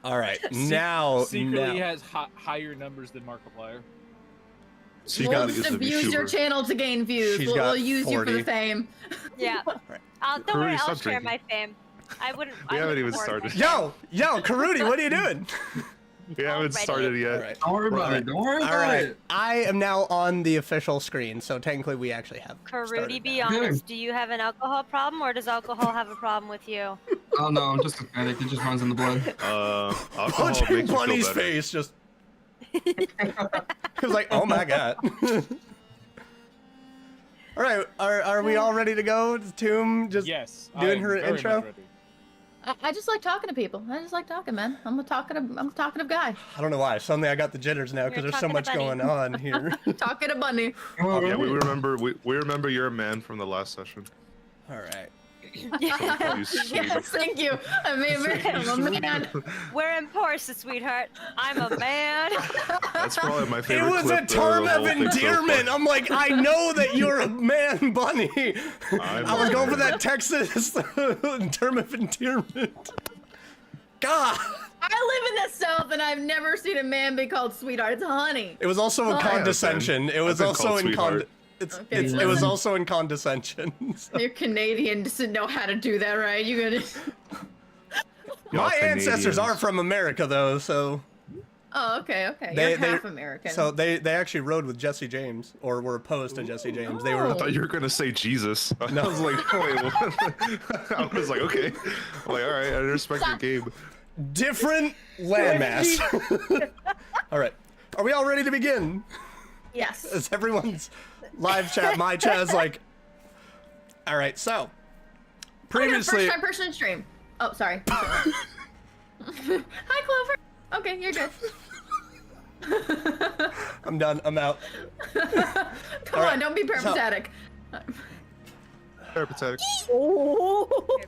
All right, now secretly has higher numbers than Markiplier. We'll just abuse your channel to gain views. We'll use 40. You for the fame. Yeah. Don't worry, I'll share my fame. I wouldn't. We haven't even started. Yo, Karudi, what are you doing? We haven't started yet. Right. Don't worry about it. Don't worry about it. I am now on the official screen, so technically we actually have. Karudi, be honest. Do you have an alcohol problem, or does alcohol have a problem with you? Oh no, I'm just pathetic. It just runs in the blood. Alcohol makes me feel Bunny's better. face just. He was like, "Oh my god." All right, are we all ready to go? Tomb just doing her intro. I just like talking to people. I just like talking, man. I'm a talkative guy. I don't know why. Suddenly I got the jitters now because there's so much going on here. Talking to Bunny. Oh, yeah, we remember you're a man from the last session. All right. Yes, thank you. I'm a man. We're in Portia, sweetheart. I'm a man. That's probably my favorite. It was a term of endearment. I'm like, I know that you're a man, Bunny. I was going for that Texas term of endearment. God. I live in the South and I've never seen a man be called sweetheart. It's honey. It was also a condescension. It was also in it was also in condescension. So. You're Canadian, doesn't know how to do that, right? You gonna? My ancestors are from America, though, so. Oh, okay. You're half American. So they actually rode with Jesse James, or were opposed to Jesse James. They were. I thought you were gonna say Jesus. No. I was like, wait, what? I was like, okay. I'm like, all right, I respect your game. Different landmass. All right, are we all ready to begin? Yes. Is everyone's live chat, my chat's like, all right, so previously. First time person stream. Oh, sorry. Hi, Clover. Okay, you're good. I'm done. I'm out. Come on, don't be peripatetic. Peripatetic.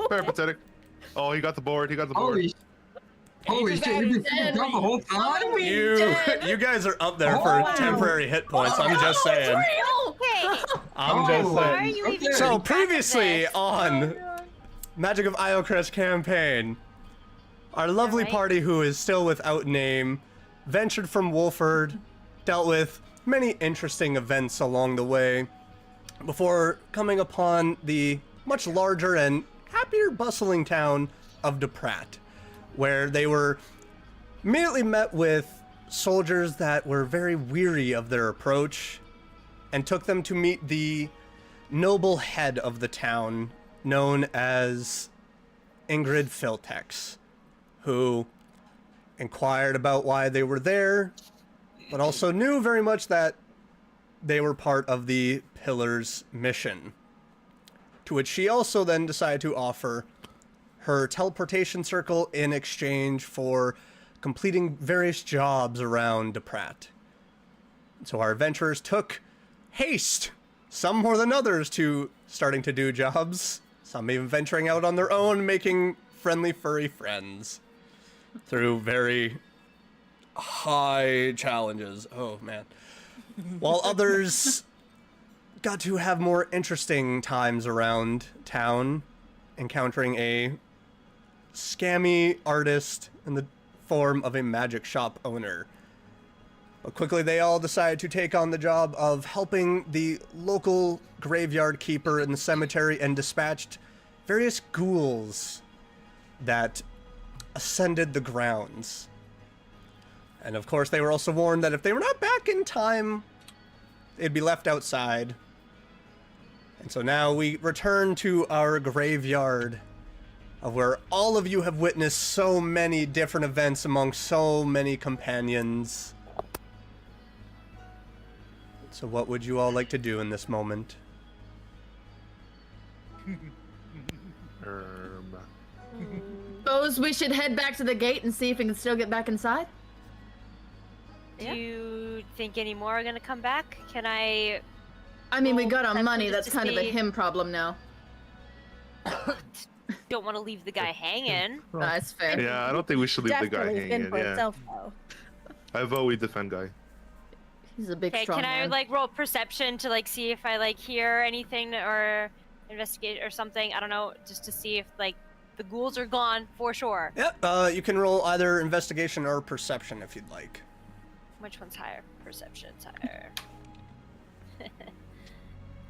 Peripatetic. Oh, he got the board. He got the board. Holy shit, you've been down the whole time? You guys are up there for temporary hit points. I'm just saying. I'm just saying. Okay. So previously on Magic of Iocrest campaign, our lovely party, who is still without name, ventured from Wolford, dealt with many interesting events along the way, before coming upon the much larger and happier, bustling town of Daprat, where they were immediately met with soldiers that were very weary of their approach, and took them to meet the noble head of the town, known as Ingrid Filtex, who inquired about why they were there, but also knew very much that they were part of the Pillar's mission. To which she also then decided to offer her teleportation circle in exchange for completing various jobs around Daprat. So our adventurers took haste, some more than others, to starting to do jobs, some even venturing out on their own, making friendly furry friends through very high challenges. Oh man. While others got to have more interesting times around town, encountering a scammy artist in the form of a magic shop owner. But quickly they all decided to take on the job of helping the local graveyard keeper in the cemetery, and dispatched various ghouls that ascended the grounds. And of course they were also warned that if they were not back in time, they'd be left outside. And so now we return to our graveyard, of where all of you have witnessed so many different events among so many companions. So what would you all like to do in this moment? Suppose we should head back to the gate and see if we can still get back inside? Do you think any more are gonna come back? Can I mean, we got our money. That's kind of a him problem now. Don't want to leave the guy hanging. That's fair. Yeah, I don't think we should leave the guy hanging. Yeah. I vote we defend guy. He's a big strong can I man. like roll perception to like see if I like hear anything or investigate or something? I don't know, just to see if like the ghouls are gone for sure. Yep. You can roll either investigation or perception if you'd like. Which one's higher? Perception's higher.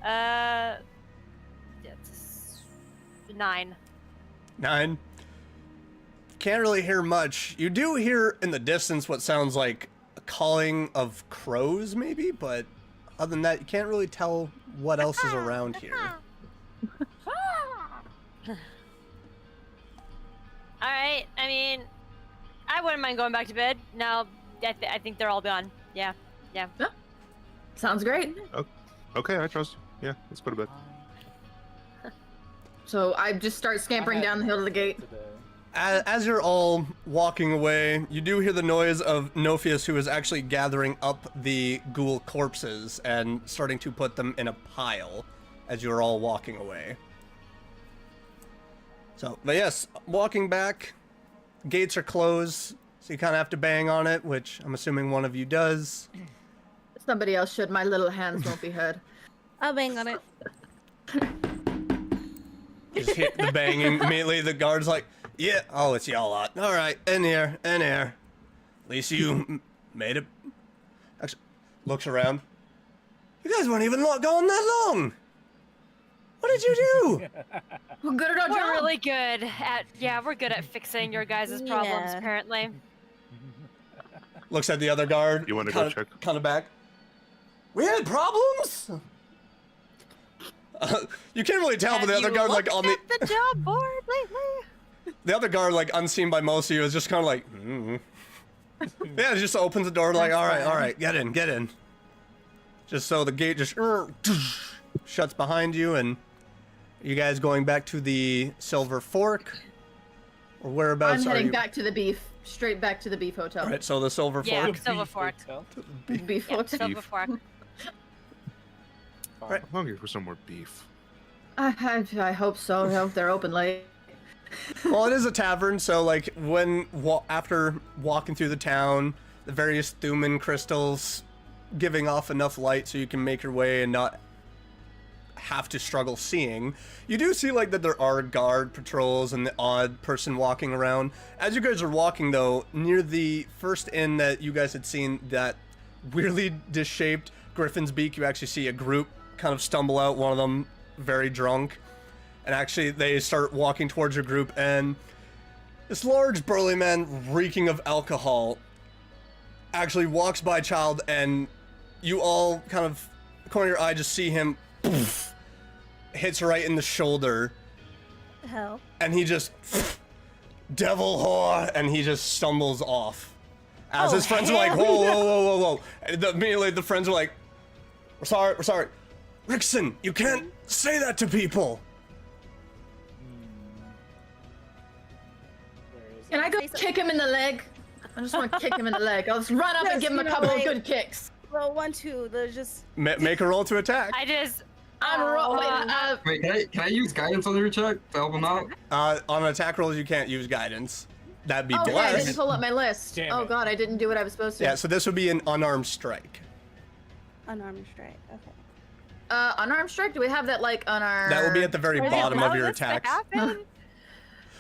Yeah, it's 9. 9. Can't really hear much. You do hear in the distance what sounds like a calling of crows, maybe, but other than that, you can't really tell what else is around here. Alright, I mean, I wouldn't mind going back to bed. No, I think they're all gone. Yeah. Sounds great. Okay, I trust you. Yeah, let's go to bed. So I just start scampering down the hill to the gate. As you're all walking away, you do hear the noise of Nophius, who is actually gathering up the ghoul corpses and starting to put them in a pile as you're all walking away. So, but yes, walking back, gates are closed, so you kind of have to bang on it, which I'm assuming one of you does. Somebody else should. My little hands won't be hurt. I'll bang on it. Just hit the banging. Immediately the guard's like, yeah, oh, it's y'all lot. All right, in here, in here. At least you made it. Actually, looks around. You guys weren't even gone that long. What did you do? We're good at our We're job. really good at, we're good at fixing your guys' problems, Yeah. apparently. Looks at the other guard. You wanna go check? Kind of back. We had problems? You can't really tell, but the Have other you guard, like, looked on the... at the job board lately? The other guard, like, unseen by most of you, is just kind of like, yeah, just opens the door, like, all right, get in. Just so the gate just shuts behind you, and you guys going back to the Silver Fork? Or whereabouts I'm are heading you? back to the beef. Straight back to the beef hotel. Right, so the Silver Yeah, Fork. Silver Fork. Beef Yeah, hotel. Silver Fork. I'm hungry for some more beef. I hope so. I hope they're open late. Well, it is a tavern, so like when after walking through the town, the various Thuman crystals giving off enough light so you can make your way and not have to struggle seeing. You do see like that there are guard patrols and the odd person walking around. As you guys are walking though, near the first inn that you guys had seen, that weirdly disshaped Griffin's Beak, you actually see a group kind of stumble out, one of them very drunk. And actually, they start walking towards your group, and this large, burly man, reeking of alcohol, actually walks by Child, and you all kind of, corner of your eye, just see him, poof, hits right in the shoulder, Hell. and he just, devil whore, and he just stumbles off. As his friends are like, whoa. And immediately, the friends are like, we're sorry. Rickson, you can't say that to people. Can I go kick him in the leg? I just want to kick him in the leg. I'll just run up and give him a couple of good kicks. Well, 1, 2. There's just. Make a roll to attack. I just. Wait, can I use guidance on your check to help him out? On attack rolls, you can't use guidance. That'd be Oh, yeah, I blessed. didn't pull up my list. Damn Oh it. god, I didn't do what I was supposed to. Yeah, so this would be an unarmed strike. Unarmed strike. Okay. Unarmed strike? Do we have that like on our... That would be at the very Are they bottom of allowing your this to attacks. happen?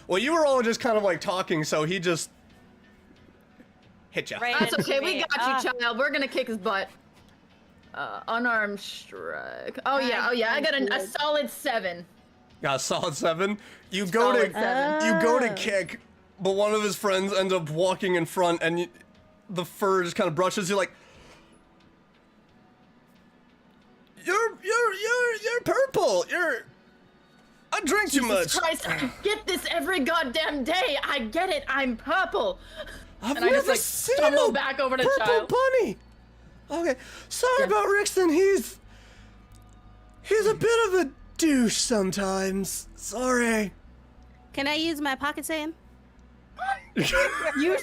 Well, you were all just kind of like talking, so he just hit you. Right. That's okay, we Me. got you, child. We're gonna kick his butt. Unarmed strike. Oh yeah, I got a solid 7. Got a solid 7. You go Solid to 7. you go to Oh. kick, but one of his friends ends up walking in front, and the fur just kind of brushes you like. You're purple. I drink too much. Jesus Christ, I get this every goddamn day. I get it. I'm purple. I've And I just never like seen stumble a back over to purple Child. bunny. Okay, sorry about Rickson. He's a bit of a douche sometimes. Sorry. Can I use my pocket sand? Use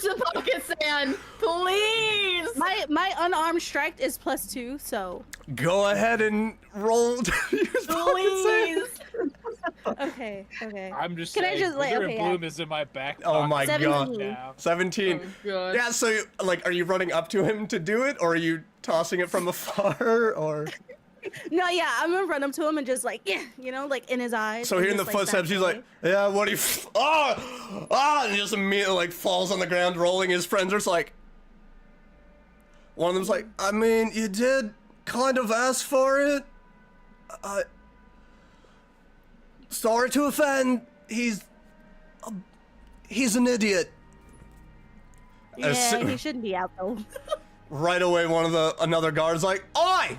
the pocket sand, please. My unarmed strike is +2, so. Go ahead and roll to use pocket sand. Please. Okay. I'm just Can I saying, just, like, Wither okay, and Bloom is in my back Oh pocket my god. 17. now. 17. Oh, God. Yeah, so like, are you running up to him to do it, or are you tossing it from afar, or? No, yeah, I'm gonna run up to him and just like, yeah, you know, like in his eyes. So and hearing the just, like, footsteps, back he's like, away. yeah, what do you, and he just immediately like falls on the ground, rolling. His friends are just like, one of them's like, I mean, you did kind of ask for it. Sorry to offend. He's an idiot. As Yeah, soo- he shouldn't be out though. Right away, another guard's like, oi!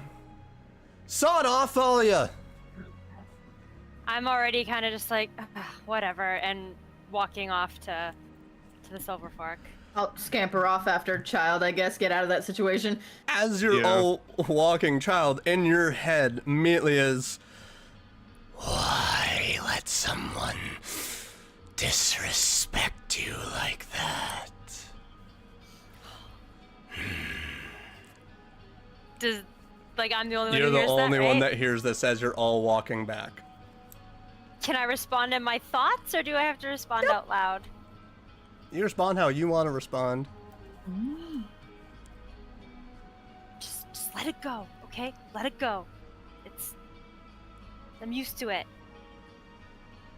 Sod off, all ya! I'm already kind of just like, whatever, and walking off to the Silver Fork. I'll scamper off after Child, I guess, get out of that situation. As you're Yeah. all walking, Child, in your head immediately is, why let someone disrespect you like that? Does, like, I'm the only one You're who the hears only that, one right? that hears this as you're all walking back. Can I respond in my thoughts, or do I have to respond out loud? You respond how you want to respond. Just let it go, okay? Let it go. I'm used to it.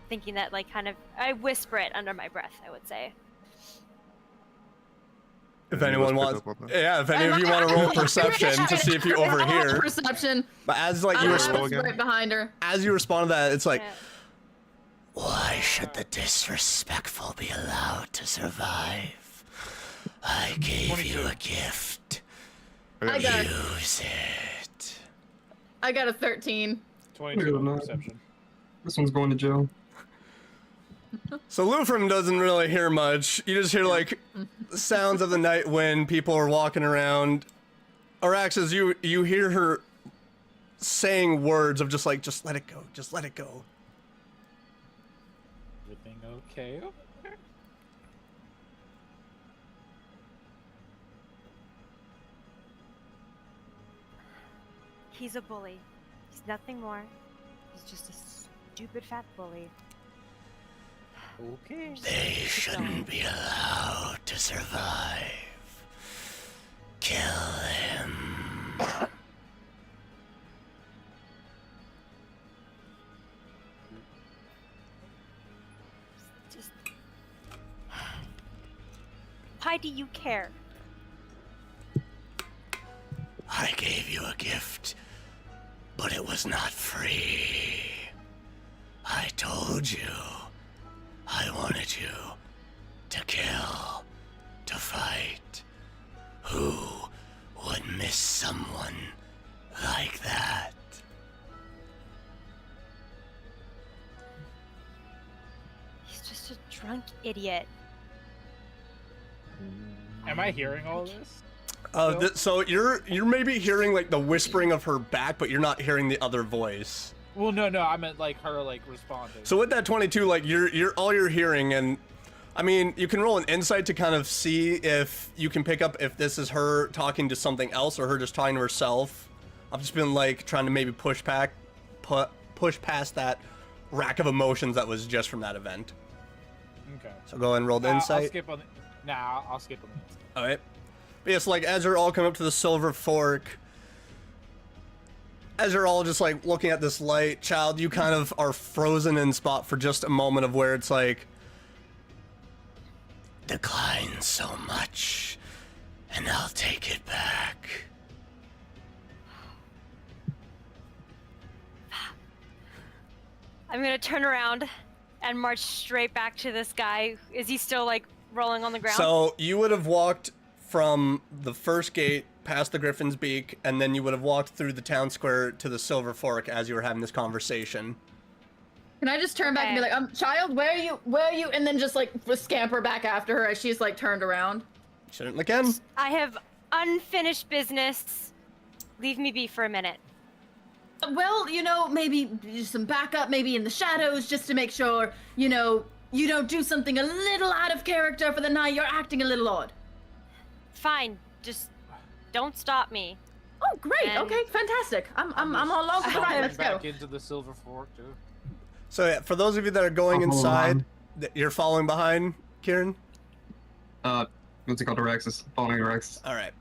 Thinking that, like, kind of, I whisper it under my breath, I would say. If Yeah, anyone let's wants, pick up on that. yeah, if any of you want to roll perception to see if you overhear. Perception. But as like I you was respond, right behind her. as you respond to that, it's like, Yeah. why should the disrespectful be allowed to survive? I gave you a gift. I got, Use it. I got a 13. 22 on no. perception. This one's going to jail. So Lufram doesn't really hear much. You just hear like sounds of the night wind. People are walking around. Araxes, you hear her saying words of just let it go, just let it go. Everything okay? He's a bully. He's nothing more. He's just a stupid fat bully. Okay. They shouldn't be allowed to survive. Kill him. Just... Why do you care? I gave you a gift, but it was not free. I told you I wanted you to kill, to fight. Who would miss someone like that? He's just a drunk idiot. Am I hearing all this? So you're maybe hearing like the whispering of her back, but you're not hearing the other voice. Well, no, I meant like her like responding. So with that 22, like you're all you're hearing, and I mean you can roll an insight to kind of see if you can pick up if this is her talking to something else or her just talking to herself. I've just been like trying to maybe push past that rack of emotions that was just from that event. Okay. So go ahead and roll the I'll insight. skip on the. Nah, I'll skip on the insight. All right. But yes, like as you're all coming up to the Silver Fork, as you're all just like looking at this light, Child, you kind of are frozen in spot for just a moment of where it's like, decline so much, and I'll take it back. I'm gonna turn around and march straight back to this guy. Is he still like rolling on the ground? So you would have walked from the first gate past the Griffin's Beak, and then you would have walked through the town square to the Silver Fork as you were having this conversation. Can I just turn back and be Okay. like, Child, where are you? And then just like scamper back after her as she's like turned around. Certainly can. I have unfinished business. Leave me be for a minute. Well, maybe just some backup, maybe in the shadows, just to make sure, you don't do something a little out of character for the night. You're acting a little odd. Fine, just don't stop me. Oh, great. And- Okay, fantastic. I'm all over the right. Let's go. Back into the Silver Fork too. So yeah, for those of you that are going I'll follow inside, behind. you're following behind, Kieran? What's it called? Araxes. Following Araxes. All right.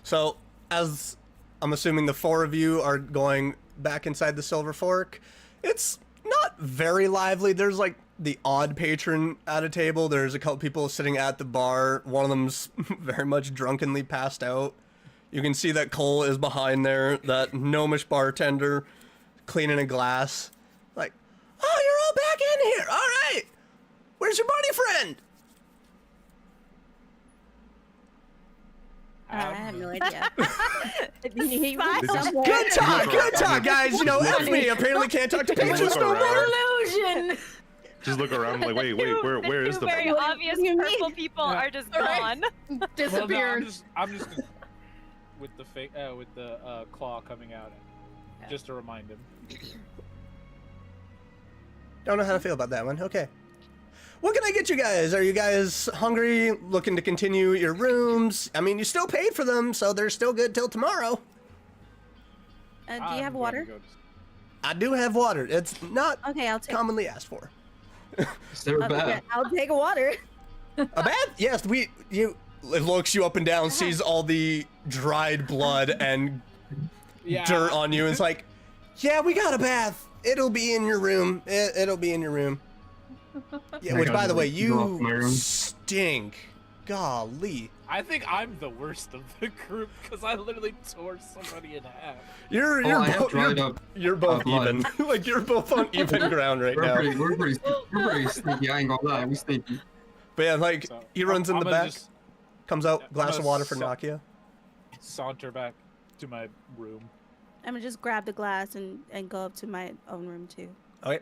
So as I'm assuming the four of you are going back inside the Silver Fork. It's not very lively. There's like the odd patron at a table. There's a couple people sitting at the bar. One of them's very much drunkenly passed out. You can see that Cole is behind there, that gnomish bartender cleaning a glass. Like, oh, you're all back in here. All right. Where's your buddy friend? I have no idea. Good talk, guys. You know, F me apparently can't talk to patrons. Look No around. Illusion. Just look around like, wait, where is the very body? obvious purple people are just Right. gone. Well, no, Disappeared. I'm just gonna, with the claw coming out, just to remind him. Don't know how to feel about that one. Okay. What can I get you guys? Are you guys hungry, looking to continue your rooms? I mean, you still paid for them, so they're still good till tomorrow. Do you I'm have gonna water? go to- I do have water. It's not Okay, I'll take. commonly asked for. Is there a bath? I'll take a water. A bath? Yes, it looks you up and down, sees all the dried blood and Yeah. dirt on you, and it's like, yeah, we got a bath. It'll be in your room. It'll be in your room. Yeah, I which, gotta by the way, go off my you room. stink. Golly. I think I'm the worst of the group because I literally tore somebody in half. You're I have both dried up. both blood. even. Like, you're both on even ground right now. We're pretty sneaky. I ain't gonna lie. We sneaky. But yeah, like, So, he runs in I'm the gonna back, just comes out, I'm glass of gonna water for su- Nakia. saunter back to my room. I'm gonna just grab the glass and go up to my own room too. Okay.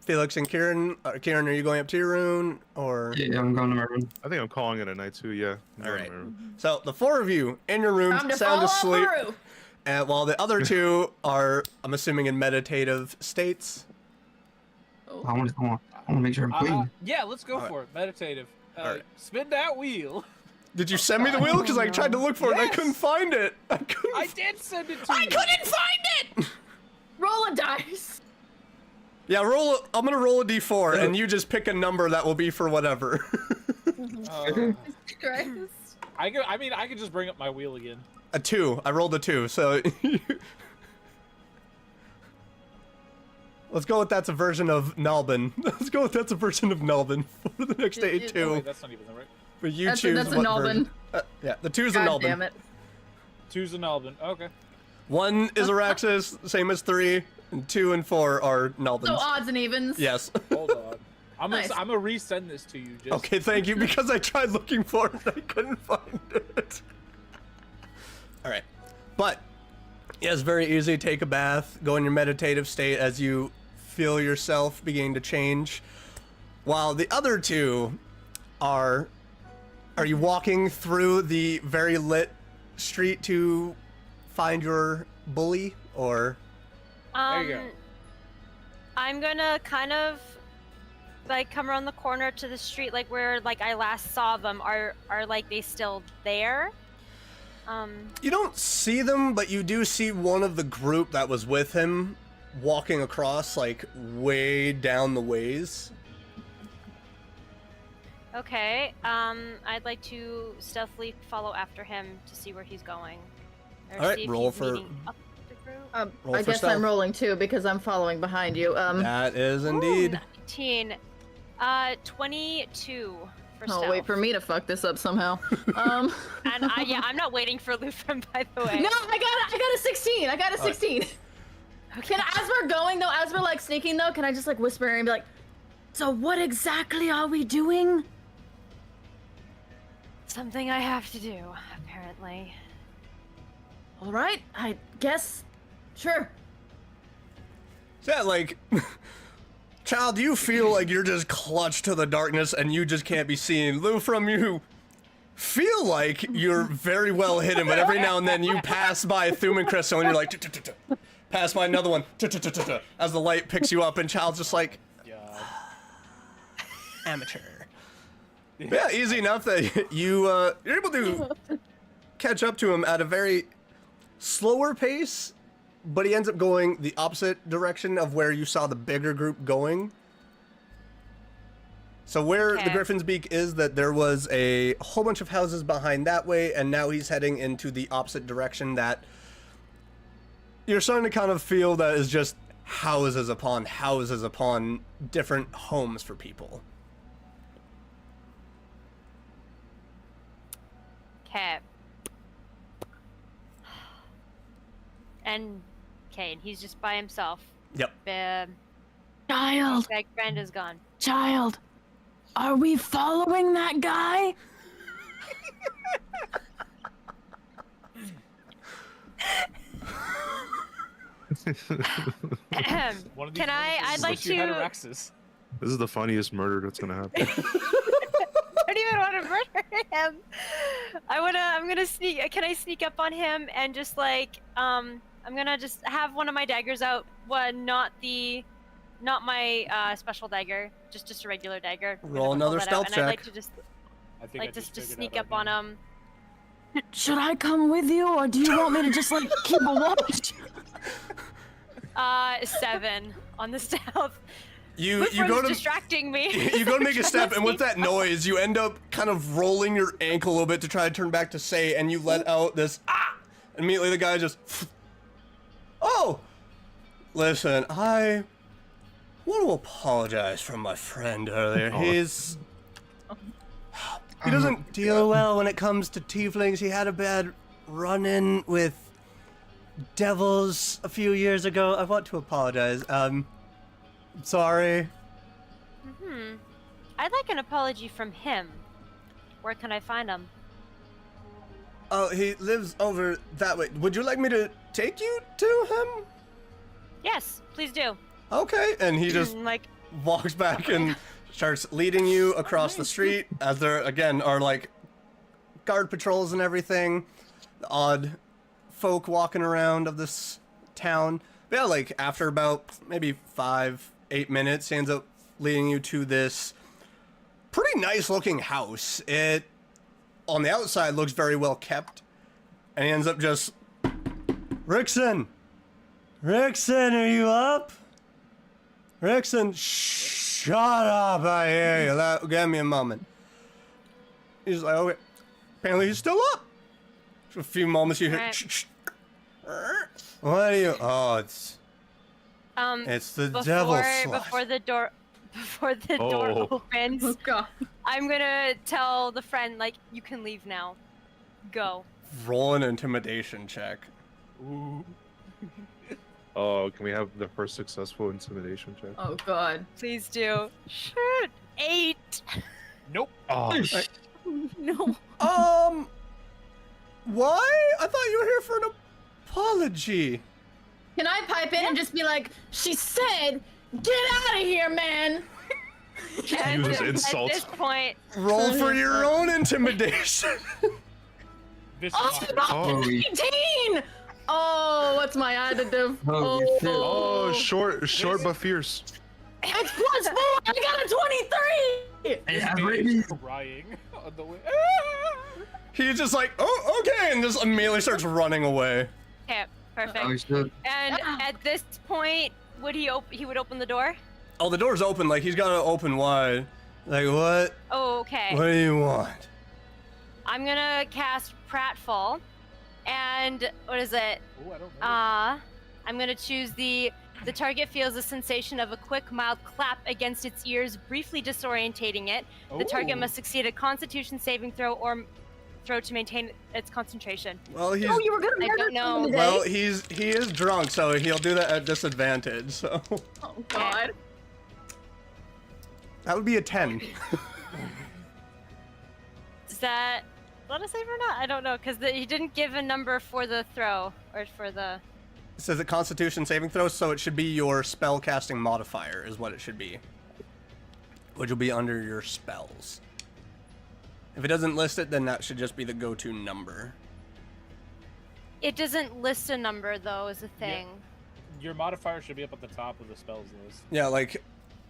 Felix and Kieran. Kieran, are you going up to your room, or? Yeah, I'm going to my room. I think I'm calling it a night too. Yeah. I'm All going right. to my room. So the four of you in your room, Time to sound fall off asleep, the roof. and while the other two are, I'm assuming, in meditative states. I want to make sure I'm clean. Yeah, let's go Alright. for it. Meditative. Alright. Spin that wheel. Did you send me the wheel? Because I tried to look for it, and I Yes. couldn't find it. I I did send it to I you. couldn't find it. Roll a dice. Yeah, I'm gonna roll a d4, and you just pick a number that will be for whatever. Christ. I mean, I could just bring up my wheel again. A 2. I rolled a 2, so. Let's go with that's a version of Nalbin. Let's go with that's a version of Nalbin for the next day You- Oh, 2. wait, that's not even the right. But you That's a- choose that's a what Nalbin. version. Yeah, the 2's a God Nalbin. damn it. Two's an Albin. Okay. 1 is Araxis, same as 3, and 2 and 4 are Nalbins. So odds and evens. Yes. Hold on. I'm Nice. gonna resend this to you. Just Okay, thank you, because I tried looking for it, I couldn't find it. Alright. But, yeah, it's very easy. Take a bath, go in your meditative state as you feel yourself beginning to change. While the other two are you walking through the very lit street to find your bully, or? There you go. I'm gonna kind of like come around the corner to the street, like where like I last saw them. Are like they still there? You don't see them, but you do see one of the group that was with him walking across, like, way down the ways. Okay. I'd like to stealthily follow after him to see where he's going. Or All right, see if roll he's for- meeting up the group. Roll I for guess stealth. I'm rolling too because I'm following behind you. That is indeed. 19. 22 for Oh, stealth. wait for me to fuck this up somehow. And I'm not waiting for Lufin, by the way. No, I got a 16. I got a 16. Can as we're going though, as we're like sneaking though, can I just like whisper and be like, so what exactly are we doing? Something I have to do, apparently. All right, I guess, sure. Yeah, like, child, you feel like you're just clutched to the darkness and you just can't be seen. Lou, from you feel like you're very well hidden, but every now and then you pass by Thum and Crystal and you're like, "Tuh-tuh-tuh-tuh." Pass by another one, "Tuh-tuh-tuh-tuh-tuh," as the light picks you up, and Child's just like, God. amateur. Yeah, easy enough that you're able to catch up to him at a very slower pace, but he ends up going the opposite direction of where you saw the bigger group going. So where the Okay. Griffin's Beak is, that there was a whole bunch of houses behind that way, and now he's heading into the opposite direction that you're starting to kind of feel that it's just houses upon different homes for people. Okay. And he's just by himself. Yep. Child, Like friend is gone. child, are we following that guy? One of these Can I? murders I'd is like what you had to. Rex's. This is the funniest murder that's gonna happen. I don't even want to murder him. I'm gonna sneak. Can I sneak up on him and just like I'm gonna just have one of my daggers out. Not my special dagger. Just a regular dagger. I'm Roll gonna pull another that stealth out, and I'd like check. to just I think I just figured sneak out up our on game. him. Should I come with you, or do you want me to just like keep a watch? 7 on the stealth. You My go friend's to distracting me. you go to make a step, and with that noise, you end up kind of rolling your ankle a little bit to try to turn back to say, and you let out this ah. Immediately, the guy just. Oh, listen, I want to apologize for my friend earlier. He doesn't deal well when it comes to tieflings. He had a bad run-in with devils a few years ago. I want to apologize. Sorry. I'd like an apology from him. Where can I find him? Oh, he lives over that way. Would you like me to take you to him? Yes, please do. Okay, and he just Like, walks back and starts leading you across the street as there again are like guard patrols and everything, the odd folk walking around of this town. But yeah, like after about maybe 5-8 minutes, he ends up leading you to this pretty nice looking house. It on the outside looks very well kept, and he ends up just Rickson, are you up? Rickson, shut up, I hear you. Give me a moment. He's like, okay. Apparently he's still up. For a few moments you hear, Alright. shh. What are you, oh, it's the devil slush. Before the door opens, Oh god. I'm gonna tell the friend, like, you can leave now. Go. Roll an intimidation check. Ooh. Oh, can we have the first successful intimidation check? Oh god. Please do. Shoot. 8. Nope. Oh, No. Why? I thought you were here for an apology. Can I pipe in and just be like, she said, get out of here, man. And Use at insults. this point, Roll for your own intimidation. Vicious Oh, mockery. not Holy. 18! Oh, what's my additive? Holy shit. oh, short but fierce. It's +4! I got a 23! Hey, have Man Brittany. is crying on the way. He's just like, oh, okay, and just immediately starts running away. okay, perfect. Oh shit. And Yeah. at this point, he would open the door? Oh, the door's open, like he's got it open wide. Like, what? Oh, okay. What do you want? I'm gonna cast Pratfall, and what is it? Ooh, I don't know. I'm gonna choose the target feels a sensation of a quick, mild clap against its ears, briefly disorientating it. The target Ooh. must succeed a Constitution saving throw or throw to maintain its concentration. Well, he's Oh, you were gonna I murder don't know. someone today? well, he is drunk, so he'll do that at disadvantage. So Oh god. that would be a 10. Is that a save or not? I don't know, because he didn't give a number for the throw or for the. It says a Constitution saving throw, so it should be your spell casting modifier, is what it should be, which will be under your spells. If it doesn't list it, then that should just be the go-to number. It doesn't list a number though, is a thing. Your modifier should be up at the top of the spells list. Yeah, like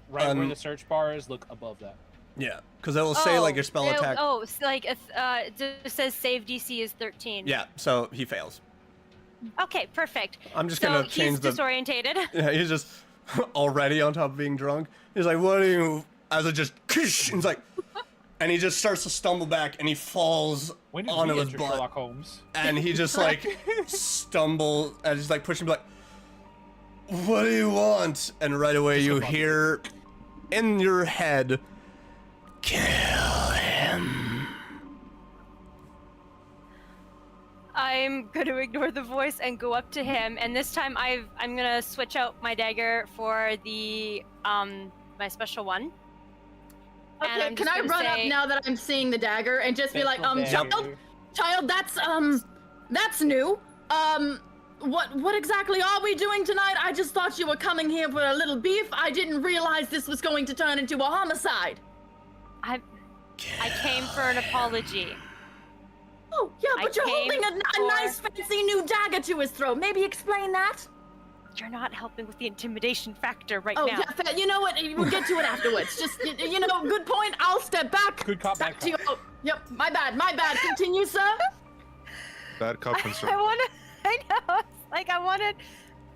Right where the search bar is, look above that. yeah, because it will say like your spell attack. Oh, it's like it just says save DC is 13. Yeah, so he fails. Okay, perfect. I'm just So gonna change he's the. disorientated. Yeah, he's just already on top of being drunk. He's like, "What are you?" As it just, and he's like, and he just starts to stumble back, and he falls When did onto we his enter butt. Sherlock Holmes? And he just like stumbles and just like pushing like, what do you want? And right away you hear in your head, kill him. I'm gonna ignore the voice and go up to him, and this time I'm gonna switch out my dagger for the my special one. And Okay, I'm can just I gonna run up say- now that I'm seeing the dagger and just be like, Special child, that's new. What exactly are we doing tonight? I just thought you were coming here for a little beef. I didn't realize this was going to turn into a homicide. I came for an apology. Oh, yeah, I but you're holding came a nice fancy new dagger to his throat. Maybe explain that? You're not helping with the intimidation factor right Oh, now. yeah, you know what? We'll get to it afterwards. Just, you know, good point. I'll step back. Good cop, Back bad to you. cop. Oh, yep, my bad. Continue, sir. Bad cop concern. I know. Like, I wanted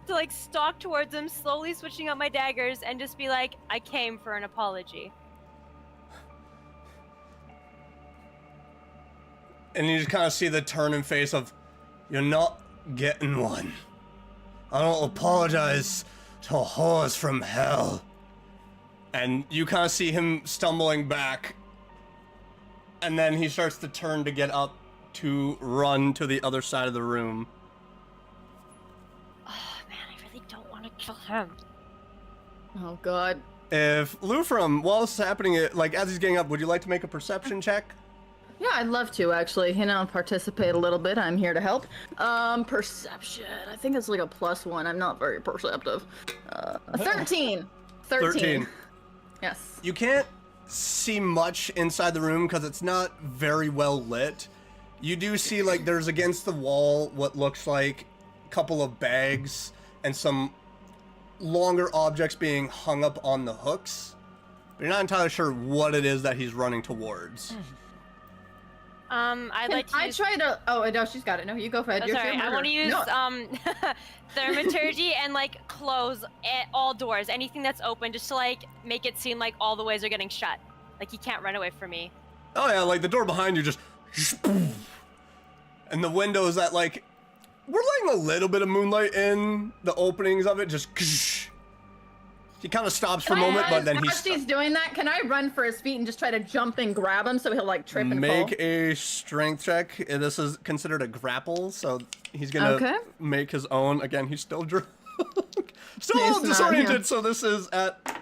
to, like, stalk towards him, slowly switching out my daggers, and just be like, I came for an apology. And you just kind of see the turn in face of, you're not getting one. I don't apologize to whores from hell. And you kind of see him stumbling back. And then he starts to turn to get up to run to the other side of the room. Oh, man, I really don't want to kill him. Oh, God. If Lufram, while this is happening, like as he's getting up, would you like to make a perception check? Yeah, I'd love to, actually. You know, participate a little bit. I'm here to help. Perception. I think it's like a +1. I'm not very perceptive. 13. 13. Yes. You can't see much inside the room because it's not very well lit. You do see, like, there's against the wall what looks like a couple of bags and some longer objects being hung up on the hooks. But you're not entirely sure what it is that he's running towards. I'd like to I use... try to... Oh, no, she's got it. No, you go for it. Oh, You're sorry, I murderer. want to use No. thermaturgy and like close all doors, anything that's open, just to like make it seem like all the ways are getting shut. Like he can't run away from me. Oh yeah, like the door behind you just... And the windows that, like... We're letting a little bit of moonlight in the openings of it, just... He kind of stops for a moment, but then As she's doing that, can I run for his feet and just try to jump and grab him so he'll like trip and fall? Make a strength check. This is considered a grapple, so he's gonna make his own. Again, he's still drunk. Still a little disoriented, so this is at...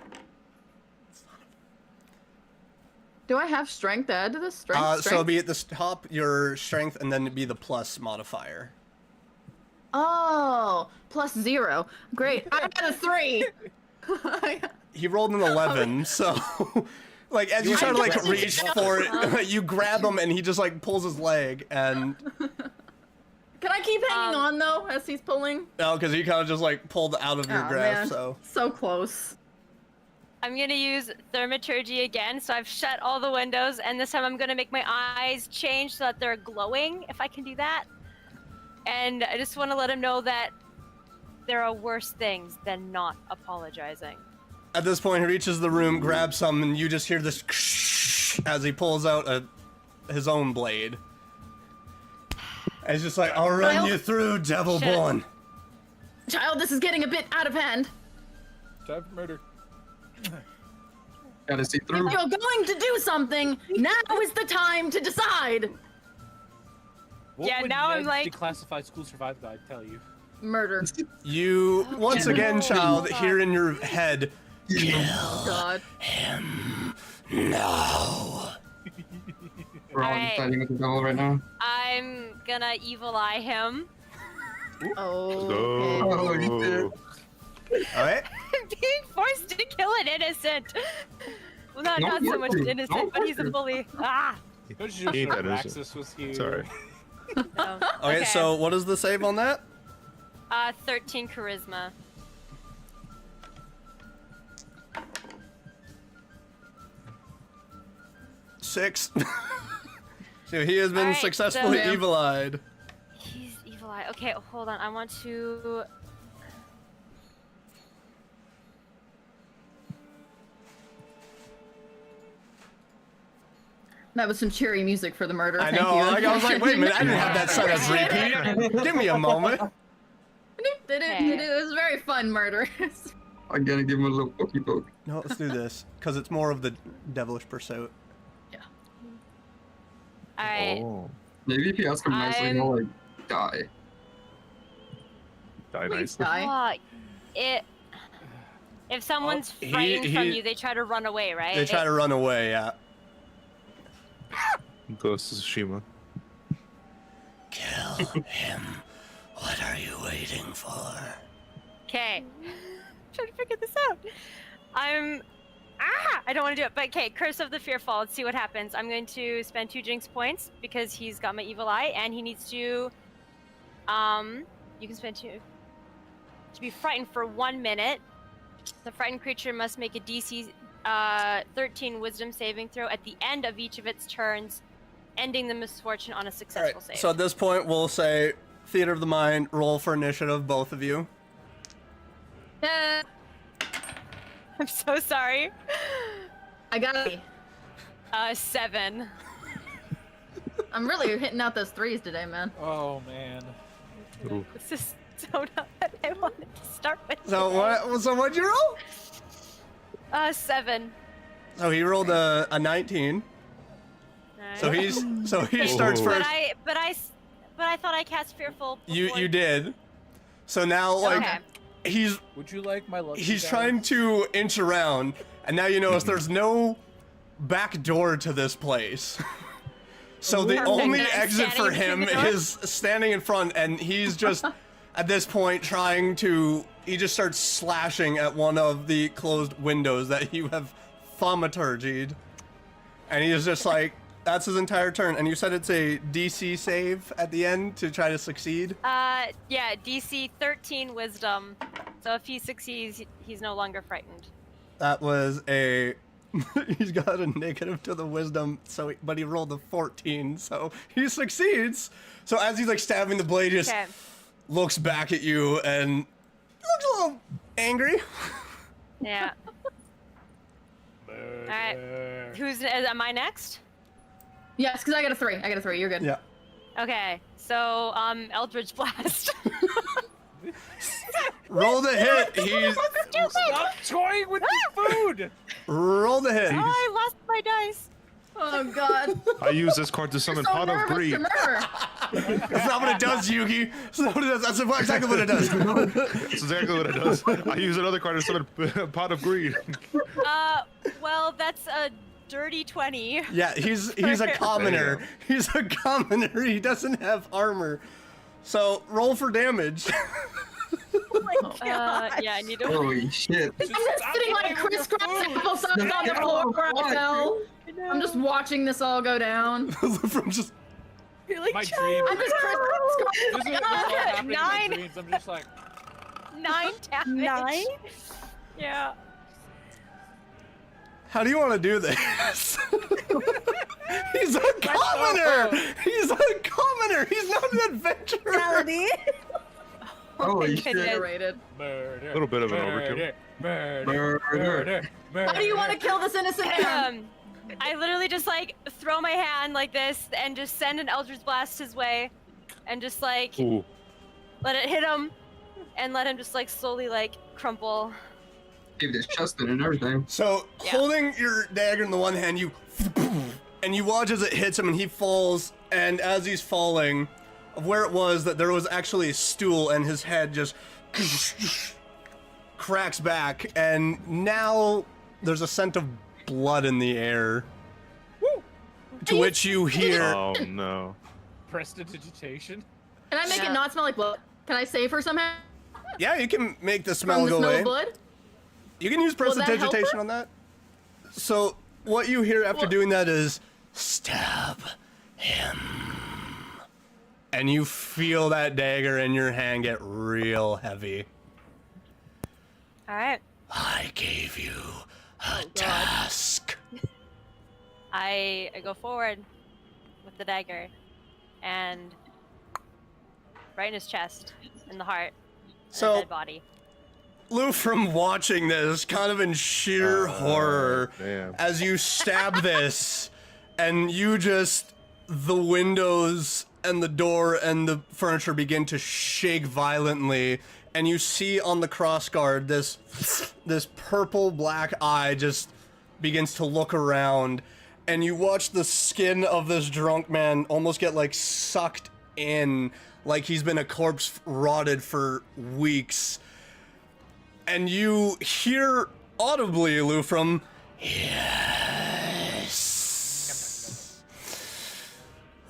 Do I have strength to add to this? Strength? So be at the top your strength, and then it'd be the plus modifier. Oh, +0. Great. I got a 3. He rolled an 11, so like as you try to like reach for it, you grab him and he just like pulls his leg and. Can I keep hanging on though as he's pulling? No, because he kind of just like pulled out of your grasp. Man. So close. I'm gonna use thermaturgy again, so I've shut all the windows, and this time I'm gonna make my eyes change so that they're glowing, if I can do that. And I just want to let him know that there are worse things than not apologizing. At this point, he reaches the room, grabs some, and you just hear this as he pulls out his own blade. And he's just like, I'll run you through, Devilborn. Child, this is getting a bit out of hand. Time for murder. Gotta see If through. you're going to do something, now is the time to decide. What Yeah, would now I'm Ned's like- declassified school survive guide tell you? Murder. You, once again, child, hear in your head, God. him now. We're all Alright. fighting with the devil right now. I'm gonna evil eye him. Oh. Oh, you did. All right. I'm being forced to kill an innocent. Well, not No, so you're much rude. innocent, No, but he's a you're- bully. Ah! Don't you Ain't just that Raxus was here? Sorry. No. Okay, so what is the save on that? 13 charisma. Six. So he has been Alright, successfully so- evil-eyed. He's evil eye. Okay, hold on. I want to. That was some cheery music for the murder. I Thank know. you. Like, I was like, wait a minute, I didn't have that set as repeat. Give me a moment. It was very fun murder. I gotta give him a little pokey poke. No, let's do this because it's more of the devilish pursuit. All right. Oh, Maybe if you ask him nicely, he'll like die. die Please nicely. die. If someone's he- frightened from he- you, they try to run away, right? They try to run away. Yeah. Ghost of Tsushima. Kill him. What are you waiting for? Okay. Trying to figure this out. I don't want to do it, but okay. Curse of the Fearful. Let's see what happens. I'm going to spend 2 Jinx points because he's got my evil eye, and he needs to. You can spend 2 to be frightened for 1 minute. The frightened creature must make a DC 13 Wisdom saving throw at the end of each of its turns, ending the misfortune on a All successful right. save. So at this point, we'll say Theater of the Mind. Roll for initiative, both of you. Yeah, I'm so sorry. I got it. 7. I'm really hitting out those 3s today, man. Oh man. Ooh. This is so not what I wanted to start with. So what? So what'd you roll? 7. So he rolled a 19. So he starts Oh. first. But I thought I cast Fearful. Before. You did. So now like Okay. he's Would you like my lucky he's dice? trying to inch around, and now you notice there's no back door to this place. So the Perfect. only And I'm exit for standing him between the door? is standing in front, and he's just at this point trying to. He just starts slashing at one of the closed windows that you have thaumaturgied, and he is just like. That's his entire turn, and you said it's a DC save at the end to try to succeed? Yeah, DC 13 Wisdom. So if he succeeds, he's no longer frightened. That was a... He's got a negative to the wisdom, but he rolled a 14, so he succeeds. So as he's like stabbing the blade, he just Okay. looks back at you and looks a little angry. Yeah. Murder. Alright. Am I next? Yes, because I got a 3. I got a 3. You're good. Yeah. Okay. So, Eldritch Blast. Roll the hit. He's Stop toying with the food! roll the hit. Oh, I lost my dice. Oh god. I use this card to summon So Pot of nervous Greed. to murder. That's not what it does, Yugi. That's not what it does. That's exactly what it does. That's exactly what it does. I use another card to summon Pot of Greed. Well, that's a dirty 20. Yeah, he's a commoner. There He's a commoner. He doesn't have armor. So roll for damage. Oh my god. Yeah, I need to. Holy shit. I'm just sitting like crisscross applesauce on the floor right now. I'm just watching this all go down. From just You're like, My "Child." dream. I'm just This is all happening in my 9. dreams. I'm just like, 9 damage. 9? Yeah. how do you want to do this? He's a commoner. He's a commoner. He's not an adventurer. Reality. Holy goodness. shit. Generated. murder. A little bit of an murder, Murder. murder. How do you want to kill this innocent man? I literally just like throw my hand like this and just send an Eldritch Blast his way, and just like Ooh. let it hit him, and let him just like slowly like crumple. Gave his chest in and everything. So Yeah. holding your dagger in the one hand, you and you watch as it hits him, and he falls. And as he's falling, of where it was that there was actually a stool, and his head just cracks back, and now there's a scent of blood in the air. To which you hear. Oh no. Prestidigitation. Can I make Yeah. it not smell like blood? Can I save her somehow? Yeah, you can make the From smell the go smell away. of blood? You can use Will that help prestidigitation her? on that. So what you hear after Well- doing that is stab him, and you feel that dagger in your hand get real heavy. All right. I gave you a task. I go forward with the dagger, and right in his chest, in the heart, and So- the dead body. Lou, from watching this, kind of in sheer horror, Damn. as you stab this, and the windows and the door and the furniture begin to shake violently, and you see on the crossguard this purple black eye just begins to look around, and you watch the skin of this drunk man almost get like sucked in, like he's been a corpse rotted for weeks. And you hear audibly, Lou, from yes,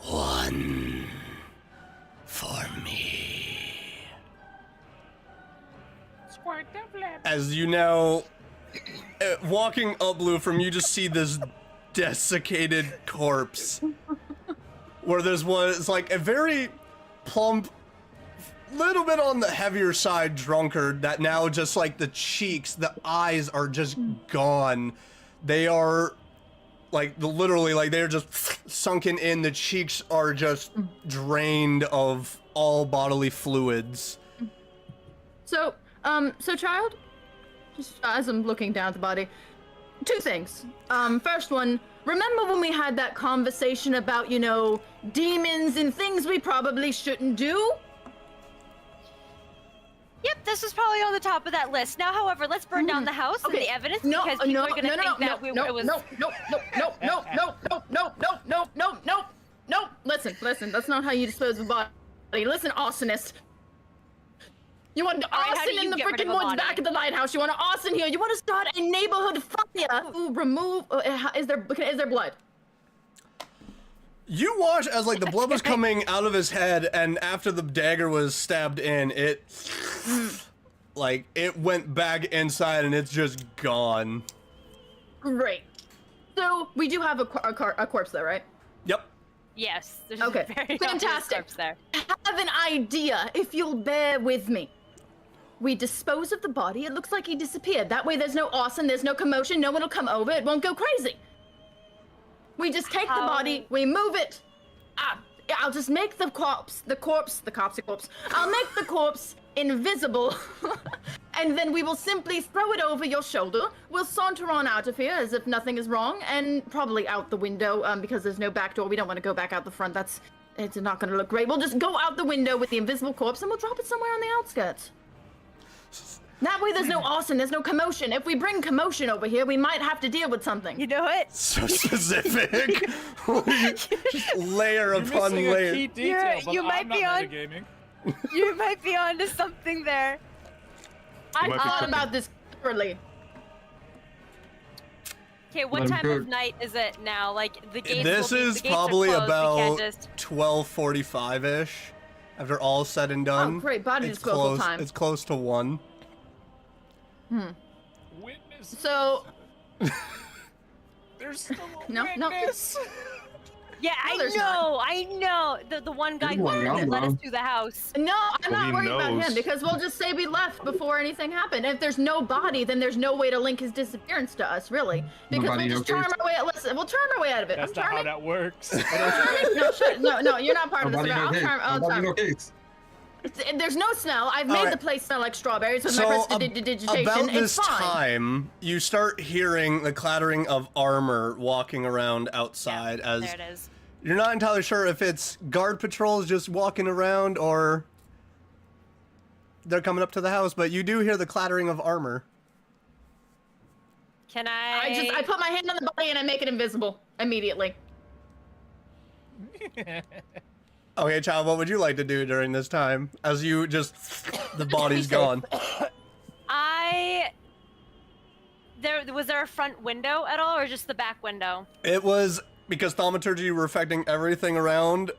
one for me. As you now, walking up, Lou, from you just see this desiccated corpse, where there's one, it's like a very plump, little bit on the heavier side drunkard that now just like the cheeks, the eyes are just gone. They are like literally like they're just sunken in. The cheeks are just drained of all bodily fluids. So child, just as I'm looking down at the body, two things. First one, remember when we had that conversation about, you know, demons and things we probably shouldn't do? Yep, this was probably on the top of that list. Now, however, let's burn down the house and the evidence because people are gonna think that it was. No. Listen. That's not how you dispose of a body. Listen, arsonist. You want arson in the freaking woods back at the lighthouse. You want arson here. You want to start a neighborhood fire. Ooh, remove. Is there blood? You watch as like the blood was coming out of his head, and after the dagger was stabbed in, it like it went back inside, and it's just gone. Great. So we do have a corpse there, right? Yep. Yes. There's Okay. a very Fantastic. corpse there. I have an idea, if you'll bear with me. We dispose of the body. It looks like he disappeared. That way there's no arson, there's no commotion, no one will come over, it won't go crazy. We just take the body, we move it. I'll just make the corpse. I'll make the corpse invisible. And then we will simply throw it over your shoulder. We'll saunter on out of here as if nothing is wrong, and probably out the window, because there's no back door. We don't want to go back out the front. It's not going to look great. We'll just go out the window with the invisible corpse, and we'll drop it somewhere on the outskirts. That way there's no arson, there's no commotion. If we bring commotion over here, we might have to deal with something. You know what? So specific. Just layer upon missing layer. a key detail, but you I'm might not be on- metagaming. You might be onto something there. I might be thought cooking. about this early. Okay, what I'm time good. of night is it now? Like the gates. This will be, is the gates are probably closed. We about can't just... 12:45ish. After all said and done. Oh, great, body it's disposal close. time. It's close to 1. Witness. So, There's still a No. witness. Yeah, No, there's not. I know. The one guy There's who one let now, us bro. to the house. no, I'm Well, not he worried about knows. him because we'll just say we left before anything happened. If there's no body, then there's no way to link his disappearance to us, really. Because Nobody, we'll just okay. charm our way. Listen, we'll charm our way out of it. That's I'm not how charming. that works. No, shut. No, you're not part of this. Nobody I'll no charm. case. I'll Nobody charm. no case. There's no smell. I've made Alright. the place smell like strawberries with my So prestidigitation. about It's this fine. time, you start hearing the clattering of armor walking around outside as There it is. you're not entirely sure if it's guard patrols just walking around or they're coming up to the house, but you do hear the clattering of armor. Can I? I put my hand on the body and I make it invisible immediately. Okay, child, what would you like to do during this time as you just the body's gone? Was there a front window at all, or just the back window? It was because thaumaturgy were affecting everything around.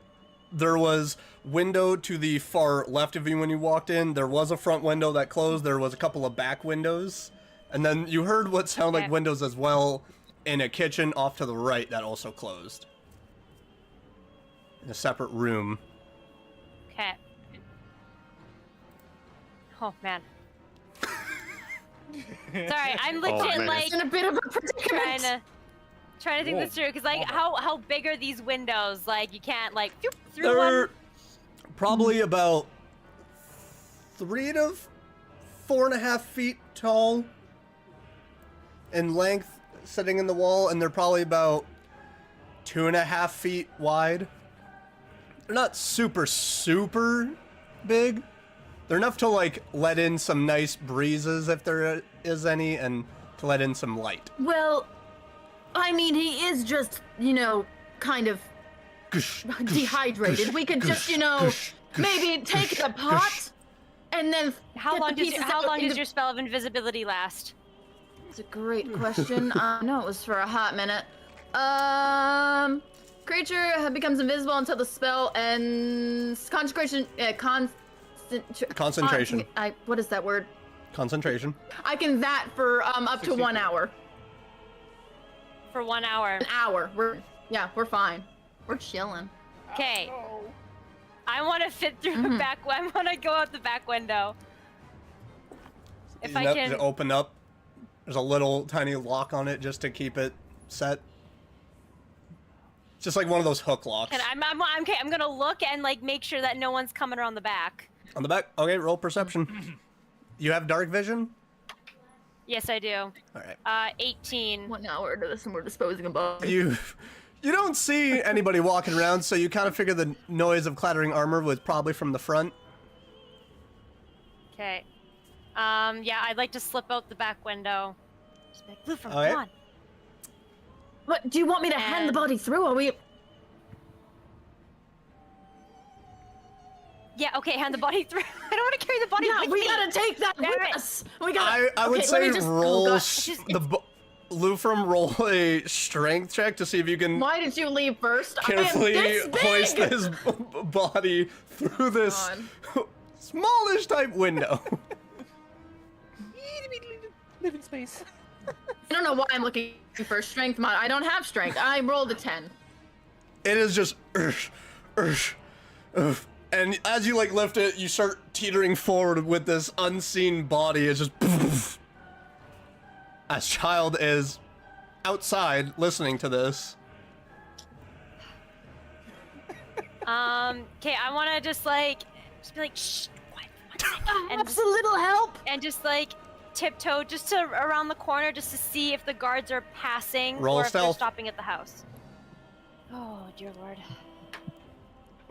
There was window to the far left of you when you walked in. There was a front window that closed. There was a couple of back windows. And then you heard what sound like Okay. windows as well in a kitchen off to the right that also closed. In a separate room. Okay. Oh man. Sorry, I'm legit man. like In a bit of a predicament. trying to think Whoa. this through because like how big are these windows? Like you can't like phew, through They're one. probably about 3 to 4.5 feet tall in length, sitting in the wall, and they're probably about 2.5 feet wide. They're not super big. They're enough to like let in some nice breezes if there is any, and to let in some light. Well, I mean, he is just, you know, kind of dehydrated. We could just, you know, maybe take the pot and then How long does your spell of invisibility last? It's a great question. No, it was for a hot minute. Creature becomes invisible until the spell ends. Concentration. What is that word? Concentration. I can that for up to 1 hour. For 1 hour. An hour. We're fine. We're chilling. Okay. I want to fit through the back. I want to go out the back window. If I can open up. There's a little tiny lock on it just to keep it set. Just like one of those hook locks. I'm gonna look and like make sure that no one's coming around the back. On the back? Okay, roll perception. You have dark vision? Yes, I do. Alright. 18. 1 hour into this and we're disposing of bodies. You don't see anybody walking around, so you kind of figure the noise of clattering armor was probably from the front. Okay. Yeah, I'd like to slip out the back window. Just be like, Blue, Alright. come on. What, do you want me to hand the body through? Are we... Yeah, okay, hand the body through. I don't want to carry the body with we me. gotta take that with us. We gotta... I would say roll oh, Lufrum, roll a strength check to see if you can Why did you leave first? carefully I am this big! hoist his body through this smallish type window. Live in space. I don't know why I'm looking for strength mod. I don't have strength. I rolled a 10. It is just and as you like lift it, you start teetering forward with this unseen body. It's just as Child is outside listening to this. Okay, I want to just be like, shh, quiet, and Just a little help. and just like tiptoe just to around the corner just to see if the guards are passing Roll or if they're stealth. stopping at the house. Oh dear lord.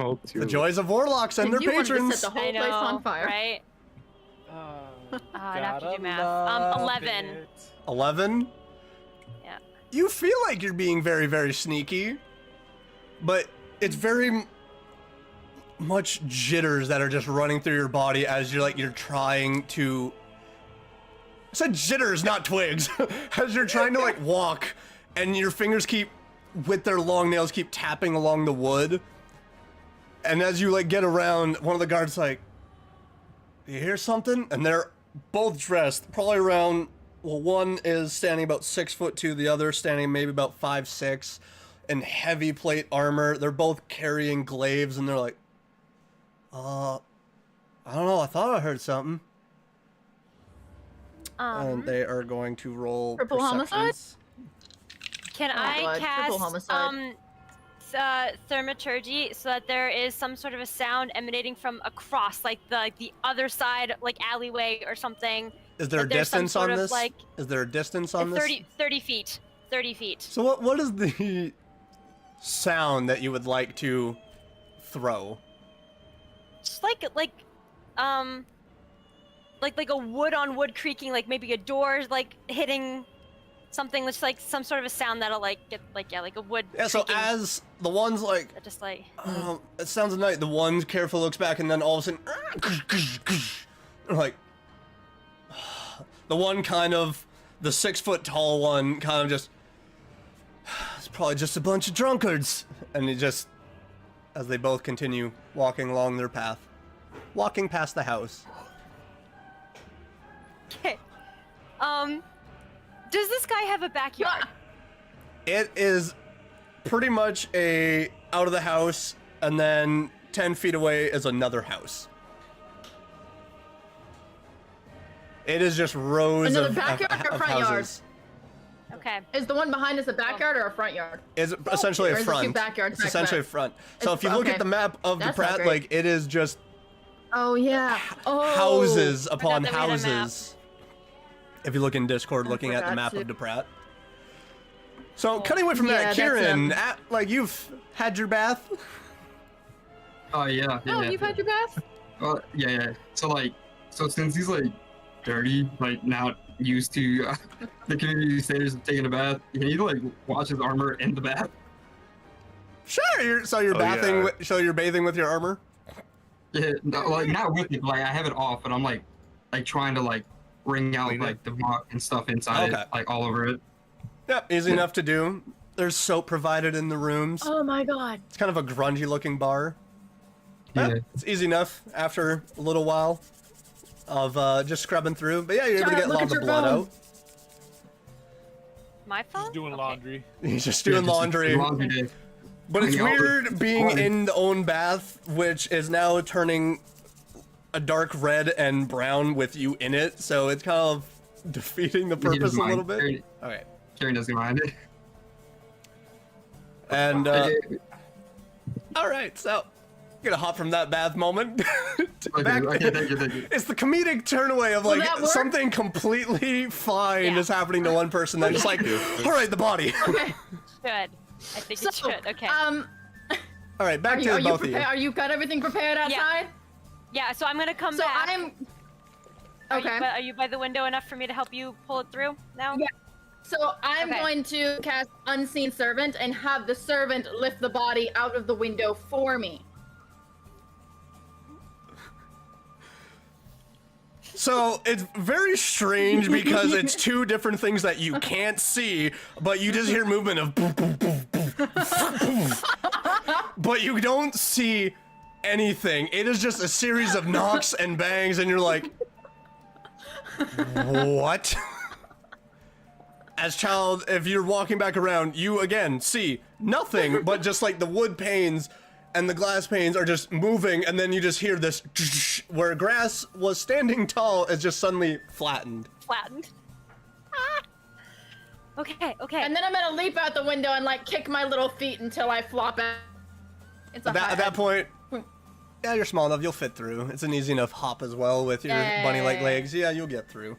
Oh, The joys of warlocks and their You wanted to patrons. set the whole I know, place on fire. right? I'd have to do Gotta math. love 11. it. 11? Yeah. You feel like you're being very, very sneaky, but it's very much jitters that are just running through your body as you're trying to... I said jitters, not twigs. As you're trying to like walk and your fingers keep, with their long nails, keep tapping along the wood. And as you like get around, one of the guards like, "Do you hear something?" And they're both dressed, probably around, well, one is standing about 6'2", the other standing maybe about 5'6", in heavy plate armor. They're both carrying glaives, and they're like, I don't know, I thought I heard something. And they are going to roll Triple homicide? perceptions. Can I God, triple cast homicide. thermaturgy so that there is some sort of a sound emanating from across, like the other side, like alleyway or something? Is there a That there's some distance on sort of, this? like, Is there a distance on this? 30 feet. 30 feet. So what is the sound that you would like to throw? Just like a wood on wood creaking, like maybe a door like hitting something, that's like some sort of a sound that'll like get like a wood. Yeah, so creaking. as the one's like, Just like it sounds nice. The one careful looks back, and then all of a sudden, like, the one kind of, the 6 foot tall one kind of just, it's probably just a bunch of drunkards. And it just, as they both continue walking along their path, walking past the house. okay. Does this guy have a backyard? It is pretty much a out of the house, and then 10 feet away is another house. It is just rows Another of backyard or front yard? houses. Okay. Is the one behind us a backyard or a front yard? It's essentially Or a is it two front. backyards It's back to essentially a back? front. So It's- if you look okay. at the map of That's not Daprat, great. like, it is just Oh yeah. Oh. houses upon that we had a map. houses. If you look in Discord, I looking at the forgot map to. of Daprat. So cutting away from Yeah, that, that's, Kieran, like you've had your bath. Oh yeah. Oh, yeah. you've had your bath? Yeah. So since he's like dirty, like not used to the community standards of taking a bath, can he like wash his armor in the bath? Sure. You're Oh, bathing. yeah. So you're bathing with your armor. Yeah, no, like not with it. Like I have it off, but I'm like trying to like wring out Clean it. like the muck and stuff inside Okay. it, like all over it. Yep, easy enough to do. There's soap provided in the rooms. Oh my god. It's kind of a grungy looking bar. Yeah. It's easy enough after a little while of just scrubbing through. But yeah, you're able to John, get a look lot at of the your blood phone. out. My phone? Just doing Okay. laundry. He's just Yeah, doing just laundry. laundry day. But it's Hanging out with weird being Lauren. in the own bath, which is now turning a dark red and brown with you in it. So it's kind of defeating the He purpose doesn't a little mind. bit. Okay. Kieran doesn't mind it. And all right, so gonna hop from that bath moment back. Okay, thank you. It's the comedic turn away of Will like that work? something completely fine Yeah. is happening to one person, then just like, all right, the body. Okay. Good. I think it should. Okay. All right, back Are to you both of you. prepared? Are you got everything prepared outside? Yeah. So I'm gonna come So back. I'm. Are Okay. Are you by the window enough for me to help you pull it through now? Yeah. So I'm Okay. going to cast Unseen Servant and have the servant lift the body out of the window for me. So it's very strange because it's two different things that you can't see, but you just hear movement of poof, poof, poof, poof, poof, but you don't see anything. It is just a series of knocks and bangs, and you're like, what? As child, if you're walking back around, you again see nothing, but just like the wood panes and the glass panes are just moving, and then you just hear this where grass was standing tall is just suddenly flattened. Flattened. Ah. Okay. Okay. And then I'm gonna leap out the window and like kick my little feet until I flop out. It's a At that point, yeah, you're small enough, you'll fit through. It's an easy enough hop as well with your bunny-like legs. Yeah, you'll get through.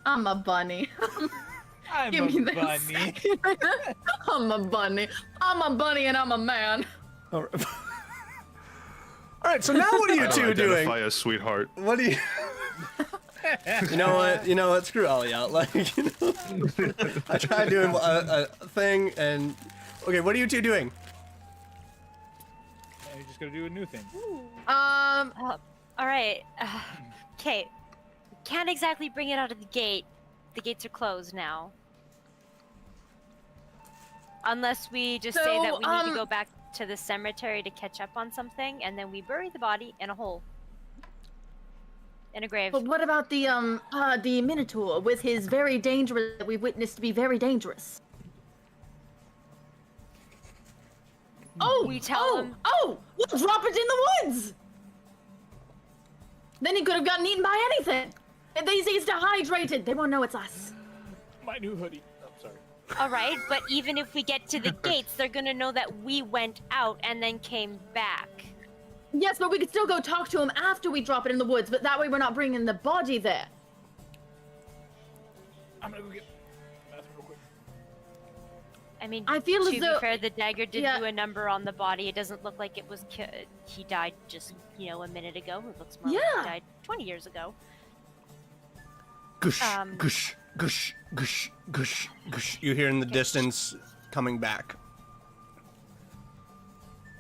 I'm a bunny. I'm Give me a this. bunny. I'm a bunny. I'm a bunny and I'm a man. All right, so now what are you I don't two doing? identify as sweetheart. What do you? You know what? You know what? Screw Ollie out. Like, you know, I tried doing a thing, and okay, what are you two doing? You're just gonna do a new thing. All right. Okay. Can't exactly bring it out of the gate. The gates are closed now. Unless we just say that we need to go back to the cemetery to catch up on something, and then we bury the body in a hole. In a grave. But what about the Minotaur with his very dangerous that we witnessed to be very dangerous? Oh, We tell him. Oh, we'll drop it in the woods. Then he could have gotten eaten by anything. He's dehydrated. They won't know it's us. My new hoodie. Oh, sorry. All right, but even if we get to the gates, they're gonna know that we went out and then came back. Yes, but we could still go talk to him after we drop it in the woods. But that way, we're not bringing the body there. I'm gonna go get the bathroom real quick. I mean, I feel to as be though- fair, the dagger did Yeah. do a number on the body. It doesn't look like it was he died just, a minute ago. It looks more like Yeah. he died 20 years ago. Gush, Um, gush, gush, gush, gush, gush. You hear in the distance coming back.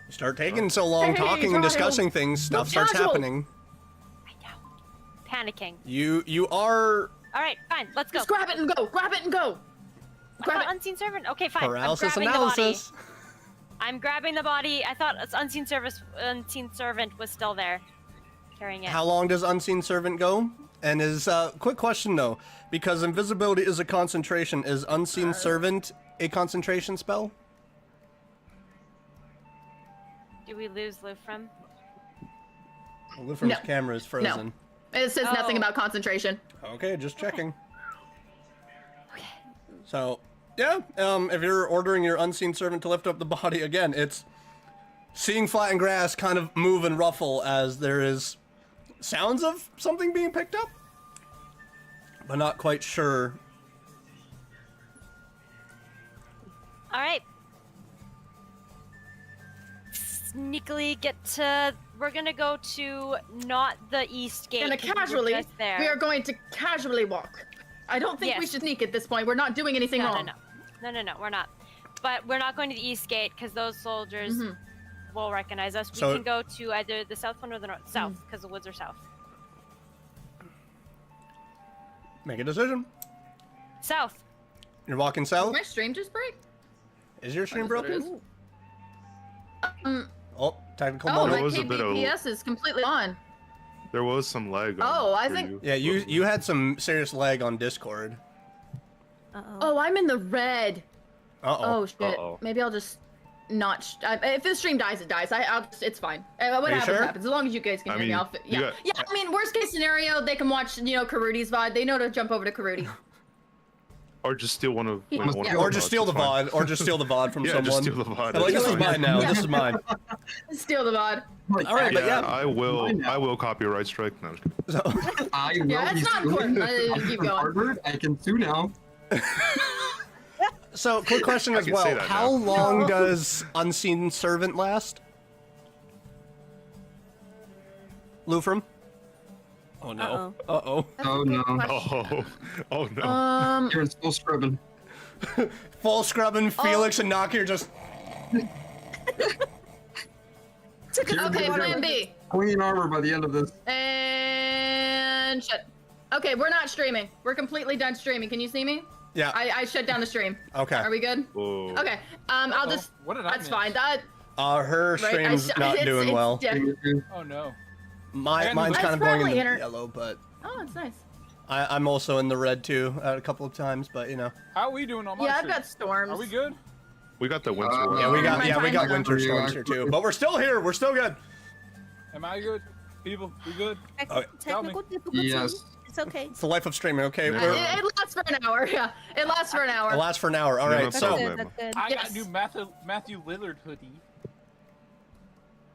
You start taking so long Hey, talking and Giles. discussing things, stuff Look starts casual. happening. I know. Panicking. You are All right, fine. Let's go. Just grab it and go. Grab it and go. I Grab thought it. unseen servant. Okay, fine. paralysis I'm grabbing analysis. the body. I'm grabbing the body. I thought unseen servant was still there, carrying it. How long does Unseen Servant go? And is quick question though, because invisibility is a concentration. Is Unseen Servant a concentration spell? Do we lose Lufram? Well, Lufram's No. camera is frozen. It says nothing Oh. about concentration. Okay, just checking. Okay. So, yeah, if you're ordering your Unseen Servant to lift up the body again, it's seeing flattened grass kind of move and ruffle as there is sounds of something being picked up, but not quite sure All right. Sneakily get to. We're gonna go to not the east gate. Gonna 'cause we were casually. just there. We are going to casually walk. I don't think we Yes. should sneak at this point. We're not doing anything wrong. No, we're not. But we're not going to the east gate because those soldiers Mhm. will recognize us. We So- can go to either the south one or the north. South, because the woods are south. Make a decision. South. You're walking Did south. my stream just break? Is your stream What is broken? it? Oh, technical Oh, moment. my was a bit of- KBPS is completely on. There was some lag. Oh, I for think- you. Yeah, you had some serious lag on Discord. Uh-oh. Oh, I'm in the red. Uh oh. Oh shit. Uh-oh. Maybe I'll just not. If the stream dies, it dies. It's fine. What Are you happens sure? happens. As long as you guys can I hear me, mean, I'll you yeah. got- Yeah. I mean, worst case scenario, they can watch Karuti's VOD. They know to jump over to Karuti. Or just steal one of. Yeah. one of Or Or our just VODs, steal the it's fine. VOD, or just steal the VOD from Yeah, someone. just steal the VOD. They're like, it's this is fine. mine now. Yeah. This is mine. Steal the VOD. Like, All right, but Yeah, yeah. I will copyright strike. No, I'm just kidding. So, I will Yeah, be it's not suing. important. I'm Keep from going. Harvard. I can sue now. so quick question I as can well. say that How now. long does Unseen Servant last? Lufram? Oh no. Uh-oh. Oh no. Oh no. You're in full scrubbing. Full scrubbing, Felix and Naki are just... Okay, plan B. Clean armor by the end of this. And shut. Okay, we're not streaming. We're completely done streaming. Can you see me? Yeah. I shut down the stream. Okay. Are we good? Whoa. Okay. I'll just. What did I That's miss? fine. That. Her Right, stream's not doing well. Yeah. Oh no. Mine's It's kind of going in probably the inter- yellow, but Oh, it's nice. I'm also in the red too a couple of times, but you know. How are we doing on my Yeah, I've stream? got storms. Are we good? We got the winter one. Yeah, we got my time's winter up. storms here too, but we're still here. We're still good. Am I good? People, we good? Technical difficulties. Yes. It's okay. It's the life of streaming. Okay, Yeah. It lasts for an hour. Yeah, it lasts for an hour. it lasts for an hour. All No, right, no That's so problem. good. That's good. I got Yes. a new Matthew Lillard hoodie.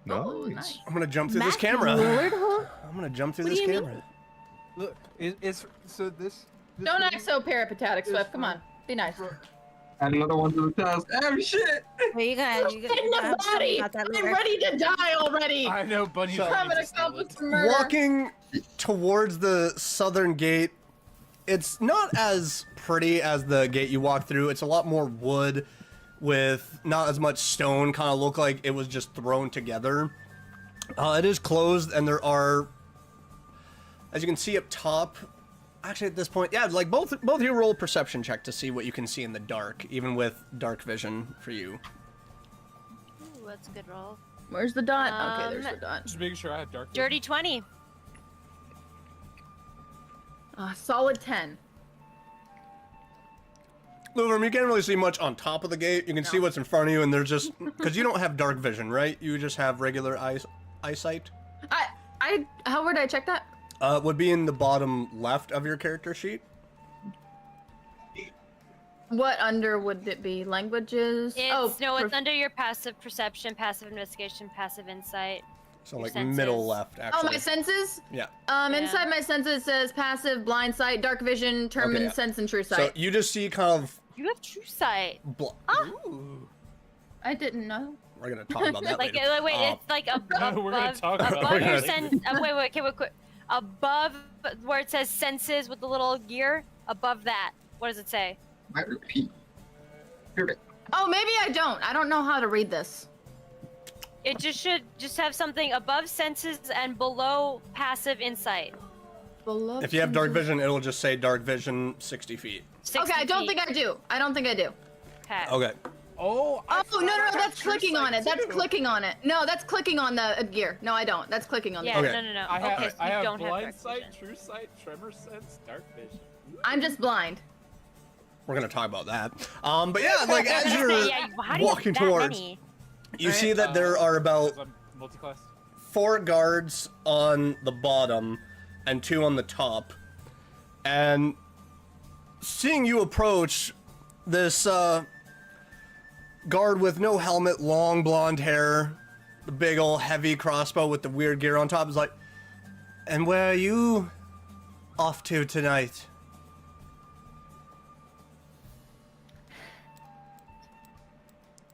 Oh, Nice. nice. I'm gonna jump through this Matthew camera. Lillard, huh? I'm gonna jump through What this do you mean? camera. Look, it's so this. Don't hoodie act so peripatetic, Swift. Come on, be nice. Add another one to the task. Oh shit! Well, you got In the body. about that I'm later. ready to die already. I know, Bunny's So- ready I'm to gonna steal accomplish it. some murder. Walking towards the southern gate, it's not as pretty as the gate you walk through. It's a lot more wood with not as much stone. Kind of look like it was just thrown together. It is closed, and there are, as you can see up top. Actually, at this point, yeah, like both of you roll a perception check to see what you can see in the dark, even with dark vision for you. Ooh, that's a good roll. Where's the dot? Okay, there's the dot. Just making sure I have dark. vision. Dirty 20. Solid 10. Luvram, you can't really see much on top of the gate. You can see what's in front of you, and there's just because you don't have dark vision, right? You just have regular eyesight. How would I check that? Would be in the bottom left of your character sheet. What under would it be? Languages? It's, no, it's per- under your passive perception, passive investigation, passive insight. So Your like senses. middle left, Oh, actually. my senses? Yeah. Yeah. Inside my senses it says passive, blind sight, dark vision, term Okay, and yeah. sense, and true So sight. you just see kind of. You have true sight. Ooh. I didn't know. We're gonna talk about that Like, later. wait, it's like above, We're gonna talk about above it your later. sense. Wait, above where it says senses with the little gear. Above that, what does it say? I repeat. Here, Oh, maybe I don't. I don't know how to read this. It should have something above senses and below passive insight. Below If you have dark senses- vision, it'll just say dark vision 60 feet. 60 Okay, I don't feet. think I do. I don't think I do. Okay. Okay. Oh. I Oh, thought no, I had that's true clicking on sight it. That's too. clicking on it. No, that's clicking on the gear. No, I don't. That's clicking on Yeah, the Okay. no. I have, Okay, so I you have don't have blind dark sight, vision. true sight, tremor sense, dark vision. I'm just blind. We're gonna talk about that. But yeah, like as you're Yeah, how do you have walking that towards, many? you see that there are about Because I'm multi-class. 4 guards on the bottom and 2 on the top. And seeing you approach, this guard with no helmet, long blonde hair, the big old heavy crossbow with the weird gear on top is like, and where are you off to tonight?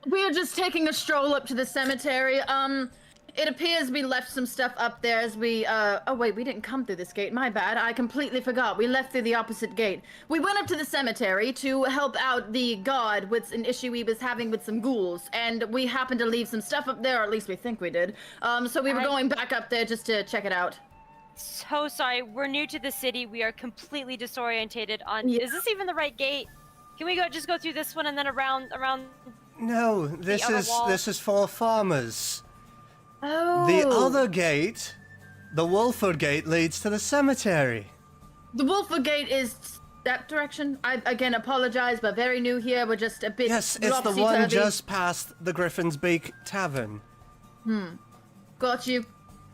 We are just taking a stroll up to the cemetery. It appears we left some stuff up there as we, oh wait, we didn't come through this gate. My bad. I completely forgot. We left through the opposite gate. We went up to the cemetery to help out the god with an issue he was having with some ghouls, and we happened to leave some stuff up there, or at least we think we did. So we were going back up there just to check it out. So sorry, we're new to the city. We are completely disorientated on. Yeah. Is this even the right gate? Can we just go through this one and then around? No, this other wall? is for farmers. Oh. The other gate, the Wolford Gate, leads to the cemetery. The Wolford Gate is that direction. I again apologize, but very new here. We're just a bit. Yes, it's the one just past the Griffin's Beak Tavern. Got you.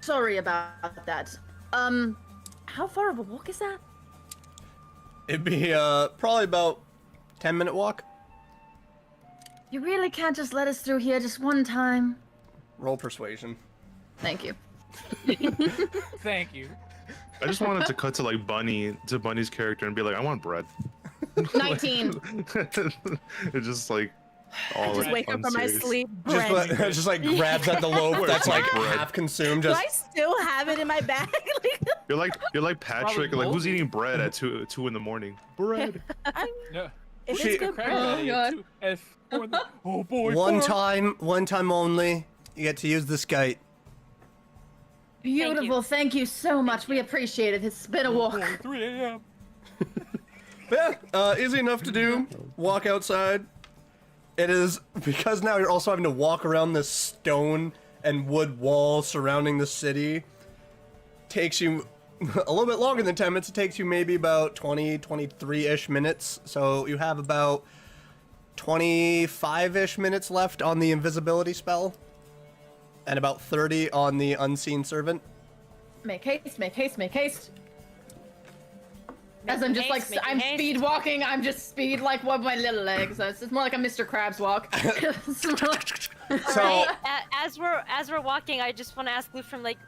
Sorry about that. How far of a walk is that? It'd be probably about 10-minute walk. You really can't just let us through here just one time. Roll persuasion. Thank you. Thank you. I just wanted to cut to like Bunny's character and be like, I want bread. 19. It's just like all Just wake up from my unserious. sleep. Bread. Just like grabs at the loaf that's like Bread. half consumed. Do Just I still have it in my bag? You're like Patrick. Probably Like who's moldy. eating bread at two in the morning? Bread. No. If She- it's good Crack bread. Daddy at God. 2 at 4 in the- Oh boy. one 4. time only. You get to use this gate. Beautiful. Thank you so much. We appreciate it. It's been a walk. 3 a.m. Yeah, easy enough to do. Walk outside. It is because now you're also having to walk around this stone and wood wall surrounding the city. Takes you a little bit longer than 10 minutes. It takes you maybe about 23-ish minutes. So you have about 25-ish minutes left on the invisibility spell. And about 30 on the unseen servant. Make haste, make haste, make haste. As Making I'm just haste, like, I'm making haste. speed walking, I'm just speed like one of my little legs. So it's more like a Mr. Krabs walk. It's more like- So Right, as we're walking, I just want to ask Lufrum, like,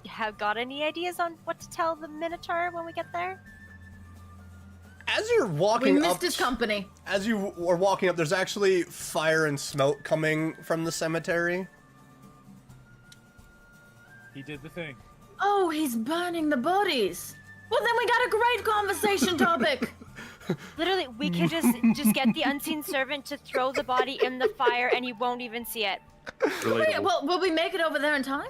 have got any ideas on what to tell the Minotaur when we get there? as you're we walking missed up, his company. as you are walking up, there's actually fire and smoke coming from the cemetery. He did the thing. Oh, he's burning the bodies. Well, then we got a great conversation topic. Literally, we could just get the unseen servant to throw the body in the fire, and you won't even see it. Wait, Relatable. well, will we make it over there in time?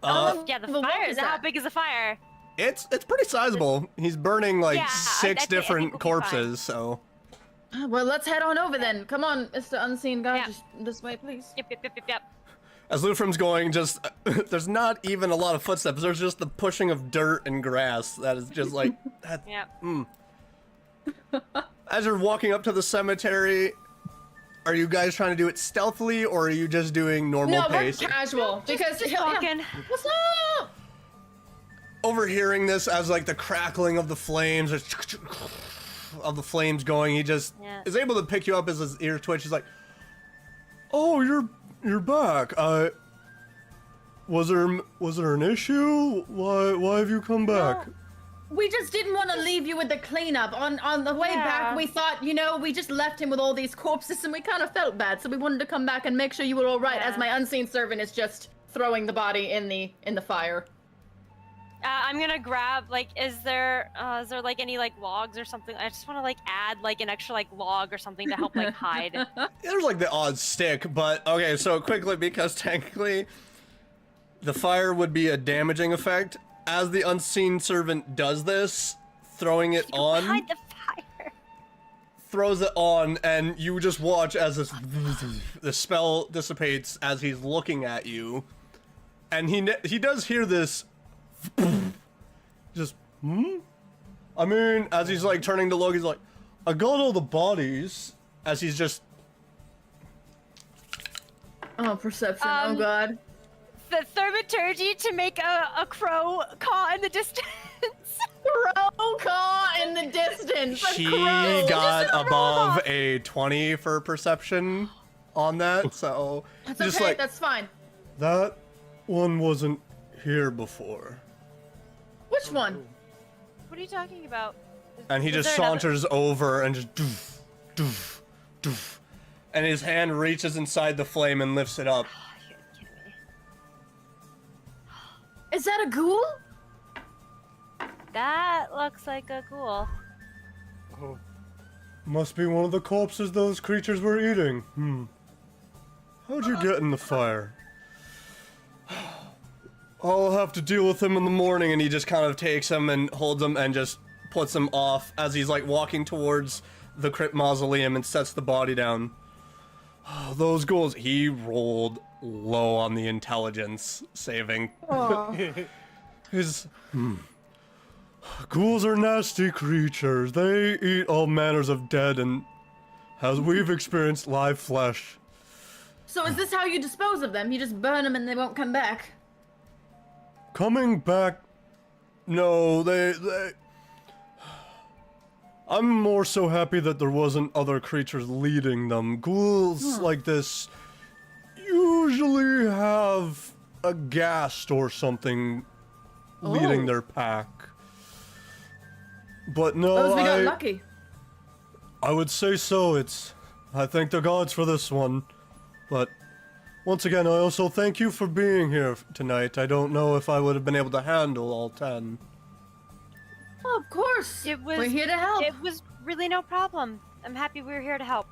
Yeah, the Well, what fire. is How that? big is the fire? It's pretty sizable. He's burning like Yeah, I six think- I think different we'll be fine. corpses, so Well, let's head on over then. Come on, Mr. Unseen Guy, Yeah. just this way, please. Yep. as Lufrum's going, just there's not even a lot of footsteps. There's just the pushing of dirt and grass that is just like that. Yep. As you're walking up to the cemetery, are you guys trying to do it stealthily or are you just doing normal No, pace? we're casual because Just yeah. walking. What's up? Overhearing this as like the crackling of the flames of the flames going, he just Yeah. is able to pick you up as his ears twitch. He's like, "Oh, you're back. Was there an issue? Why have you come back?" We just didn't want to leave you with the cleanup. On the way Yeah. back, we thought, we just left him with all these corpses and we kind of felt bad, so we wanted to come back and make sure you were all right. Yeah. As my unseen servant is just throwing the body in the fire. I'm gonna grab, like, is there like any like logs or something? I just want to like add like an extra like log or something to help like hide. There's like the odd stick, but okay, so quickly, because technically the fire would be a damaging effect. As the unseen servant does this, throwing it on, Hide the fire. throws it on, and you just watch as the spell dissipates as he's looking at you, and he does hear this, just I mean, as he's like turning to look, he's like, "I got all the bodies." As he's just Oh, perception. Oh god. The ttrpg to make a crow caw in the distance. Crow caw in the distance. A She crow. got Just a above robot. a 20 for perception on that, so That's just okay. like That's fine. that one wasn't here before. Which one? What are you talking about? And he Is just there another- saunters over and just doof, doof, doof. and his hand reaches inside the flame and lifts it up. You're kidding me. Is that a ghoul? That looks like a ghoul. Oh, Must be one of the corpses those creatures were eating. How'd you get in the fire? I'll have to deal with him in the morning, and he just kind of takes him and holds him and just puts him off as he's like walking towards the crypt mausoleum and sets the body down. Those ghouls, he rolled low on the intelligence saving. His ghouls are nasty creatures. They eat all manners of dead and, as we've experienced, live flesh. So is this how you dispose of them? You just burn them and they won't come back? Coming back? No, they... I'm more so happy that there wasn't other creatures leading them. Ghouls like this usually have a ghast or something leading their pack. But no, We got lucky. I would say so. I thank the gods for this one. But once again, I also thank you for being here tonight. I don't know if I would have been able to handle all 10. Oh, of course. It was. We're here to help. It was really no problem. I'm happy we were here to help.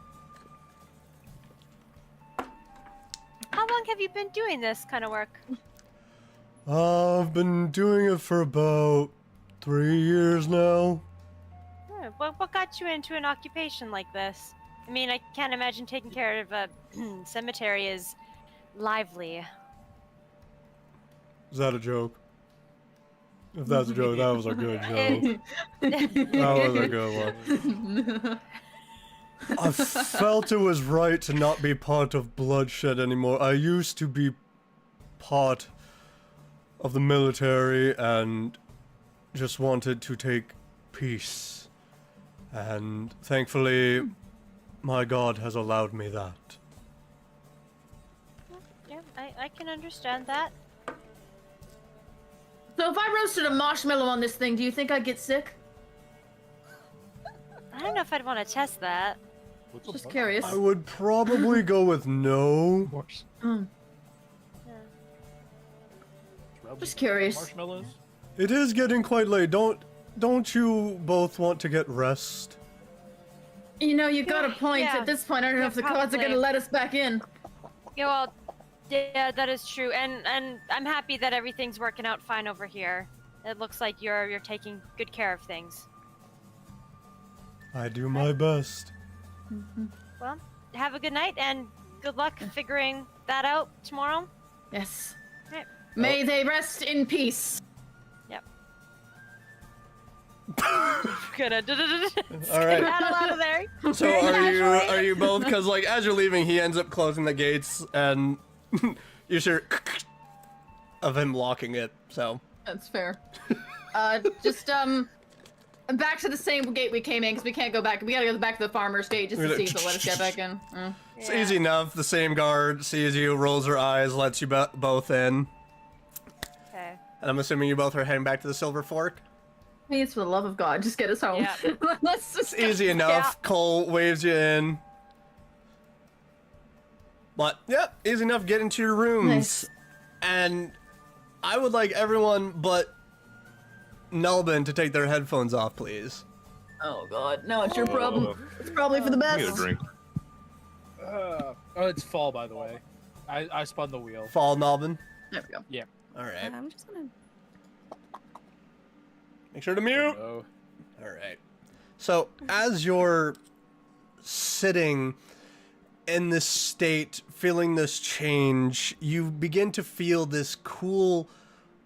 How long have you been doing this kind of work? I've been doing it for about 3 years now. What got you into an occupation like this? I mean, I can't imagine taking care of a cemetery is lively. Is that a joke? If that's a joke, that was a good joke. That was a good one. I felt it was right to not be part of bloodshed anymore. I used to be part of the military and just wanted to take peace. And thankfully, my God has allowed me that. Yeah, I can understand that. So if I roasted a marshmallow on this thing, do you think I'd get sick? I don't know if I'd want to test that. what's Just up? curious. I would probably go with no. Just curious. Marshmallows? It is getting quite late. Don't you both want to get rest? You know, you got a point. Yeah. At this point, I don't know Yeah, if the gods are probably. gonna let us back in. Yeah, well, yeah, that is true, and I'm happy that everything's working out fine over here. It looks like you're taking good care of things. I do my best. Well, have a good night and good luck figuring that out tomorrow. Yes. Right. May they rest in peace. Yep. Gonna All right. rattle out of there. So are you both? Because like as you're leaving, he ends up closing the gates, and you hear of him locking it. So That's fair. Just back to the same gate we came in, because we can't go back. We gotta go back to the farmer's gate just to see if they'll let us get back in. it's easy enough. The same guard sees you, rolls her eyes, lets you both in, Okay. and I'm assuming you both are heading back to the Silver Fork. Please, for the love of God, just get us home. Yeah. Let's just It's easy enough. Cole waves you in. But, yep, easy enough. Get into your rooms. Nice. And I would like everyone but Nelbin to take their headphones off, please. Oh God, no, it's your problem. It's probably for the I need a best. drink. Oh, it's fall, by the way. I spun the wheel. Fall, Nelbin. There we go. Yep. All right. I'm just gonna. Make sure to mute. Oh, All right. So, as you're sitting in this state, feeling this change, you begin to feel this cool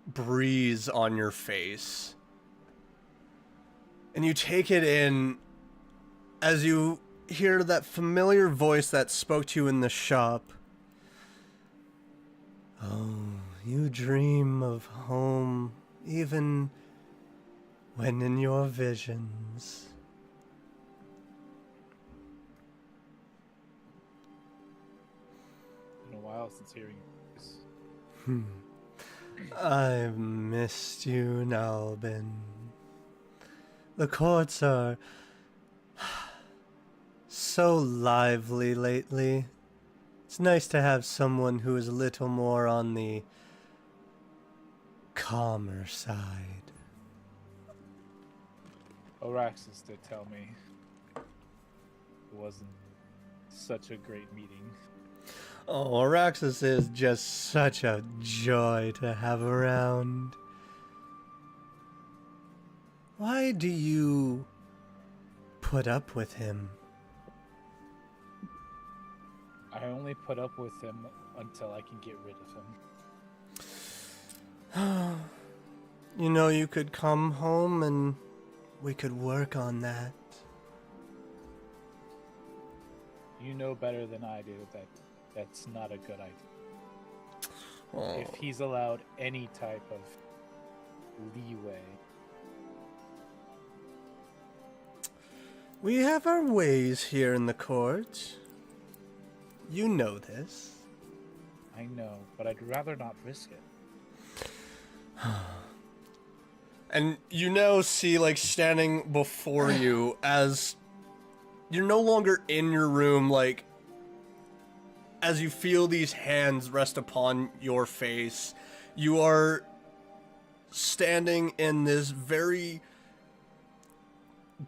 breeze on your face. And you take it in as you hear that familiar voice that spoke to you in the shop. Oh, you dream of home, even when in your visions. been a while since hearing this. I've missed you, Nalbin. The courts are so lively lately. It's nice to have someone who is a little more on the calmer side. Oraxis did tell me it wasn't such a great meeting. Oh, Araxis is just such a joy to have around. Why do you put up with him? I only put up with him until I can get rid of him. You know, you could come home and we could work on that. You know better than I do that that's not a good idea. Oh. If he's allowed any type of leeway. We have our ways here in the court. You know this. I know, but I'd rather not risk it. And you now see, like, standing before you as you're no longer in your room, like, as you feel these hands rest upon your face, you are standing in this very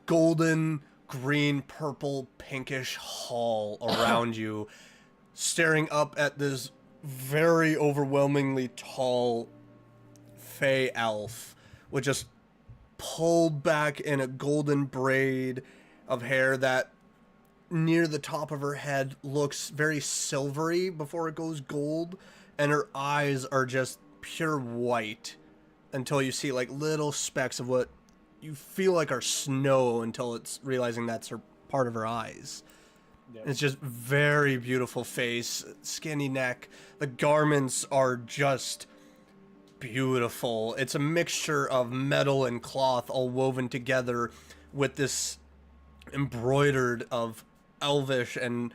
golden, green, purple, pinkish hall around you, staring up at this very overwhelmingly tall fey elf with just pulled back in a golden braid of hair that near the top of her head looks very silvery before it goes gold, and her eyes are just pure white until you see like little specks of what you feel like are snow until it's realizing that's her part of her eyes. Yep. It's just very beautiful face, skinny neck. The garments are just beautiful. It's a mixture of metal and cloth all woven together with this embroidered of elvish and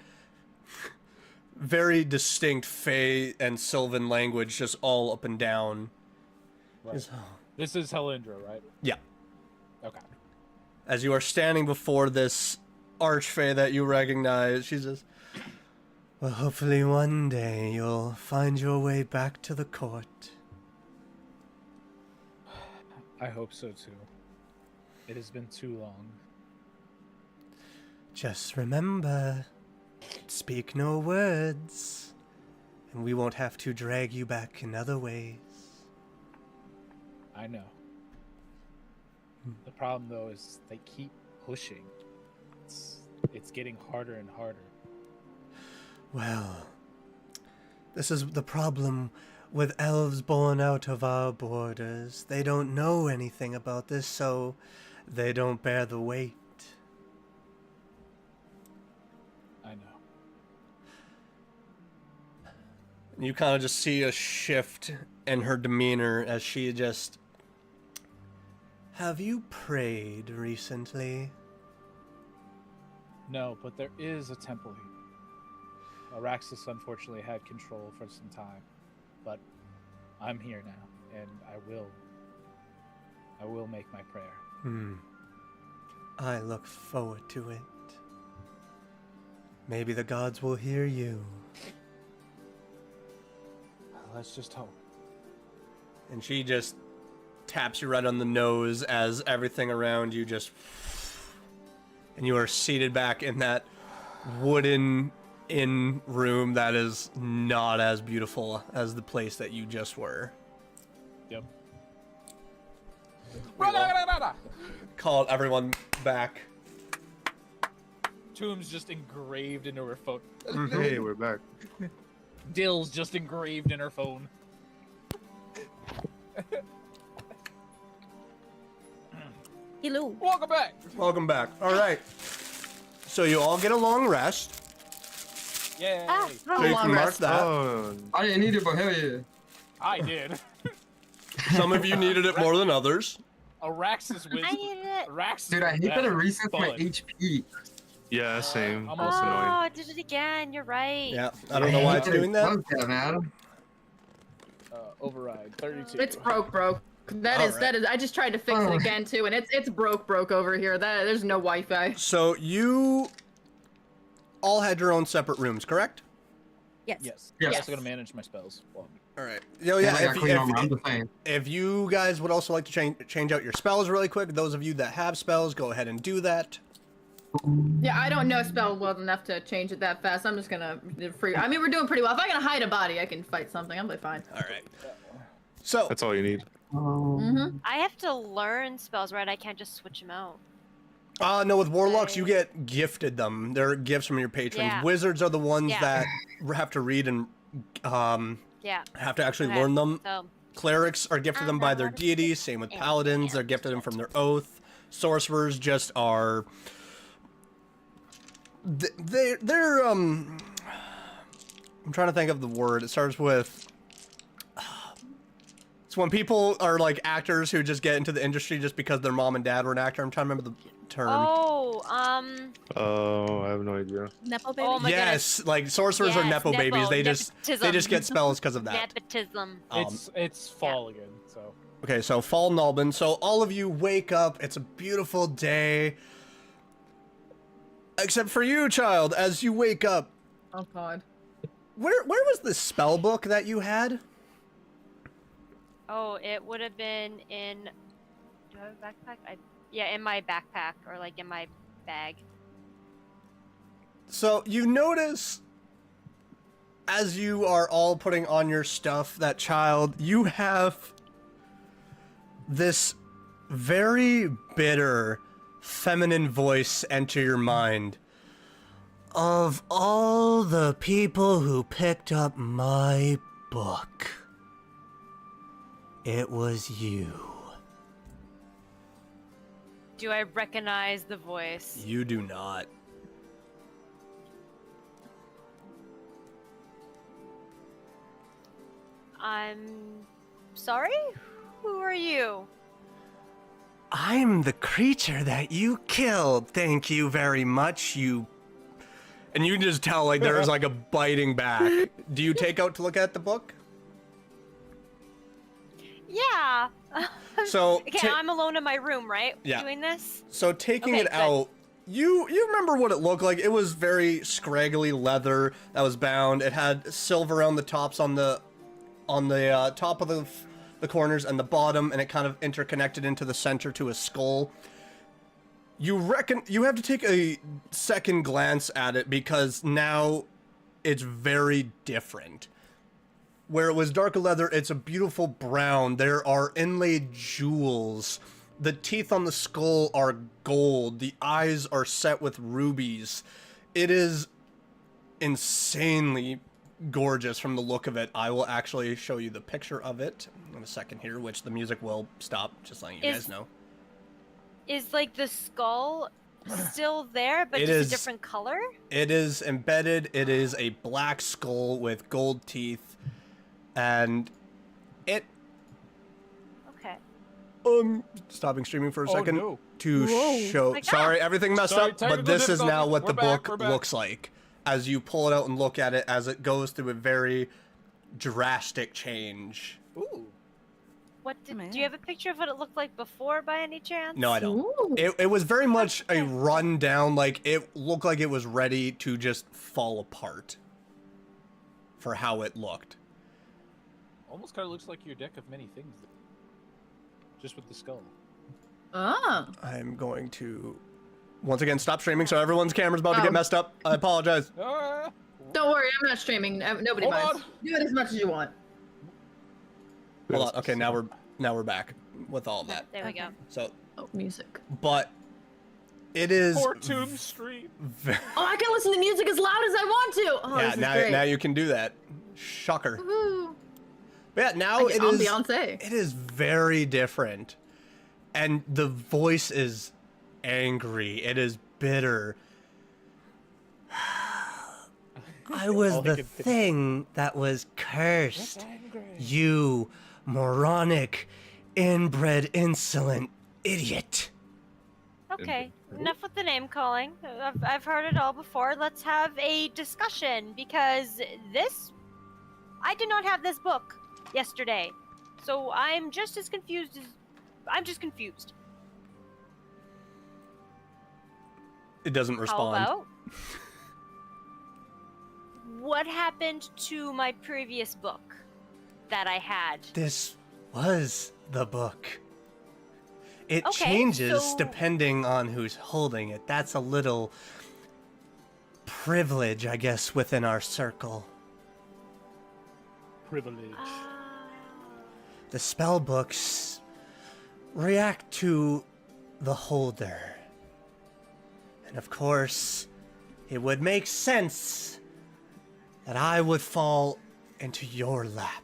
very distinct fey and sylvan language just all up and down. Right. This is Helindra, right? Yeah. Okay. As you are standing before this archfey that you recognize, she says, well, hopefully one day you'll find your way back to the court. I hope so too. It has been too long. Just remember, speak no words, and we won't have to drag you back in other ways. I know. The problem though is they keep pushing. It's getting harder and harder. Well, this is the problem with elves born out of our borders. They don't know anything about this, so they don't bear the weight. I know. You kind of just see a shift in her demeanor as she just... Have you prayed recently? No, but there is a temple here. Araxis unfortunately had control for some time, but I'm here now, and I will make my prayer. I look forward to it. Maybe the gods will hear you. Let's just hope. And she just taps you right on the nose as everything around you just... And you are seated back in that wooden inn room that is not as beautiful as the place that you just were. Yep. Called everyone back. Tomb's just engraved into her phone. Hey, we're back. Dill's just engraved in her phone. Hello. Welcome back. Welcome back. All right. So you all get a long rest. Yay. So you can mark that. Oh, I didn't need it, but hell yeah. I did. Some of you needed it more than others. Araxis with I needed it. Araxis. Dude, I hate that it was resets my fun. HP. yeah, same. I'm That's also annoying. Oh, I did it again. You're right. Yeah, I don't know why it's doing that. Fuck that, man. Override 32. It's broke. That is. I just tried to fix it again too, and it's broke over here. There's no Wi-Fi. So you all had your own separate rooms, correct? Yes. Yes. Yes. I'm also gonna manage my spells. Well, All right. Yo, Yeah, yeah. I got clean armor. I'm just saying. If you guys would also like to change out your spells really quick, those of you that have spells, go ahead and do that. Yeah, I don't know spell well enough to change it that fast. I'm just gonna free. I mean, we're doing pretty well. If I can hide a body, I can fight something. I'll be fine. All right. So That's all you need. I have to learn spells, right? I can't just switch them out. no, with warlocks you get gifted them. They're gifts from your patrons. Yeah. Wizards are the ones Yeah. that have to read and Yeah. have to actually Okay, learn them. So, Clerics are gifted them by their deities. Same with paladins. They're gifted them from their oath. Sorcerers just are. They're I'm trying to think of the word. It starts with. It's when people are like actors who just get into the industry just because their mom and dad were an actor. I'm trying to remember the term. oh, Oh, I have no idea. Nepo baby. Oh my Yes, like sorcerers are Yes, nepo babies. They just nepotism. get spells because of that. nepotism. it's fall again, so. Okay, so fall Nulbin. So all of you wake up. It's a beautiful day. Except for you, child. As you wake up, Oh God. where was the spell book that you had? Oh, it would have been in. Do I have a backpack? Yeah, in my backpack or like in my bag. So you notice, as you are all putting on your stuff, that child, you have this very bitter feminine voice enter your mind. Of all the people who picked up my book, it was you. Do I recognize the voice? You do not. I'm sorry? Who are you? I'm the creature that you killed. Thank you very much, you. And you can just tell, like, there's like a biting back. Do you take out to look at the book? Yeah. So, Okay, I'm alone in my room, right? Yeah. Doing this? so taking Okay, it good. out, you remember what it looked like? It was very scraggly leather that was bound. It had silver on the tops, on the top of the corners and the bottom, and it kind of interconnected into the center to a skull. You have to take a second glance at it because now it's very different. Where it was darker leather, it's a beautiful brown. There are inlaid jewels. The teeth on the skull are gold. The eyes are set with rubies. It is insanely gorgeous from the look of it. I will actually show you the picture of it in a second here, which the music will stop, just letting you guys know. Is like the skull still there, but It just is- a different color? It is embedded. It is a black skull with gold teeth, and it. Okay. Stopping streaming for a Oh, second no. to show. Like, Sorry, everything messed Sorry, up, but technical this is now difficulties. what the We're back, book we're back. looks like as you pull it out and look at it as it goes through a very drastic change. Ooh. What did, Man. do you have a picture of what it looked like before by any chance? No, I don't. Ooh. It was very much a rundown, like it looked like it was ready to just fall apart for how it looked. Almost kind of looks like your deck of many things. Just with the skull. Ah. I'm going to once again stop streaming, so everyone's camera's about to Oh. get messed up. I apologize. Ah! Don't worry, I'm not streaming. Nobody Hold minds. on. Do it as much as you want. Hold on. Okay, now we're back with all of that. There we go. So, Oh, music. but it is Poor Tomb Street. ve- Oh, I can listen to music as loud as I want to. Oh, yeah, this is great. now you can do that. Shocker. Woohoo. But yeah, now I get it is Beyonce. it is very different. And the voice is angry. It is bitter. I was All I the can think- thing that was cursed. Angry. You moronic, inbred, insolent idiot. Okay, enough with the name calling. I've heard it all before. Let's have a discussion because I did not have this book yesterday. So I'm just as confused as. I'm just confused. It doesn't respond. How about? what happened to my previous book that I had? This was the book. It Okay, changes so- depending on who's holding it. That's a little privilege, I guess, within our circle. Privilege. The spell books react to the holder. And of course, it would make sense that I would fall into your lap.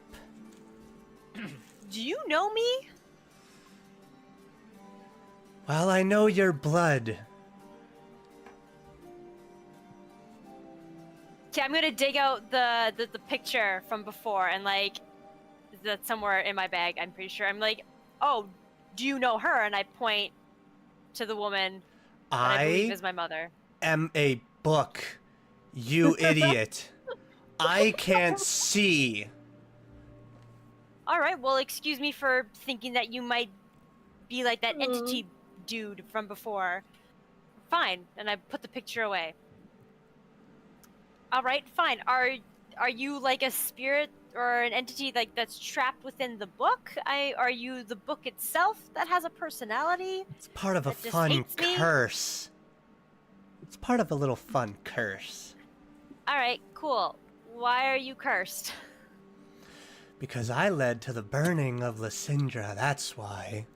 Do you know me? Well, I know your blood. Okay, I'm gonna dig out the picture from before and like that's somewhere in my bag. I'm pretty sure. I'm like, oh, do you know her? And I point to the woman that I believe is my mother. Am a book, you idiot. I can't see. All right. Well, excuse me for thinking that you might be like that entity dude from before. Fine. And I put the picture away. All right. Fine. Are you like a spirit or an entity like that's trapped within the book? Are you the book itself that has a personality? It's part of a That just fun hates me? curse. It's part of a little fun curse. All right. Cool. Why are you cursed? Because I led to the burning of Lysindra, that's why.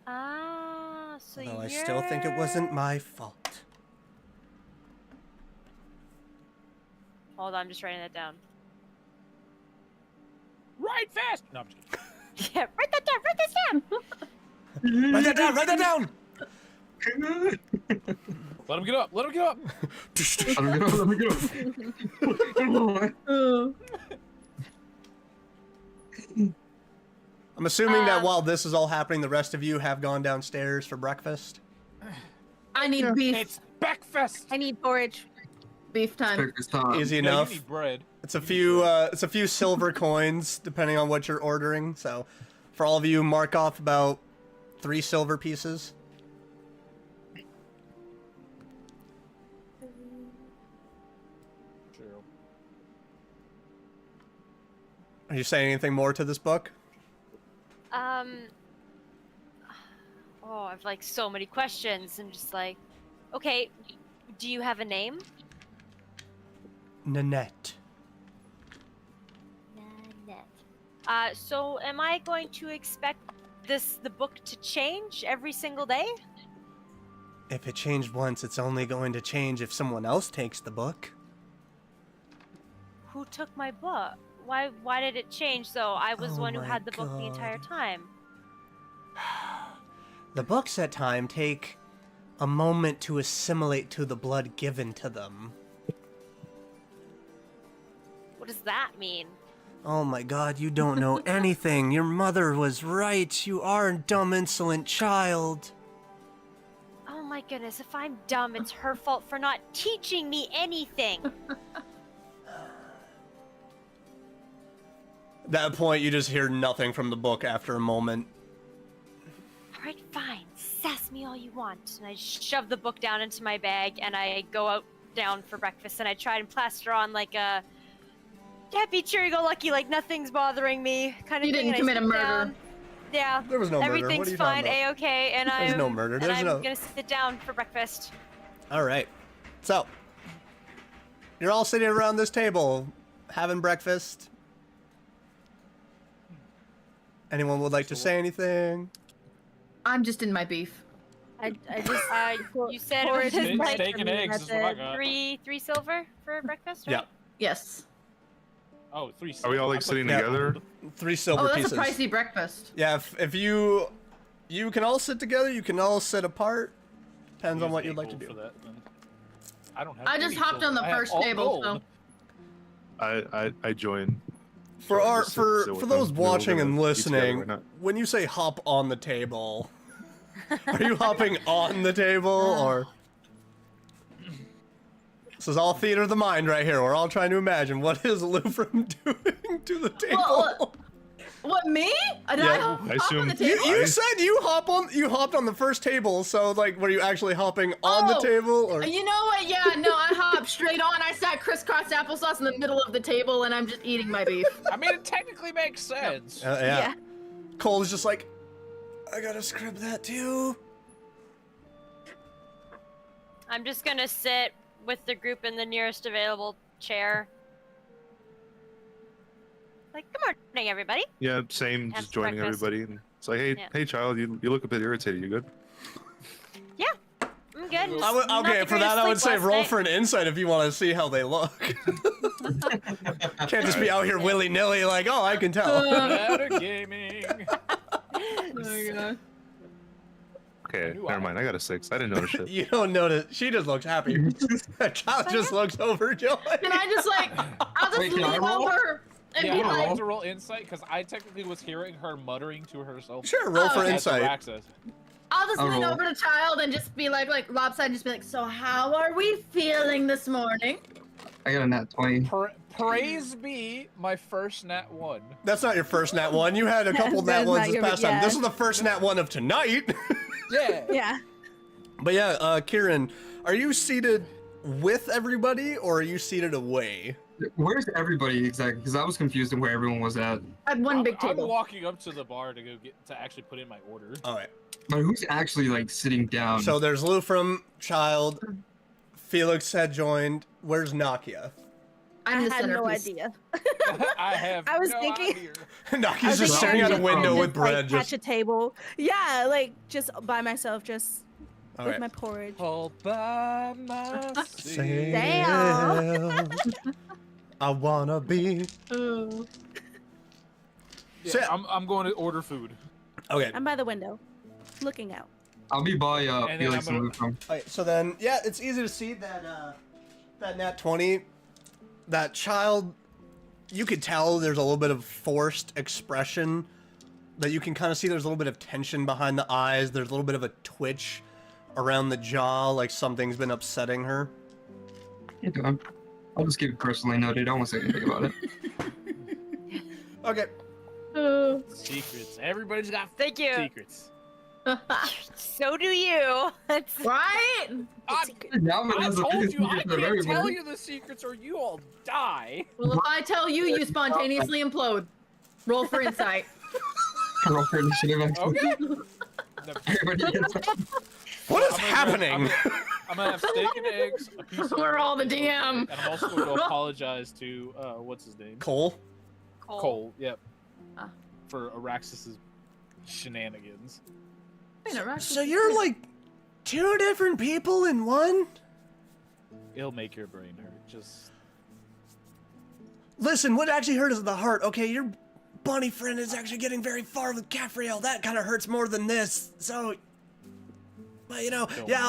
Ah, so Although I still think it wasn't my fault. Hold on, I'm just writing that down. Ride fast! No, I'm just kidding. Yeah, write that down. Write this down. Write that down, write that down! Let him get up! Let him get up! Let me go. I'm assuming that while this is all happening, the rest of you have gone downstairs for breakfast. I need beef. It's breakfast! I need porridge. Beef time. Breakfast time. Easy Yeah, enough. you need bread. It's a few silver coins, depending on what you're ordering. So, for all of you, mark off about 3 silver pieces. True. Are you saying anything more to this book? Oh, I've like so many questions. I'm just like, okay, do you have a name? Nanette. Nanette. So am I going to expect the book to change every single day? If it changed once, it's only going to change if someone else takes the book. Who took my book? Why did it change though? I was the Oh one who my had the book the entire God. time. The books at time take a moment to assimilate to the blood given to them. What does that mean? Oh my god, you don't know anything. Your mother was right. You are a dumb, insolent child. Oh my goodness, if I'm dumb, it's her fault for not teaching me anything. At that point, you just hear nothing from the book after a moment. Alright, fine. Sass me all you want. And I shove the book down into my bag and I go out down for breakfast and I try and plaster on like a happy, cheery-go-lucky, like nothing's bothering me kind of You thing. didn't and I commit a sit murder. down. Yeah. There was no murder. What Everything's are you talking fine, about? A-okay, and There's no murder. There's I'm no- gonna sit down for breakfast. All right. So, you're all sitting around this table, having breakfast. Anyone would like to say anything? I'm just in my beef. I just You said it was porridge just is Steak, like steak and eggs is what I got. three silver for breakfast, right? Yeah. Yes. Oh, 3 Are we all like I put sitting Yeah. together? 3 silver Oh, that's pieces. a pricey breakfast. Yeah, if you can all sit together, you can all sit apart. Depends on Use what you'd like to gold do. for that, then. I don't have I just any hopped on silver. the I have first all table, gold. I join. For Sure, our just sit for with those them. We're all watching gonna and eat together, listening, why not? when you say hop on the table, are you hopping on the table or? This is all theater of the mind right here. We're all trying to imagine what is Lufrum doing to the table. Well, what, me? Did Yeah, I hop I on assume- the table? You said you hopped on the first table, so like, were you actually hopping on the Oh, table, or? You know what? Yeah, no, I hopped straight on. I sat crisscross applesauce in the middle of the table, and I'm just eating my beef. I mean, it technically makes sense. Yeah. Cole is just like, I gotta script that too. I'm just gonna sit with the group in the nearest available chair. Like, good morning, everybody. Yeah, same. Have Just joining breakfast. everybody. And it's like, hey, Yeah. hey, child, you look a bit irritated. You good? I'm good. I would, Not okay, the for that I would greatest say sleep roll last for an insight if you want to see how they look. Can't just be out here willy nilly like, oh, I can tell. Metagaming. Oh my god. Okay, New never eye. mind. I got a 6. I didn't notice shit. You don't notice. She just looks happy. Child just looks overjoyed. Can I just like, I'll just Wait, can I lean roll? over and Yeah, be I like, have to roll insight because I technically was hearing her muttering to herself. Sure, roll for okay. as insight. Araxis. I'll just I'll lean roll. over to Child and just be like lopsided, just be like, so how are we feeling this morning? I got a nat 20. Praise be my first nat 1. That's not your first nat 1. You had a couple That nat is 1s not this your- past time. yeah. This is the first nat 1 of tonight. Yeah. Yeah. But yeah, Kieran, are you seated with everybody or are you seated away? Where's everybody exactly? Because I was confused in where everyone was at. I have one big I'm table. walking up to the bar to go to actually put in my order. All right. But who's actually like sitting down? So there's Lou from Child. Felix had joined. Where's Nakia? I'm I the had no centerpiece. idea. I have I was no thinking- idea. Nakia's just like, staring out a trying to window just, with bread. Like, catch Just a table. Yeah, like just by myself, just all with right. my porridge. All by myself. Damn. I wanna be. Oh. So- Yeah, I'm going to order food. Okay. I'm by the window, looking out. I'll be by And then Felix I'm and gonna- Luke from. Alright, so then, yeah, it's easy to see that that nat 20, that Child, you could tell there's a little bit of forced expression, that you can kind of see there's a little bit of tension behind the eyes, there's a little bit of a twitch around the jaw, like something's been upsetting her. You know, I'll just keep it personally noted. I won't say anything about it. Okay. Secrets. Everybody's got Thank you. secrets. So do you. That's Right? Now it I has the told biggest you I secret of can't tell everybody. you the secrets or you all die. Well, if I tell you, you spontaneously implode. Roll for insight. Roll for initiative. Actually. Okay. Everybody gets What is I'm gonna happening? I'm gonna have steak and eggs. A piece of We're all the DM. And I'm also going to apologize to what's his name? Cole? Cole. Yep. Ah. For Araxis's shenanigans. So you're like 2 different people in one? It'll make your brain hurt. Just Listen, what actually hurt is the heart. Okay, your bunny friend is actually getting very far with Caffriel. That kind of hurts more than this. So, but you know, Don't yeah,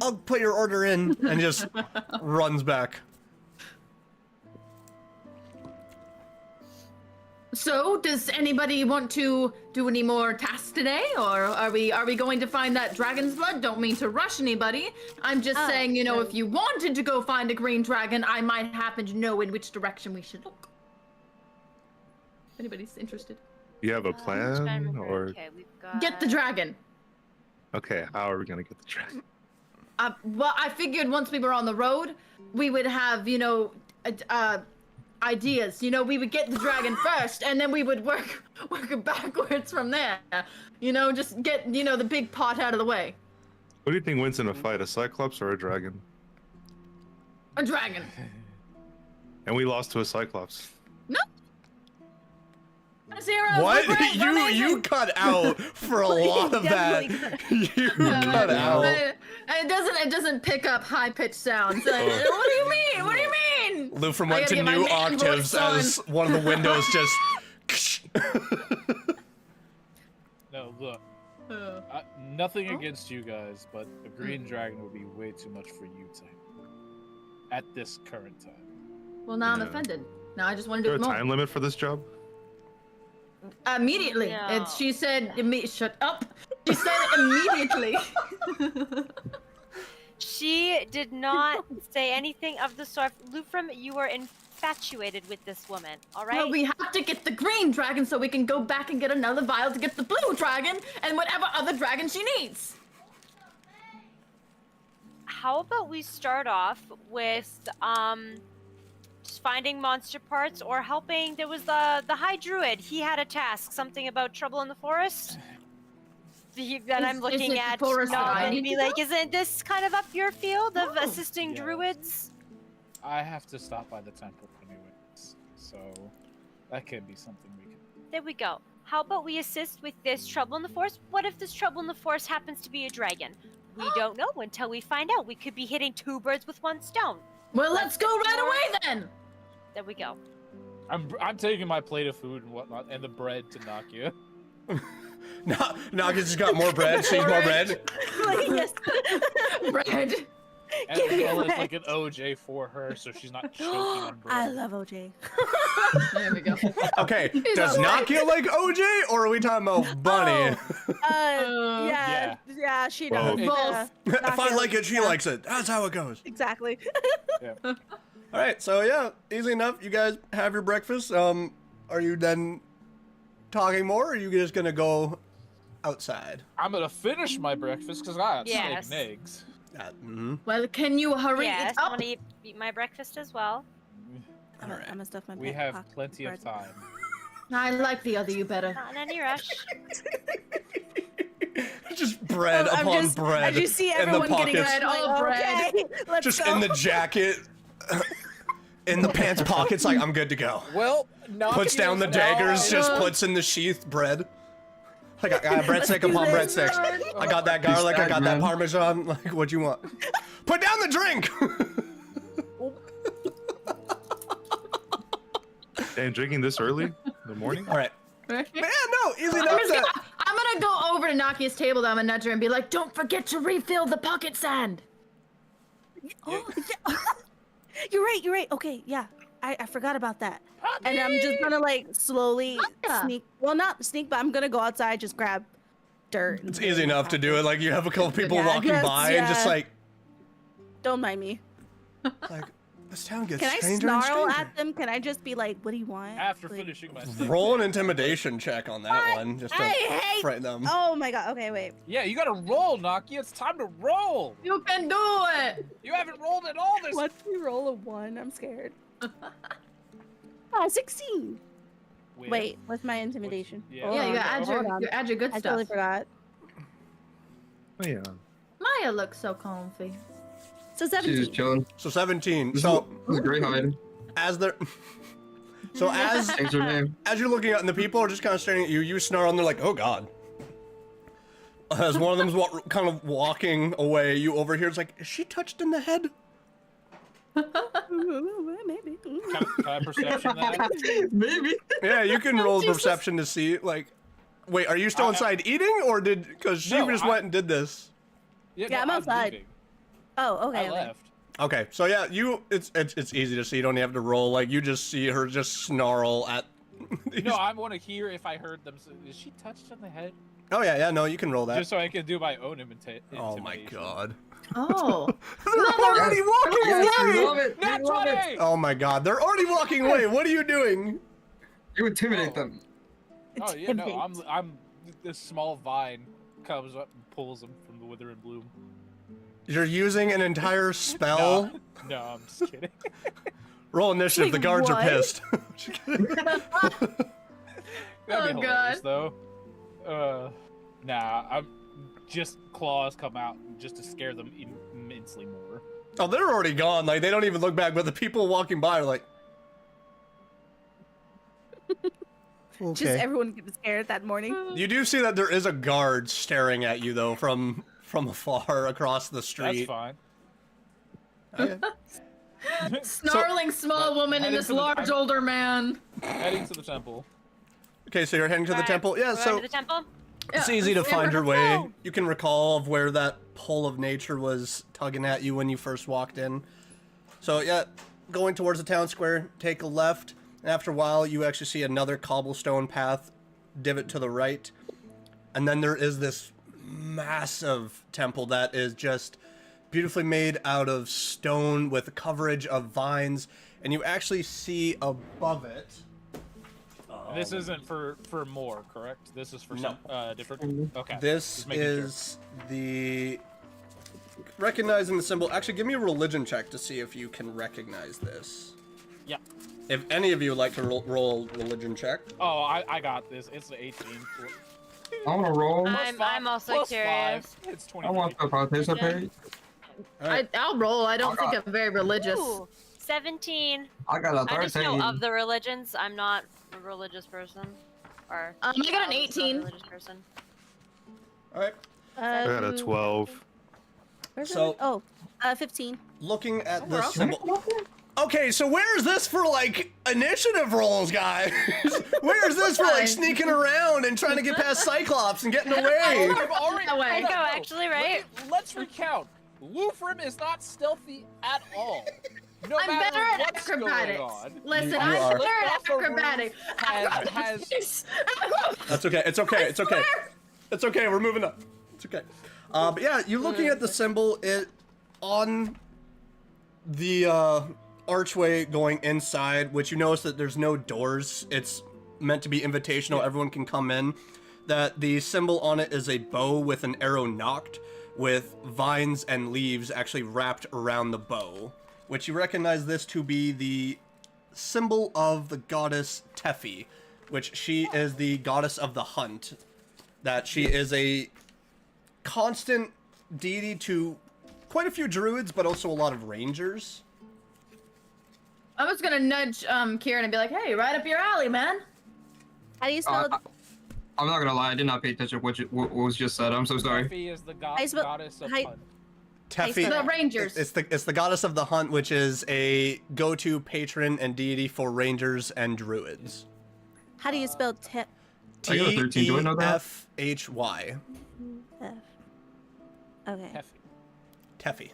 I'll put your order in, and just runs back. So, does anybody want to do any more tasks today, or are we going to find that dragon's blood? Don't mean to rush anybody. I'm just Oh, saying, you know, no. if you wanted to go find a green dragon, I might happen to know in which direction we should look. If anybody's interested. You have a I'm just trying to plan, remember. or Okay, we've got... Get the dragon. okay? How are we gonna get the dragon? Well, I figured once we were on the road, we would have, you know, ideas. You know, we would get the dragon first, and then we would work backwards from there. You know, just get, you know, the big pot out of the way. What do you think wins in a fight, a cyclops or a dragon? A dragon. And we lost to a cyclops. Zeros, What? we're great, we're You amazing. cut out for a lot of that. Definitely You cut out. It doesn't pick up high pitched sounds. Like, what do you mean? What do you mean? Lufrum I went gotta to get my new man octaves voice on. as one of the windows just. no look. Nothing against you guys, but a green dragon would be way too much for you at this current time. Well, now I'm Yeah. offended. Now I just want Is to there do a it more. time limit for this job? Immediately. No. She said, shut up. She said immediately. She did not say anything of the sort. Lufrum, you were infatuated with this woman, all right? Well, we have to get the green dragon so we can go back and get another vial to get the blue dragon and whatever other dragon she needs. How about we start off with just finding monster parts or helping? There was the high druid. He had a task, something about trouble in the forest. That I'm looking it the at. forest that I And need be to like, go? isn't this kind of up your field of Oh. assisting Yeah. druids? I have to stop by the temple anyways, so that could be something we could. There we go. How about we assist with this trouble in the forest? What if this trouble in the forest happens to be a dragon? We don't know until we find out. We could be hitting 2 birds with 1 stone. Well, let's go right away then. There we go. I'm taking my plate of food and whatnot and the bread to Nakia. Naga's just got more bread. She's more bread. Like, yes. Bread. And Give me as well as bread. like an OJ for her, so she's not choking on bread. I love OJ. There we go. Okay, does a Nakia like OJ, or are we talking about Bunny? Yeah, she Well, does. both. If I like it, she yeah. likes it. That's how it goes. Exactly. All right, so yeah, easy enough. You guys have your breakfast. Are you then talking more, or are you just gonna go outside? I'm gonna finish my breakfast because I got Yes. steak and eggs. Well, can you hurry Yes, it I up? want to eat my breakfast as well. I'm gonna stuff my We back have pocket plenty of with time. I like the other you better. Not in any rush. Just bread I'm upon just, bread I just see in the everyone getting pockets. bread, all bread. Okay, let's Just go. in the jacket, in the pants pockets. Like I'm good to go. Well, Nakia Puts down the is daggers, now- just puts in the sheath bread. I got breadstick do upon this. breadstick. I got that garlic. I got that man. parmesan. Like, what you want? Put down the drink. And drinking this early in the morning? All right. Man, no, easy I'm, enough. just gonna, I'm gonna go over to Nakia's table. I'm gonna nudge her and be like, "Don't forget to refill the pocket sand." Oh, yeah. You're right. Okay, yeah. I forgot about that. And I'm just gonna like slowly Yeah. sneak. Well, not sneak, but I'm gonna go outside, just grab dirt. and It's put it easy in my enough to do it. Like you have a couple people Yeah, walking yes, by and just yeah. like Don't mind me. this town gets Can I stranger and snarl stranger. at them? Can I just be like, "What do you want?" After Like, finishing my steak. Roll an intimidation check on that one, just to I hate. frighten them. Oh my god. Okay, wait. Yeah, you gotta roll, Nakia. It's time to roll. You can do it. You haven't rolled at all this. Let's me roll a 1. I'm scared. 16. Wait, what's my intimidation? Yeah. Hold Yeah, you on, gotta hold on. add your good I stuff. totally forgot. Oh, yeah. Maya looks so comfy. So She's 17. just chilling. So 17. This So is a great hide. as they're so Thanks her name. as you're looking out and the people are just kind of staring at you, you snarl and they're like, "Oh God." As one of them's kind of walking away, you overhear it's like, "Is she touched in the head?" Maybe. Can I perception that? Maybe. Yeah, you can roll perception to see. Like, wait, are you still inside eating, or because she No, just went and did this? Yeah, I'm outside. leaving. Oh, okay. I left. Okay, so yeah, it's easy to see. You don't have to roll. Like you just see her just snarl at. these- No, I want to hear if I heard them say, "Is she touched on the head?" Oh yeah, no, you can roll that. Just so I can do my own intimidation. Oh my God. Oh. They're already walking Yes, we away. love it. Nat We love it. 20! Oh my God, they're already walking away. What are you doing? You intimidate them. Oh yeah, no, I'm. This small vine comes up and pulls them from the wither and bloom. You're using an entire spell. No, I'm just kidding. Roll initiative. The Wait, guards are what? pissed. That'd be Oh, hilarious, though. Nah, I'm just claws come out just to scare them immensely more. Oh, they're already gone. Like they don't even look back. But the people walking by are like, Just okay. everyone getting scared that morning. You do see that there is a guard staring at you though from afar across the That's street. fine. Okay. Snarling small woman and heading this to the- large older man. Heading to the temple. Okay, so you're heading to the Right, temple. Yeah, we're so to the temple. it's Yeah, easy to let's find your never way. know. You can recall of where that pull of nature was tugging at you when you first walked in. So yeah, going towards the town square, take a left. And after a while, you actually see another cobblestone path divot to the right. And then there is this massive temple that is just beautifully made out of stone with coverage of vines. and you actually see above it. This isn't for more, correct? This is for No. some different. Okay. This just making sure. is the recognizing the symbol. Actually, give me a religion check to see if you can recognize this. Yeah. If any of you would like to roll a religion check. Oh, I got this. It's the 18. I want to roll. I'm also curious. 5. It's 23. I want to participate. I'll roll. I don't think I'm very religious. Ooh, 17. I got a I just 13. know of the religions. I'm not a religious person. Or I got an not a 18. religious person. All right. I got a 12. Where's So- it? Oh, 15. Looking at we're this all symbol. Okay, so where is this for like initiative rolls, guys? Where is this for like sneaking around and trying to get past Cyclops and getting away? I've already. That way. I hold know, on, no. actually, right? Let's recount. Lufrim is not stealthy at all. No I'm matter better at what's going acrobatics. on. Listen, You I'm are. better at Lift off a roof acrobatics. has That's okay. It's okay. It's okay. It's okay. We're moving up. It's okay. But yeah, you're looking at the symbol. It on the archway going inside, which you notice that there's no doors. It's meant to be invitational. Everyone can come in. That the symbol on it is a bow with an arrow knocked, with vines and leaves actually wrapped around the bow, which you recognize this to be the symbol of the goddess Tefi, which she is the goddess of the hunt. That she is a constant deity to quite a few druids, but also a lot of rangers. I was gonna nudge Kieran and be like, "Hey, right up your alley, man." How do you spell? I'm not gonna lie, I did not pay attention to what was just said. I'm so sorry. Tefi is the I spell- goddess of I- hunt. Tefi, The Rangers. it's the goddess of the hunt, which is a go-to patron and deity for rangers and druids. How do you spell I got a 13. Do I know that? Tefhy. F? Okay. Tefi.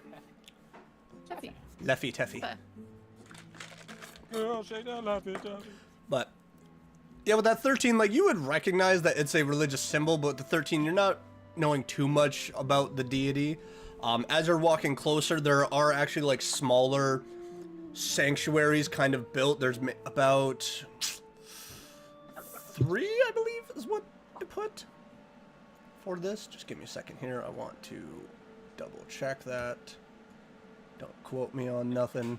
Tefi. Leffy Tefi. Okay. But yeah, with that 13, like you would recognize that it's a religious symbol, but with the 13, you're not knowing too much about the deity. As you're walking closer, there are actually like smaller sanctuaries kind of built. There's about 3, I believe, is what I put for this. Just give me a second here. I want to double check that. Don't quote me on nothing.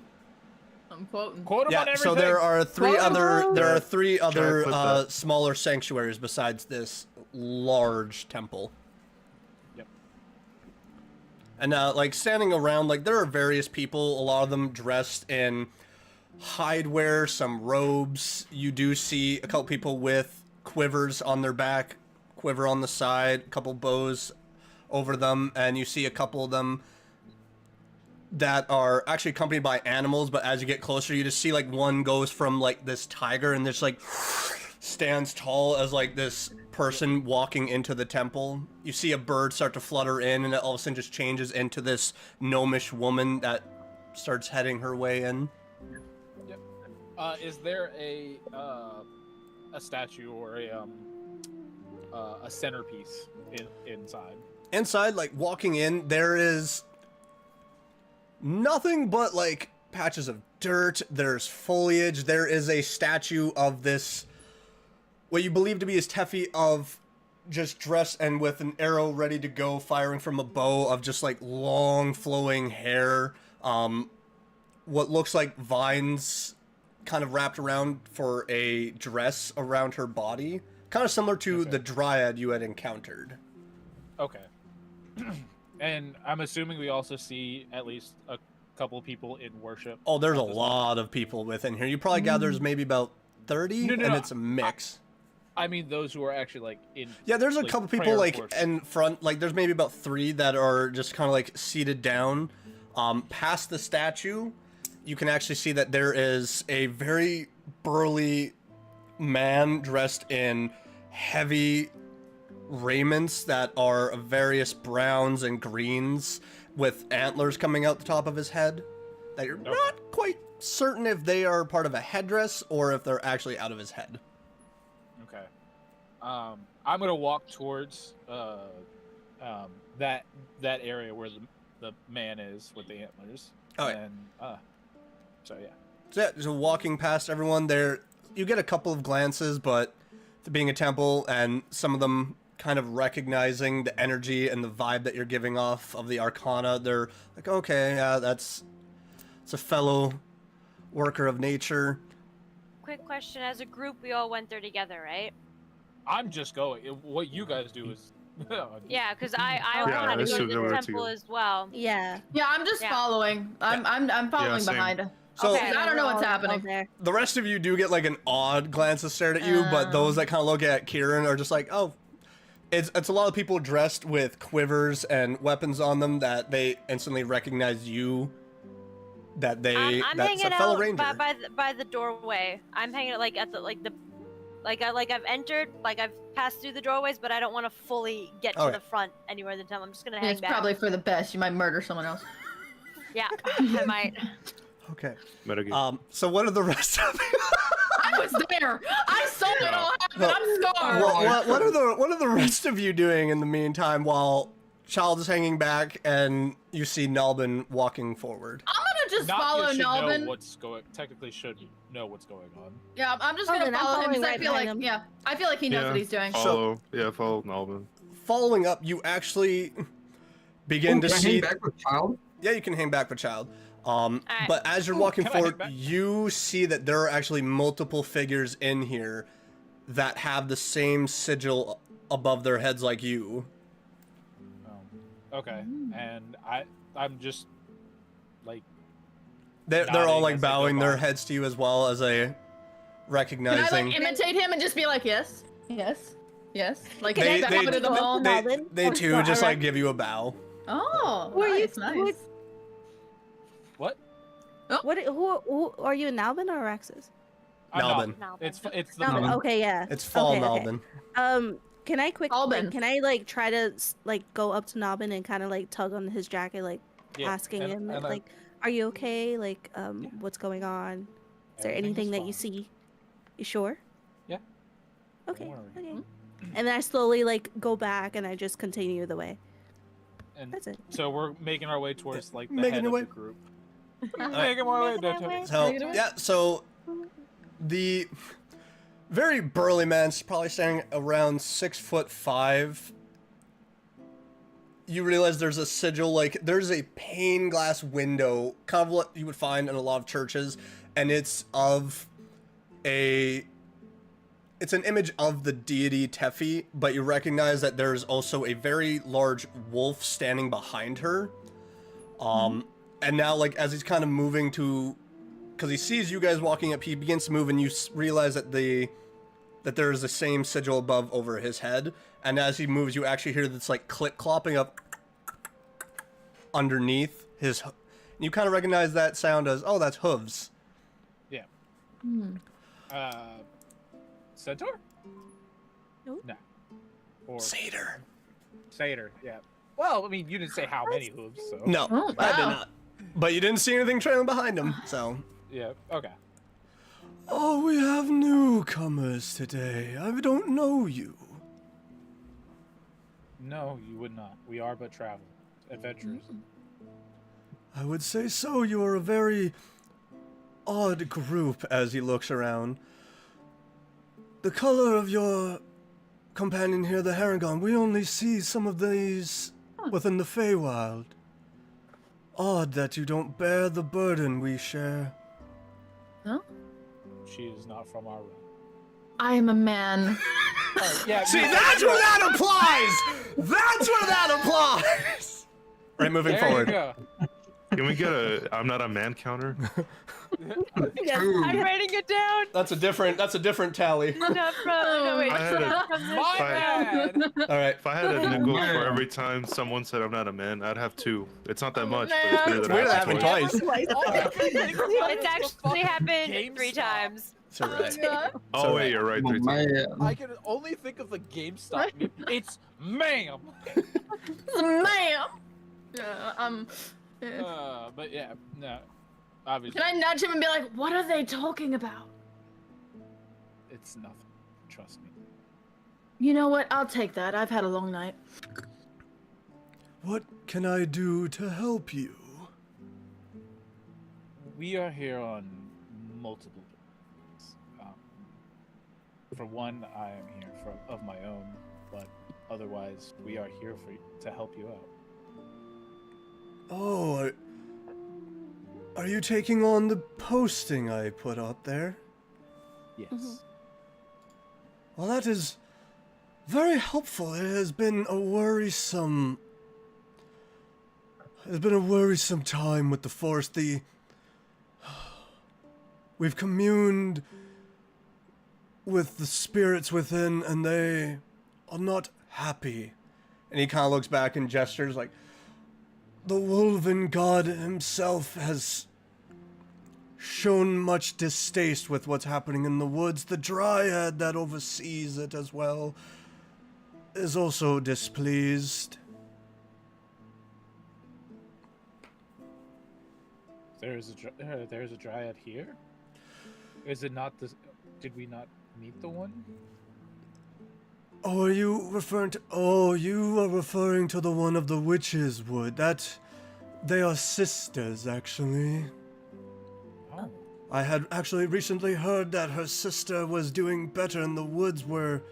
I'm quoting. Quote him on Yeah, everything. so there are three other flip that. smaller sanctuaries besides this large temple. Yep. And like standing around, like there are various people, a lot of them dressed in hidewear, some robes. You do see a couple people with quivers on their back, quiver on the side, a couple bows over them, and you see a couple of them that are actually accompanied by animals, but as you get closer, you just see like one goes from like this tiger and just like stands tall as like this person walking into the temple. You see a bird start to flutter in, and it all of a sudden just changes into this gnomish woman that starts heading her way in. Yep. Is there a statue or a centerpiece inside? Inside, like walking in, there is nothing but like patches of dirt. There's foliage. There is a statue of this, what you believe to be his Tefi, of just dressed and with an arrow ready to go, firing from a bow, of just like long flowing hair. What looks like vines kind of wrapped around for a dress around her body. Kind of similar to Okay. the dryad you had encountered. Okay. And I'm assuming we also see at least a couple people in worship. Oh, there's a at this lot of people within here. You probably gather there's maybe about 30, No, and it's a mix. I mean, those who are actually like in. Yeah, there's a like, couple people prayer like worship. in front. Like there's maybe about 3 that are just kind of like seated down. Past the statue, you can actually see that there is a very burly man dressed in heavy raiments that are of various browns and greens with antlers coming out the top of his head that you're not quite certain if they are part of a headdress or if they're actually out of his head. Okay. I'm gonna walk towards that area where the man is with the antlers. Oh, yeah. And so yeah. So yeah, just walking past everyone there, you get a couple of glances, but being a temple and some of them kind of recognizing the energy and the vibe that you're giving off of the Arcana, they're like, okay, yeah, it's a fellow worker of nature. Quick question: as a group, we all went there together, right? I'm just going. What you guys do is. Yeah, because I Yeah, wanted I to go assume to they the were temple together. as well. Yeah. Yeah, I'm just Yeah. following. I'm following same. behind. So Okay. I don't know what's We're all happening. there. the rest of you do get like an odd glance of stare at you, but those that kind of look at Kieran are just like, oh, it's a lot of people dressed with quivers and weapons on them that they instantly recognize you. That they I'm that's a hanging fellow out ranger. by the doorway. I'm hanging out like at the I've entered, like I've passed through the doorways, but I don't want to fully get to Okay. the front anywhere in the temple. I'm just gonna And hang it's back. probably for the best. You might murder someone else. Yeah, I might. Okay. Metagame. So what are the rest of you? I was there. I saw it all happen. I'm scarred. What are the rest of you doing in the meantime while Child is hanging back and you see Nalbin walking forward? I'm gonna just Not follow should know Nalbin. what's going. Technically, should know what's going on. Yeah, I'm just Oh, gonna then I'm follow him following because I right feel like behind him. I feel like he knows what he's doing. Follow Nalvin. Following up, you actually begin to Can I see. hang back with Child? Yeah, you can hang back with Child. Alright. But as you're walking can I hang forward, back? you see that there are actually multiple figures in here that have the same sigil above their heads like you. Okay, and I'm just like They're all Nodding like as they go bowing their by. heads to you as well as a Can I recognizing. like imitate him and just be like, yes, yes, yes, like They- back they- up to the wall? they, Nalbin? they too Oh, just alright. like give you a bow. Oh, Who are you- nice, who- nice. what? What? Who are you, Nalbin or Araxis? I'm not. Nalbin. No, It's the Nalbin. Nalbin. Okay, yeah. It's fall Okay, okay. Nalbin. Can I Albin. can I like try to like go up to Nalbin and kind of like tug on his jacket, like Yeah, asking and- him and, like, are you okay? Like, Yeah. what's going on? Is there Everything anything is that you fine. see? You sure? Yeah. Okay. Don't worry. Okay. And then I slowly like go back and I just continue the way. And That's it. so we're making our way towards like the Making head your of way. the group. Making my way. Making my way. So Take it away. yeah, so the very burly man's probably standing around 6'5". You realize there's a sigil, like there's a pane glass window, kind of what you would find in a lot of churches, and it's an image of the deity Tefi, but you recognize that there's also a very large wolf standing behind her. And now, like, as he's kind of moving to, because he sees you guys walking up, he begins to move, and you realize that that there is the same sigil above over his head. And as he moves, you actually hear this like click clopping up underneath his. You kind of recognize that sound as, oh, that's hooves. Yeah. Hmm. Centaur? Nope. No. Or Satyr. satyr? Yeah. Well, I mean, you didn't say how many hooves, so. No, Oh, I did wow. not. But you didn't see anything trailing behind him, so. Yeah. Okay. Oh, we have newcomers today. I don't know you. No, you would not. We are but travelers, adventurers. I would say so. You are a very odd group as he looks around. The color of your companion here, the Haragon, we only see some of these within the Feywild. Odd that you don't bear the burden we share. She is not from our realm. I am a man. Yeah. See, that's where that applies! That's where that applies! Right, moving there forward. You go. Can we get a I'm not a man counter? Ooh. I'm writing it down. That's a different tally. No, no, wait. I had a- My Fine. bad. All right. If I had a nickel Man. for every time someone said I'm not a man, I'd have 2. It's not that much, but man. it's weird It's that weird I that have happened twice. twice. All I can think about It's is the actually fucking happened 3 GameStop. times. It's all right. God. Oh wait, you're right. Oh, 3 times. man. I can only think of the GameStop. meme. It's ma'am. Ma'am. But yeah, no. Obviously, Can I nudge him and be like, what are they talking about? it's nothing. Trust me. You know what? I'll take that. I've had a long night. What can I do to help you? We are here on multiple reasons. For one, I am here of my own, but otherwise, we are here to help you out. Oh, are you taking on the posting I put up there? Yes. Well, that is very helpful. It has been a worrisome... It's been a worrisome time with the Force. We've communed with the spirits within, and they are not happy. And he kind of looks back and gestures like, the Wolven God himself has shown much distaste with what's happening in the woods. The Dryad that oversees it as well is also displeased. There's a Dryad here? Is it not the... Did we not meet the one? Oh, are you referring to... Oh, you are referring to the one of the Witch's Wood. They are sisters, actually. Oh. I had actually recently heard that her sister was doing better and the woods were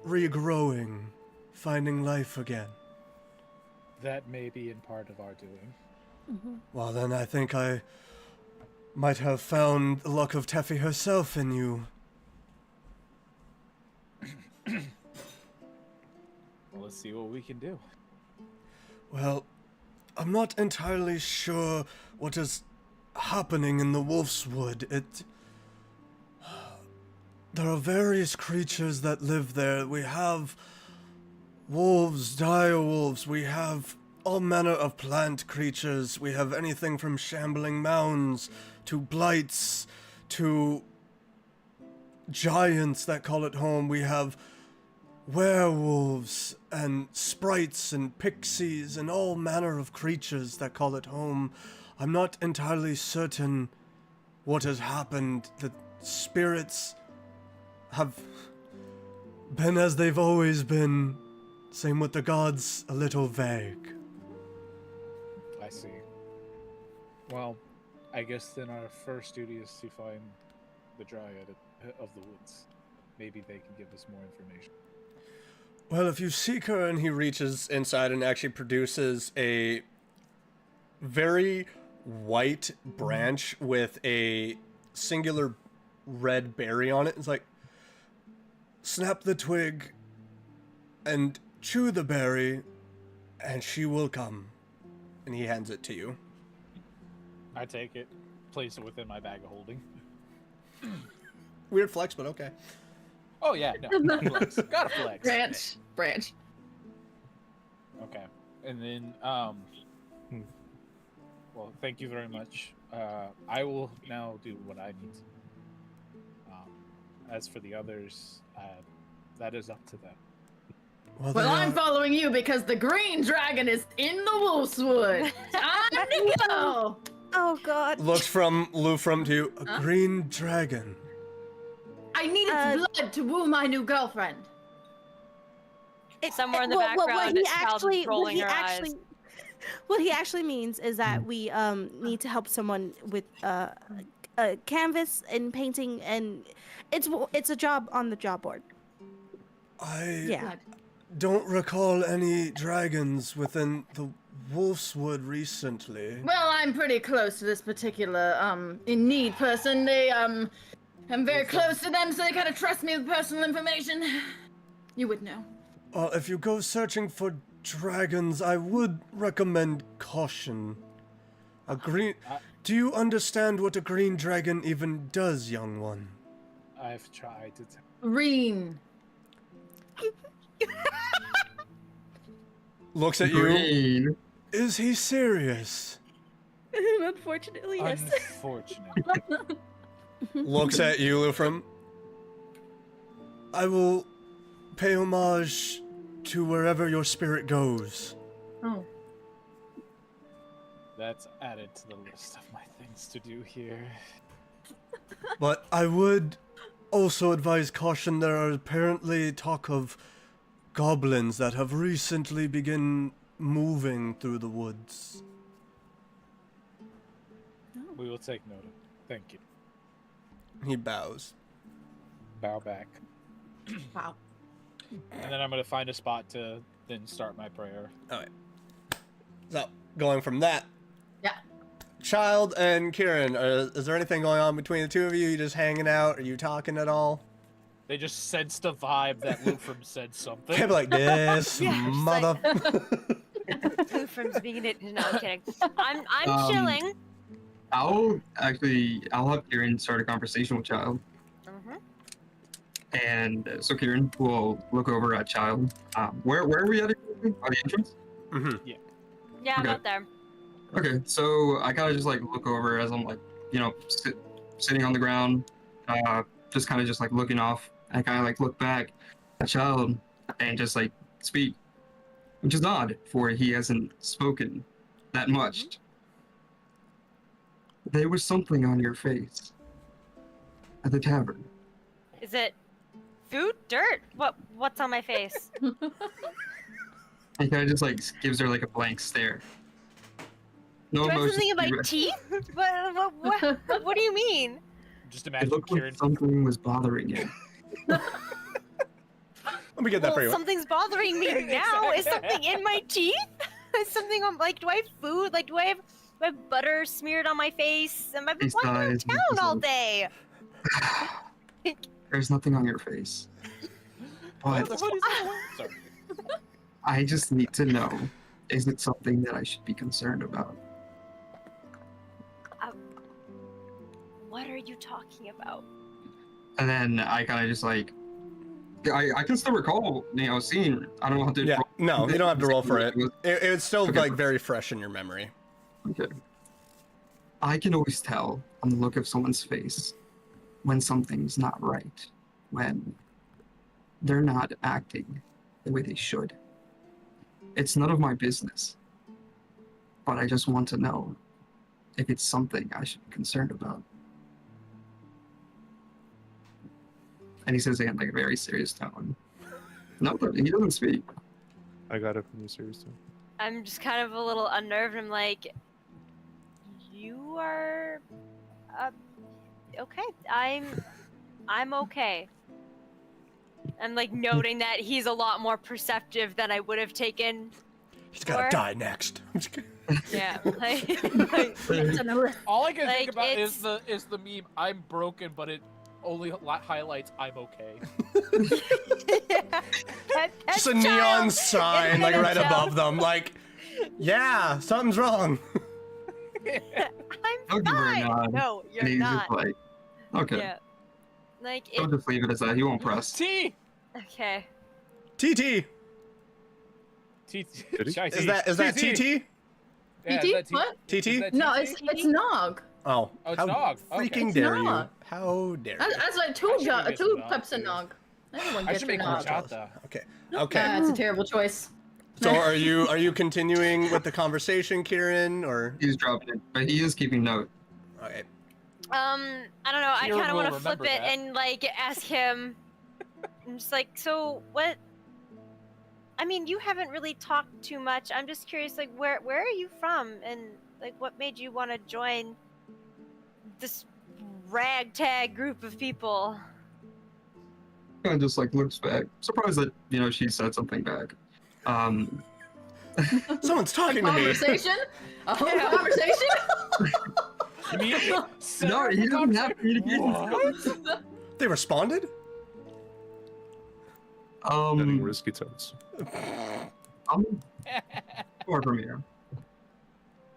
regrowing, finding life again. That may be in part of our doing. Well, then I think I might have found the luck of Teffy herself in you. Well, let's see what we can do. Well, I'm not entirely sure what is happening in the Wolf's Wood. There are various creatures that live there. We have wolves, dire wolves. We have all manner of plant creatures. We have anything from shambling mounds to blights to giants that call it home. We have werewolves and sprites and pixies and all manner of creatures that call it home. I'm not entirely certain what has happened. The spirits have been as they've always been. Same with the gods, a little vague. I see. Well, I guess then our first duty is to find the Dryad of the woods. Maybe they can give us more information. Well, if you seek her, and he reaches inside and actually produces a very white branch with a singular red berry on it. It's like, snap the twig and chew the berry, and she will come. And he hands it to you. I take it, place it within my bag of holding. Weird flex, but okay. Oh yeah, no, flex. Gotta flex. Branch. Okay, and then well, thank you very much. I will now do what I need to. As for the others, that is up to them. Well, I'm following you because the green dragon is in the Wolfswood. Time to go. Oh God. Looks from Lufrum to you. A green dragon. I need its blood to woo my new girlfriend. Somewhere in the background, what he actually means is that we need to help someone with canvas and painting, and it's a job on the job board. I don't recall any dragons within the Wolf's Wood recently. Well, I'm pretty close to this particular in need person. I'm very close to them, so they kind of trust me with personal information. You would know. If you go searching for dragons, I would recommend caution. Do you understand what a green dragon even does, young one? I've tried to tell. Green. Looks at you. Is he serious? Unfortunately, yes. Unfortunately. Looks at you, Lufrum. I will pay homage to wherever your spirit goes. Oh. That's added to the list of my things to do here. But I would also advise caution. There are apparently talk of goblins that have recently begun moving through the woods. We will take note of it. Thank you. He bows. Bow back. Wow. And then I'm gonna find a spot to then start my prayer. Alright. So, going from that. Yeah. Child and Kieran, is there anything going on between the two of you? You just hanging out? Are you talking at all? They just sensed a vibe that Lufrum said something. Can't be like this, Yeah, just mother. Lufrum's being it. No, I'm kidding. I'm chilling. I'll have Kieran start a conversation with Child. Mhm. And so Kieran will look over at Child. Where are we at? By the entrance? Mm-hmm. Yeah, I'm Okay. out there. Okay, so I kind of just like look over as I'm like, sitting on the ground, just kind of just like looking off. I kind of like look back at Child and just like speak, which is odd for he hasn't spoken that much. There was something on your face at the tavern. Is it food? Dirt? What's on my face? He kind of just like gives her like a blank stare. No Do I have emotion. something in my teeth? What do you mean? Just It imagine looked Kieran. like something was bothering you. Let me get that Well, for you. something's bothering me now. Is something in my teeth? Is something on, like, do I have food? Like, do I have butter smeared on my face? Am I been Face walking around ties, town all day? There's nothing on your face. What But the hood is that? Sorry. I just need to know, is it something that I should be concerned about? What are you talking about? And then I kind of just like, I can still recall, seeing, I don't know how to. Yeah, no, you don't have to roll for it. It's still Okay. like very fresh in your memory. Okay. I can always tell on the look of someone's face when something's not right, when they're not acting the way they should. It's none of my business, but I just want to know if it's something I should be concerned about. And he says it in like a very serious tone. No, but he doesn't speak. I got it from you, seriously. I'm just kind of a little unnerved. I'm like, you are okay. I'm okay. I'm like noting that he's a lot more perceptive than I would have taken. He's gotta Or- die next. I'm just kidding. Yeah. All I can Like, think about it's- is the meme. I'm broken, but it only highlights I'm okay. Just a neon sign like right above them, like, yeah, something's wrong. I'll I'm give her a fine. nod. No, And you're he's not. just like, okay. Yeah. Like I'll it. just leave it as that. He won't press. T. Okay. TT, T. Did he? is that TT? Yeah, TT? is that What? TT? is that No, TT? it's Nog. Oh, Oh, it's how Nog. Okay. freaking It's dare you? Nog. How dare you? That's like I two should get two some Nog, types of too. Nog. Everyone I gets should a make Nog. horchata. Okay, okay. It's a terrible choice. So are you continuing with the conversation, Kieran, or? He's dropping it, but he is keeping note. Okay. I don't know. I Kieran kind of will want to flip remember it that. and like ask him. I'm just like, so what? I mean, you haven't really talked too much. I'm just curious, like, where are you from, and like, what made you want to join this ragtag group of people? Kind of just like looks back, surprised that she said something back. Someone's talking to me. Conversation? A whole Yeah. conversation? Immediately. No, he doesn't have communication What? skills. They responded? Setting risky tones. I'm far from here.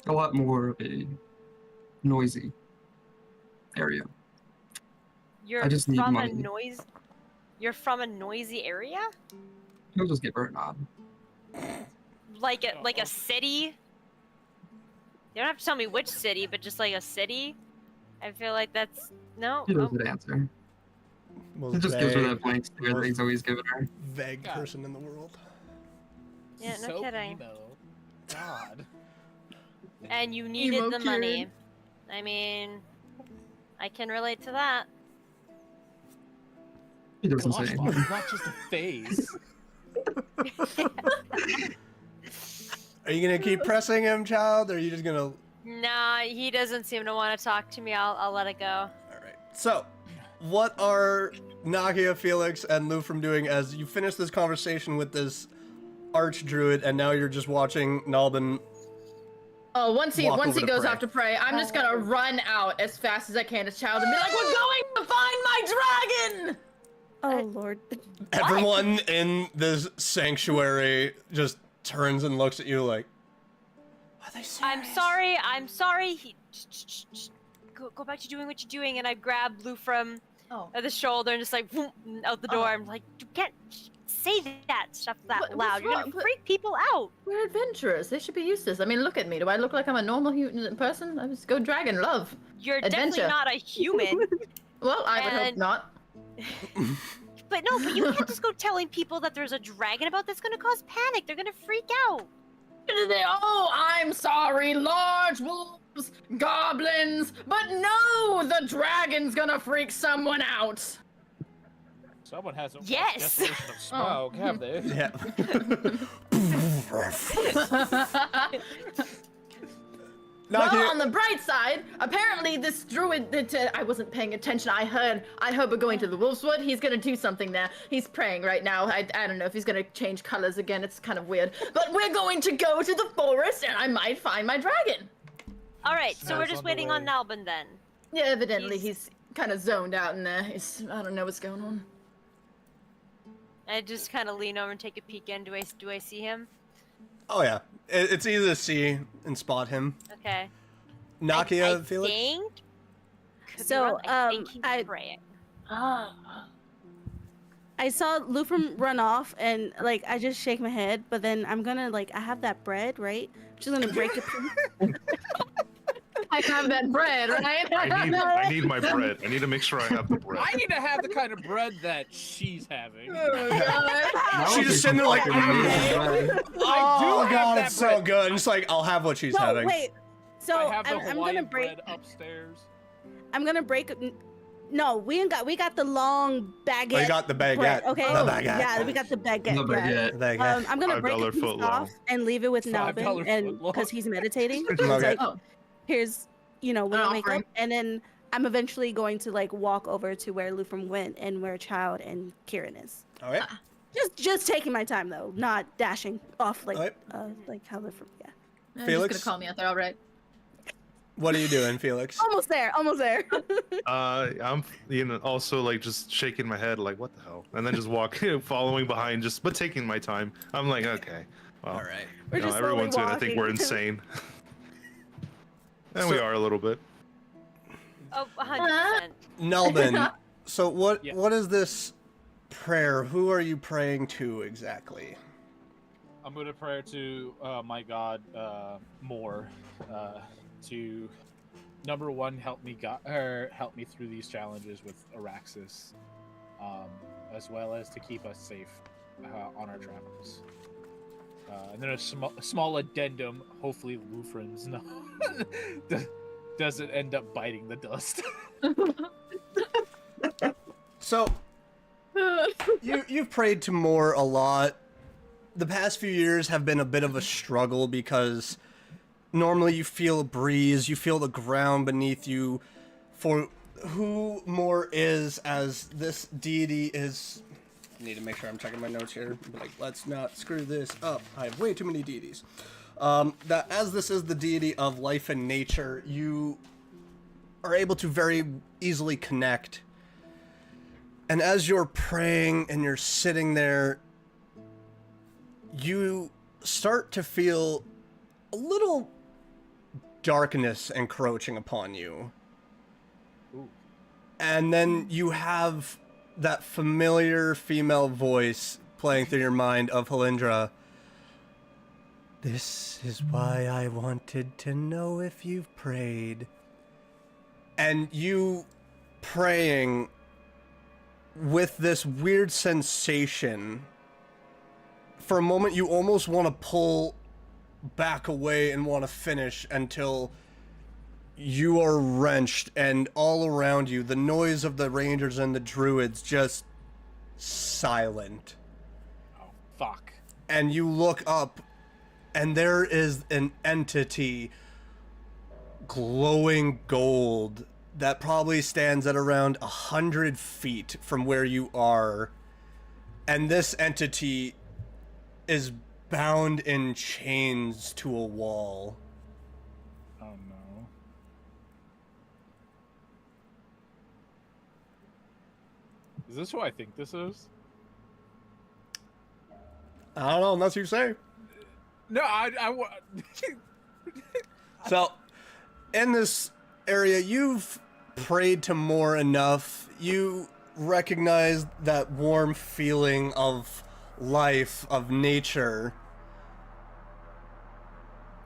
A lot more of a noisy area. You're I just need from money. a noise. You're from a noisy area, He'll just give her a nod. like a city. You don't have to tell me which city, but just like a city. I feel like that's no. He Oh, doesn't answer. Most He just gives her that vague, blank stare that he's always given her. vague God. person in the world. Yeah, no So kidding. emo. God. And you needed Emo the Kieran. money. I mean, I can relate to that. He doesn't Gosh, say Bob, anything. it's not just a phase. Are you gonna keep pressing him, child, or are you just gonna Nah, he doesn't seem to want to talk to me. I'll let it go. All right. So, what are Nakia, Felix, and Lufrum doing as you finish this conversation with this archdruid, and now you're just watching Nalbin? Oh, once he Walk over to goes pray. off to pray, I'm just gonna run out as fast as I can as child and be like, "We're going to find my dragon!" Oh Lord. Everyone in this sanctuary just turns and looks at you like, are they serious? I'm sorry. Go back to doing what you're doing, and I grab Lou from the shoulder and just like whoop, out the door. I'm like, you can't say that stuff that loud. You're gonna freak people out. We're adventurers. They should be used to this. I mean, look at me. Do I look like I'm a normal human person? I just go dragon love. You're Adventure. definitely not a human. Well, I would hope not. But you can't just go telling people that there's a dragon about. That's gonna cause panic. They're gonna freak out. Oh, I'm sorry, large wolves, goblins, but no, the dragon's gonna freak someone out. Someone hasn't watched Yes. Desolation of Smaug, have they? Yeah. Well, on the bright side, apparently this druid, I wasn't paying attention. I heard we're going to the Wolfswood. He's gonna do something there. He's praying right now. I don't know if he's gonna change colors again. It's kind of weird. But we're going to go to the forest, and I might find my dragon. All right, so we're Smells just on the waiting on way. Nalbin then. Yeah, evidently he's kind of zoned out in there. I don't know what's going on. I just kind of lean over and take a peek in. Do I see him? Oh yeah, it's easy to see and spot him. Okay. Nakia, I Felix. think. Could be So, wrong. I think he's I- praying. I saw Lufrum run off, and like I just shake my head, but then I'm gonna I have that bread, right? I'm just gonna break it. I have that bread, right? I need my bread. I need to make sure I have the bread. I need to have the kind of bread that she's having. Oh, God. She's just sitting there like, I do oh have god, that it's so bread. good. And it's like, I'll have what she's No, having. wait. So I have the I'm gonna Hawaiian break. bread upstairs. I'm gonna break. No, we got the long baguette. Oh, you got the baguette. bread, okay. The baguette. Yeah, we got the baguette. The yeah. baguette. The baguette. I'm gonna break $5 a piece foot off long. and leave it with $5 Nalbin, and foot long. because he's meditating. It's Okay. like, Oh. here's when I wake offering. up, and then I'm eventually going to walk over to where Lufrum went and where Child and Kieran is. All right. Just taking my time though, not dashing off like Alright. how Lufrum. Yeah, You're Felix? just gonna call me out there, all right? What are you doing, Felix? almost there. I'm also just shaking my head like, what the hell? And then just walking, following behind, but taking my time. I'm like, okay, well, All right. We're just slowly everyone's gonna think we're walking. insane. And we So- are a little bit. Oh, 100%. Nalbin, so what Yeah. what is this prayer? Who are you praying to exactly? I'm gonna pray to my god more to number one help me through these challenges with Araxis, as well as to keep us safe on our travels. And then a small addendum. Hopefully, Lufrin's doesn't end up biting the dust. So you've prayed to Moore a lot. The past few years have been a bit of a struggle because normally you feel a breeze, you feel the ground beneath you. For who Moore is as this deity is. I need to make sure I'm checking my notes here. Like, let's not screw this up. I have way too many deities. That as this is the deity of life and nature, you are able to very easily connect. And as you're praying and you're sitting there, you start to feel a little darkness encroaching upon you. Ooh. And then you have that familiar female voice playing through your mind of Halindra. This is why I wanted to know if you've prayed. And you praying with this weird sensation. For a moment, you almost want to pull back away and want to finish until you are wrenched, and all around you, the noise of the rangers and the druids just silent. Oh, fuck. And you look up, and there is an entity glowing gold that probably stands at around 100 feet from where you are. And this entity is bound in chains to a wall. Oh no. Is this who I think this is? I don't know, unless you say. No, So, in this area, you've prayed to more enough. You recognize that warm feeling of life, of nature.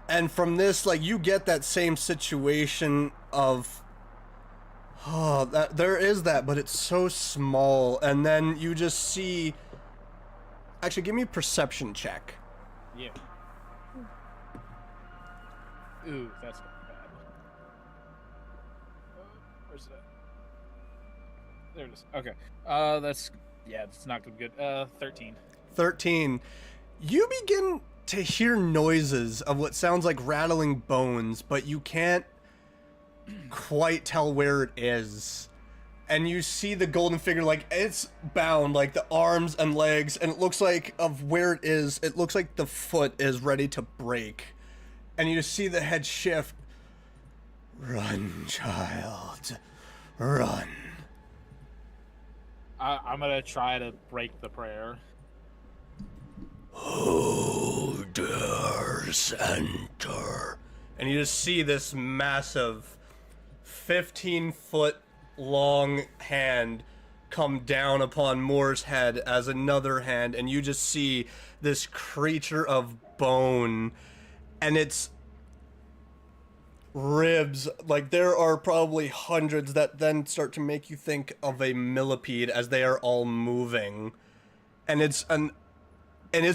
And from this, like, you get that same situation of, oh, that there is that, but it's so small. And then you just see, actually, give me a perception check. Yeah. Ooh, that's not bad. Where's that? There it is. Okay. That's not good. 13. 13. You begin to hear noises of what sounds like rattling bones, but you can't quite tell where it is. And you see the golden figure, like, it's bound, like the arms and legs, and it looks like, of where it is, it looks like the foot is ready to break. And you see the head shift. Run, child. Run. I'm gonna try to break the prayer. Who dares enter? And you just see this massive 15-foot long hand come down upon Moore's head as another hand, and you just see this creature of bone, and its ribs, like, there are probably hundreds that then start to make you think of a millipede as they are all moving, and it's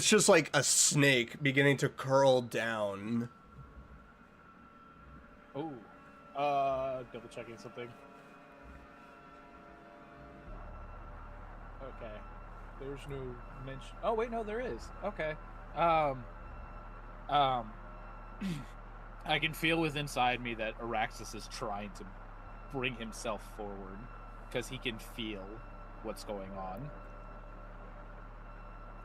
just like a snake beginning to curl down. Oh, double checking something. Okay, there's no mention. Oh wait, no, there is. Okay. I can feel within inside me that Araxis is trying to bring himself forward because he can feel what's going on.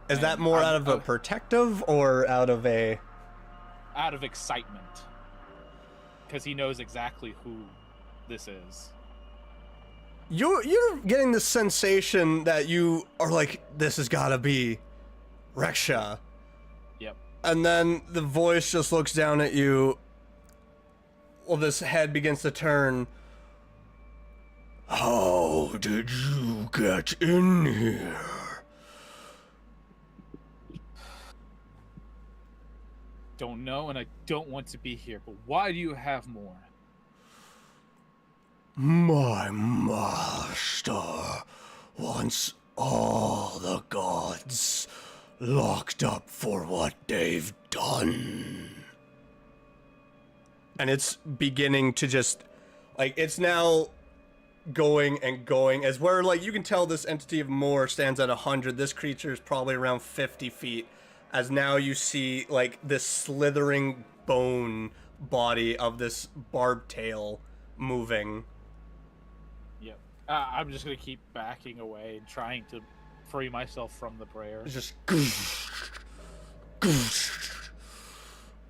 Is that more out of a protective or out of a... Out of excitement. Because he knows exactly who this is. You're getting the sensation that you are like, this has gotta be Rexha. Yep. And then the voice just looks down at you. Well, this head begins to turn. How did you get in here? Don't know, and I don't want to be here, but why do you have more? My master wants all the gods locked up for what they've done. And it's beginning to just, like, it's now going and going, as where, like, you can tell this entity of Moor stands at 100. This creature is probably around 50 feet. As now you see, like, this slithering bone body of this barbed tail moving. Yep. I'm just gonna keep backing away and trying to free myself from the prayer. It's just...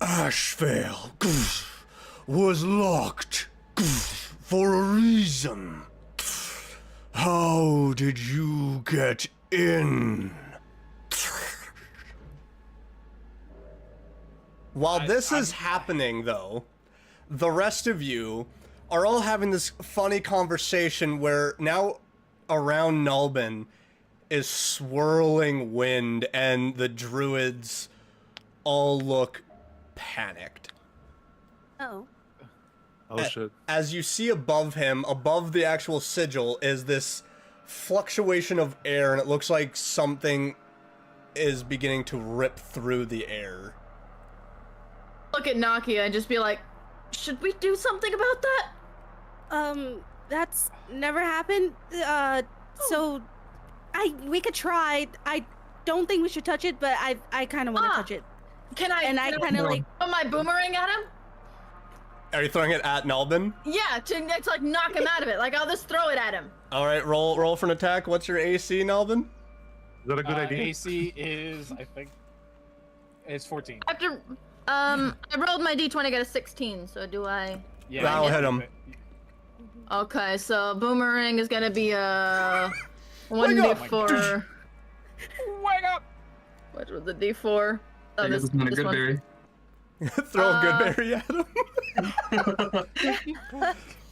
Ashvale was locked for a reason. How did you get in? While this is happening, though, the rest of you are all having this funny conversation where now around Nulbin is swirling wind, and the druids all look panicked. Oh. Oh shit. As you see above him, above the actual sigil, is this fluctuation of air, and it looks like something is beginning to rip through the air. Look at Naki and just be like, should we do something about that? That's never happened. So we could try. I don't think we should touch it, but I kind of want to touch it. Can I? And I kind of like throw my boomerang at him? Are you throwing it at Nalbin? Yeah, to like knock him out of it. Like I'll just throw it at him. All right, roll for an attack. What's your AC, Nalbin? Is that a good idea? AC is, I think, it's 14. After, I rolled my d20, got a 16. So do I? Yeah, That'll hit him. Okay, so boomerang is gonna be a Wake up! 1d4. Wake up! What was the d4? I guess it's not a good berry. Throw a good berry at him.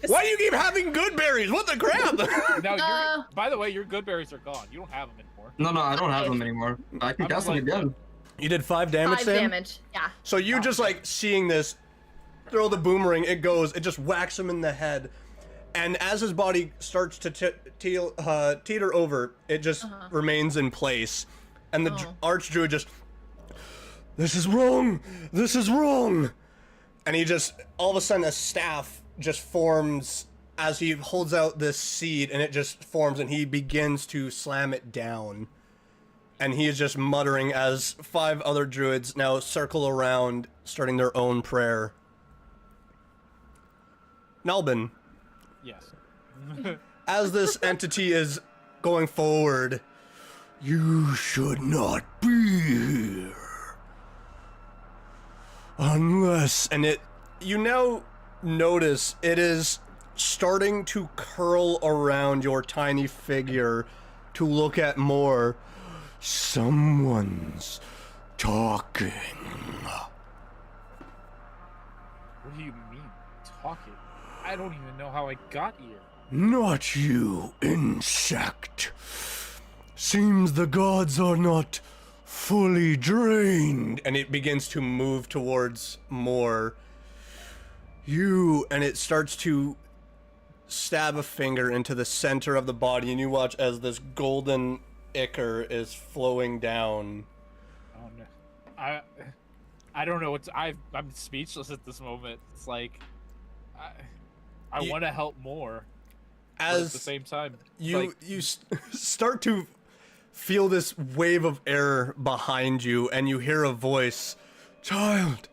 Why do you keep having good berries? What the crap? No, by the way, your good berries are gone. You don't have them anymore. No, I don't have them anymore. I can cast them again. You did 5 damage, 5 Sam? damage. Yeah. So you just like seeing this, throw the boomerang, it goes, it just whacks him in the head. And as his body starts to teeter over, it just remains in place. And the Archdruid just, this is wrong! This is wrong! And he just, all of a sudden a staff just forms as he holds out this seed, and it just forms, and he begins to slam it down. And he is just muttering as 5 other druids now circle around, starting their own prayer. Nalbin, Yes. as this entity is going forward, you should not be here. Unless, and it, you now notice it is starting to curl around your tiny figure to look at more. Someone's talking. What do you mean, talking? I don't even know how I got here. Not you, insect. Seems the gods are not fully drained. And it begins to move towards more. You, and it starts to stab a finger into the center of the body, and you watch as this golden ichor is flowing down. Oh no. I don't know I'm speechless at this moment. It's like I want to help more. But at the same time, you start to feel this wave of air behind you, and you hear a voice, "Child,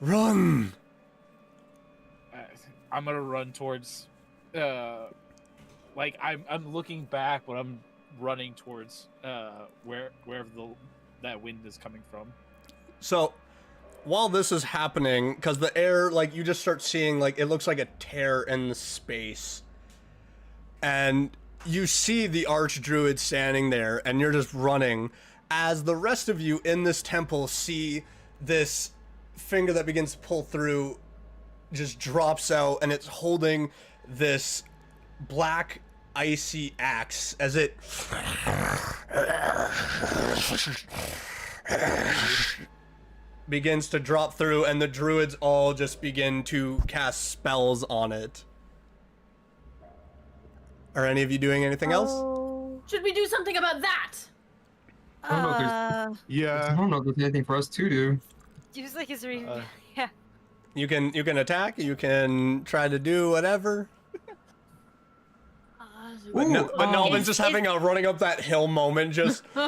run!" I'm gonna run towards, like I'm looking back, but I'm running towards where that wind is coming from. So, while this is happening, because the air, like, you just start seeing, like, it looks like a tear in the space. And you see the Archdruid standing there, and you're just running, as the rest of you in this temple see this finger that begins to pull through, just drops out, and it's holding this black, icy axe as it begins to drop through, and the druids all just begin to cast spells on it. Are any of you doing anything else? Should we do something about that? I don't know if there's, I Yeah. don't know if there's anything for us to do. Use like his yeah. You can attack, you can try to do whatever. But, Ooh, but Nalvin's just having a running up that hill moment, just... So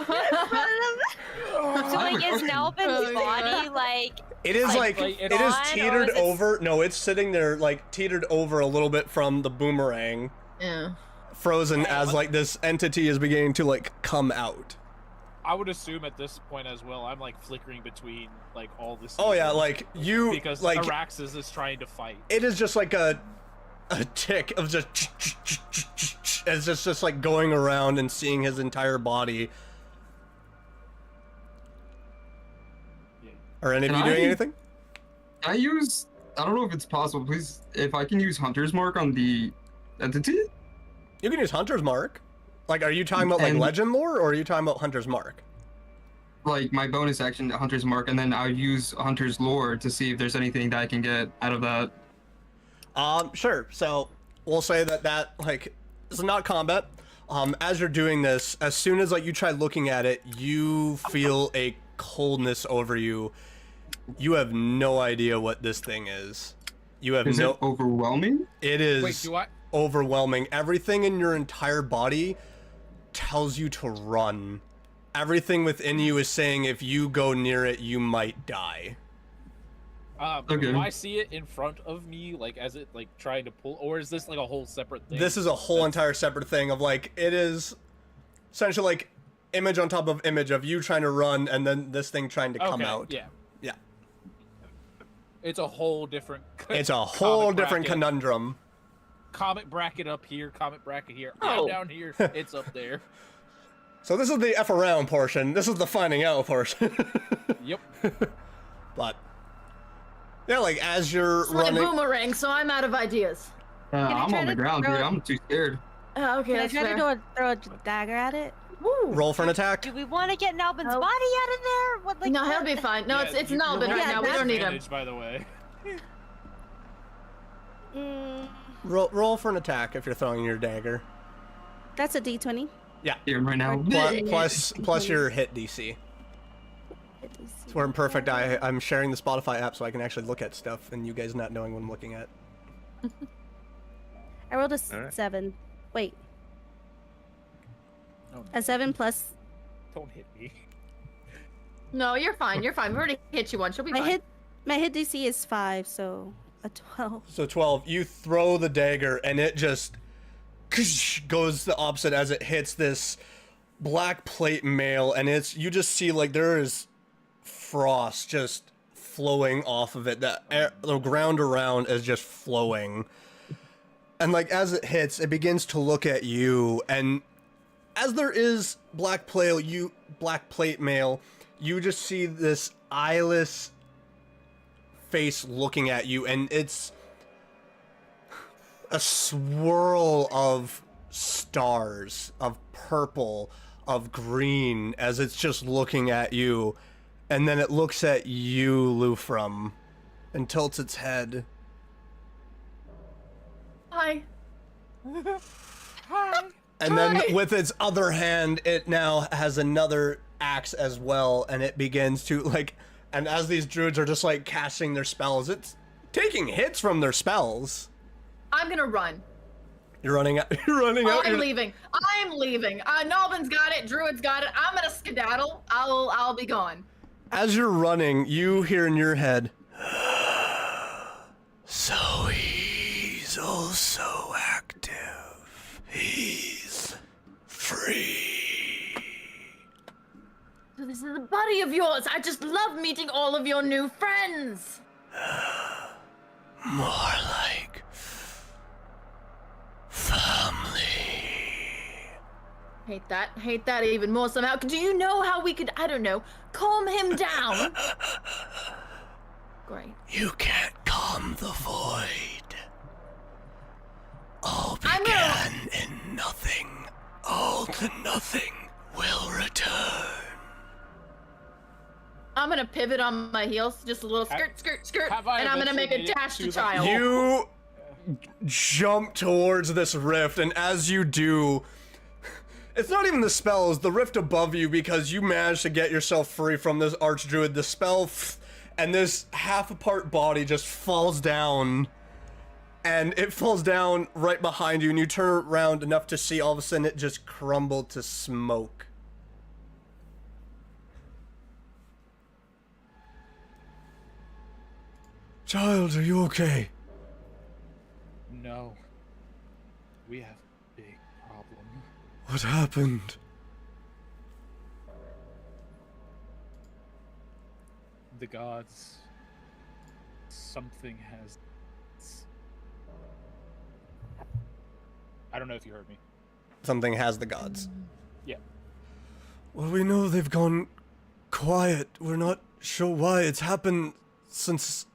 like is Nelvin's body like It is like it is gone, or teetered is it- over. No, it's sitting there like teetered over a little bit from the boomerang, Yeah. frozen as like this entity is beginning to like come out. I would assume at this point as well, I'm like flickering between like all this. Oh yeah, like you because like Araxis is trying to fight. it is just like a tick of just it's just like going around and seeing his entire body. Are any of you Can doing I- anything? Can I use, I don't know if it's possible, please, if I can use Hunter's Mark on the entity? You can use Hunter's Mark. Like, are you talking about like And- Legend lore, or are you talking about Hunter's Mark? Like, my bonus action, Hunter's Mark, and then I'll use Hunter's Lore to see if there's anything that I can get out of that. Sure. So we'll say that like it's not combat. As you're doing this, as soon as like you try looking at it, you feel a coldness over you. You have no idea what this thing is. You have Is no. it overwhelming? It is Wait, do I? overwhelming. Everything in your entire body tells you to run. Everything within you is saying if you go near it, you might die. Okay. Do I see it in front of me, like as it like trying to pull, or is this like a whole separate thing? This is a whole That's- entire separate thing of like, it is essentially like image on top of image of you trying to run and then this thing trying to come Okay, out. Yeah. Yeah. It's a whole different. It's a whole comic different bracket. conundrum. Comic bracket up here, comic bracket here. Oh. I'm down here. It's up there. So this is the F around portion. This is the finding out portion. Yep. But yeah, like as you're It's my running, boomerang, so I'm out of ideas. I I'm try on the to ground, throw dude. it? I'm too scared. Okay, Can I that's try fair. to throw a dagger at it? Woo. roll for an attack. Do we want to get Nalbin's Oh. body out of there? What, like, No, he'll what- be fine. No, Yeah, it's you- Nalbin you're right Yeah, now. We that's don't need him. advantage, by the way. Mm, Roll for an attack if you're throwing your dagger. that's a D20. Here right now. Plus your hit DC. So we're in perfect. I'm sharing the Spotify app so I can actually look at stuff and you guys not knowing what I'm looking at. I rolled a Alright. 7. Wait, Oh, a 7 plus. don't hit me. No, you're fine. You're fine. We already hit you once. She'll be My fine. hit DC is 5, so a 12. So 12, you throw the dagger and it just goes the opposite as it hits this black plate mail, and you just see like there is frost just flowing off of it. The ground around is just flowing. And like as it hits, it begins to look at you, and as there is black plate mail, you just see this eyeless face looking at you, and it's a swirl of stars, of purple, of green, as it's just looking at you, and then it looks at you, Lufrum, and tilts its head. Hi. And then with its other hand, it now has another axe as well, and it begins to like, and as these druids are just like casting their spells, it's taking hits from their spells. I'm gonna run. You're running out. You're running out. I'm leaving. I'm leaving. Nalbin's got it. Druid's got it. I'm gonna skedaddle. I'll be gone. As you're running, you hear in your head, so he's also active. He's free. So this is a buddy of yours. I just love meeting all of your new friends. More like family. Hate that even more somehow. Do you know how we could, I don't know, calm him down? Great. You can't calm the void. All I'm began in nothing. All to nothing will return. I'm gonna pivot on my heels, just a little skirt, have I and I'm gonna make a eventually made it dash to to the- child. You jump towards this rift, and as you do, it's not even the spells, the rift above you, because you managed to get yourself free from this archdruid. The spell, and this half-apart body just falls down, and it falls down right behind you, and you turn around enough to see all of a sudden it just crumbled to smoke. Child, are you okay? No. We have a big problem. What happened? The gods. Something has. I don't know if you heard me. Something has the gods. Yeah. Well, we know they've gone quiet. We're not sure why. It's happened since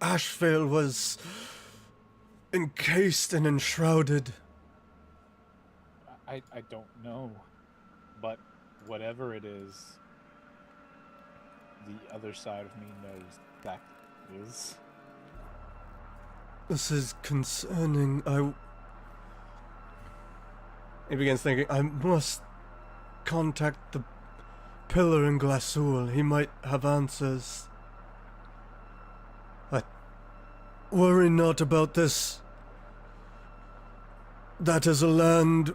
Ashvale was encased and enshrouded. I don't know. But whatever it is, the other side of me knows that it is. This is concerning. He begins thinking, I must contact the pillar in Glasul. He might have answers. Worry not about this. That is a land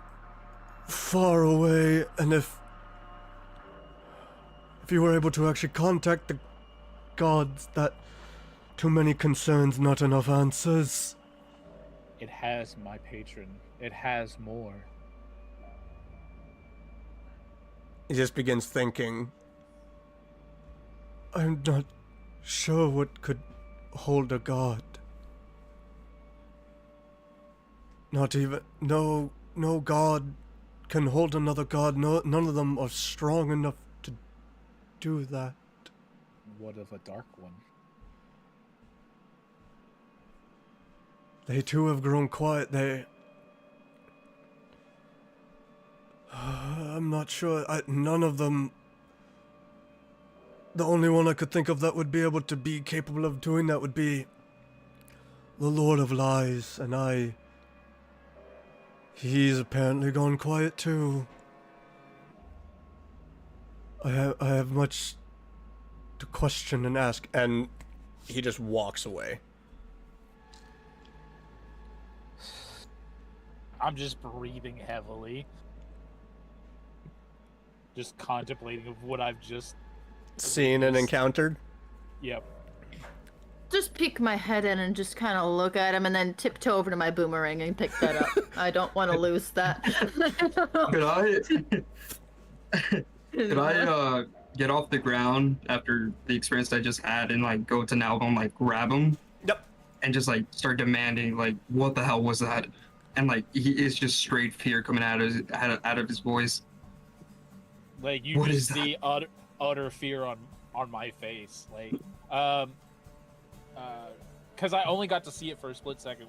far away, and if you were able to actually contact the gods, that Too many concerns, not enough answers. It has, my patron. It has more. He just begins thinking. I'm not sure what could hold a god. Not even... No god can hold another god. No, none of them are strong enough to do that. What of a dark one? They too have grown quiet. I'm not sure. None of them... The only one I could think of that would be able to be capable of doing that would be the Lord of Lies, and he's apparently gone quiet too. I have much to question and ask, and he just walks away. I'm just breathing heavily. Just contemplating of what I've just Seen and encountered? Yep. Just peek my head in and just kind of look at him, and then tiptoe over to my boomerang and pick that up. I don't want to lose that. Could I get off the ground after the experience I just had and like go to Nalvon, like grab him? Yep. And just like start demanding like, what the hell was that? And like he is just straight fear coming out of his voice. Like you What just is see utter fear on my face. Like because I only got to see it for a split second.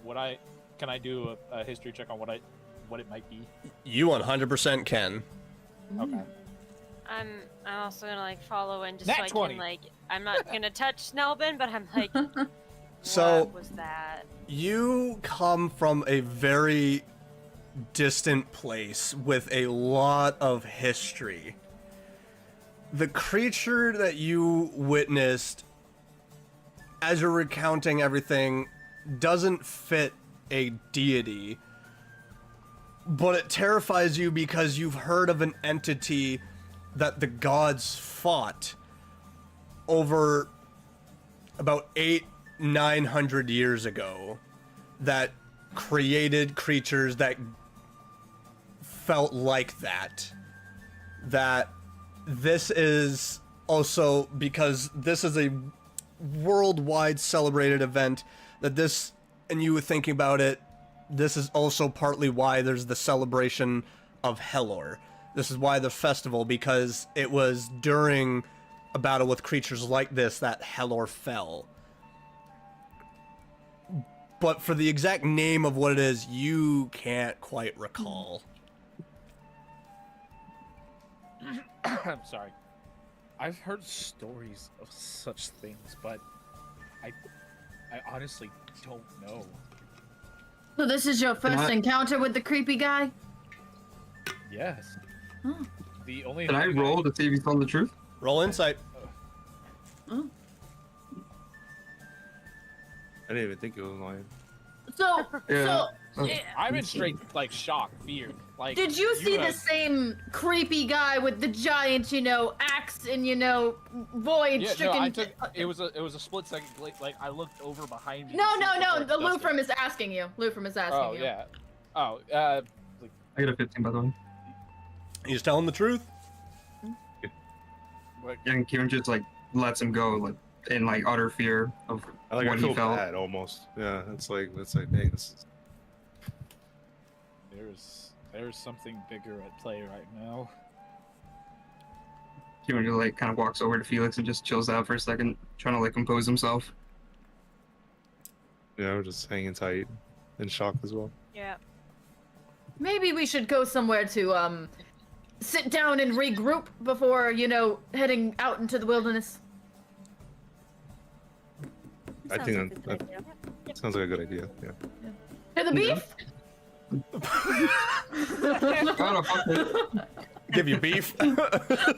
Can I do a history check on what it might be? You 100% can. Okay. I'm also gonna like follow in just Nat so I 20. can like I'm not gonna touch Nelbin, but I'm like, So- what was that? You come from a very distant place with a lot of history. The creature that you witnessed as you're recounting everything doesn't fit a deity, but it terrifies you because you've heard of an entity that the gods fought over about 900 years ago that created creatures that felt like that. That this is also because this is a worldwide celebrated event, that this, and you were thinking about it, this is also partly why there's the celebration of Helor. This is why the festival, because it was during a battle with creatures like this that Helor fell. But for the exact name of what it is, you can't quite recall. I'm sorry. I've heard stories of such things, but I honestly don't know. So this is your first encounter with the creepy guy? Yes. Oh. The only Can I thing roll to see if he's telling the truth? Roll insight. Oh. I didn't even think it was lying. So, Yeah. I'm in straight like shock, fear. Like, did you see the have- same creepy guy with the giant, axe and void Yeah, stricken? no, I took. It was a split second. Like I looked over behind me. No. to see if The it was Lufrum is asking you. Lufrum is asking Oh you. yeah. Oh. I got a 15 by the way. He's telling the truth. And Kieran just like lets him go like in like utter fear of I what feel he felt. bad almost. Yeah, it's like dang, this is... There's something bigger at play right now. Kieran just like kind of walks over to Felix and just chills out for a second, trying to like compose himself. You know, just hanging tight, in shock as well. Yeah. Maybe we should go somewhere to sit down and regroup before heading out into the wilderness. I Sounds think like a good idea. that sounds like a good idea. Yeah. To the beef? Oh, fuck it. Give you beef.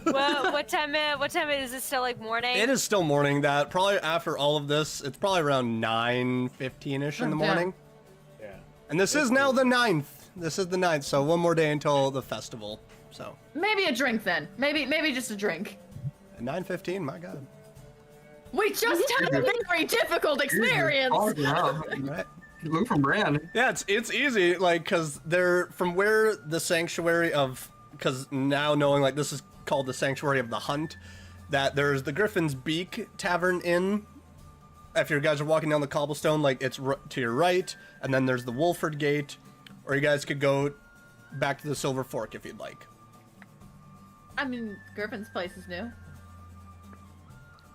Well, what time is it still like morning? It is still morning. That probably after all of this, it's probably around 9:15ish in the Yeah. morning. Yeah. And this is now the 9th. This is the 9th, so one more day until the festival. So Maybe a drink then. Maybe just a drink. at 9:15, my God. We just had a very difficult experience. Oh, yeah. Right. Luke from Brand. Yeah, it's easy, like, cause they're from where the sanctuary of, cause now knowing like this is called the sanctuary of the hunt, that there's the Griffin's Beak Tavern Inn. If you guys are walking down the cobblestone, like it's to your right, and then there's the Wolford Gate, or you guys could go back to the Silver Fork if you'd like. I mean, Griffin's place is new.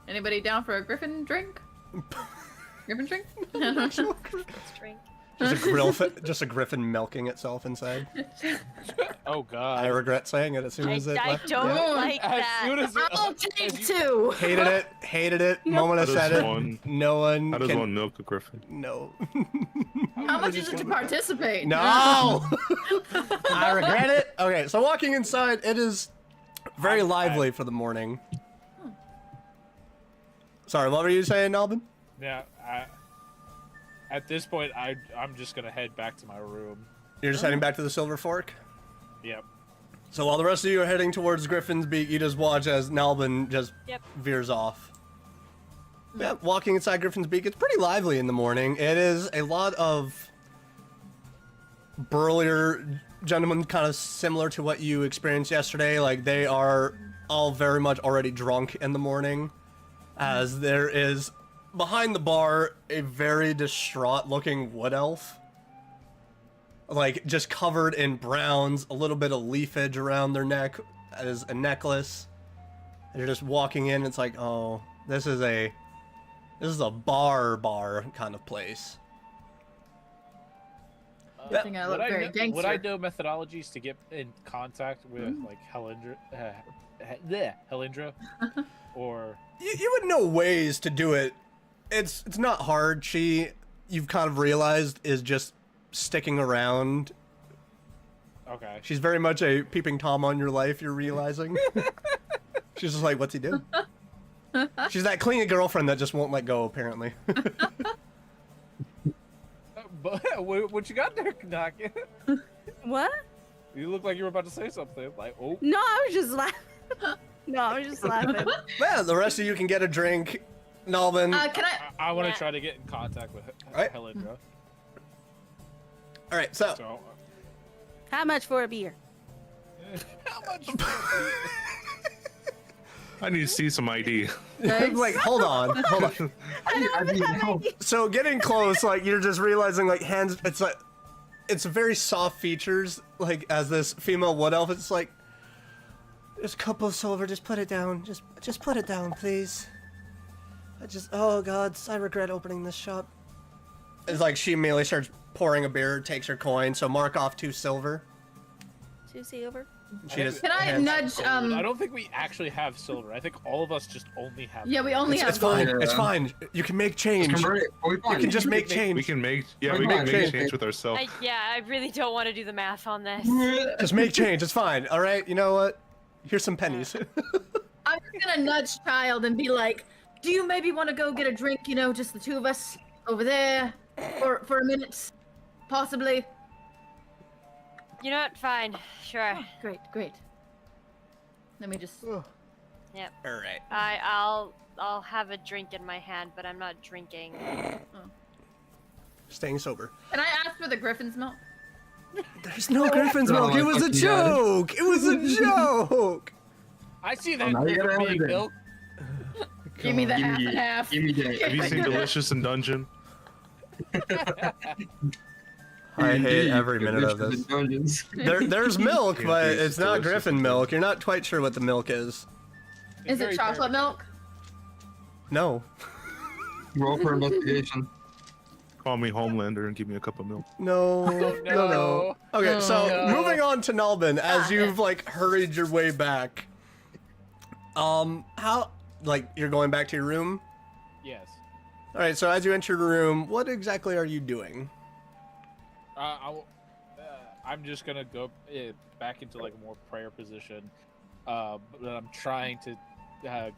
Anybody down for a Griffin drink? Griffin drink? Let's drink. Just a griffin milking itself inside. Oh god. I regret saying it as soon as it I left. don't Yeah. like As that. soon as I'll take two. Hated it. Moment I How said does it. one- No one How does can. one milk a griffin? No. How much is it to participate? No. I regret it. Okay, so walking inside, it is very lively for the morning. Sorry, what were you saying, Albin? Yeah, at this point, I'm just gonna head back to my room. You're just heading back to the Silver Fork? Yep. So while the rest of you are heading towards Griffin's Beak, you just watch as Nalbin just Yep. veers off. Yeah, walking inside Griffin's Beak, it's pretty lively in the morning. It is a lot of burlier gentlemen, kind of similar to what you experienced yesterday. Like, they are all very much already drunk in the morning, as there is behind the bar a very distraught looking wood elf, like just covered in browns, a little bit of leafage around their neck as a necklace. And you're just walking in, it's like, oh, this is a bar kind of place. I think I look very Would gangster. I know methodologies to get in contact with like Helindra, or You would know ways to do it. It's not hard. You've kind of realized, is just sticking around. okay? She's very much a peeping Tom on your life, you're realizing. She's just like, what's he do? She's that clingy girlfriend that just won't let go, apparently. But what you got there, Kanaki? What? You look like you were about to say something. Like, oh, No, I was just laughing. No, I was just laughing. Yeah, the rest of you can get a drink. Nalvin. Can I? I want to Yeah. try to get in contact with Alright. Helindra. All right, so So, How much for a beer? how much? I need to see some ID. like, hold on. I mean, no. So getting close, like you're just realizing, like hands. It's like, it's very soft features. Like as this female wood elf, it's like, there's a couple of silver. Just put it down. Just put it down, please. Oh God, I regret opening this shop. It's like she immediately starts pouring a beer, takes her coin. So mark off 2 silver. 2 silver? She just Can I hands- nudge? I don't think we actually have silver. I think all of us just only have. Yeah, we only have It's fine. Yeah. It's fine. You can make change. Convert it. Oh, we You can just make change. We can make, yeah, Come we on, can make change. change with ourselves. I really don't want to do the math on this. Just make change. It's fine. All right. You know what? Here's some pennies. I'm just gonna nudge Child and be like, "Do you maybe want to go get a drink? You know, just the 2 of us over there, for a minute, possibly." You know what? Fine. Sure. Oh, great. Let me just. Yep. All right. I'll have a drink in my hand, but I'm not drinking. Staying sober. Can I ask for the Griffin's milk? There's no Griffin's milk. It was a fucking got it. joke. It was a joke. I see that now you gotta have being it. milk. Give me the Give half me- and half. Give me that. Have you seen Delicious in Dungeon? I hate Indeed, every minute of Delicious this. in Dungeons. There's milk, Yeah, but it's it's not delicious. Griffin milk. You're not quite sure what the milk is. Is it Very chocolate milk? No. Roll for investigation. Call me Homelander and give me a cup of milk. No. No. Okay, so No. moving on to Nalbin, as you've like hurried your way back. How, like, you're going back to your room? Yes. All right, so as you enter your room, what exactly are you doing? I'm just gonna go back into like a more prayer position, but I'm trying to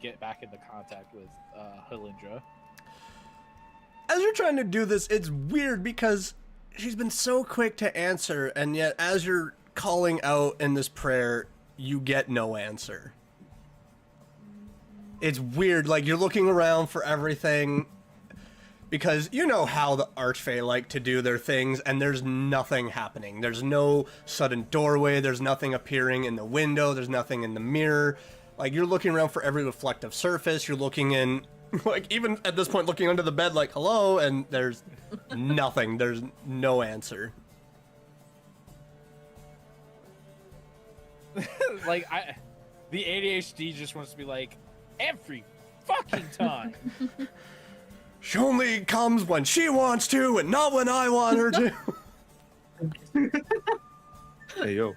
get back into contact with Helindra. As you're trying to do this, it's weird because she's been so quick to answer, and yet as you're calling out in this prayer, you get no answer. it's weird. Like, you're looking around for everything because you know how the Archfey like to do their things, and there's nothing happening. There's no sudden doorway. There's nothing appearing in the window. There's nothing in the mirror. Like, you're looking around for every reflective surface. You're looking in, like, even at this point, looking under the bed, like, hello, and there's nothing. There's no answer. Like, the ADHD just wants to be like, every fucking time. She only comes when she wants to and not when I want her to. Hey, yo.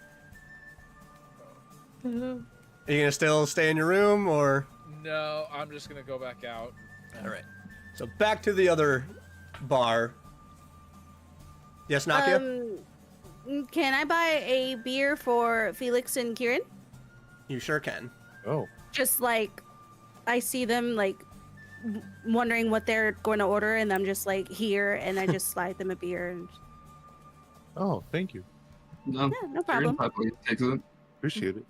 Are you gonna still stay in your room, or? No, I'm just gonna go back out. All right. So back to the other bar. Yes, Nakia? Can I buy a beer for Felix and Kieran? You sure can. Oh. Just like, I see them like wondering what they're going to order, and I'm just like here, and I just slide them a beer. And... Oh, thank you. No, Yeah, no problem. Probably takes it. Appreciate it.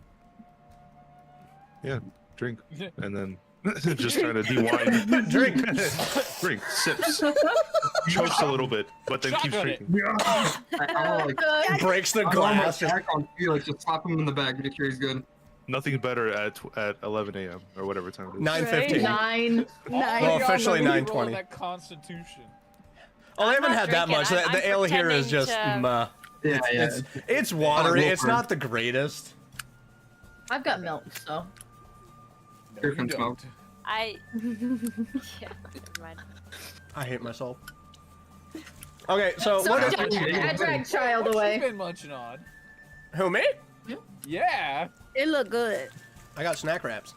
Yeah, drink. And then just trying to de-wine. Drink. Drink. Sips. Chokes a little bit, but then keeps Shotgun it. drinking. I'll like, Breaks the I'm on my glass. back on Felix, just slap him in the back, make sure he's good. Nothing better at 11 a.m. or whatever time it is. 9:15. Nine. Well, officially 9:20. That Constitution. Oh, I I'm haven't not had that drinking. much. I'm The ale here is pretending just, to- Yeah, yeah. it's watery. Oh, It's not the greatest. I've got milk, so. No, Here you comes don't. smoke. I. Yeah, never mind. I hate myself. Okay, so So what? I dragged child What you away. been munching on? Who, me? Yeah. It look good. I got snack wraps.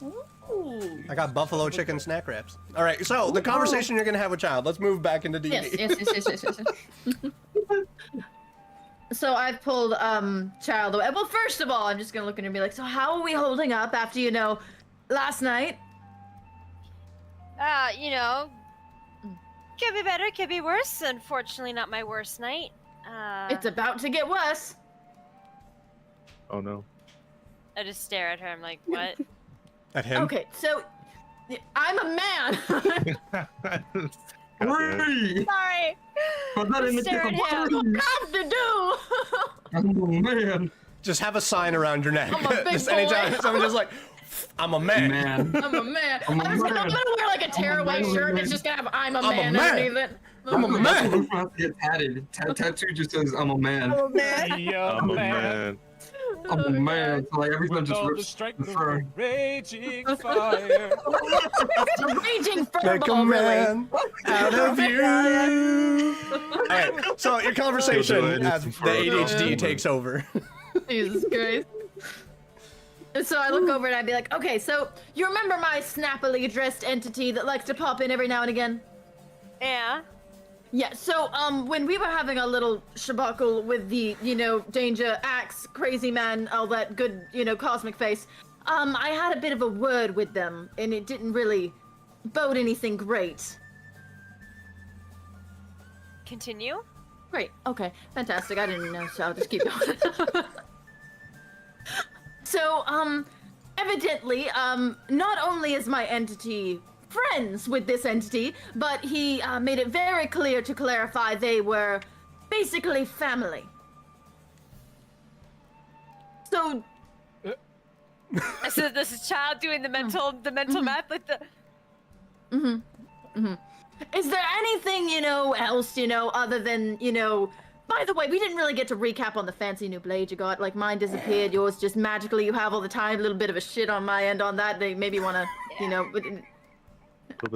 Ooh. I got buffalo chicken snack wraps. All right, so the conversation you're gonna have with child. Let's move back into D&D. Yes. So I've pulled child away. Well, first of all, I'm just gonna look at her and be like, so how are we holding up after, you know, last night? You know, could be better, could be worse. Unfortunately, not my worst night. It's about to get worse. Oh no. I just stare at her. I'm like, what? At him. Okay, so I'm a man. Hurry! Sorry. Put that in the Stare at kitchen. him. Have to do. Oh man. Just have a sign around your neck. I'm a big Just anytime boy. someone just like, I'm a man. Man. I'm a man. I'm a I'm man. gonna wear like a tearaway man. shirt. It's just gonna have I'm a I'm a man man. underneath it. I'm a That's man. what have to get tatted. Tattoo just says I'm a man. I'm a man. I'm a man. So like everyone With just all the rips strength the of fur. a raging fire. It's a raging Make a furball, really. man out of you. Alright, so your You'll do conversation anything as the for a ADHD man. takes over. Jesus Christ. And so I look over and I'd be like, okay, so you remember my snappily dressed entity that likes to pop in every now and again? Yeah. Yeah, so when we were having a little shabuckle with the, you know, danger, axe, crazy man, all that good, you know, cosmic face, I had a bit of a word with them, and it didn't really bode anything great. Continue. Great, okay, fantastic, I didn't know, so I'll just keep going. So, evidently, not only is my entity friends with this entity, but he made it very clear to clarify they were basically family. So, So this is child doing the mental math with the. is there anything, you know, else, you know, other than, you know, by the way, we didn't really get to recap on the fancy new blade you got. Like, mine disappeared, yours just magically you have all the time. A little bit of a shit on my end on that. They maybe want to, you know,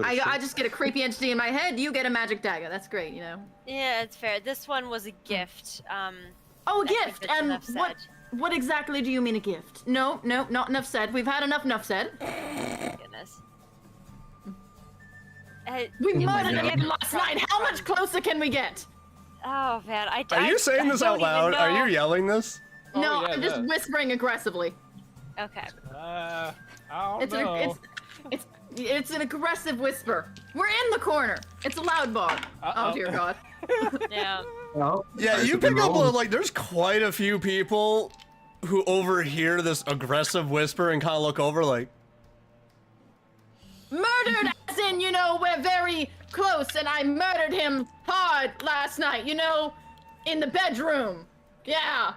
I just get a creepy entity in my head. You get a magic dagger. That's great, you know. Yeah, it's fair. This one was a gift. Oh, a I think gift. that's And enough what exactly do you mean a gift? No, not enough said. We've had enough said. Goodness. We my murdered God. him last night. How much closer can we get? Oh man, Are you saying this out loud? Are you yelling this? Oh, No, yeah, I'm just yeah. whispering aggressively. Okay. I don't It's know. it's an aggressive whisper. We're in the corner. It's a loud bar. Uh-oh. Oh dear God. Yeah. Well, Yeah, nice you to be pick up rolling. like there's quite a few people who overhear this aggressive whisper and kind of look over like, murdered, as in, you know, we're very close, and I murdered him hard last night, you know, in the bedroom. Yeah.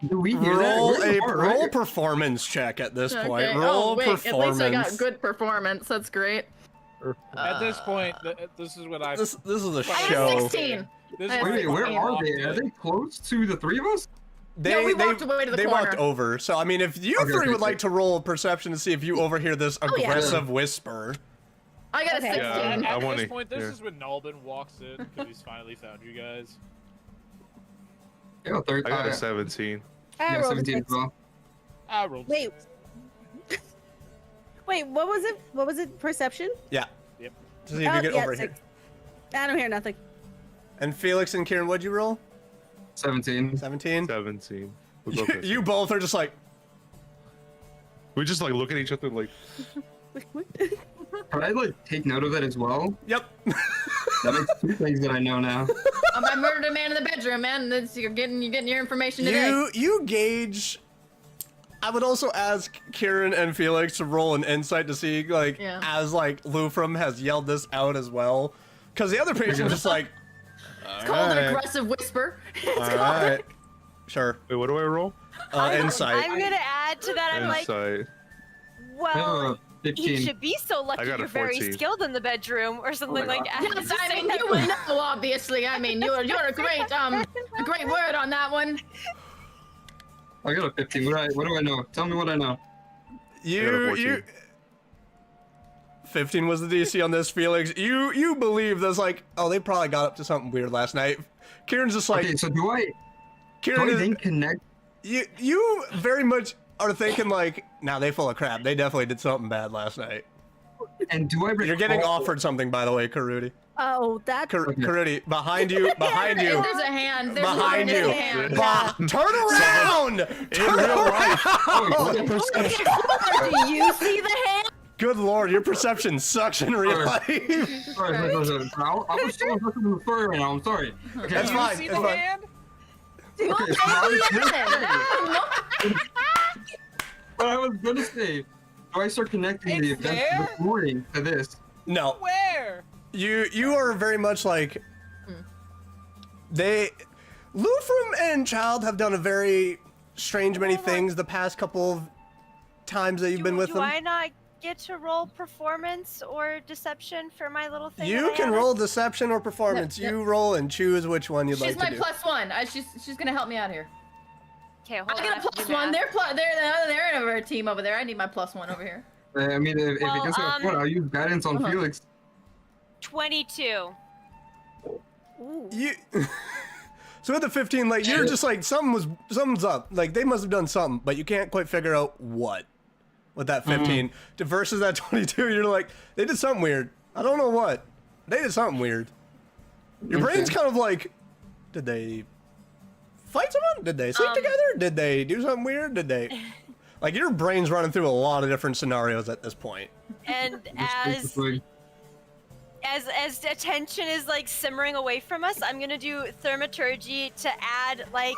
Do we hear Roll that? a We're roll right. performance check at this point. Okay. Roll Oh, wait, performance. at least I got good performance. That's great. At this point, this is what I. This is a I show. got 16. This I is have Wait, what where I are walked they? Are in. they close to the three of us? No, we walked away to the they corner. walked over. So I mean, if you Okay, three okay, would okay. like to roll perception to see if you overhear this yeah. aggressive whisper. I got a Okay. 16. Yeah, I At wanna this point, this hear. is when Nalbin walks in because he's finally found you guys. Yeah, I got a 17. I Yeah, rolled a 17 as 6. well. I rolled. Wait. Wait, what was it? What was it? Perception? Yeah. Yep. To see if you get yeah, over here. 6. I don't hear nothing. And Felix and Kieran, what'd you roll? 17. 17. 17. We both got You both are just like, We just like look at each other like, Can I like take note of that as well? yep. That makes 2 things that I know now. I murdered a man in the bedroom, man. You're getting your information today. You gauge. I would also ask Kieran and Felix to roll an insight to see, like, Yeah. as like Lufrum has yelled this out as well, because the other patient's just like, It's called an aggressive whisper. It's all called right, sure, wait, what do I roll? insight. I'm gonna add to that. I'm like, Insight. well, you 15. should be so lucky I got a you're very 14. skilled in the bedroom or something my like God. that. Yes, I mean, you would know, obviously. I mean, you're a great word on that one. I got a 15. What do I know? Tell me what I know. You 15 was the DC on this, Felix. You believe there's like, oh, they probably got up to something weird last night. Kieran's just like, Okay, so do I Kieran is, then connect? you very much are thinking like, nah, they full of crap. They definitely did something bad last night. And do I recall? You're getting offered something, by the way, Karudi. Oh, that. Karudi, behind you, behind you, There's a hand. There's behind there's you. a hand. Turn around! In real life. Oh, what perception? Do you see the hand? Good lord, your perception sucks in real life. Sorry. I was so looking for the fur right now. I'm sorry. Okay. That's You fine. see That's the fine. hand? Okay, so I was gonna say, do I start connecting the It's events there? this morning to this? No, Where? you are very much like they. Lufrum and Child have done a very strange many things the past couple of times that you've been with do them. I not get to roll performance or deception for my little thing? You that I can have? roll deception or performance. Yep. You roll and choose which one you'd She's like my to do. +1. She's gonna help me out here. Okay, hold I on. got have to a do +1. math. They're in our team over there. I need my +1 over here. I mean, if Well, it gets to a point, I'll use guidance on Uh-huh. Felix. 22. Ooh. You. So at the 15, like you're just like something's up. Like they must have done something, but you can't quite figure out what. With that 15 to versus that 22, you're like they did something weird. I don't know what. They did something weird. Your brain's kind of like, did they fight someone? Did they sleep together? Did they do something weird? Did they? Like your brain's running through a lot of different scenarios at this point. And Basically. as attention is like simmering away from us, I'm gonna do thaumaturgy to add like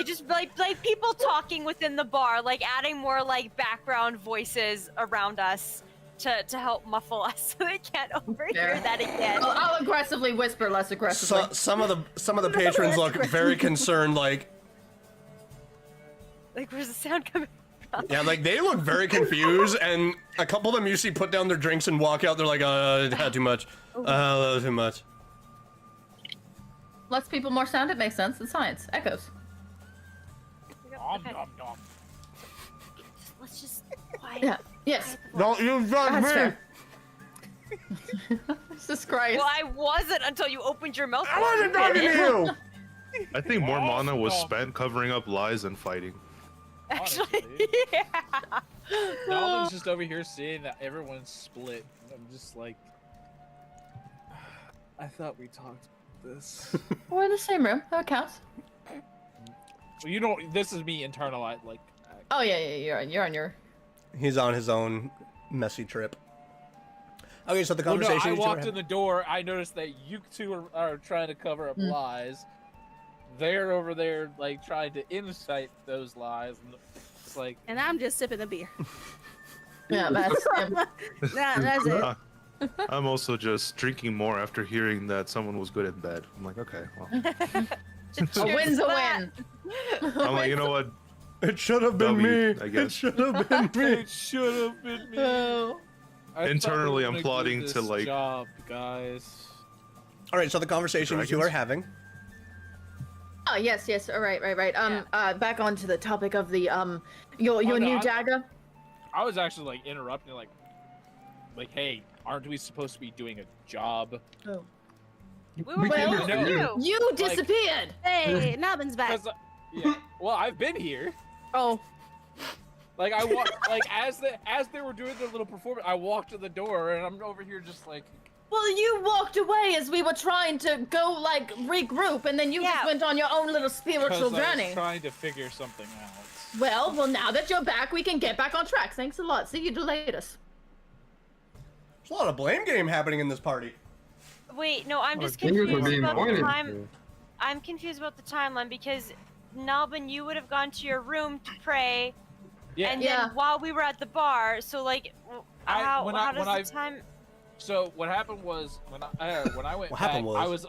just like people talking within the bar, like adding more like background voices around us to help muffle us so they can't overhear Fair. that again. I'll aggressively whisper, less aggressively. So some of the patrons look very concerned, like Like, where's the sound coming from? yeah, like they look very confused, and a couple of them you see put down their drinks and walk out. They're like, it had too much. That was too much. Less people, more sound. It makes sense. It's science. Echoes. Nom, Okay, nom, nom. let's just quiet. Yeah. Yes. Don't you judge That's me. fair. Jesus Christ. Well, I wasn't until you opened your mouth. I wasn't talking to you. I think more mana was Awesome. spent covering up lies and fighting. Actually, Honestly. yeah. Nalbin's just over here seeing that everyone's split. I'm just like, I thought we talked about this. We're in the same room. That counts. Well, you don't. This is me internalized. Like, Oh yeah, you're on your. He's on his own messy trip. Okay, so the well, no, conversation. I you two were walked in the door. I noticed that you two are trying to cover up lies. They're over there like trying to incite those lies, and it's like And I'm just sipping the beer. Yeah, that's. That's it. I'm also just drinking more after hearing that someone was good in bed. I'm like, okay, well. A win's a win. I'm like, you know what? It should have been W, me. I It guess. should have been me. It should have been me. Oh. I thought Internally, we were I'm gonna plotting do to, this like- job, guys. All right, so the conversation you two are Dragons? having. Oh yes, yes. All right, right. Back onto the topic of the your Oh, no, new I- dagger. I was actually like interrupting, like, hey, aren't we supposed to be doing a job? Oh. We were Well, waiting no. for you. You disappeared. Hey, Nobbin's back. 'Cause, yeah. Well, I've been here. Oh. Like I walked, like as they were doing their little performance, I walked to the door and I'm over here just like. Well, you walked away as we were trying to go like regroup, and then you just Yeah. went on your own little spiritual 'Cause I journey. was trying to figure something out. Well, now that you're back, we can get back on track. Thanks a lot. See you later. There's a lot of blame game happening in this party. Wait, no, I'm just fingers were confused being about the pointed. time. I'm confused about the timeline because Nalbin, you would have gone to your room to pray, Yeah. and Yeah. then while we were at the bar, so like, how when does I- the time? So what happened was when I went What back, happened was-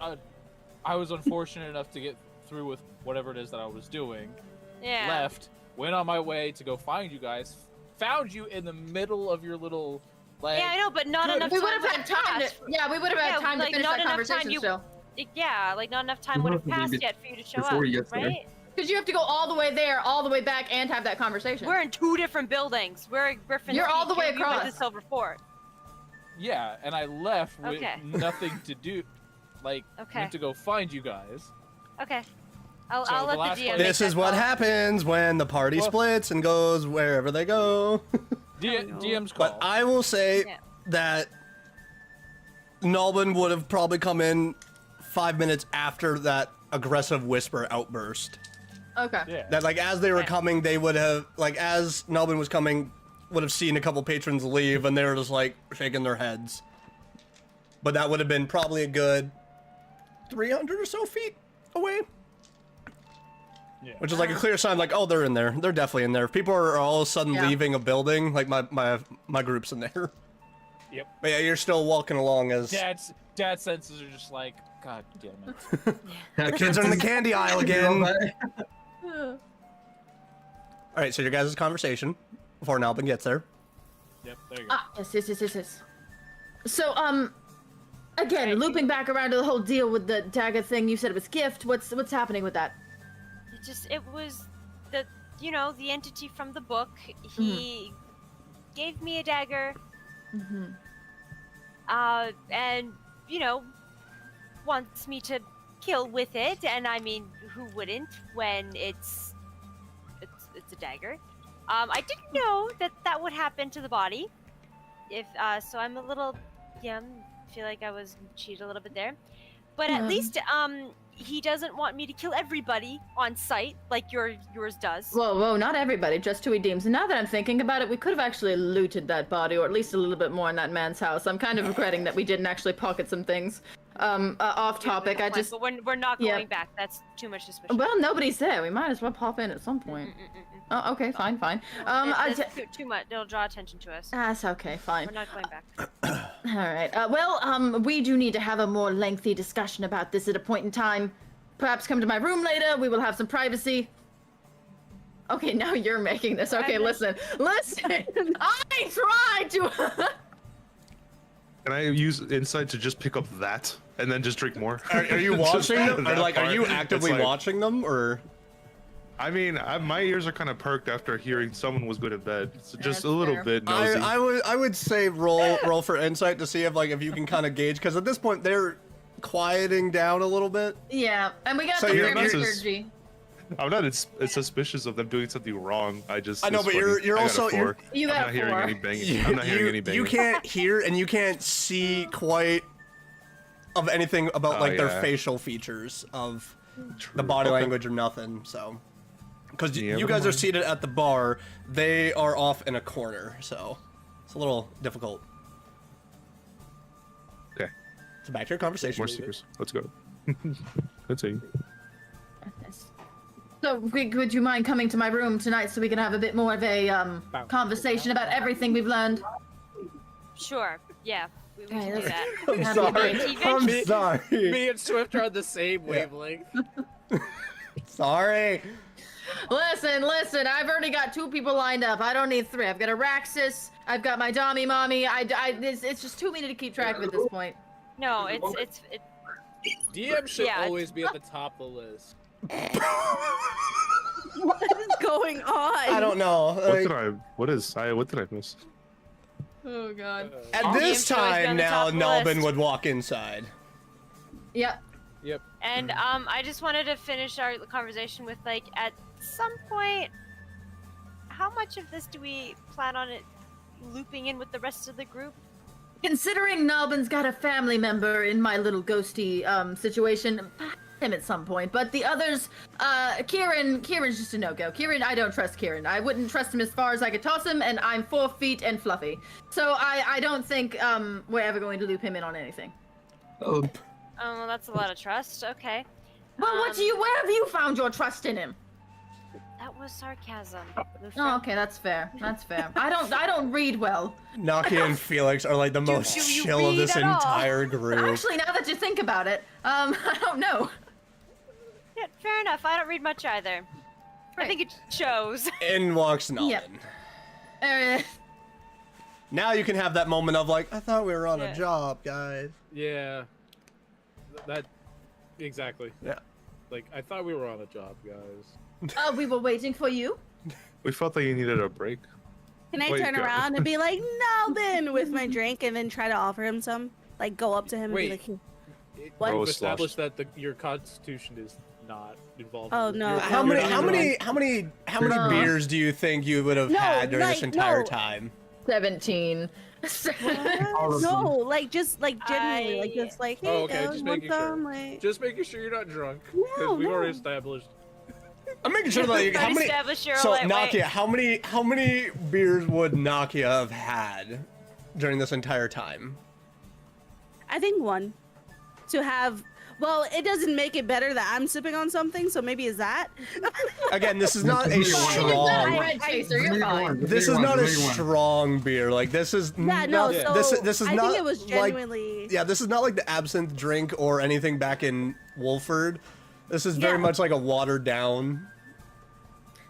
I was unfortunate enough to get through with whatever it is that I was doing. Yeah. Left, went on my way to go find you guys, found you in the middle of your little like. Yeah, I know, but not Good. enough We time. would have had time to. passed. Yeah, we would have had Yeah, time like, to finish not that enough time conversation you- still. Yeah, like not enough time You would have have to passed leave yet for you to show before up, you get there. right? Because you have to go all the way there, all the way back, and have that conversation. We're in two different buildings. We're at Griffin's You're all the Peak, way you went across. to Silver Fort. Yeah, and I left with Okay. nothing to do. Like, Okay. went to go find you guys. Okay. I'll So the let last the DM one- make This that is what call. happens when the party Well- splits and goes wherever they go. DM's call. But I will say Yeah. that Nalbin would have probably come in 5 minutes after that aggressive whisper outburst. Okay. Yeah. That like as they were Okay. coming, they would have like as Nalbin was coming, would have seen a couple patrons leave, and they were just like shaking their heads. But that would have been probably a good 300 or so feet away. Yeah. Which is like a clear sign, like, oh, they're in there. They're definitely in there. If people are all of a sudden Yeah. leaving a building, like my group's in there. Yep. But yeah, you're still walking along as Dad's senses are just like, God damn it. the kids are in the candy aisle again. All Uh, right, so your guys' conversation before Nalbin gets there. Yep, there you go. Yes. So, again, looping back around to the whole deal with the dagger thing. You said it was gift. What's happening with that? It was the the entity from the book. He gave me a dagger. Mm-hmm. And wants me to kill with it, and I mean, who wouldn't when it's a dagger? I didn't know that would happen to the body. So I'm a little, feel like I was cheated a little bit there, but at least he doesn't want me to kill everybody on site like yours does. Whoa, not everybody, just who he deems. And now that I'm thinking about it, we could have actually looted that body, or at least a little bit more in that man's house. I'm kind of regretting that we didn't actually pocket some things. Off topic, I just... But we're not Yeah. going back. That's too much suspicion. Well, nobody's there. We might as well pop in at some point. Oh, okay, fine. That's too much. It'll draw attention to us. That's okay, fine. We're not going back. All right. We do need to have a more lengthy discussion about this at a point in time. Perhaps come to my room later. We will have some privacy. Okay, now you're making this. Okay, listen. I tried to. Can I use insight to just pick up that and then just drink more? Are you Just watching them? Or that like, are part. you It's actively like- watching them, or? I mean, my ears are kind of perked after hearing someone was good in bed. It's just That's a little fair. bit nosy. I would say roll for insight to see if you can kind of gauge, because at this point they're quieting down a little bit. Yeah, and we got So the you're- weird you're- energy. I'm not it's suspicious of them doing something wrong. I know, but funny. you're I got also- a 4. You I'm got not hearing 4. any banging. I'm not hearing any banging. You can't hear and you can't see quite of anything about their yeah. facial features of True. the body Okay. language or nothing. So, because Yeah, you never guys are mind. seated at the bar, they are off in a corner, so it's a little difficult. Okay. So back to your conversation. More David. stickers. Let's go. Continue. So, would you mind coming to my room tonight so we can have a bit more of a conversation about everything we've learned? Sure. Yeah. We can Alright, do that. I'm Happy sorry. birthday. I'm sorry. Me and Swift are on the same wavelength. Sorry. Listen, I've already got 2 people lined up. I don't need 3. I've got Araxis, I've got my Dommy Mommy. It's just too many to keep track of at this point. No, it's DM should Yeah. always be at the top of the list. What is going on? I don't know. Like, What did I miss? Oh god. at this DM's always been time on the now, top of the Nalbin list. would walk inside. Yep. Yep. and I just wanted to finish our conversation with like at some point, how much of this do we plan on it looping in with the rest of the group? Considering Nalbin's got a family member in my little ghosty situation, him at some point. But the others, Kieran's just a no-go. Kieran, I don't trust Kieran. I wouldn't trust him as far as I could toss him, and I'm 4 feet and fluffy. So I don't think we're ever going to loop him in on anything. Oh, Oh, well, that's a lot of trust. Okay. Well, where have you found your trust in him? That was sarcasm. Oh, okay, that's fair. That's fair. I don't read well. Nakia and Felix are like the most do you chill of read this at all? entire group. Actually, now that you think about it, I don't know. Yeah, fair enough. I don't read much either. I think it shows. In walks Nalbin. Yep. Now you can have that moment of like, I thought we were on a Yeah. job, guys. Yeah. That. Exactly. Yeah. Like, I thought we were on a job, guys. We were waiting for you. We felt like you needed a break. Can I Wait, turn go. around and be like, no, Ben, with my drink, and then try to offer him some? Like, go up to him Wait. and be like, What? What? We've established that your constitution is not involved. Oh, in no. your- How you're many not involved. beers do you think you would have No, had during this like, entire no. time? 17. All of no, them. like, just, like, genuinely, like, just, like, hey, Oh, okay, guys, just want making sure. some? Like, Just making sure you're not drunk. No, Because we've already no. established. I'm making sure like how Already many. established you're a So lightweight. Nakia, how many beers would Nakia have had during this entire time? I think 1. To have, well, it doesn't make it better that I'm sipping on something, so maybe it's that. Again, this is not a Maybe one. strong. Red chaser, you're Maybe fine. one. This is Maybe not one. a Maybe one. strong beer. Like this is Yeah, not. no, Yeah. so This is I not think it was like. genuinely. Yeah, this is not like the absinthe drink or anything back in Wolford. This is very Yeah. much like a watered down.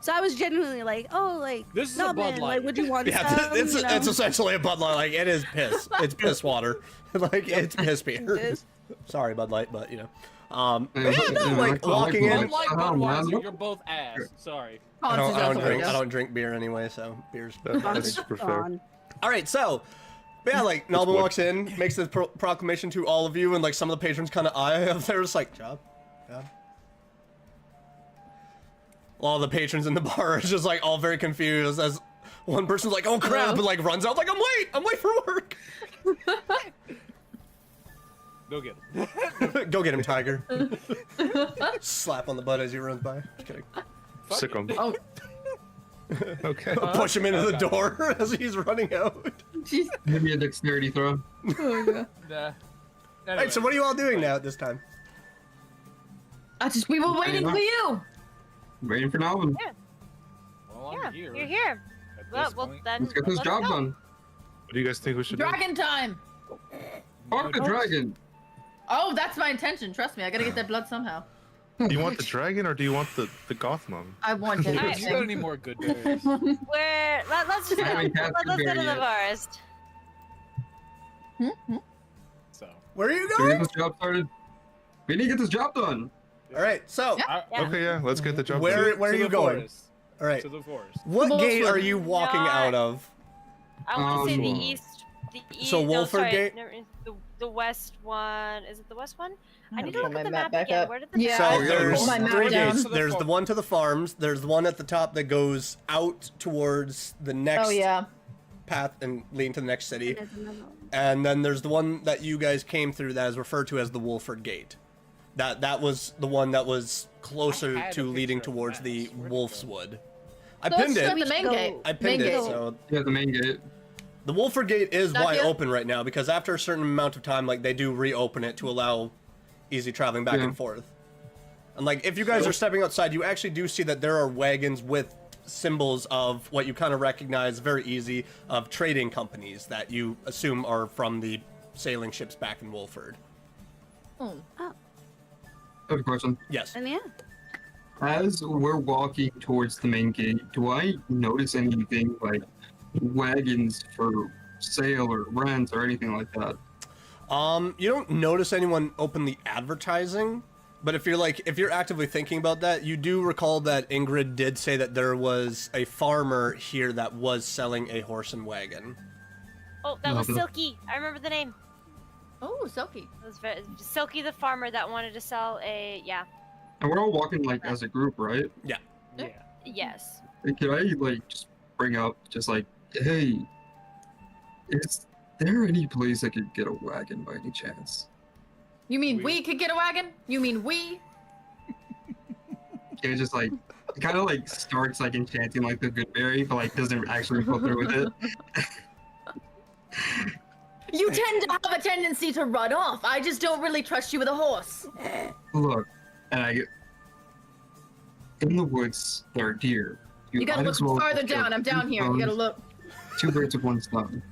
So I was genuinely like, oh, like, This is no, a Bud Ben, Light. like, would you want Yeah, some? it's you know? it's essentially a Bud Light. Like it is piss. It's piss water. Like it's piss beer. It is. Sorry, Bud Light, but you know. Yeah, Yeah, no, yeah, like I walking like in. Bud Light, Oh, man. Budweiser, you're both ass. Sorry. I don't drink. I Yes. don't drink beer anyway, so beer's. That's super fair. On. All right, so yeah, like Nalbin what- walks in, makes the proclamation to all of you, and like some of the patrons kind of eye him. They're just like, job. All the patrons in the bar are just like all very confused as one person's like, oh crap, and like runs out like, I'm late for work. Go get him. Go get him, Tiger. Slap on the butt as he runs by. Just kidding. Sick 'em. Oh, Okay. Push him into the door as he's running out. jeez. Give me a dexterity throw. Oh, God. Nah. Alright, so what are you all doing now at this time? We were waiting for you. Waiting for Nalvin. Well, Yeah, I'm here. you're here. At Well, this well point. then. Let's get this let's job go. done. What do you guys think we should do? Dragon time. Fuck the dragon. Oh, that's my intention. Trust me, I gotta get that blood somehow. Do you want the dragon or do you want the goth mom? I want Do you got everything. any more good berries? Let's just I haven't cast let's the go to the bear yet. forest. So. Where are you So we going? get this job started. We need to get this job done. Alright, so I- Yeah. Okay, yeah, let's get the job Where- done. where are to you the going? forest. alright. To the forest. What Wolford. gate are you walking No, out of? I want to say the Um, east. The east. So no, Wolford sorry, Gate? no, the west one. Is it the west one? I need to Pull look my at the map map back again. up. Where did the Yeah, So I gotta there's pull my map three down. gates. To the There's the farm. one to the farms. There's the one at the top that goes out towards the next Oh yeah. path and leading to the next city. There's another one. And then there's the one that you guys came through that is referred to as the Wolford Gate. That was the one that was closer I had to a leading picture of towards that. the Where'd it Wolf's go? Wood. I So pinned let's it. go to the main Go. gate. I pinned main it. gate. So Yeah, the main gate. the Wolford Gate is Not wide yet? open right now because after a certain amount of time, like they do reopen it to allow easy traveling back Yeah. and forth. And like if you guys are stepping outside, you actually do see that there are wagons with symbols of what you kind of recognize very easy of trading companies that you assume are from the sailing ships back in Wolford. Oh. I have a question. Yes. And yeah. As we're walking towards the main gate, do I notice anything like wagons for sale or rent or anything like that? You don't notice anyone openly advertising, but if you're actively thinking about that, you do recall that Ingrid did say that there was a farmer here that was selling a horse and wagon. Oh, that was Silky. I remember the name. Oh, Silky. It was Silky the farmer that wanted to sell a And we're all walking like as a group, right? Yeah. Yeah. Yes. Hey, can I like just bring up just like, hey, is there any place I could get a wagon by any chance? You mean we could get a wagon? You mean we? It just like it kind of like starts like enchanting like the good berry, but like doesn't actually go through with it. You tend to have a tendency to run off. I just don't really trust you with a horse. Look, and in the woods there are deer. You gotta might look as well farther kill down. I'm down two here. You gotta birds- look. 2 birds with 1 stone.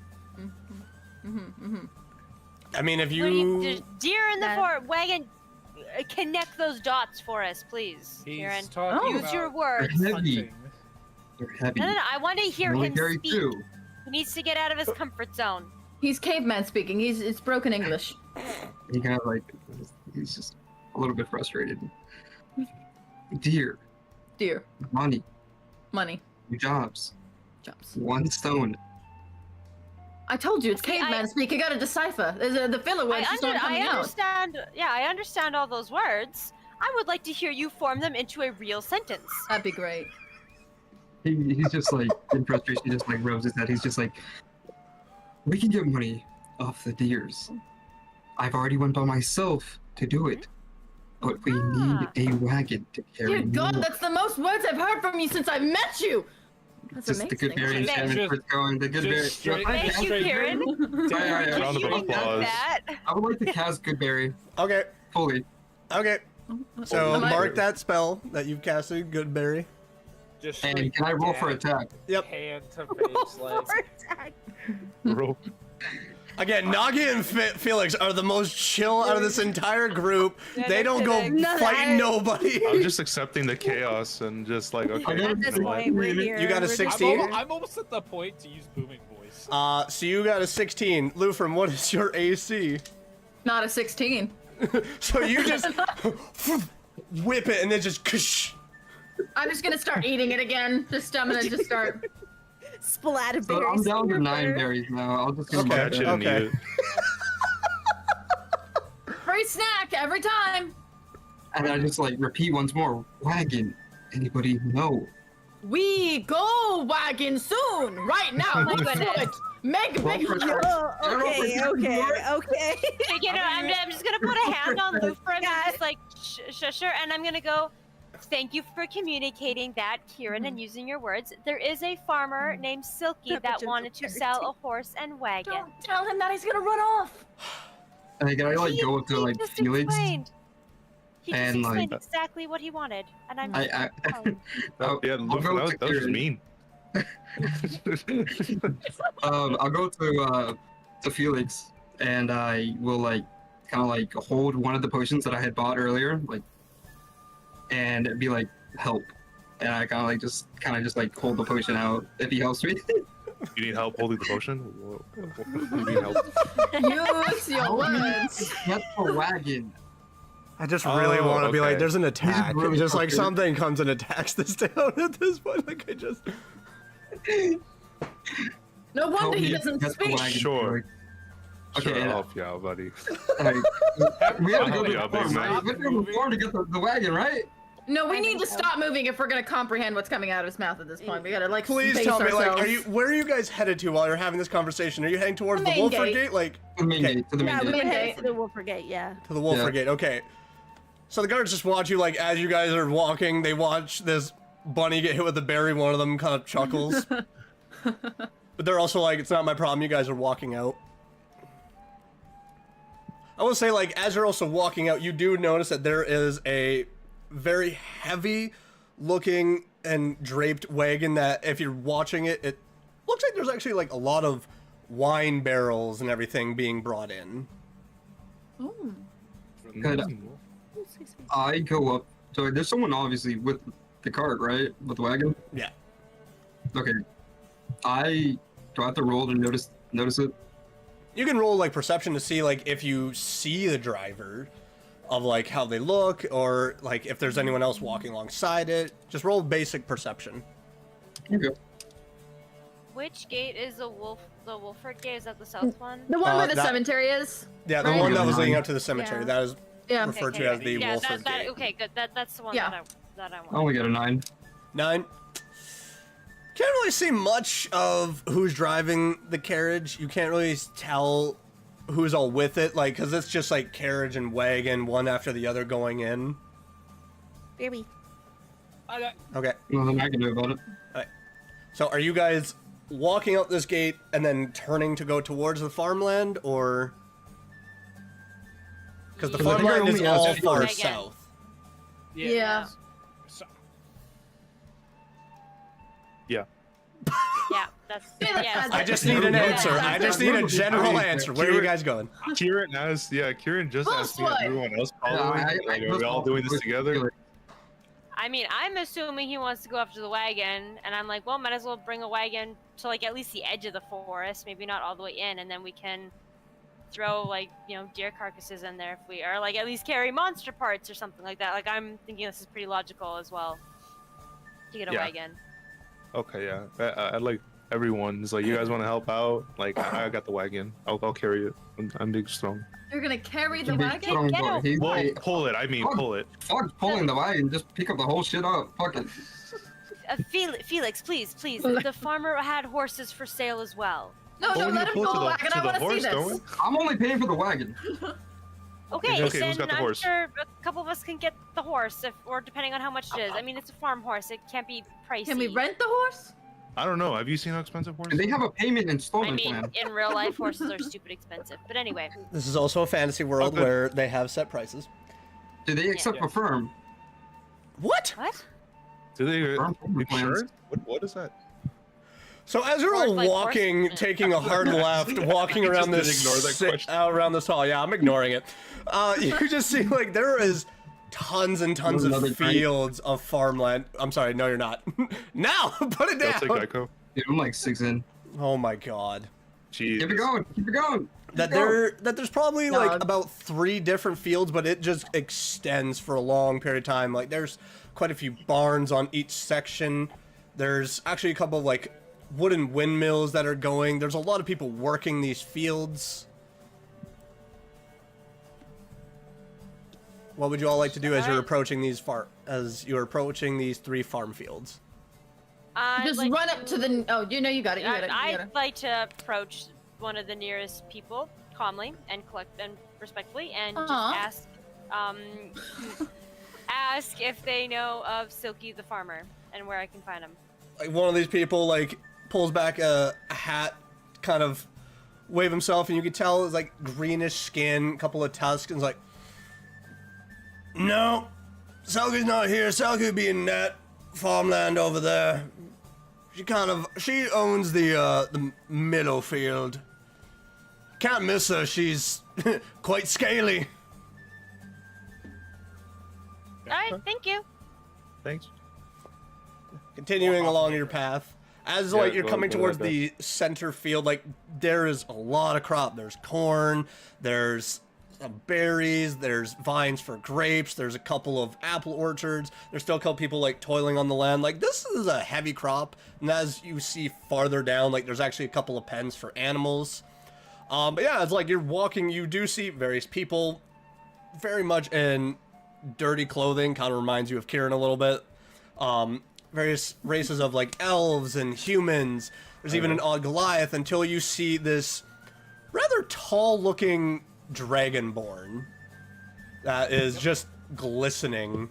I mean, if There's deer in the That- fort wagon. Connect those dots for us, please, He's Kieran. talking Use about your words. They're heavy. hunting. They're heavy. No. I want to hear Really him carry speak. too. He needs to get out of his comfort zone. He's caveman speaking. It's broken English. He kind of like he's just a little bit frustrated. Deer, Dear. money, Money. jobs, Jobs. 1 stone. I told you, it's See, caveman speak. You gotta decipher. The filler words just aren't coming out. understand. Yeah, I understand all those words. I would like to hear you form them into a real sentence. That'd be great. He's just like in frustration. He just like rubs his head. He's just like, we can get money off the deers. I've already went by myself to do it, but we need a wagon to carry Dear God, more. that's the most words I've heard from you since I met you. That's Just the good berry amazing. Just- enchantment just- for going. The good berry. just straight- Thank you, straight- Kieran. Yeah. Round of You can do applause. that. I would like to cast good berry okay, fully. okay. So Am I- mark that spell that you've casted, Goodberry. Just And straight can I roll for down, attack? Yep. Hand to face, like. Roll. Again, Nagi and Felix are the most chill out of this entire group. Yeah, They no don't go kidding. No, fighting I- nody. I'm just accepting the chaos and just like, okay. At this you know what? point, we're here. You got a We're just 16? here. I'm almost at the point to use booming voice. So you got a 16. Lufram, what is your AC? Not a 16. So you just whip it and then just kush. I'm just gonna start eating it again. I'm gonna just start. Splat So I'm berries. down to in 9 your berries now. I'll just go Okay. back Catch to it and okay. eat it. Free snack every time. And I just like repeat once more. Wagon. Anybody know? We go wagon soon. Right now. my Let's do goodness. it. Make big. Oh, okay. You know, I'm just gonna put a hand on Lufra and just like shush her, and I'm gonna go. Thank you for communicating that, Kieran, and using your words. There is a farmer named Silky that Temperatures wanted of to sell 30. a horse and wagon. Don't tell him that he's gonna run off. And can I like go up to He like just Felix? explained. He just and, like- explained exactly what he wanted, and I'm. I Oh, yeah, I'll look, go that to was just Kieran. mean. I'll go to Felix and I will like kind of like hold one of the potions that I had bought earlier, like, and be like help. And I kind of just like hold the potion out if he helps me. You need help holding the potion? You need help? Use your words. Get the wagon. I just really want to be like, okay. there's an attack. really Just like fucking- something comes and attacks this town at this point. Like I just. No Help wonder he me doesn't get the speak. wagon. Sure. Okay, Sure, and, I'll help you out, buddy. like, we have to go I'll to help the you out, farm, big right? man. We have to go to the farm to get the wagon, right? No, we I need think to so. stop moving if we're gonna comprehend what's coming out of his mouth at this point. We gotta like Please space tell me, like, ourselves. where are you guys headed to while you're having this conversation? Are you heading towards The the main Wolford gate. Gate? Like, To the main Okay. gate. To the main Yeah, gate. we're Gate. headed to the Wolfer Gate, yeah. to the Wolford Yeah. Gate. Okay. So the guards just watch you, like, as you guys are walking, they watch this bunny get hit with a berry. One of them kind of chuckles. But they're also like, it's not my problem. You guys are walking out. I will say, like, as you're also walking out, you do notice that there is a very heavy looking and draped wagon that if you're watching it, it looks like there's actually like a lot of wine barrels and everything being brought in. Ooh. Good. I go up. So there's someone obviously with the cart, right? With the wagon. Yeah. Okay. Do I have to roll to notice it? You can roll like perception to see like if you see the driver, of like how they look, or like if there's anyone else walking alongside it. Just roll basic perception. Okay. Which gate is the Wolford gate? Is that the south one? The one where the that- cemetery is. Yeah, the Right. one that was leading up to the cemetery. Yeah. That is Yeah. referred to Okay, as the yeah, Wolford that, Gate. okay, good. That's the one Yeah. that I I want. only got a 9. 9. Can't really see much of who's driving the carriage. You can't really tell who's all with it, like, because it's just like carriage and wagon, one after the other going in. Baby. Okay. Nothing I can do about it. So are you guys walking up this gate and then turning to go towards the farmland, or? Because the Because I think I farmland is only asked all you- far Wagon. south. Yeah. So, Yeah, that's Yeah, yeah. I just need an Yeah. answer. I just need a general answer. Where are you guys going? Kieran asked, Kieran just Close asked me, one. everyone else Yeah, following. I Like, are we all doing this together? I mean, I'm assuming he wants to go after the wagon, and I'm like, well, might as well bring a wagon to like at least the edge of the forest, maybe not all the way in, and then we can throw like deer carcasses in there if we are like at least carry monster parts or something like that. Like I'm thinking this is pretty logical as well to get a Yeah. wagon. Okay, yeah. I like everyone's like, you guys want to help out? Like, I got the wagon. I'll carry it. I'm big strong. You're gonna carry the Big wagon? strong Get boy. out. He's Well, like, pull it. I mean, pull it. fuck pulling the wagon. Just pick up the whole shit up. Fuck it. Felix, please. The farmer had horses for sale as well. No, Oh, no, we let need him to go pull the to wagon. I the want to see horse, this. don't we? I'm only paying for the wagon. Okay, Okay, then who's got the I'm horse? sure a couple of us can get the horse, or depending on how much it is. I mean, it's a farm horse; it can't be pricey. Can we rent the horse? I don't know. Have you seen how expensive horses? And they have a payment I installment mean, plan. in real life, horses are stupid expensive. But anyway, This is also a fantasy world Okay. where they have set prices. Do they accept Yeah. a firm? What? what? Do they Firm payment plans. insurance? What is that? So as you're Or all like walking, horse- taking a hard left, walking Just around didn't this ignore that question. around this hall, yeah, I'm ignoring it. You just see like there is tons and tons Another of drink. fields of farmland. I'm sorry, no, you're not. Now, put it I'll take down. Geico. Dude, I'm like 6 in. Oh my god. Jeez. Keep it going. Keep it going. That Keep it going. there's probably No. like about 3 different fields, but it just extends for a long period of time. Like there's quite a few barns on each section. There's actually a couple of like wooden windmills that are going. There's a lot of people working these fields. What would you all like to do as you're approaching these 3 farm fields? I'd Just like run up to the. Oh, you got it. You got it. You got I'd it. like to approach one of the nearest people calmly and respectfully, and just Aw. ask if they know of Silky the farmer and where I can find him. Like one of these people like pulls back a hat, kind of wave himself, and you can tell it's like greenish skin, couple of tusks, and it's like, no, Selky's not here. Selky would be in that farmland over there. She owns the middle field. Can't miss her. She's quite scaly. All right, thank you. Thanks. Continuing along your path, as Yeah, like you're go- coming go towards that the center field, like there is a lot of crop. There's corn, there's some berries, there's vines for grapes, there's a couple of apple orchards. There's still a couple people like toiling on the land. Like this is a heavy crop, and as you see farther down, like there's actually a couple of pens for animals. But yeah, it's like you're walking, you do see various people, very much in dirty clothing. Kind of reminds you of Kieran a little bit. Various races of like elves and humans. There's even an odd Goliath, until you see this rather tall looking dragonborn that is just glistening.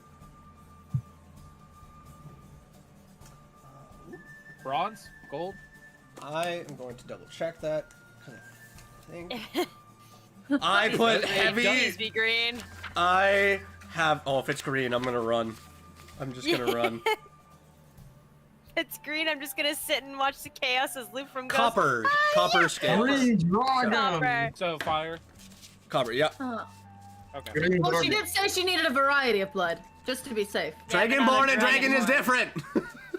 bronze, gold. I am going to double check that, 'cause I think I put heavy. Please be green. I have. Oh, if it's green, I'm gonna run. I'm just gonna run. it's green, I'm just gonna sit and watch the chaos as Lufrum goes. Copper scale. Green dragon. Copper. So fire. Copper, yeah. Okay. Green Well, she dragon. did say she needed a variety of blood, just to be safe. Dragonborn and dragon is different.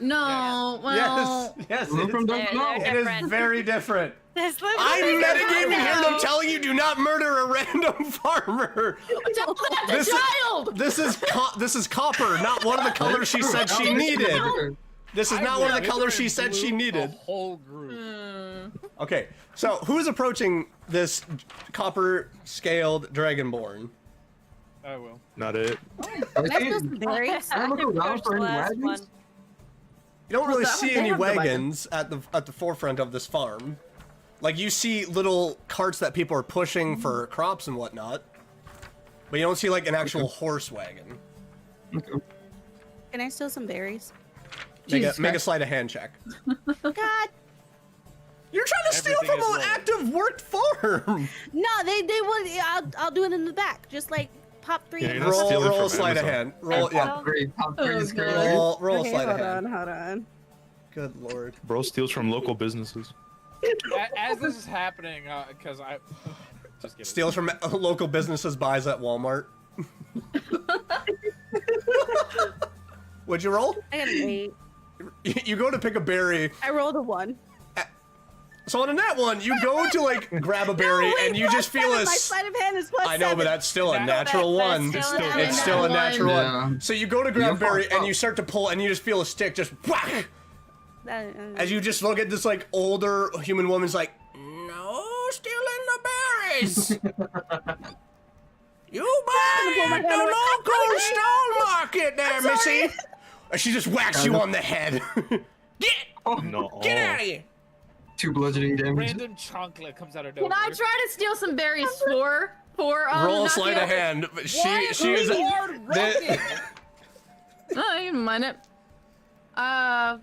No, well, yes, Lufrum it doesn't know. is different. very different. There's Lufrum. I'm metagaming here and I'm know. telling you, do not murder a random farmer. tell that This the is- child. This is copper, not one of the colors she said she needed. This is not one of the colors she said she needed. The whole group. Okay, so who's approaching this copper-scaled dragonborn? I will. Not it. Can I steal some berries? I look around for any Last wagons. one. You don't really that see one? They any have the wagon. wagons at the forefront of this farm. Like you see little carts that people are pushing for crops and whatnot, but you don't see like an actual horse wagon. Okay. Can I steal some berries? Jesus Make a Christ. sleight of hand check. God. You're trying to steal Everything from is an wrong. active worked farm. No, they will. I'll do it in the back. Just like pop 3. Yeah, you're not stealing roll a from sleight of Amazon. hand. Roll, yeah. Oh. Great. Top three is Oh, great. God. Roll a Okay, sleight of hold hand. on, hold on. Good lord. Bro steals from local businesses. As this is happening, because I just kidding. Steals from local businesses, buys at Walmart. What'd you roll? I got an 8. You go to pick a berry. I rolled a 1. So on a net one, you go to like grab a berry No, wait, and you plus just feel 7. a. My sleight of hand is plus I know, 7. but that's still a That- natural that's one. still It's a It's still a natural natural one. one. So you go to grab You're berry fucked and up. you start to pull and you just feel a stick just whack. As you just look at this like older human woman's like, no stealing the berries. You buy at the local stone market there, missy. And she just whacks you on the head. No. Get out of here. 2 bludgeoning damage. Random chocolate comes out of nowhere. Can I try to steal some berries for Roll a Nakia? sleight of hand. But Why is she is. the Lord rocket? Oh, you can mind it. Why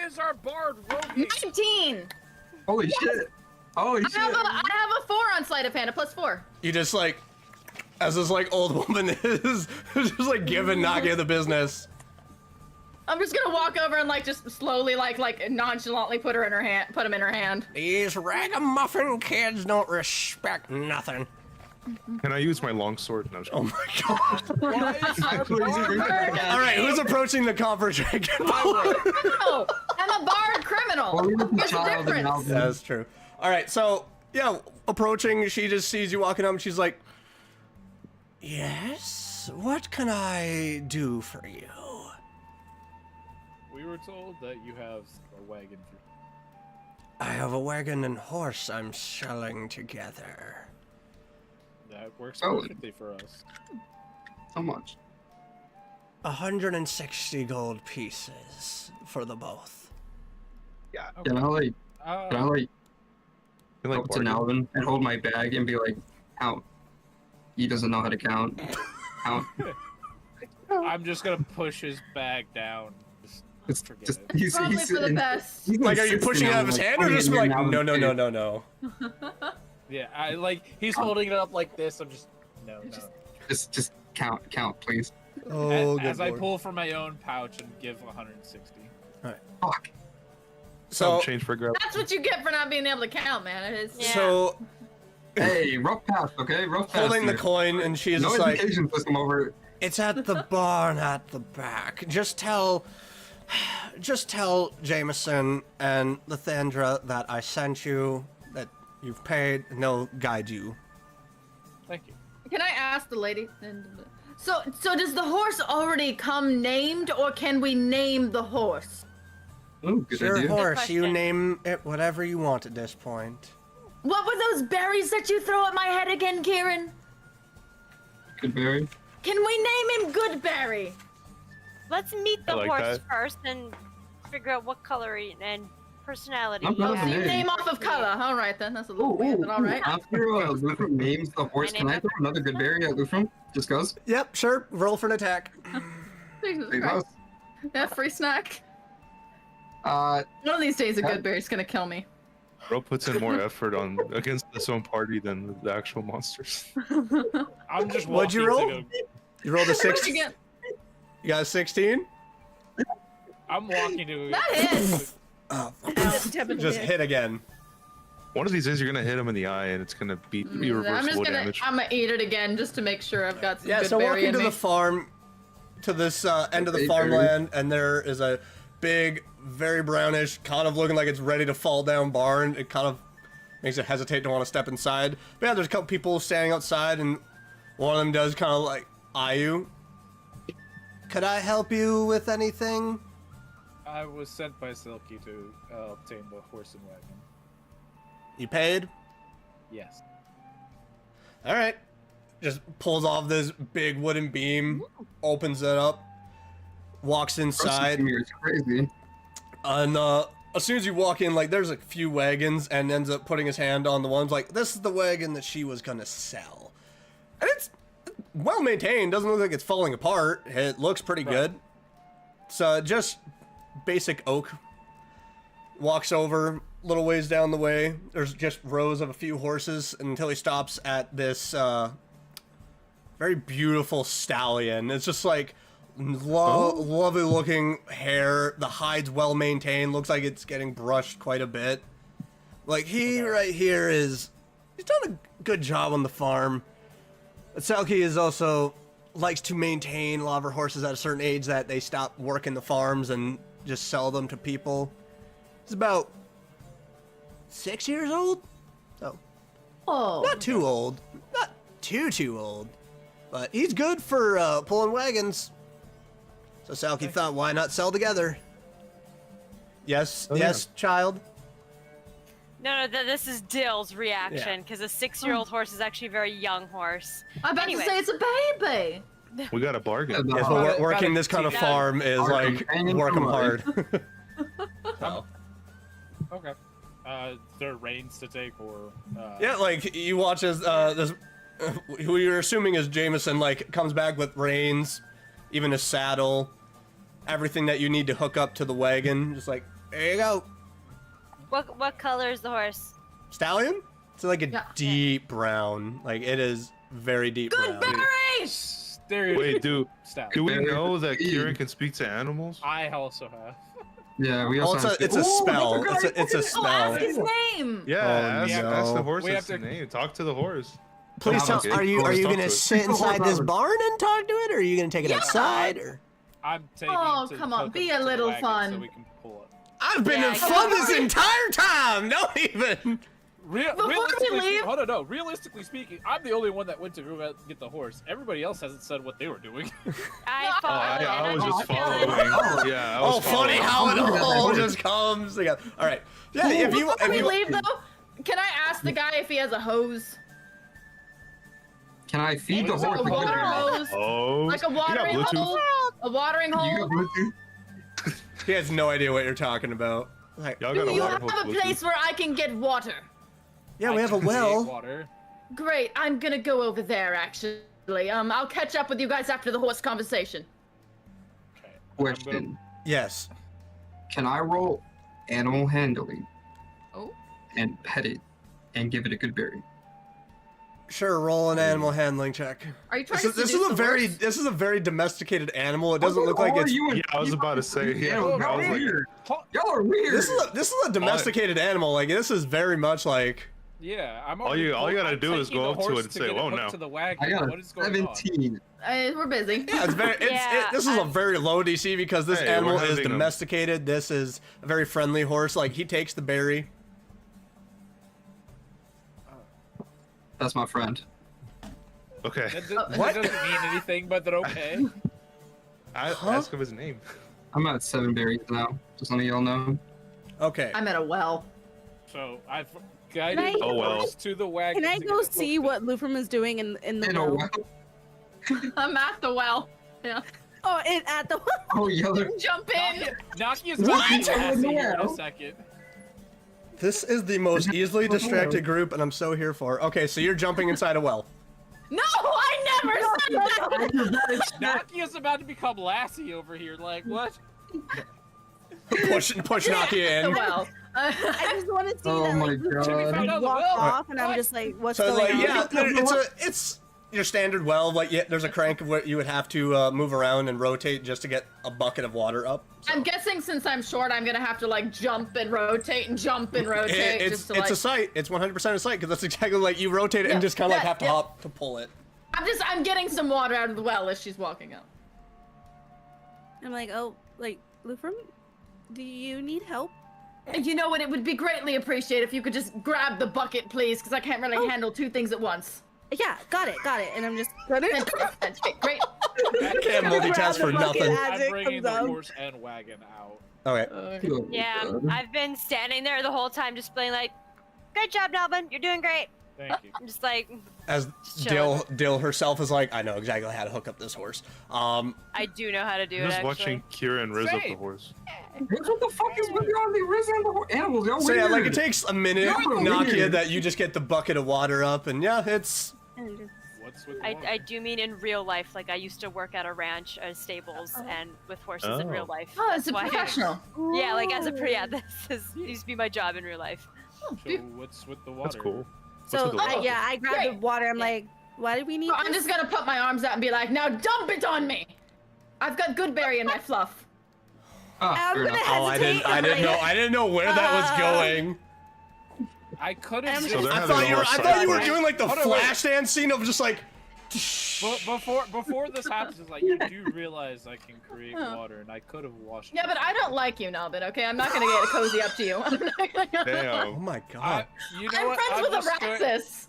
is our bard roguing? 19. Holy shit. Holy shit. I have a 4 on sleight of hand, a +4. You just like, as this like old woman is just like giving Nagia the business. I'm just gonna walk over and like just slowly like nonchalantly put him in her hand. These ragamuffin kids don't respect nothing. Can I use my longsword? No, Oh my god. Why is our bard All right, who's approaching the copper dragon? Oh, I'm a barred criminal. Well, we look at There's a child and difference. Alvin. That's true. All right, so yeah, approaching, she just sees you walking up and she's like, yes, what can I do for you? We were told that you have a wagon for. I have a wagon and horse I'm selling together. That works Oh. perfectly for us. How much? 160 gold pieces for the both. Yeah. Can I like Uh, go up to Alvin and hold my bag and be like, count. He doesn't know how to count. Count. I'm just gonna push his bag down. Just forget Just, it. he's Probably for the in- best. he's Like, are you 60 pushing it now, out of his like, hand or 20 just be and like, you're no, now no, no, in- no, no? Yeah, I like he's holding it up like this. I'm just no. Just count, please. Oh, As I lord. pull from my own pouch and give 160. Fuck. So, change for grab. That's what you get for not being able to count, man. It is. Yeah. so Hey, rough pass, okay? Rough pass. holding the here. coin, and she's No just like, education system over it. it's at the barn at the back. Just tell Jameson and Lathandra that I sent you, that you've paid, and they'll guide you. Thank you. Can I ask the lady? So does the horse already come named, or can we name the horse? Oh, good Your idea. horse, you question. name it whatever you want at this point. What were those berries that you throw at my head again, Kieran? Good berry. Can we name him Goodberry? Let's meet the I like horse that. first and figure out what color and personality. Not he bad Oh, of so a you name. name off of color. All right then, that's a little Ooh, weird, but all right. After Luther names the horse, My can I name- throw another good berry at Luther? Just goes. Yep, sure. Roll for an attack. Jesus Big Christ. house. Yeah, free snack. Uh, One of these days, a Yeah. Goodberry's gonna kill me. Bro puts in more effort on against his own party than the actual monsters. I'm just walking What'd you roll? to go. You rolled a What 6. did you get? You got a 16? I'm walking to. That hits. Oh, Tip of the just hit. hit again. One of these days, you're gonna hit him in the eye, and it's gonna be irreversible damage. I'm gonna eat it again just to make sure I've got some Yeah, good so berry walking in to me. the farm, to this end of the Hey, farmland, and there is a big, very brownish, kind of looking like it's ready to fall down barn. It kind of makes it hesitate to want to step inside. But yeah, there's a couple people standing outside, and one of them does kind of like eye you. Could I help you with anything? I was sent by Silky to obtain the horse and wagon. You paid? Yes. All right. Just pulls off this big wooden beam, opens it up, walks inside. It's crazy. And as soon as you walk in, like, there's a few wagons, and ends up putting his hand on the ones, like, this is the wagon that she was gonna sell. And it's well maintained, doesn't look like it's falling apart. It looks pretty good. So just basic oak. Walks over, little ways down the way. There's just rows of a few horses until he stops at this very beautiful stallion. It's just like lovely looking hair. The hide's well maintained. Looks like it's getting brushed quite a bit. Like right here he's done a good job on the farm. But Selkie is also likes to maintain a lot of her horses at a certain age that they stop working the farms and just sell them to people. He's about 6 years old, so not too old, not too old, but he's good for pulling wagons. So Selkie thought, why not sell together? Yes, yes, child. No, this is Dill's reaction because a 6-year-old horse is actually a very young horse. I'm about Anyway. to say it's a baby. We got a bargain. Yes, but working this kind of farm is like work 'em hard. So. Okay. There are reins to take, or Yeah, like you watch as this, who you're assuming is Jameson, like comes back with reins, even a saddle, everything that you need to hook up to the wagon. Just like, there you go. What color is the horse? Stallion? It's like a deep brown. Like it is very deep Good brown. berries. Wait, do we Very know that good. Kieran can speak to animals? I also have. Yeah, we Oh, also. it's a spell. It's a Oh, spell. ask his name. Yeah, Oh, ask no. the horse We have its to- name. Talk to the horse. Please tell. Okay. Are you Talk gonna to it. sit inside this barn and talk to it, or are you gonna take it Yeah. outside? Or I'm taking. Oh, to come on, hook be up a to the little wagon fun. So we can pull it. I've been Yeah, in fun this entire time. Don't even. Before we Realistically, leave- hold on, no. Realistically speaking, I'm the only one that went to go out and get the horse. Everybody else hasn't said what they were doing. I Oh, I was just followed. following. Yeah, I was Oh, funny following. how it all Oh. just comes together. All right. Yeah, if you Before we leave though, can I ask the guy if he has a hose? Can I feed the Like horse? a water hose? Oh, Like a you got watering Bluetooth? hole? A watering You hole? got Bluetooth? he has no idea what you're talking about. Like, Y'all Do got a you water have hose a Bluetooth? place where I can get water? yeah, we I have a can create well. Water. Great, I'm gonna go over there actually. I'll catch up with you guys after the horse conversation. Okay. Question: Yes. Can I roll animal handling? Oh. And pet it, and give it a good berry? Sure. Roll an animal handling check. Are you trying This to is seduce a the very horse? domesticated animal. It doesn't look like it's. Yeah, I was about to say. Yeah, Y'all I are was like, weird. Ho- Y'all are weird. This is a domesticated animal. Like this is very much like. Yeah, I'm. All you already- gotta I'm do is taking go the up to horse it and say, get "Oh, hooked no." To the wagon. I got What a is going on? 17. We're busy. Yeah, it's very. Yeah, this is a very low DC because this Hey, animal we're is hunting 'em. domesticated. This is a very friendly horse. Like he takes the berry. That's my friend. okay. That What? doesn't mean anything, but they're okay. Ask him his name. I'm at 7 berries now. Just letting y'all know. Okay. I'm at a well. So I've guided Can I- the Oh, well. horse to the wagon. Can I to go get it see hooked what Lufrum is doing in the In a well? well. I'm at the well. Yeah. Oh, at the Oh, yeller. Jump in. Naki is What? going to be Lassie here in a No. second. This is the most easily distracted group, and I'm so here for. Okay, so you're jumping inside a well. No, I never said that. Naki is about to become Lassie over here. Like what? Push Nakia The in. well. I just want to see Oh that my like Lufrum God. like, Found out the walk well. off, and I'm What? just like, what's So going like on? yeah, it's your standard well, like yeah, there's a crank of what you would have to move around and rotate just to get a bucket of water up. So. I'm guessing since I'm short, I'm gonna have to like jump and rotate and jump and rotate. It's like... a sight. It's 100% a sight because that's exactly like you rotate it and just kind of like have to hop to pull it. I'm getting some water out of the well as she's walking up. I'm like, oh, like, Lufrum, do you need help? You know what? It would be greatly appreciated if you could just grab the bucket, please, because I can't really handle two things at once. Yeah, got it. And I'm just Great. I can't multitask for nothing. I'm bringing the horse and wagon out. Okay. Yeah, I've been standing there the whole time just being like, good job, Nelvin, you're doing great. Thank you. I'm just like, As Dill herself is like, I know exactly how to hook up this horse. I do know how to do I'm it, just actually. watching Kira and Riz up the horse. What the fuck is with all the risen animals? Y'all So yeah, like it weird. takes a minute, Y'all Nakia, weird. that you just get the bucket of water up, and yeah, it's. What's with the I water? do mean in real life. Like I used to work at a ranch, stables, and with horses in real Oh. life. Oh, it's a That's why- professional. Yeah, like as a this used to be my job in real life. So what's with the water? That's cool. So with the water? I grabbed the Great. water. I'm like, why do we need? So I'm this? just gonna put my arms out and be like, now dump it on me. I've got Goodberry in my fluff. Ah, I'm fair gonna enough. Oh, I didn't know where that was going. I could have. So they're I having thought you a were. horse I thought you were fight. doing like the Hold on, wait. Flashdance scene of just like. Before this happens, it's like you do realize I can create water, and I could have washed. Yeah, but I don't like you, Nelvin, okay? I'm not gonna get cozy up to you. I'm not gonna... Oh Damn. my god. You know I'm what? friends with just going- Araxis.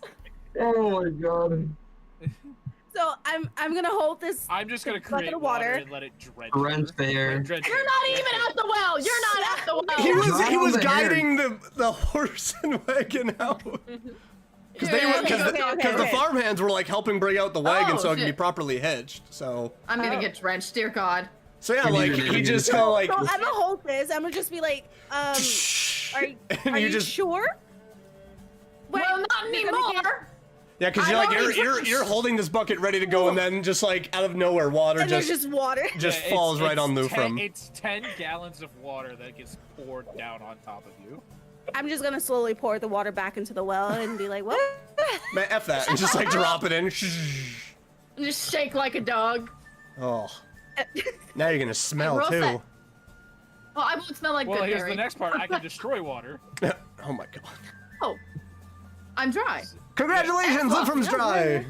Oh my god. So I'm gonna hold this. I'm just gonna bucket create of water water. and let it drench. Drench her. there. Drench You're her. not even at the well. You're not at the well. He was Not guiding the horse and wagon out. Because the farmhands were like helping bring out the wagon Oh, so it can be shit. properly hitched. So I'm gonna get drenched, dear God. yeah, like he just kind of like. So I'm gonna hold this. I'm gonna just be like, are and you just sure? Wait, Well, not you're gonna get- anymore. yeah, because I'm you're like already you're holding this bucket ready to go, and then just like out of nowhere, water And there's just just water. Yeah, falls right on Lufrum. It's 10 gallons of water that gets poured down on top of you. I'm just gonna slowly pour the water back into the well and be like, what? Man, F that, and just like drop it in. Just shake like a dog. Oh, now you're gonna smell Roll too. that. Well, I won't smell like Well, here's Goodberry. the next part. I can destroy water. Oh my god! Oh, I'm dry. Congratulations, Lufrum's dry.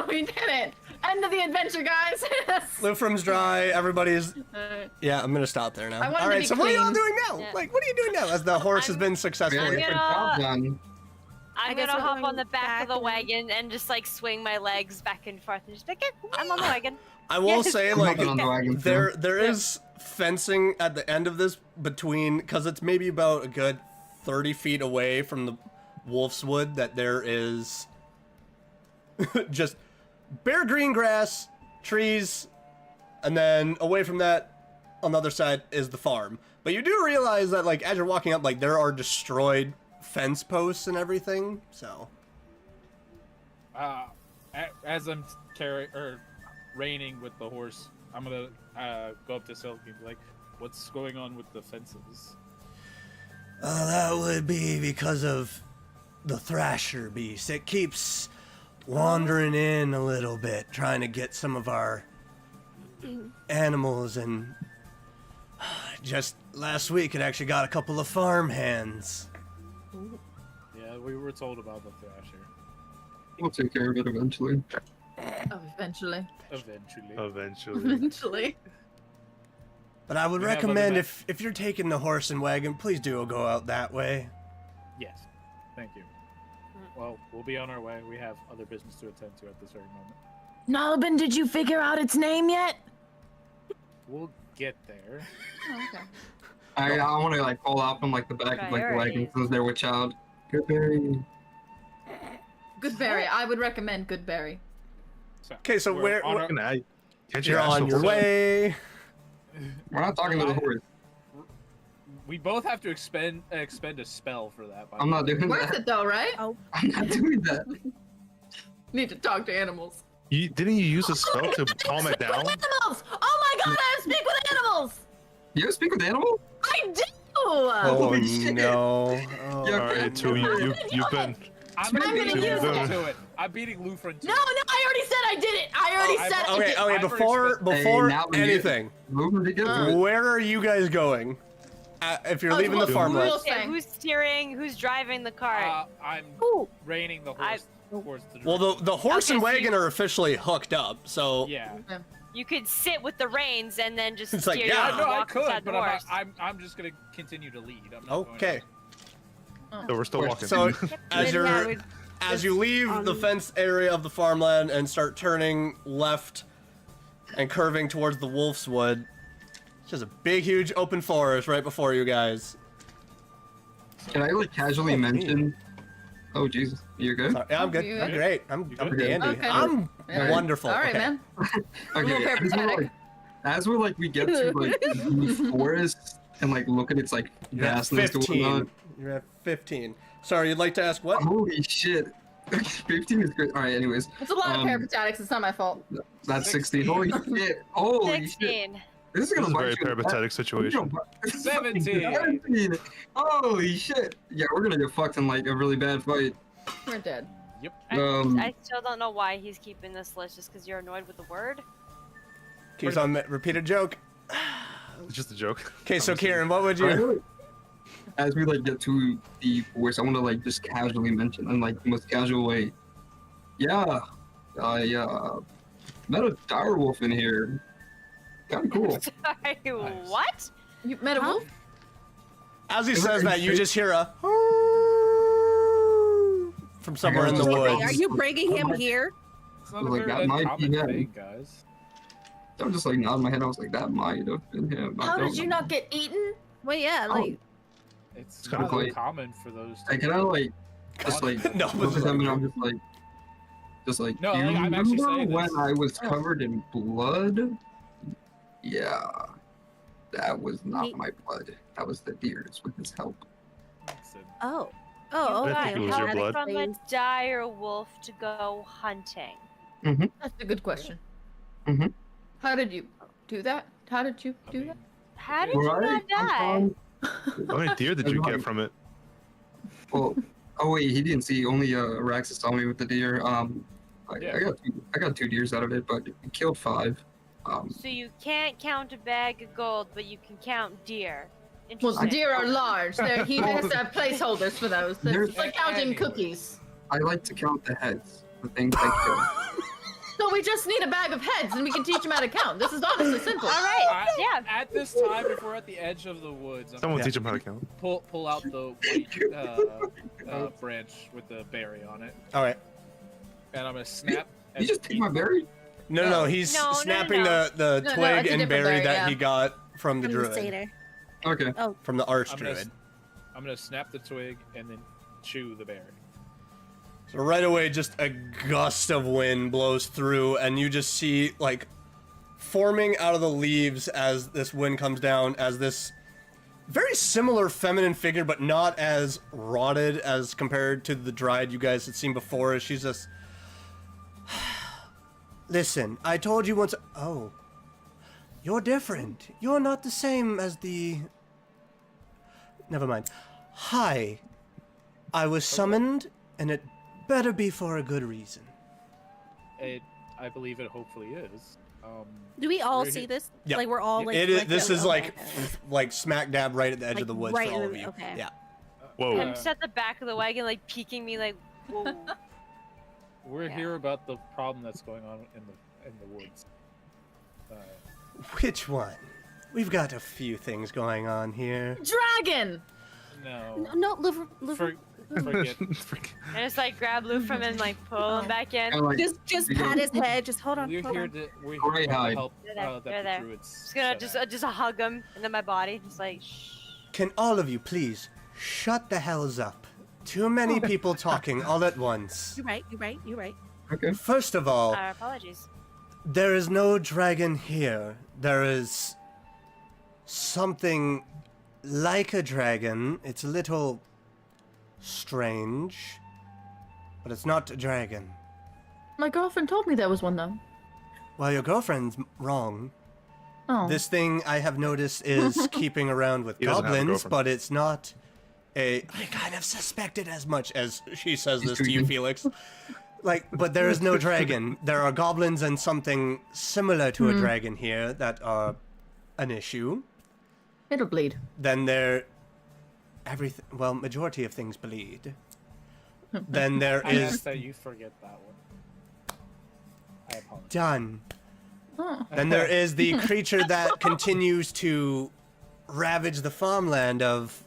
We did it. End of the adventure, guys. Lufrum's dry. Everybody's. Alright. Yeah, I'm gonna stop there now. I wanted All to right, be so what are y'all clean. doing now? Yeah. Like, what are you doing now? As the horse has been Very successfully. good job done. I'm I guess gonna we're hop going on the back of the back and- wagon and just like swing my legs back and forth and just be like, "Yeah, I'm on the wagon." I will Yes. say, I'm like, hopping on the wagon, too. there is fencing at the end of this between, because it's maybe about a good 30 feet away from the Wolf's Wood, that there is just bare green grass, trees, and then away from that, on the other side, is the farm. But you do realize that, like, as you're walking up, like, there are destroyed fence posts and everything, so. As I'm reining with the horse, I'm gonna go up to Silky and be like, "What's going on with the fences?" That would be because of the Thrasher beast. It keeps wandering in a little bit, trying to get some of our animals, and just last week it actually got a couple of farmhands. Yeah, we were told about the Thrasher. We'll take care of it eventually. Oh, eventually. Eventually. Eventually. Eventually. But I would We have recommend other if you're taking the horse and wagon, please do go out that way. Yes. Thank you. Well, we'll be on our way. We have other business to attend to at this very moment. Nalbin, did you figure out its name yet? We'll get there. Oh, okay. I want to like pull out from like the back of like the wagon Priorities. since they're with child. Goodberry. Goodberry. I would recommend Goodberry. Okay, so we're where- on where- our- Can I? Can't you You're ask on the your horse? way. We're not talking to the horse. We both have to expend a spell for that. By I'm the not way. doing Worth that. it though, right? I'm not doing that. Need to talk to animals. Didn't you use a spell to calm it down? Animals! Oh my god, I speak with animals! You speak with animals? I do! Oh Holy shit. no. Oh. Yeah, All right, so you've been I'm I'm gonna beating use Lufrin it. to it. I'm beating Lufrin to No, it. I already said I did it. I already said I Okay, did. okay, I've before now we get- anything, Moving to get to it. where are you guys going? If you're Oh, leaving the well, farmland. we'll- Yeah, thing. who's steering? Who's driving the cart? I'm Ooh. reining the horse towards the Well, the horse Okay, and so you- wagon are officially hooked up, so yeah. You could sit with the reins and then just It's like, steer yeah. you No, I walk could, beside but the I'm, horse. not, I'm just gonna continue to lead. I'm not okay. So we're still walking. So as Then, you're yeah, we'd as you leave the on- fenced area of the farmland and start turning left and curving towards the Wolf's Wood, it's just a big, huge open forest right before you guys. Can I like casually Oh, me. mention? Oh Jesus, you're good. Sorry, yeah, I'm good. You I'm good? great. I'm good? dandy. Okay. I'm Yeah. wonderful. All right, okay. man. Okay, little peripatetic. as we're like we get to like the forest and like look at its like You're at vastness and 15. whatnot. You're at 15. Sorry, you'd like to ask what? Holy shit. 15 is great. All right, anyways, It's a lot of Um, peripatetics. It's not my fault. that's 16. Holy shit. Holy shit. 16. This is This gonna is a bite very you in the butt. peripatetic situation. 17. 17. Holy shit. Yeah, we're gonna get fucked in like a really bad fight. We're dead. Yep. I still don't know why he's keeping this list, just because you're annoyed with the word. Keeps on repeated joke. It's just a joke. Okay, so Kieran, what would Alright, you? as we like get to the forest, I want to like just casually mention in like the most casual way. Yeah, I met a dire wolf in here. Kind of cool. Sorry, Nice. what? You met a Huh? wolf? As he says that, you just hear a from somewhere in the Wait, Wait, woods. are you bringing him here? It's not Like, a that very might be uncommon him. thing, guys. I was just like nodding my head. I was like, that might have been him. I How don't did you know. not get eaten? Well, yeah, like It's kinda not cool. uncommon for those. I kind of like just like No, look it's at them like- and I'm just like No, do you like, I'm actually remember saying when this. I was covered in blood? Yeah, that was not He- my blood. That was the deer's with his help. It's a- oh, You oh, I think okay. it was your helped blood. from a dire wolf to go hunting. That's a good question. Mhm. How did you do that? How did you do that? How did you Right? not die? How many deer did you get from it? Well, oh wait, he didn't see. Only Araxis saw me with the deer. Yeah. I got 2 deers out of it, but he killed 5. So you can't count a bag of gold, but you can count deer. Well, Interesting. deer are large. He has to have placeholders for those. There's- It's like counting Anyway. cookies. I like to count the heads, the things I kill. So we just need a bag of heads, and we can teach them how to count. This is honestly simple. All right. I- Yeah. At this time, if we're at the edge of the woods, I'm Someone Yeah. teach him how to count. pull out the white branch with the berry on it, All right. and I'm gonna snap. You and just take eat- my berry? No, he's No, no, snapping no. the No, twig it's a and different berry berry, that yeah. he got from the From the druid, satyr. Okay. from the arch I'm gonna, druid. I'm gonna snap the twig and then chew the berry. So right away, just a gust of wind blows through, and you just see like forming out of the leaves as this wind comes down, as this very similar feminine figure, but not as rotted as compared to the dryad you guys had seen before. She's just, listen, I told you once. Oh, you're different. You're not the same as the. Never mind. Hi, I was summoned, and it better be for a good reason. I believe it hopefully is. Do we all We're see here- this? Yeah. Like we're all like. It is. like This that- is okay, like, okay. like smack dab right at the edge Like, of the woods right for all in of the- you. okay. Yeah. Whoa. I'm just at the back of the wagon, like peeking me, like, whoa. We're Yeah. here about the problem that's going on in the woods. Which one? We've got a few things going on here. Dragon! No, No, Luver, forget. I just like grab Lou from him and like pull him back in. Kind of like, just You pat go- his head. Just hold on. We're Hold here on. to Great hide. help They're there, that they're the there. druids. Just gonna set just out. hug him and then my body, just like shh. Can all of you please shut the hells up? Too many people talking all at once. You're right. You're right. You're right. okay. First of all, Our apologies. there is no dragon here. There is something like a dragon. It's a little strange, but it's not a dragon. My girlfriend told me there was one, though. Well, your girlfriend's wrong. Oh. This thing I have noticed is keeping around with He doesn't have a goblins, girlfriend. but it's not I kind of suspected as much as she says this to you, Felix. Like, but there is no dragon. There are goblins and something similar to a dragon here that are an issue. It'll bleed. Then majority of things bleed. Then there I is ask that you forget that one. I apologize. done. Oh. Then there is the creature that continues to ravage the farmland of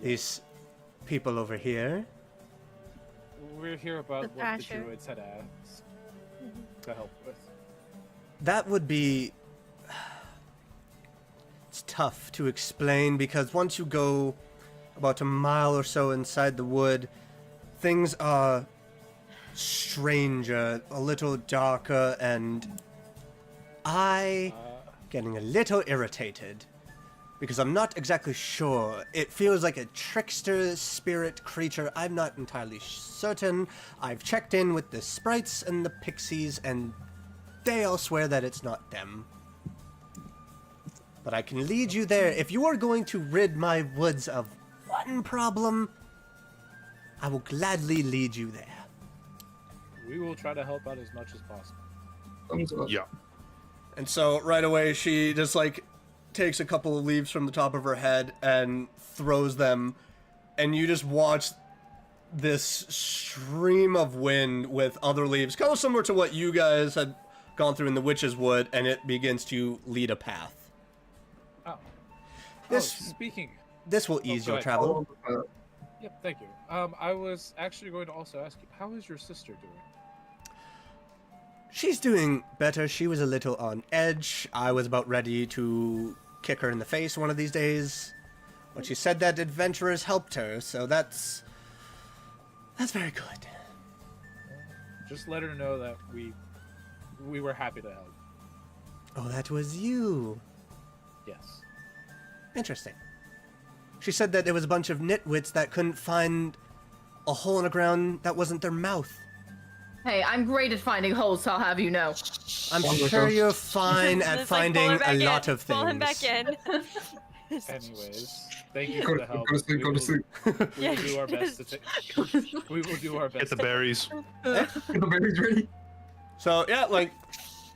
these people over here. We're here about The what the Thrasher. druids had asked to help with. That would be... It's tough to explain because once you go about a mile or so inside the wood, things are stranger, a little darker, and getting a little irritated because I'm not exactly sure. It feels like a trickster spirit creature. I'm not entirely certain. I've checked in with the sprites and the pixies, and they all swear that it's not them. But I can lead you there. If you are going to rid my woods of one problem, I will gladly lead you there. We will try to help out as much as possible. Thumbs up. Yeah. And so right away she just like takes a couple of leaves from the top of her head and throws them, and you just watch this stream of wind with other leaves, kind of similar to what you guys had gone through in the Witch's Wood, and it begins to lead a path. Oh. This Speaking. this will ease go your ahead. travel. Yep, thank you. I was actually going to also ask you, how is your sister doing? She's doing better. She was a little on edge. I was about ready to kick her in the face one of these days. But she said that adventurers helped her, so that's very good. Just let her know that we were happy to help. Oh, that was you. Yes. Interesting. She said that there was a bunch of nitwits that couldn't find a hole in the ground that wasn't their mouth. Hey, I'm great at finding holes, I'll have you know. I'm Wonderful. sure you're fine at Just, like, finding pull her a back lot in. of things. Pull him back in. Anyways, thank you Go for to the help. go to sleep. Go to sleep. We will do our best to take. We will do our Get best. the berries. Get the berries ready. So, yeah, like,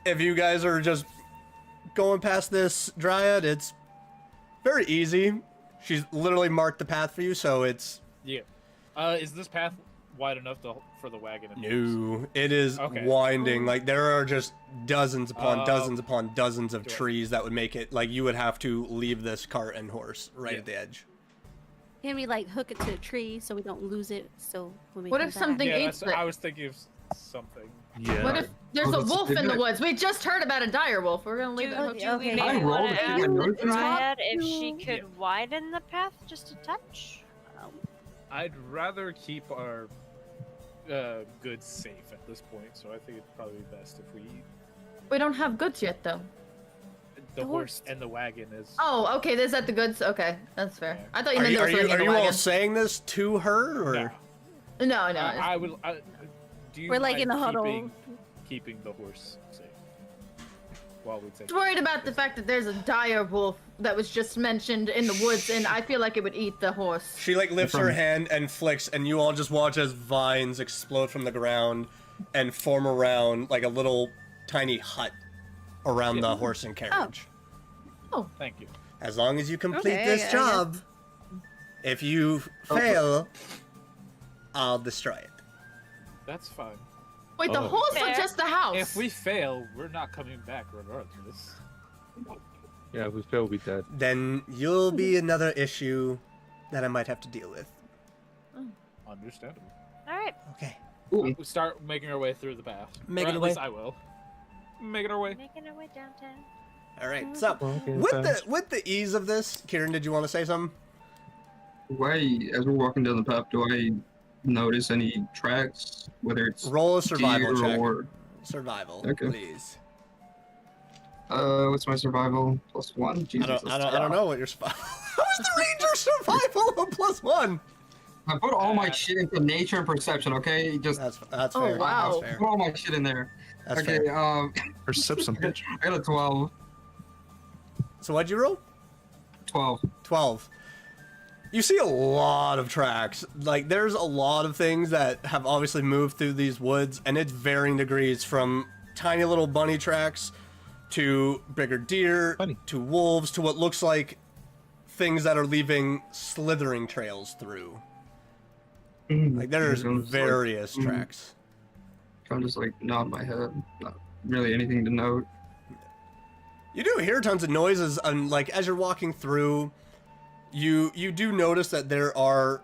if you guys are just going past this dryad, it's very easy. She's literally marked the path for you, so it's... Yeah. Is this path wide enough for the wagon? and horse? No, it is Okay. winding. Like, there are just dozens upon Uh, dozens upon dozens of do it. trees that would make it, like, you would have to leave this cart and horse right Yeah. at the edge. Can we like hook it to a tree so we don't lose it? So when we What come if back? something Yeah, eats that's, it? I was thinking of something. Yeah. What if there's a that's- wolf in the do it. woods? We just heard about a dire wolf. We're gonna leave Do, that hook. do Okay. we I maybe rolled want it to in ask my the notes. dryad if she Yeah. could widen the path just a touch? I'd rather keep our goods safe at this point, so I think it'd probably be best if We don't have goods yet, though. the horse and the wagon is. Oh, okay. Is that the goods? Okay, that's fair. Yeah. I thought you Are meant you, there are was you, something are in you the all wagon. saying this to her, or...? No. No, no. I will. Do you We're, like, in mind a huddle. keeping the horse safe while we take? I was worried about the fact that there's a dire wolf that was just mentioned in the woods, and I feel like it would eat the horse. She like lifts her hand and flicks, and you all just watch as vines explode from the ground and form around like a little tiny hut around the horse and carriage. Thank you. As long as you complete Okay, this I guess. job, if you fail, I'll destroy it. That's fine. Wait, the Oh. horse or Fair. just the house? If we fail, we're not coming back regardless. Yeah, if we fail, we dead. Then you'll be another issue that I might have to deal with. Understandable. All right. Okay. We start making our way through the path. Making or at our way. least I will. Making our way. Making our way downtown. All right. So with the ease of this, Kieran, did you want to say something? As we're walking down the path, do I notice any tracks, whether it's Roll a survival deer check. or Survival, Okay. please. what's my survival? +1. Jesus, I don't know what your survival. How is the ranger survival a +1? I put all my shit into nature and perception. Okay, just That's Oh, fair. wow. That's fair. put all my shit in there. That's okay, fair. Perception, bitch. I got a 12. So what'd you roll? 12. 12. You see a lot of tracks. Like, there's a lot of things that have obviously moved through these woods, and it's varying degrees from tiny little bunny tracks to bigger deer to wolves to what looks like things that are leaving slithering trails through. Like, there's various tracks. I'm just like nod my head. Not really anything to note. You do hear tons of noises, and like as you're walking through, you do notice that there are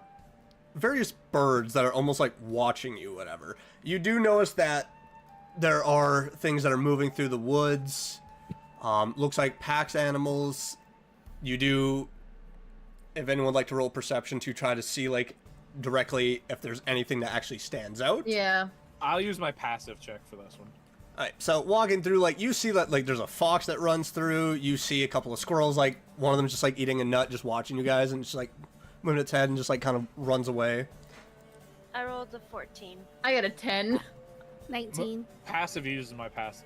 various birds that are almost like watching you, whatever. You do notice that there are things that are moving through the woods. Looks like packs animals. You do, if anyone would like to roll perception to try to see like directly if there's anything that actually stands out. Yeah. I'll use my passive check for this one. Alright, so walking through, like, you see that, like, there's a fox that runs through, you see a couple of squirrels, like, one of them's just, like, eating a nut, just watching you guys, and just, like, moving its head and just, like, kind of runs away. I rolled a 14. I got a 10. 19. Passive uses my passive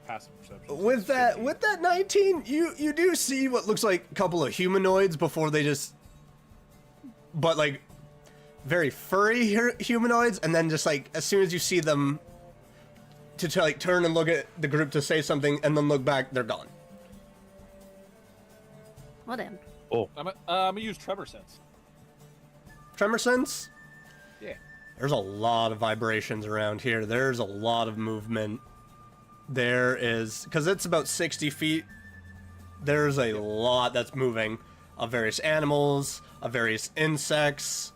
perception. With that 19, you do see what looks like a couple of humanoids before they just... But, like, very furry humanoids, and then just, like, as soon as you see them... to like turn and look at the group to say something and then look back, they're gone. Well then. Oh. I'm gonna use Tremor Sense. Tremor sense? Yeah. There's a lot of vibrations around here. There's a lot of movement. There is, because it's about 60 feet, there's a lot that's moving of various animals, of various insects.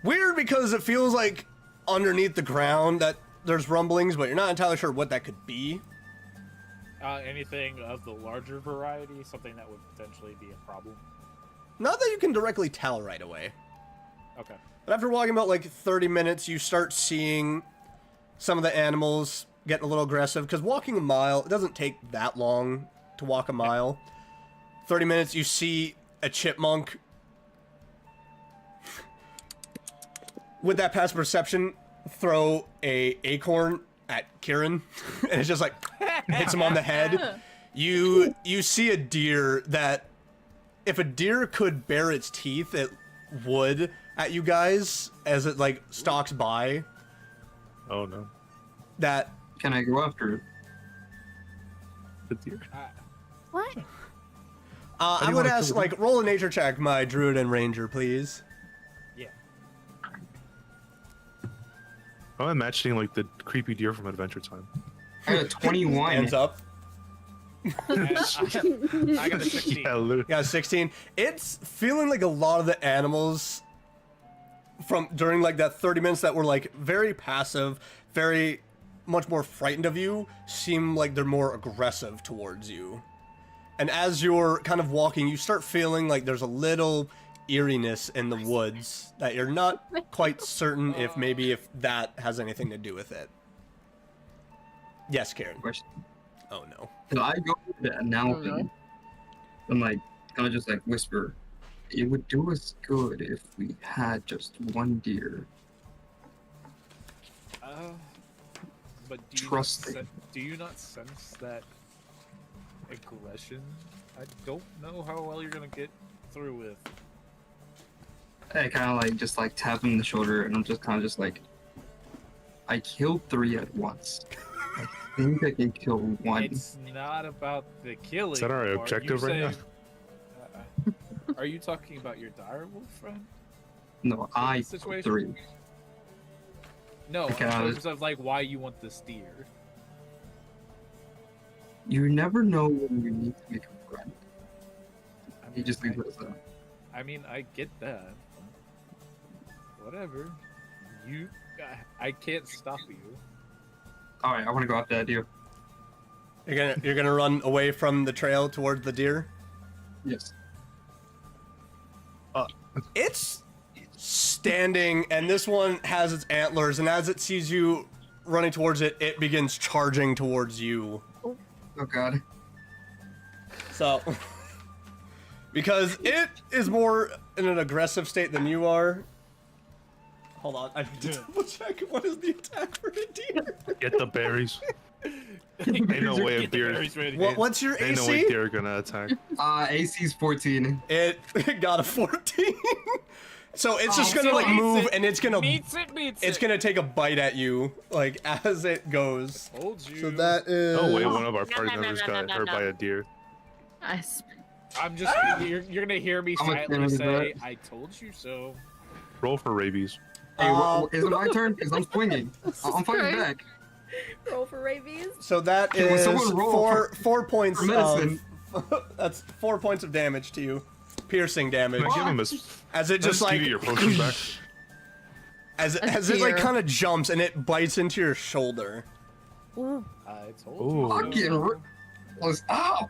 Weird because it feels like underneath the ground that there's rumblings, but you're not entirely sure what that could be. Anything of the larger variety, something that would potentially be a problem. Not that you can directly tell right away. Okay. But after walking about like 30 minutes, you start seeing some of the animals getting a little aggressive, because walking a mile, it doesn't take that long to walk a mile. 30 minutes, you see a chipmunk. With that passive perception, throw a acorn at Kieran, and it's just like hits him on the head. You see a deer that, if a deer could bare its teeth, it would at you guys as it like stalks by. Oh no. Can I go after it? The deer. What? I would ask, like, roll a nature check, my druid and ranger, please. Yeah. I'm imagining like the creepy deer from Adventure Time. I got a 21. Hands up. I got a 16. Yeah, literally. Yeah, 16. It's feeling like a lot of the animals from during like that 30 minutes that were like very passive, very much more frightened of you, seem like they're more aggressive towards you. And as you're kind of walking, you start feeling like there's a little eeriness in the woods that you're not quite certain if maybe if that has anything to do with it. Yes, Karen. Question. Oh no. So I go to announce it. I'm like, kind of just like whisper, it would do us good if we had just one deer. But do you not sense that aggression? I don't know how well you're gonna get through with. I kind of like just like tap him in the shoulder, and I'm just kind of just like, I killed 3 at once. I think I can kill 1. It's not about the killing. Is that our part. objective You right say- Are you talking about your direwolf friend? No, I killed Situation? 3. No, Okay, in terms of like why you want this deer. You never know when you need to make a friend. I You mean, just leave it as that. I mean, I get that. Whatever. I can't stop you. All right, I want to go after that deer. You're gonna run away from the trail towards the deer? Yes. It's standing, and this one has its antlers, and as it sees you running towards it, it begins charging towards you. Oh God. So, because it is more in an aggressive state than you are. Hold on, I need to double check what is the attack for the deer. Get the berries. Ain't no way a Get the deer. berries ready. What's your Ain't no way AC? deer are gonna attack. AC's 14. It got a 14. So it's just Oh, gonna like meets move it, and it's gonna meets it's gonna take a bite at you like as it goes. Told you. So that is. Oh wait, one of our No, party no, no, members no, got no, hurt no. by a deer. I'm just. You're gonna hear me How much silently damage is say, that? "I told you so." Roll for rabies. Hey, Um, is it my turn? Because I'm swinging. I'm fighting Christ. back. Roll for rabies. So that Can is someone roll four points for medicine? of. That's 4 points of damage to you, piercing damage. Can I give him a As it just like give you your potion back? as A it like deer. kind of jumps and it bites into your shoulder. Ooh. I told Ooh. you. I'm getting oh,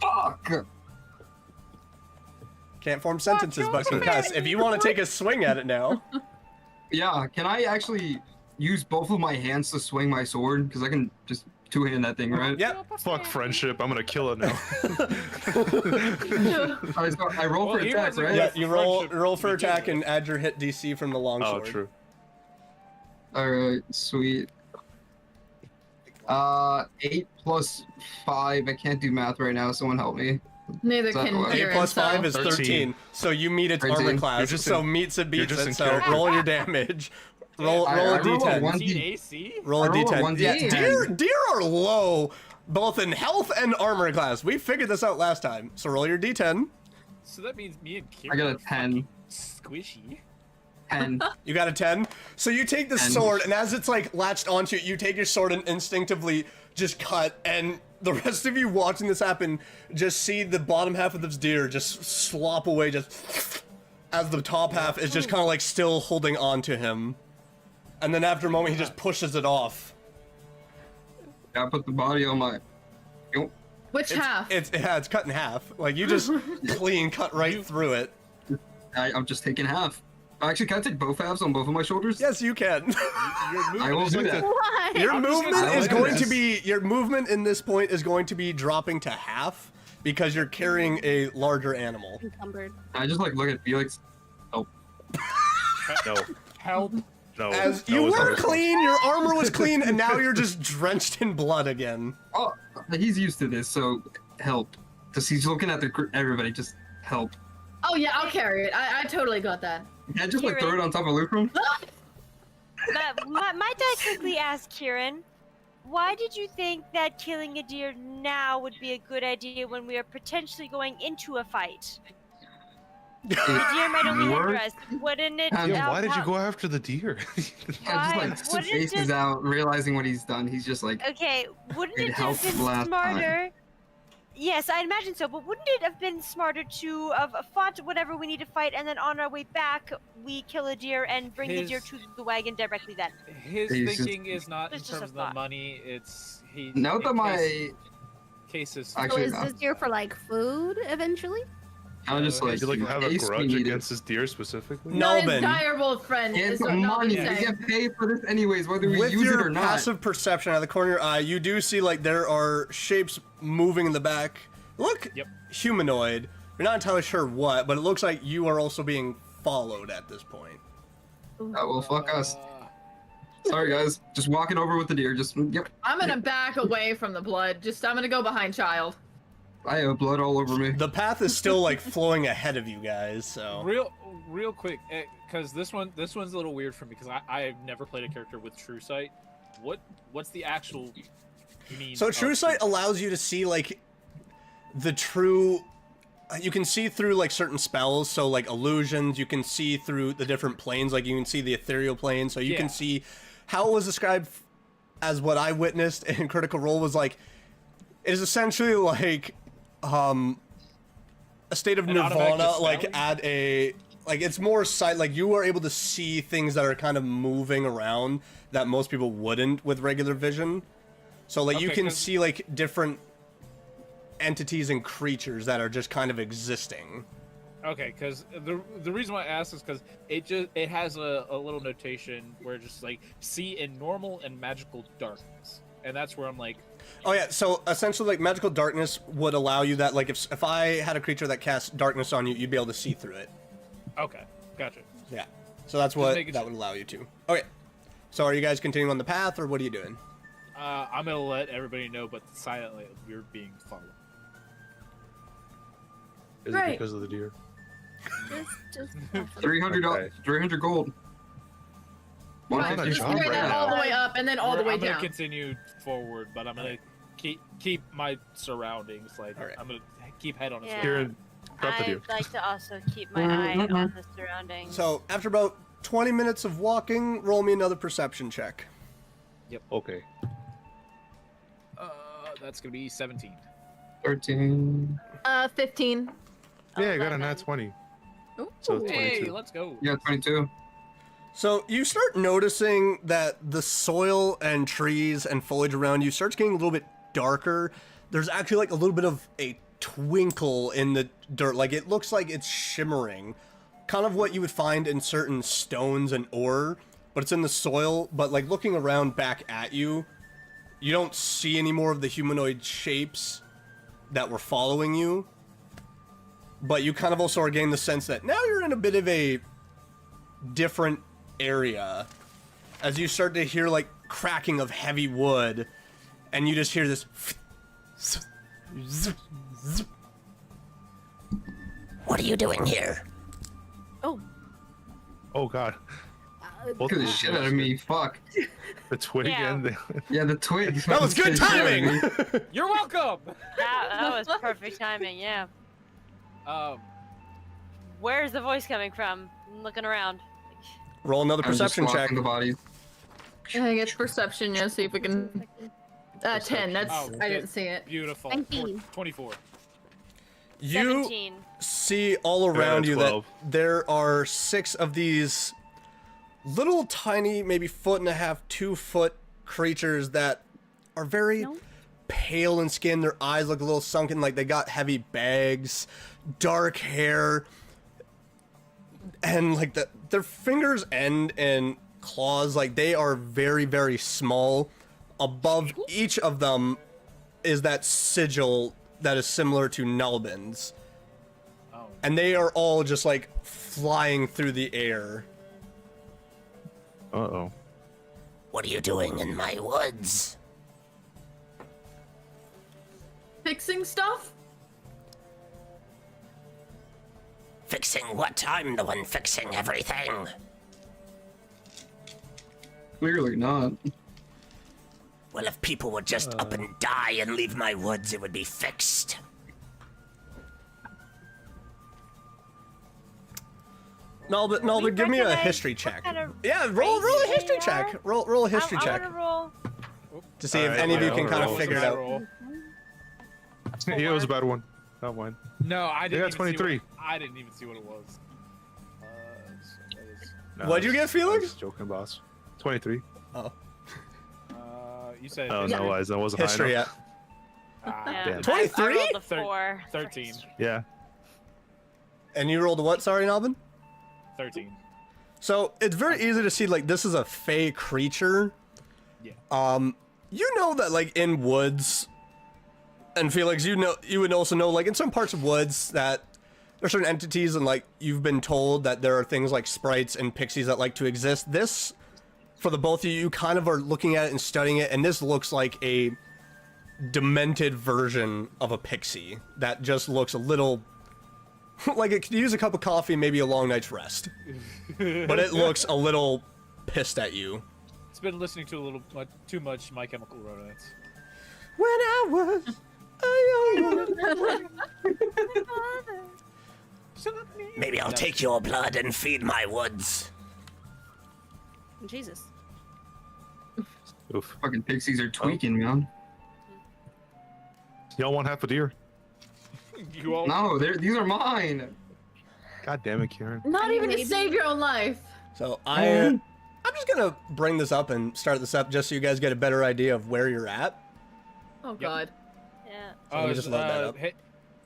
fuck! Can't form sentences, but concuss. If you want to take a swing at it now, Yeah, can I actually use both of my hands to swing my sword? Because I can just two-hand that thing, right? yep. Fuck friendship. I'm gonna kill it now. Alright, so I roll Well, for he attack, wasn't right? Yeah, Yes, you friendship roll for to begin attack with. and add your hit DC from the longsword. Oh, true. Alright, sweet. 8 plus 5. I can't do math right now. Someone help me. Neither So, can 8 8 Kieran, plus so- 5 is 13. 13. So you meet its 13. armor class. You're just So in- meets it beats just it. in So character. roll your damage. Roll I a roll a d10. 1. 15 AC. Roll a I roll a d10. 1d10. Yeah, deer are low, both in health and armor class. We figured this out last time. So roll your d10. So that means me and I Kieran got a are 10. fucking squishy. 10. You got a 10. So you take the 10. sword, and as it's like latched onto it, you take your sword and instinctively just cut. And the rest of you watching this happen just see the bottom half of this deer just slop away, just as the top half is just kind of like still holding on to him. And then after a moment, he just pushes it off. I put the body on my. Which half? It's cut in half. Like you just clean cut right through it. I'm just taking half. Actually, can I take both halves on both of my shoulders? Yes, you can. Your I will movement do is that. Why? Your I'm just movement gonna is say going this. to be your movement in this point is going to be dropping to half because you're carrying a larger animal. Encumbered. I just like look at Felix. No. help. No. As that you was were our response. clean, your armor was clean, and now you're just drenched in blood again. Oh, he's used to this, so help. Because he's looking at everybody. Just help. Oh yeah, I'll carry it. I totally got that. Can I just like throw it on top of Lucrum? Might I quickly ask Kieran, why did you think that killing a deer now would be a good idea when we are potentially going into a fight? The deer might only hinder us. Wouldn't it? Yeah, Why did you go after the deer? Yeah, just Why? like What is faces it? out, realizing what he's done. He's just like, Okay, wouldn't It it have helped been last time. smarter? Yes, I imagine so, but wouldn't it have been smarter to have fought whatever we need to fight, and then on our way back, we kill a deer and bring the deer His- to the wagon directly then? His He's just- thinking is not in It's just a terms of the thought. money. It's he. now in that my cases. So Actually, is no. this here for like food eventually? I'm just like, Did you like have a Ace, we grudge need it. against this deer specifically? No. Not his Melvin. direful friend. And is the what Melvin's money, we saying. get paid for this anyways, whether we With use it your or not. passive perception out of the corner of your eye, you do see like there are shapes moving in the back. Look Yep. humanoid. You're not entirely sure what, but it looks like you are also being followed at this point. That will fuck us. Uh, Sorry guys, just walking over with the deer. Just yep. I'm gonna back away from the blood. I'm gonna go behind Child. I have blood all over me. The path is still like flowing ahead of you guys, so. real quick, because this one's a little weird for me because I've never played a character with True Sight. What's the actual meaning? So of True Sight allows you to see like the true. You can see through like certain spells, so like illusions. You can see through the different planes, like you can see the ethereal plane. So you Yeah. can see how it was described as what I witnessed in Critical Role was like. It is essentially like a state of An automatic nirvana, like dispelling? at a like it's more sight. Like you are able to see things that are kind of moving around that most people wouldn't with regular vision. So like you Okay, can 'cause- see like different entities and creatures that are just kind of existing. Okay, because the reason why I asked is because it has a little notation where it just like see in normal and magical darkness, and that's where I'm like, Oh yeah, so essentially like magical darkness would allow you that like if I had a creature that casts darkness on you, you'd be able to see through it. okay, gotcha. Yeah. So that's what making that sure. would allow you to. Okay. So are you guys continuing on the path or what are you doing? I'm gonna let everybody know, but silently you're being followed. Is Right. it because of the deer? Just 300 Okay. 300 gold. One Right, on a fifty just job carry right that now. all the way up and then all the way I'm gonna down. continue forward, but I'm gonna keep my surroundings. Like Alright. I'm gonna keep head on a Yeah. swivel. Kieran, got the I'd deer. like to also keep my eye on the surroundings. So after about 20 minutes of walking, roll me another perception check. Okay. That's gonna be 17. 13. 15. Yeah, I got a 11. nat 20. Ooh. So Hey, 22. let's go. Yeah, 22. So you start noticing that the soil and trees and foliage around you starts getting a little bit darker. There's actually like a little bit of a twinkle in the dirt. Like it looks like it's shimmering. Kind of what you would find in certain stones and ore, but it's in the soil. But like looking around back at you, you don't see any more of the humanoid shapes that were following you. But you kind of also are getting the sense that now you're in a bit of a different area as you start to hear like cracking of heavy wood, and you just hear this. What are you doing here? Oh god. Both Look at of the those shit guys. out of me. Fuck. The twig Yeah. and the... Yeah, the twigs. That was good timing. You're welcome. That was perfect timing, yeah. Um, Where's the voice coming from? I'm looking around. Roll another I'm just perception check. walking the bodies. I think it's perception, yeah, see if we can. 10. That's. Oh, I okay. didn't see it. beautiful. 19. 24. You 17. see all around you that 12. there are 6 of these little tiny, maybe 1.5 foot, 2 foot creatures that are very pale in skin. Their eyes look a little sunken, like they got heavy bags, dark hair, and like their fingers end in claws. Like they are very, very small. Above each of them is that sigil that is similar to Nalbin's. Oh. And they are all just like flying through the air. Uh-oh. What are you doing in my woods? Fixing stuff? Fixing what? I'm the one fixing everything. Clearly not. Well, if people would just up and die and leave my woods, it would be fixed. Nalbin, give me a recognize history what check. kind of Yeah, roll a race history they check. are? Roll a history I check wanna roll. to see if Alright, any of you yeah, can I'll kind of roll. figure it out. Roll. Yeah, it was a bad one. Not one. No, I didn't. got even see 23. what- I didn't even see what it was. So that is, No, What'd you I get, was- Felix? I was joking, boss. 23. Oh, you said Oh, no, wise. That wasn't history. high Yeah. enough. Yeah, Damn. I 23? rolled a 4. 13. Yeah. And you rolled a what? Sorry, Nalbin. 13. So it's very easy to see like this is a fey creature. Yeah. You know that like in woods, and Felix, you would also know like in some parts of woods that there's certain entities, and like you've been told that there are things like sprites and pixies that like to exist. This, for the both of you, you kind of are looking at it and studying it, and this looks like a demented version of a pixie that just looks a little like it could use a cup of coffee, maybe a long night's rest, but it looks a little pissed at you. It's been listening to a little too much My Chemical Romance. When I was a young Maybe I'll take your blood and feed my woods. Jesus. Oof. Fucking pixies are tweaking, man. Y'all want half a deer? You all. No, these are mine. God damn it, Kieran. Not even to save your own life. So I'm just gonna bring this up and start this up just so you guys get a better idea of where you're at. Oh god. Yeah. let me just load that up.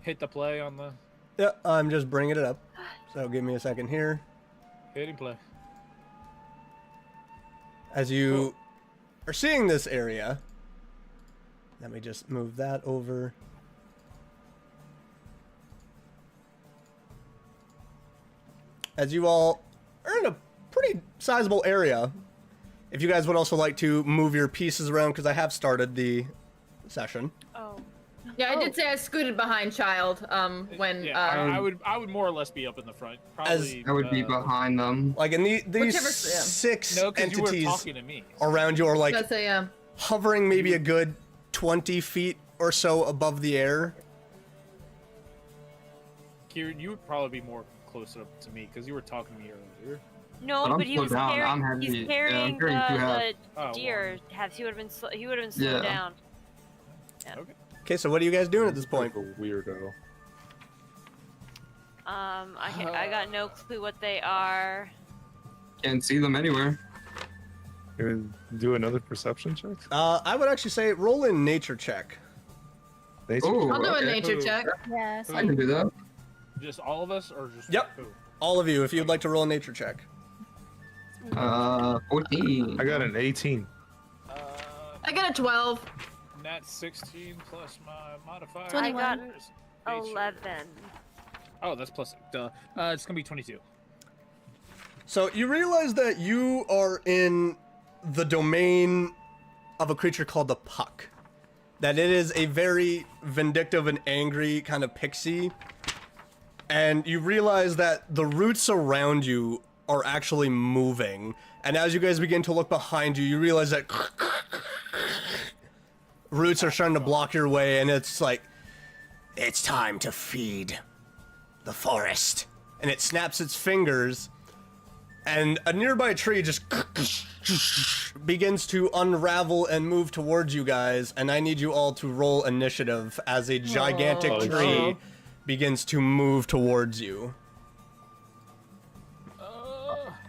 Hit the play on the Yeah, I'm just bringing it up. So give me a second here. hitting play. As you are seeing this area, let me just move that over. As you all are in a pretty sizable area, if you guys would also like to move your pieces around, because I have started the session. Oh. Yeah, I did say I scooted behind Child. When Yeah, I would more or less be up in the front. Probably. I would be behind them. Like, and these Whichever- yeah. 6 No, because you were entities talking to me. around you are like That's a hovering maybe a good 20 feet or so above the air. Kieran, you would probably be more closer up to me because you were talking to me earlier. No, But I'm but he slowed was down. carrying. I'm heavy. He's Yeah, I'm carrying carrying two half. the Oh, deer. He would have been. He would have been slowed Yeah. down. Okay. Okay, so what are you guys doing at this point? A weirdo. I got no clue what they are. Can't see them anywhere. You do another perception check? I would actually say roll in nature check. Nature Oh, I'll do a okay. nature check. Yes. I can do that. Just all of us, or just Yep. who? All of you, if you'd like to roll a nature check. 14. I got an 18. I got a 12. Nat 16 plus my modifier. 21. I got Nature. 11. Oh, that's plus. Duh. It's gonna be 22. So you realize that you are in the domain of a creature called the Puck. That it is a very vindictive and angry kind of pixie. And you realize that the roots around you are actually moving. And as you guys begin to look behind you, you realize that roots are starting to block your way, and it's like, It's time to feed the forest. and it snaps its fingers, and a nearby tree just begins to unravel and move towards you guys, and I need you all to roll initiative as a gigantic Oh, tree no. begins to move towards you.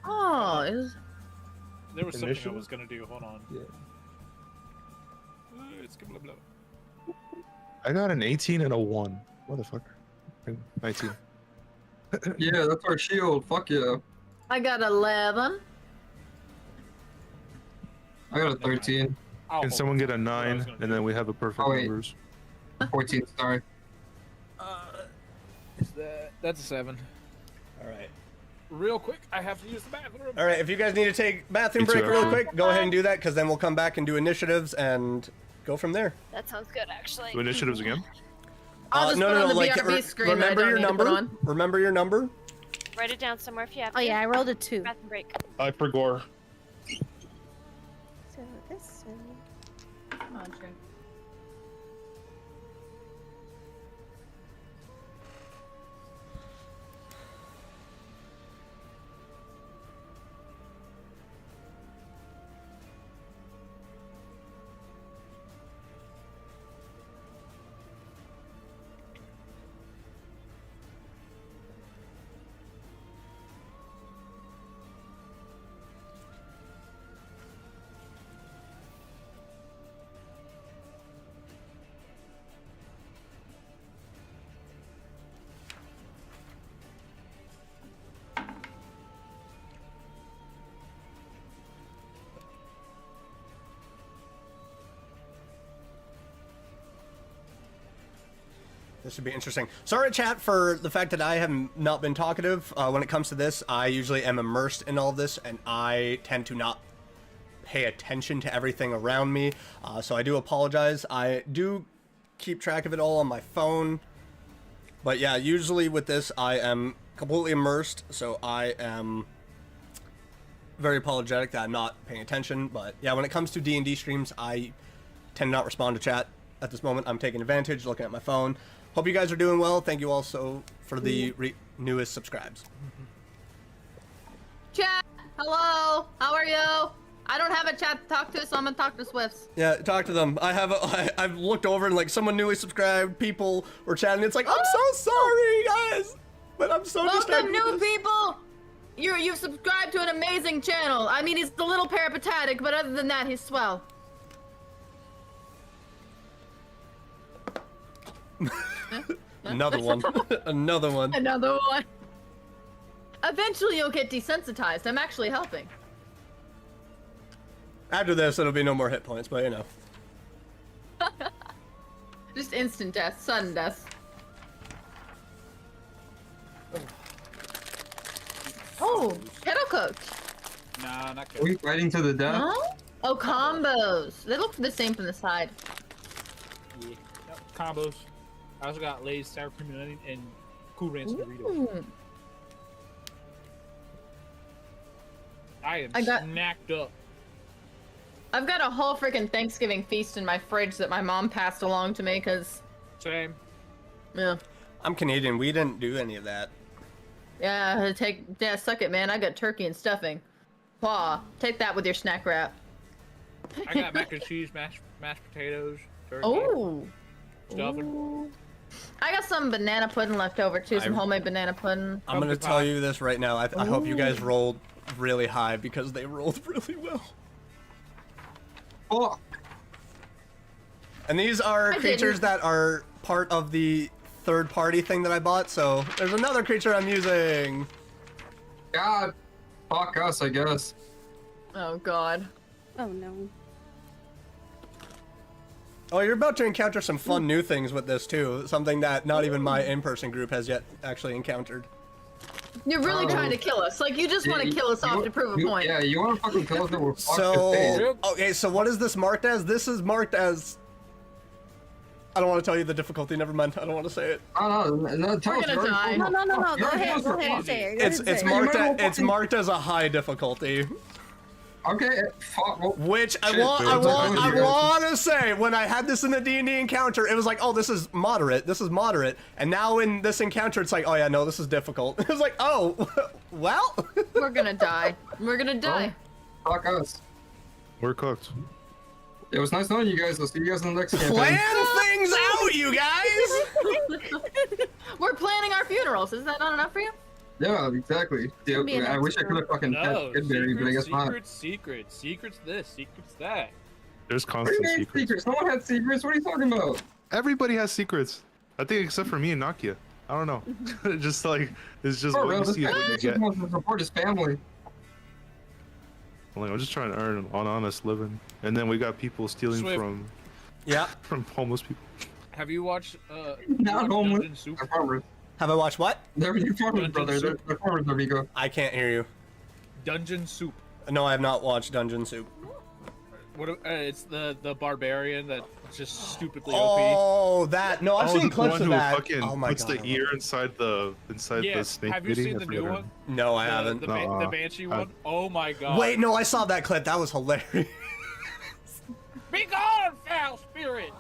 Oh, is There was something Initiative? I was gonna do. Hold on. Yeah. It's blah, blah. I got an 18 and a 1. Motherfucker. 19. Yeah, that's our shield. Fuck yeah. I got 11. I got a 13. I'll Can hold someone it. get a That's what I 9, was gonna and do. then we have a perfect Oh, wait. numbers? 14, sorry. That's a 7. All right. Real quick, I have to use the bathroom. All right, if you guys need to take bathroom Me too, break real actually. quick, go ahead and do that, because then we'll come back and do initiatives and go from there. That sounds good, actually. Do initiatives again? I'll just put it on the BRB re- screen that I remember don't your need to put number. on. Remember your number. Write it down somewhere if you have Oh to. yeah, I rolled a 2. Bathroom break. I for gore. So this one. Come on, Trin. This should be interesting. Sorry, chat, for the fact that I have not been talkative. When it comes to this, I usually am immersed in all of this, and I tend to not pay attention to everything around me. So I do apologize. I do keep track of it all on my phone. But yeah, usually with this, I am completely immersed, so I am very apologetic that I'm not paying attention. But yeah, when it comes to D&D streams, I tend to not respond to chat at this moment. I'm taking advantage, looking at my phone. Hope you guys are doing well. Thank you also for the newest subscribes. Chat, hello. How are you? I don't have a chat to talk to, so I'm gonna talk to Swifts. Yeah, talk to them. I've looked over and like someone newly subscribed, people were chatting. It's like, I'm so sorry, guys, but I'm so Welcome, distracted new with this. people. You've subscribed to an amazing channel. I mean, he's a little peripatetic, but other than that, he's swell. Another one. Another one. Another one. Eventually, you'll get desensitized. I'm actually helping. After this, it'll be no more hit points, but you know. Just instant death, sudden death. Oh, kettle cooked. Nah, not Ooh, we fighting to the death? Huh? Oh, combos. They look the same from the side. Yeah. Yep. Combos. I also got Lay's sour cream and onion and Cool Ranch Doritos. Ooh. I am I got- snacked up. I've got a whole freaking Thanksgiving feast in my fridge that my mom passed along to me, cause Same. yeah, I'm Canadian. We didn't do any of that. yeah, suck it, man. I got turkey and stuffing. Paw, take that with your snack wrap. I got mac and cheese, mashed potatoes, turkey, Oh. stuffing. Ooh. I got some banana pudding left over too. Some homemade banana pudding. I'm gonna Pumpkin tell pie. you this right now. I hope you guys rolled really high because they rolled really well. Oh, And these are I creatures didn't. that are part of the third-party thing that I bought. So there's another creature I'm using. God. Fuck us, I guess. Oh God. Oh no. Oh, you're about to encounter some fun new things with this too. Something that not even my in-person group has yet actually encountered. You're really Oh. trying to kill us. Like you just want to kill us off to prove a point. Yeah, you want to fucking kill us that we're fucked So, in face. okay, so what is this marked as? This is marked as... I don't want to tell you the difficulty, never mind. I don't want to say it. No, tell We're us, gonna you're die. already- No. Go You're ahead. supposed to Say it. It's Go ahead, say it. marked might as well it's marked as a high difficulty, Okay, fuck. Well, which I shit, want dude, it's okay, you guys. to say when I had this in the D&D encounter, it was like, oh, this is moderate, and now in this encounter, it's like, oh yeah, no, this is difficult. It was like, oh, well, We're gonna die. We're gonna die. fuck us. We're cooked. It was nice knowing you guys. I'll see you guys in the next campaign. plan things out, you guys. We're planning our funerals. Is that not enough for you? Yeah, exactly. Yeah, be an I wish I could have fucking No, had Goodberry, but I guess not. secrets this, secrets that. There's What do you constant mean secrets. secrets? No one had secrets. What are you talking about? Everybody has secrets. I think except for me and Nakia. I don't know. Just like it's just For what real, you this see is guy what you just get. wants to support his family. I'm just trying to earn an honest living, and then we got people stealing Swift. Yeah. from homeless people. Have you watched Not homeless. Dungeon Soup? They're farmers. Have I watched what? They're farmers, Dungeon brother. Soup. They're farmers, amigo. I can't hear you. Dungeon Soup. No, I have not watched Dungeon Soup. What? It's the barbarian that's just stupidly OP. Oh, that. No, I've seen the clips one of who that. fucking Oh my puts god. the ear inside the Yeah. snake Have you pity? seen I the forget new her one? name. No, I haven't. The Nuh-uh. Banshee I- one. Oh my god. Wait, no, I saw that clip. That was hilarious. Be gone, foul spirit.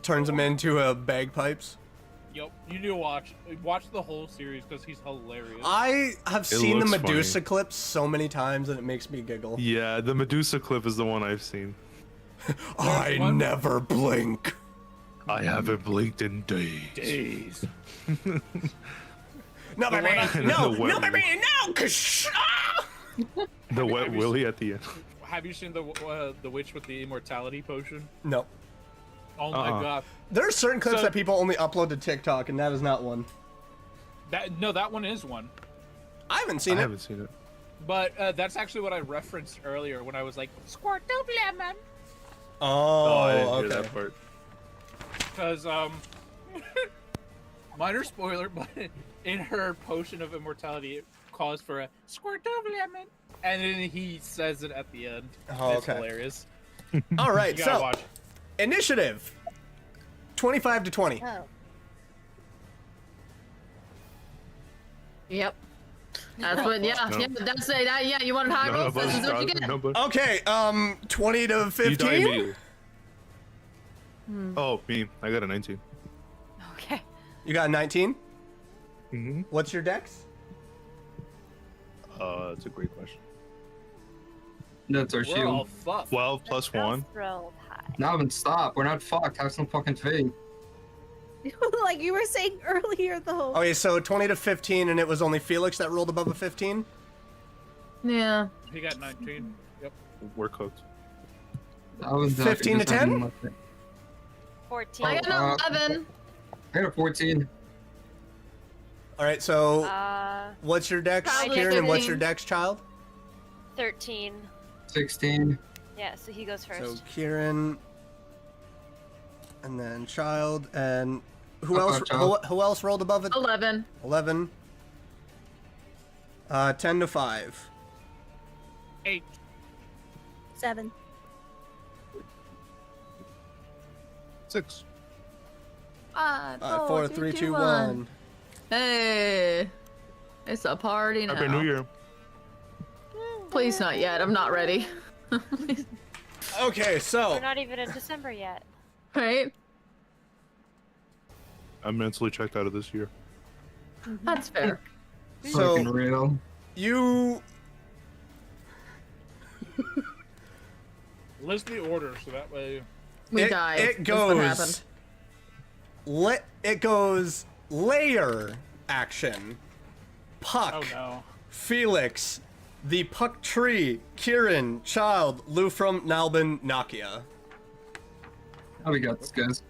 Turns him into bagpipes. Yep, you need to watch the whole series because he's hilarious. I have It seen the looks Medusa funny. clips so many times and it makes me giggle. Yeah, the Medusa clip is the one I've seen. I one- never blink. I haven't blinked in days. Days. No, The baby, one I- no, The wet no, baby, no, cause The wet have you willy at the end. Have you seen the witch with the immortality potion? No. Oh my god. There are certain clips So- that people only upload to TikTok, and that is not one. That one is one. I haven't seen I it. haven't seen it. But that's actually what I referenced earlier when I was like, squirt of lemon. Oh, I didn't okay. hear that part. Because, minor spoiler, but in her potion of immortality, it calls for a squirt of lemon. And then he says it at the end. Oh, It's okay. hilarious. All right, You gotta so watch. initiative 25 to 20. Oh. Yep. That's what. Yeah. No. Yeah. That's it. Yeah. You wanted high rolls. This is what you get. Okay, 20 to You die 15. immediately. Oh, me. I got a 19. Okay. You got a 19. Mm-hmm. What's your dex? That's a great question. That's our We're all shield. fucked. 12 plus 1. Thrilled high. Now then, stop. We're not fucked. Have some fucking faith. Like you were saying earlier, though. Okay, so 20 to 15, and it was only Felix that rolled above a 15. Yeah. He got 19. Yep. We're cooked. That was 15 to 10? 14. I got an 11. I got a 14. All right, so Uh, what's your dex, Probably Kieran, and what's 15. your dex, child? 13. 16. Yeah, so he goes first. So Kieran, and then child, and who Oh, else? child. Who else rolled above it? 11. 11. 10 to 5. 8. 7. 6. 5, 5, 4, 3, 2, 1. Hey, it's a party now. Happy New Year. Please not yet. I'm not ready. Okay, so We're not even in December yet. Right? I'm mentally checked out of this year. That's fair. Fucking so real. you List the order so that way. We died. It That's what goes. happened. It goes layer action. Puck. Oh no. Felix, the Puck Tree, Kieran, Child, Lufrum, Nalbin, Nakia. How we got this, guys?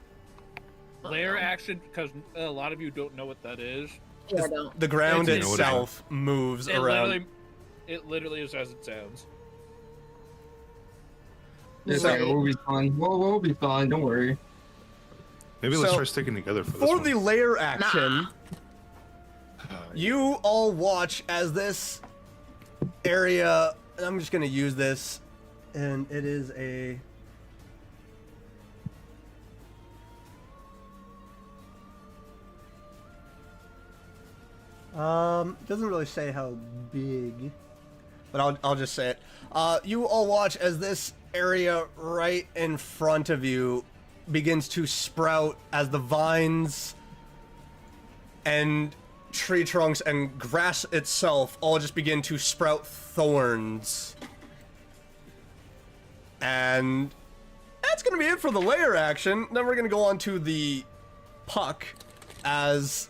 Layer action, because a lot of you don't know what that is. Yeah, I don't. The ground It's- itself moves It around. literally is as it sounds. It's So- like, we'll be fine. We'll be fine. Don't worry. Maybe let's So, try sticking together for this For one. the layer action, you all watch as this area. I'm just gonna use this, and it is a. It doesn't really say how big, but I'll just say it. You all watch as this area right in front of you begins to sprout as the vines and tree trunks and grass itself all just begin to sprout thorns. And that's going to be it for the layer action. Then we're going to go on to the puck, as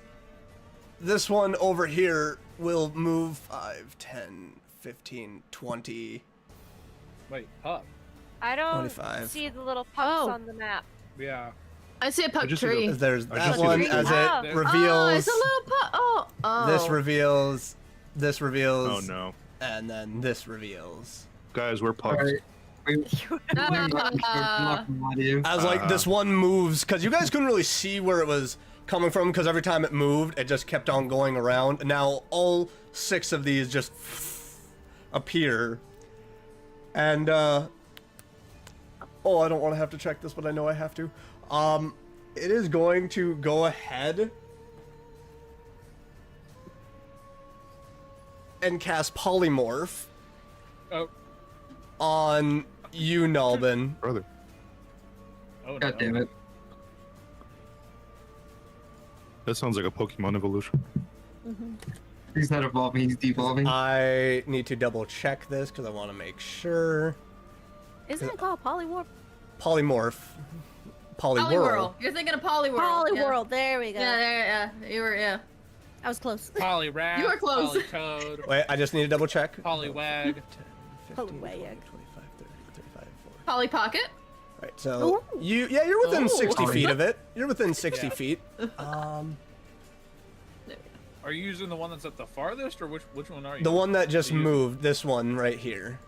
this one over here will move 5, 10, 15, 20. Wait, Puck. I don't 25. see the little pucks Oh. on the map. Yeah. I see a puck just tree. see There's I that just see one the as tree. it Oh. Oh, reveals. it's a little puck. Oh. This reveals. This reveals. Oh no. And then this reveals. Guys, we're pucks. Alright. I'm not gonna lie to you. As like this one moves, because you guys couldn't really see where it was coming from, because every time it moved, it just kept on going around. And now all 6 of these just appear. And oh, I don't want to have to check this, but I know I have to. It is going to go ahead and cast Polymorph Oh. on you, Nalbin. Brother. Oh God no. damn it. That sounds like a Pokemon evolution. He's not evolving, he's devolving. I need to double check this because I want to make sure. Isn't it called Polywar? Polymorph. Polywhirl. Poliwhirl. You're thinking of Poliwhirl. Poliworld. There we go. Yeah. You were, yeah. I was close. Polyrap. You were close. Polytoad. Wait, I just need to double check. Polywag. 10, 15, 20, 25, 30, 35, 40. Polly Pocket. Right, so Ooh. you're within Ooh. 60 feet of it. You're within 60 Yeah. feet. Are you using the one that's at the farthest, or which one are you? The one that just Are you using- moved, this one right here.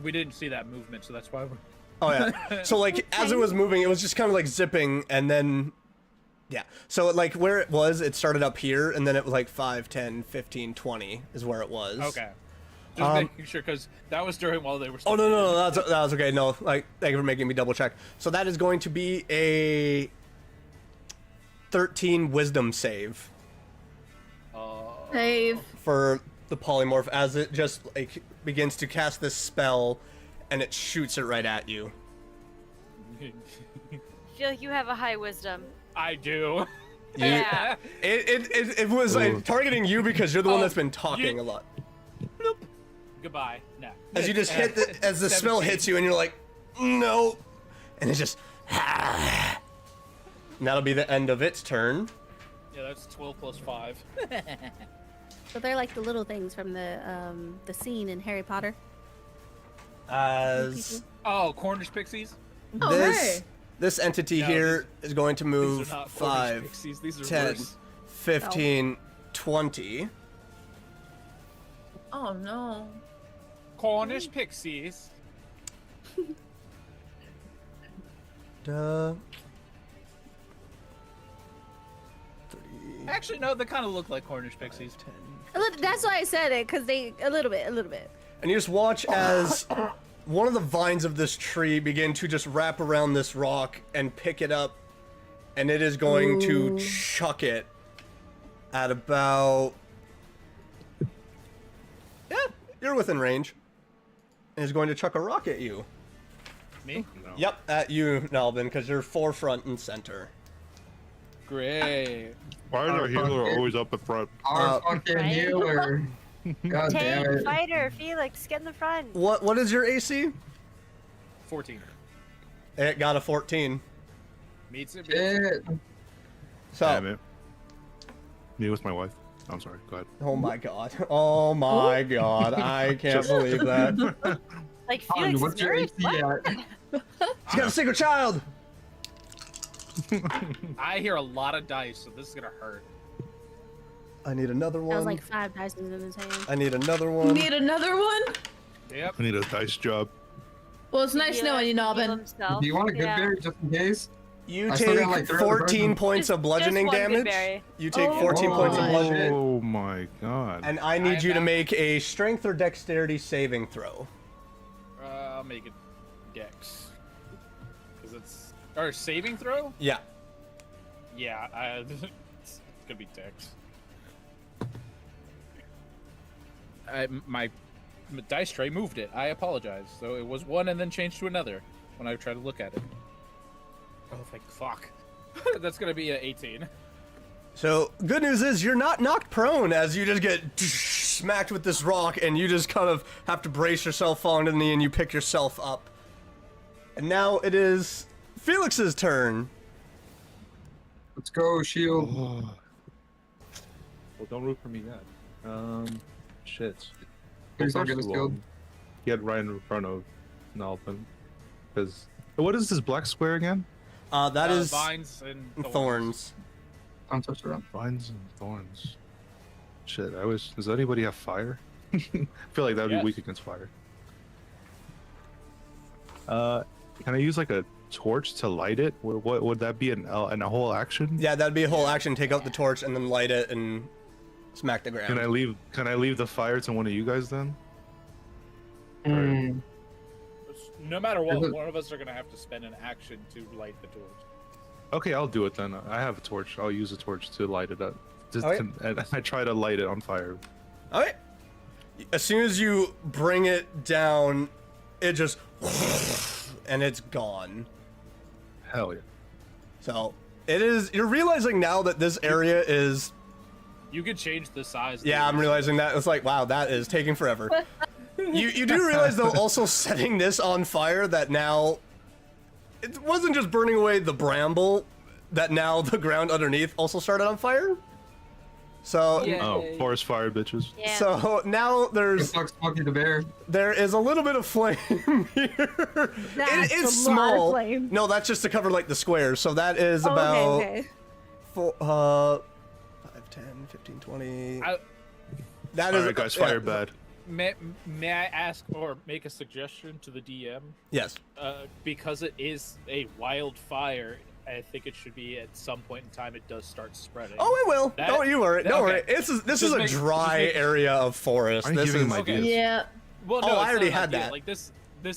We didn't see that movement, so that's why we're. Oh yeah. So like as it was moving, it was just kind of like zipping, and then yeah. So like where it was, it started up here, and then it was like 5, 10, 15, 20 is where it was. Okay. Just making sure, because that was during while they were. Oh no, that was okay. No, like thank you for making me double check. So that is going to be a 13 wisdom save Save. for the polymorph as it just like begins to cast this spell, and it shoots it right at you. I feel like you have a high wisdom. I do. Yeah. It was like targeting you because you're the one Oh, that's been talking you- a lot. Goodbye. No. As you just hit as the spell 17. hits you, and you're like, no, and it's just. And that'll be the end of its turn. Yeah, that's 12 plus 5. So they're like the little things from the scene in Harry Potter. As Oh, Cornish pixies. Oh, this hey. this entity No, here is going to These move are not Cornish 5, pixies. These are 10, worse. 15, 20. Oh no. Cornish pixies. Duh. 30. Actually, no, they kind of look like Cornish pixies. 10. That's why I said it, because they a little bit. And you just watch as one of the vines of this tree begin to just wrap around this rock and pick it up, and it is going to chuck it at about... Yeah, you're within range. And is going to chuck a rock at you. Me? No. Yep, at you, Nalvin, because you're forefront and center. Great. Why is our healer always up in front? Our fucking Right? healer. God damn Tank, it. fighter, Felix, get in the front. What is your AC? 14. It got a 14. Meets it. Shit. So, Damn it. Me with my wife. I'm sorry. Go ahead. oh my god. Oh my god. I can't believe that. Like Oh, Felix what's is your married? AC What? at? She's got a single child. I hear a lot of dice, so this is gonna hurt. I need another That one. was like 5 dice in his hand. I need another one. Need another one? Yep. I need a dice job. Well, it's nice Heal- knowing you, heal Nalvin. himself. Do you want a good Yeah. berry just in case? You I still got, like, take 3 other 14 versions. points of bludgeoning one good damage. berry. You take Oh 14 points of my. bludgeoning. Oh my god. And I need you to am- make a strength or dexterity saving throw. I'll make it Dex. Cause it's or saving throw. Yeah. Yeah, it's gonna be Dex. My dice tray moved it. I apologize. So it was one and then changed to another when I tried to look at it. Oh, thank fuck. That's gonna be an 18. So, good news is you're not knocked prone as you just get smacked with this rock and you just kind of have to brace yourself falling to the knee and you pick yourself up. And now it is Felix's turn. Let's go, shield. Well, don't root for me yet. Shit. Please don't First get us of all, killed. Get right in front of Nalpin. Because what is this black square again? That is vines and thorns. Don't touch that. Vines and thorns. Shit, does anybody have fire? I feel like that would Yes. be weak against fire. Can I use like a torch to light it? What would that be in a whole action? Yeah, that'd be a whole action. Take out the torch and then light it and smack the ground. Can I leave the fire to one of you guys then? Mm, No matter what, Is it- one of us are gonna have to spend an action to light the torch. Okay, I'll do it then. I have a torch. I'll use a torch to light it up. Okay. And I try to light it on fire. Alright. As soon as you bring it down, it just and it's gone. Hell yeah. So you're realizing now that this area is You could change the size. yeah, I'm realizing that. It's like, wow, that is taking forever. You do realize though, also setting this on fire, that now it wasn't just burning away the bramble, that now the ground underneath also started on fire. So Yeah. Oh, forest fire, bitches. Yeah. so now the fuck's Smokey the Bear? there is a little bit of flame here. That's It's a lot of small. flame. No, that's just to cover like the squares. So that is Oh, about okay. 5, 10, 15, 20. That is Alright, guys, yeah. fire bad. May I ask or make a suggestion to the DM? Yes. Because it is a wildfire, I think it should be at some point in time it does start spreading. Oh, it will. That- Don't you worry. Don't worry. okay. This is Just a make- dry just make- area of forest. Are you This giving is. him Okay. ideas? Yeah. Well, no, Oh, I it's not already an had idea. that. Like this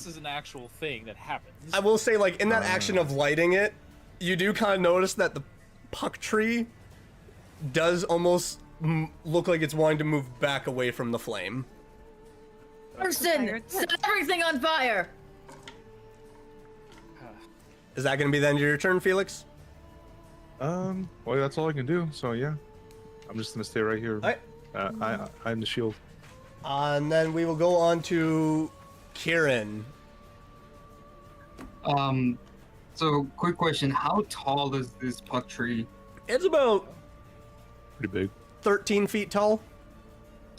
is an actual thing that happens. I will say, like in that action of lighting it, you do kind of notice that the puck tree does almost look like it's wanting to move back away from the flame. Person, set everything on fire. Is that going to be the end of your turn, Felix? Well, that's all I can do. So yeah, I'm just gonna stay right here. Alright. I'm the shield. And then we will go on to Kieran. So quick question: how tall is this puck tree? It's about Pretty big. 13 feet tall.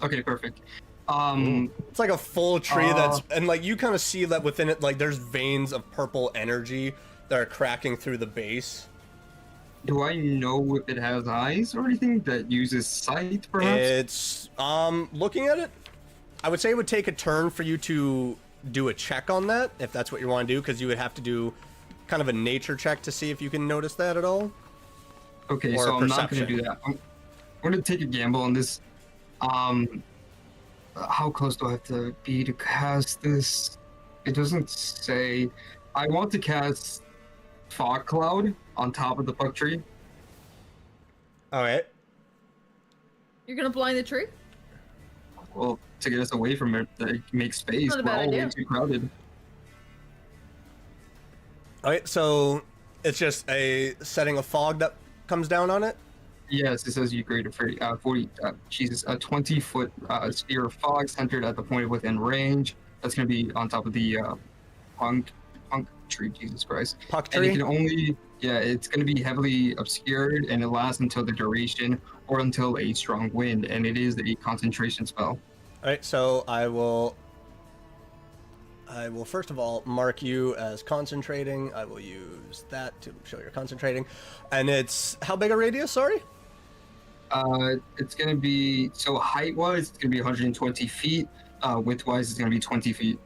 Okay, perfect. It's like a full tree that's, and like you kind of see that within it, like there's veins of purple energy that are cracking through the base. Do I know if it has eyes or anything that uses sight, perhaps? It's, looking at it, I would say it would take a turn for you to do a check on that, if that's what you want to do, because you would have to do kind of a nature check to see if you can notice that at all. Okay, or so I'm not perception. gonna do that. I'm gonna take a gamble on this. How close do I have to be to cast this? It doesn't say. I want to cast Fog Cloud on top of the puck tree. Alright. You're gonna blind the tree? Well, to get us away from it, to make space. Not a We're bad all way idea. too crowded. Alright, so it's just a setting of fog that comes down on it? Yes, it says you create a 20-foot sphere of fog centered at the point within range. That's going to be on top of the punk tree, Jesus Christ. Puck And it tree? can only, it's going to be heavily obscured, and it lasts until the duration or until a strong wind, and it is a concentration spell. Alright, so I will first of all mark you as concentrating. I will use that to show you're concentrating. And it's how big a radius, sorry? It's going to be, so height-wise, it's going to be 120 feet. Width-wise, it's going to be 20 feet.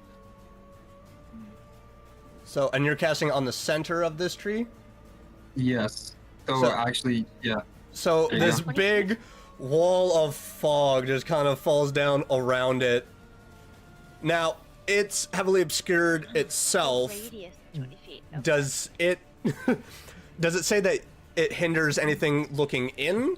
So, and you're casting on the center of this tree? Yes. So, So- actually, yeah. So There you this go. big wall of fog just kind of falls down around it. Now, it's heavily obscured itself. Radius 20 feet. Okay. Does it does it say that it hinders anything looking in?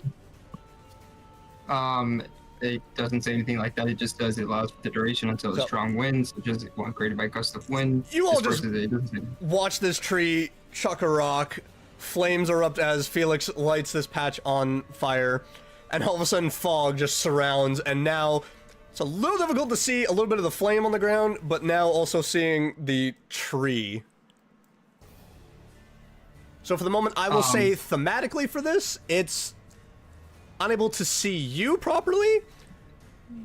It doesn't say anything like that. It just says it allows for the duration until So- a strong wind, such as one created by gust of wind. You all just disperses it. It doesn't say- watch this tree chuck a rock, flames erupt as Felix lights this patch on fire, and all of a sudden fog just surrounds, and now it's a little difficult to see a little bit of the flame on the ground, but now also seeing the tree. So for the moment, I will say thematically for this, it's unable to see you properly,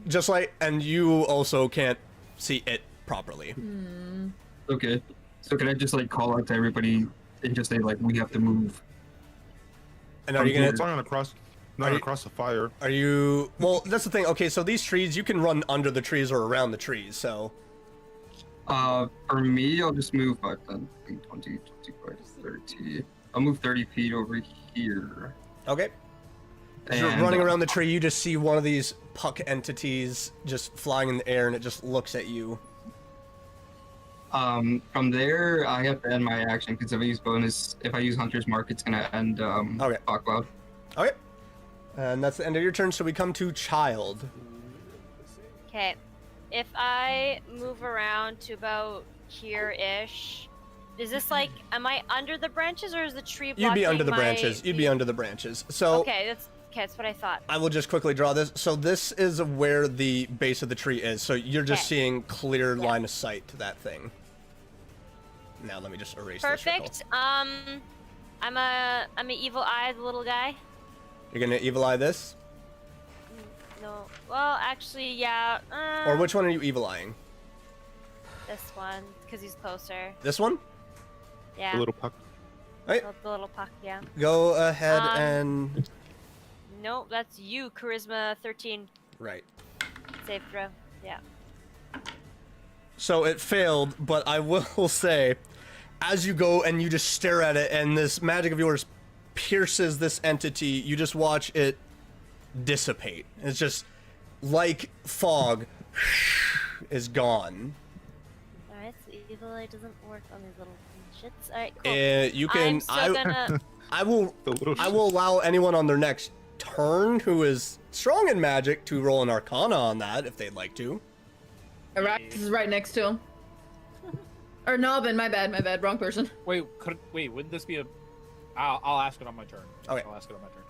just like, and you also can't see it properly. Okay. So can I just like call out to everybody and just say like we have to move? And are you gonna? It's not gonna cross. Not gonna cross the fire. Are you? Well, that's the thing. Okay, so these trees, you can run under the trees or around the trees. So For me, I'll just move 5, 10, 20, 25, 30. I'll move 30 feet over here. okay. As you're And, running around the tree, you just see one of these puck entities just flying in the air, and it just looks at you. From there, I have to end my action because if I use Hunter's Mark, it's gonna end Okay. Fog Cloud. Okay. And that's the end of your turn. So we come to Child. Okay. If I move around to about here-ish, is this like, am I under the branches or is the tree blocking You'd be under the my branches. You'd be view? under the branches. So That's what I thought. I will just quickly draw this. So this is where the base of the tree is. So you're just Okay. seeing clear Yeah. line of sight to that thing. Now let me just erase this circle. Perfect. I'm a evil eye, the little guy. You're gonna evil eye this, No. Well, actually, yeah. or which one are you evil eyeing? This one, because he's closer. This one? Yeah. The little puck. Right. The little puck. Yeah. Go ahead Um, and Nope, that's you. Charisma 13. right. Save throw. Yeah. So it failed, but I will say, as you go and you just stare at it, and this magic of yours pierces this entity, you just watch it dissipate. It's just like fog is gone. Alright, so evil eye doesn't work on these little shits. Alright, cool. You can. I'm still gonna. I will. The little. I will allow anyone on their next turn who is strong in magic to roll an Arcana on that if they'd like to. Arax is right next to him. Or Nobbin, my bad, wrong person. Wait, wouldn't this be a? I'll ask it on my turn. Okay. I'll ask it on my turn.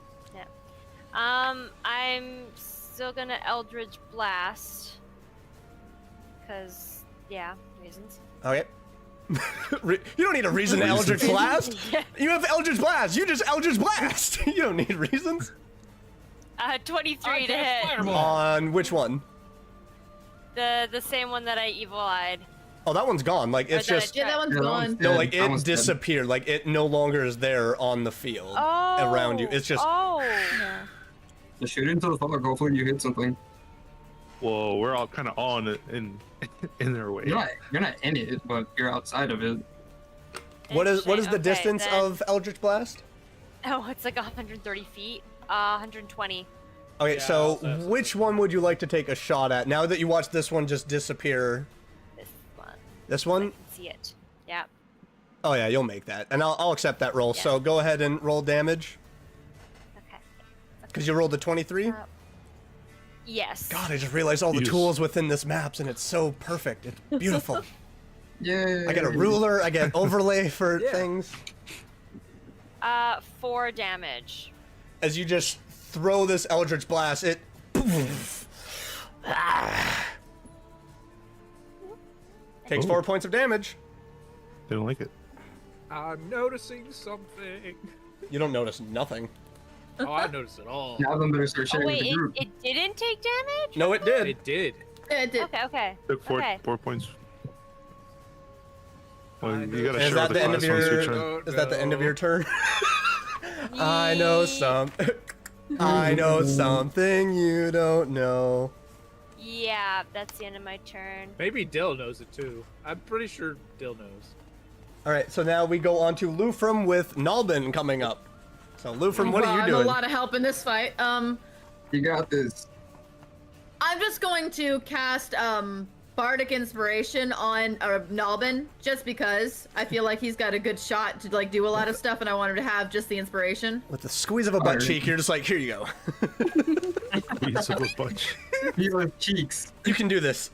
I'm still gonna Eldritch Blast. Cause, yeah, reasons. Okay. You don't need a reason to Eldritch Blast. You have Eldritch Blast. You just Eldritch Blast. You don't need reasons. 23 to cast hit. Fireball. On which one? The same one that I evil-eyed. Oh, that one's gone. Like it's Or that I just Yeah, that one's Yeah, that gone. one's no, dead. like That it one's dead. disappeared. Like it no longer is there on the field Oh. around you. It's just Oh. Yeah. Just shoot into the fog. Hopefully you hit something. Whoa, we're all kind of on it in their way. You're not in it, but you're outside of it. what is the Okay, distance then- of Eldritch Blast? Oh, it's like 130 feet. 120. Okay, Yeah, I so also have which one would you like to take a shot at now that you watched this one just disappear? This one. This I one? can see it. Yeah. Oh yeah, you'll make that, and I'll accept that roll. Yeah. So go ahead and roll damage. Okay. Because you rolled a 23? Yes. God, I just realized all the Yes. tools within this maps, and it's so perfect. It's beautiful. Yay. I get a ruler, I get overlay for Yeah. things. 4 damage. As you just throw this Eldritch Blast, it... Takes Ooh. 4 points of damage. Didn't like it. I'm noticing something. You don't notice nothing. Oh, I noticed it all. Now then better start Oh sharing with wait, the it, group. it didn't take damage? No, it did. It did. Yeah, it did. Okay, okay. Took 4, Okay. 4 points. Well, I you gotta Is share that with the end of class once your... turn. Oh, Is that the end of your no. turn? I know some... I know something you don't know. Yeah, that's the end of my turn. Maybe Dill knows it too. I'm pretty sure Dill knows. Alright, so now we go on to Lufrum with Nalbin coming up. So Lufrum, what are you I'm doing? a lot of help in this fight. You got this. I'm just going to cast Bardic Inspiration on Nalbin, just because I feel like he's got a good shot to like do a lot of stuff, and I want him to have just the inspiration. With the squeeze of a butt Alright. cheek, you're just like, here you go. Piece of a bunch. You have cheeks. You can do this.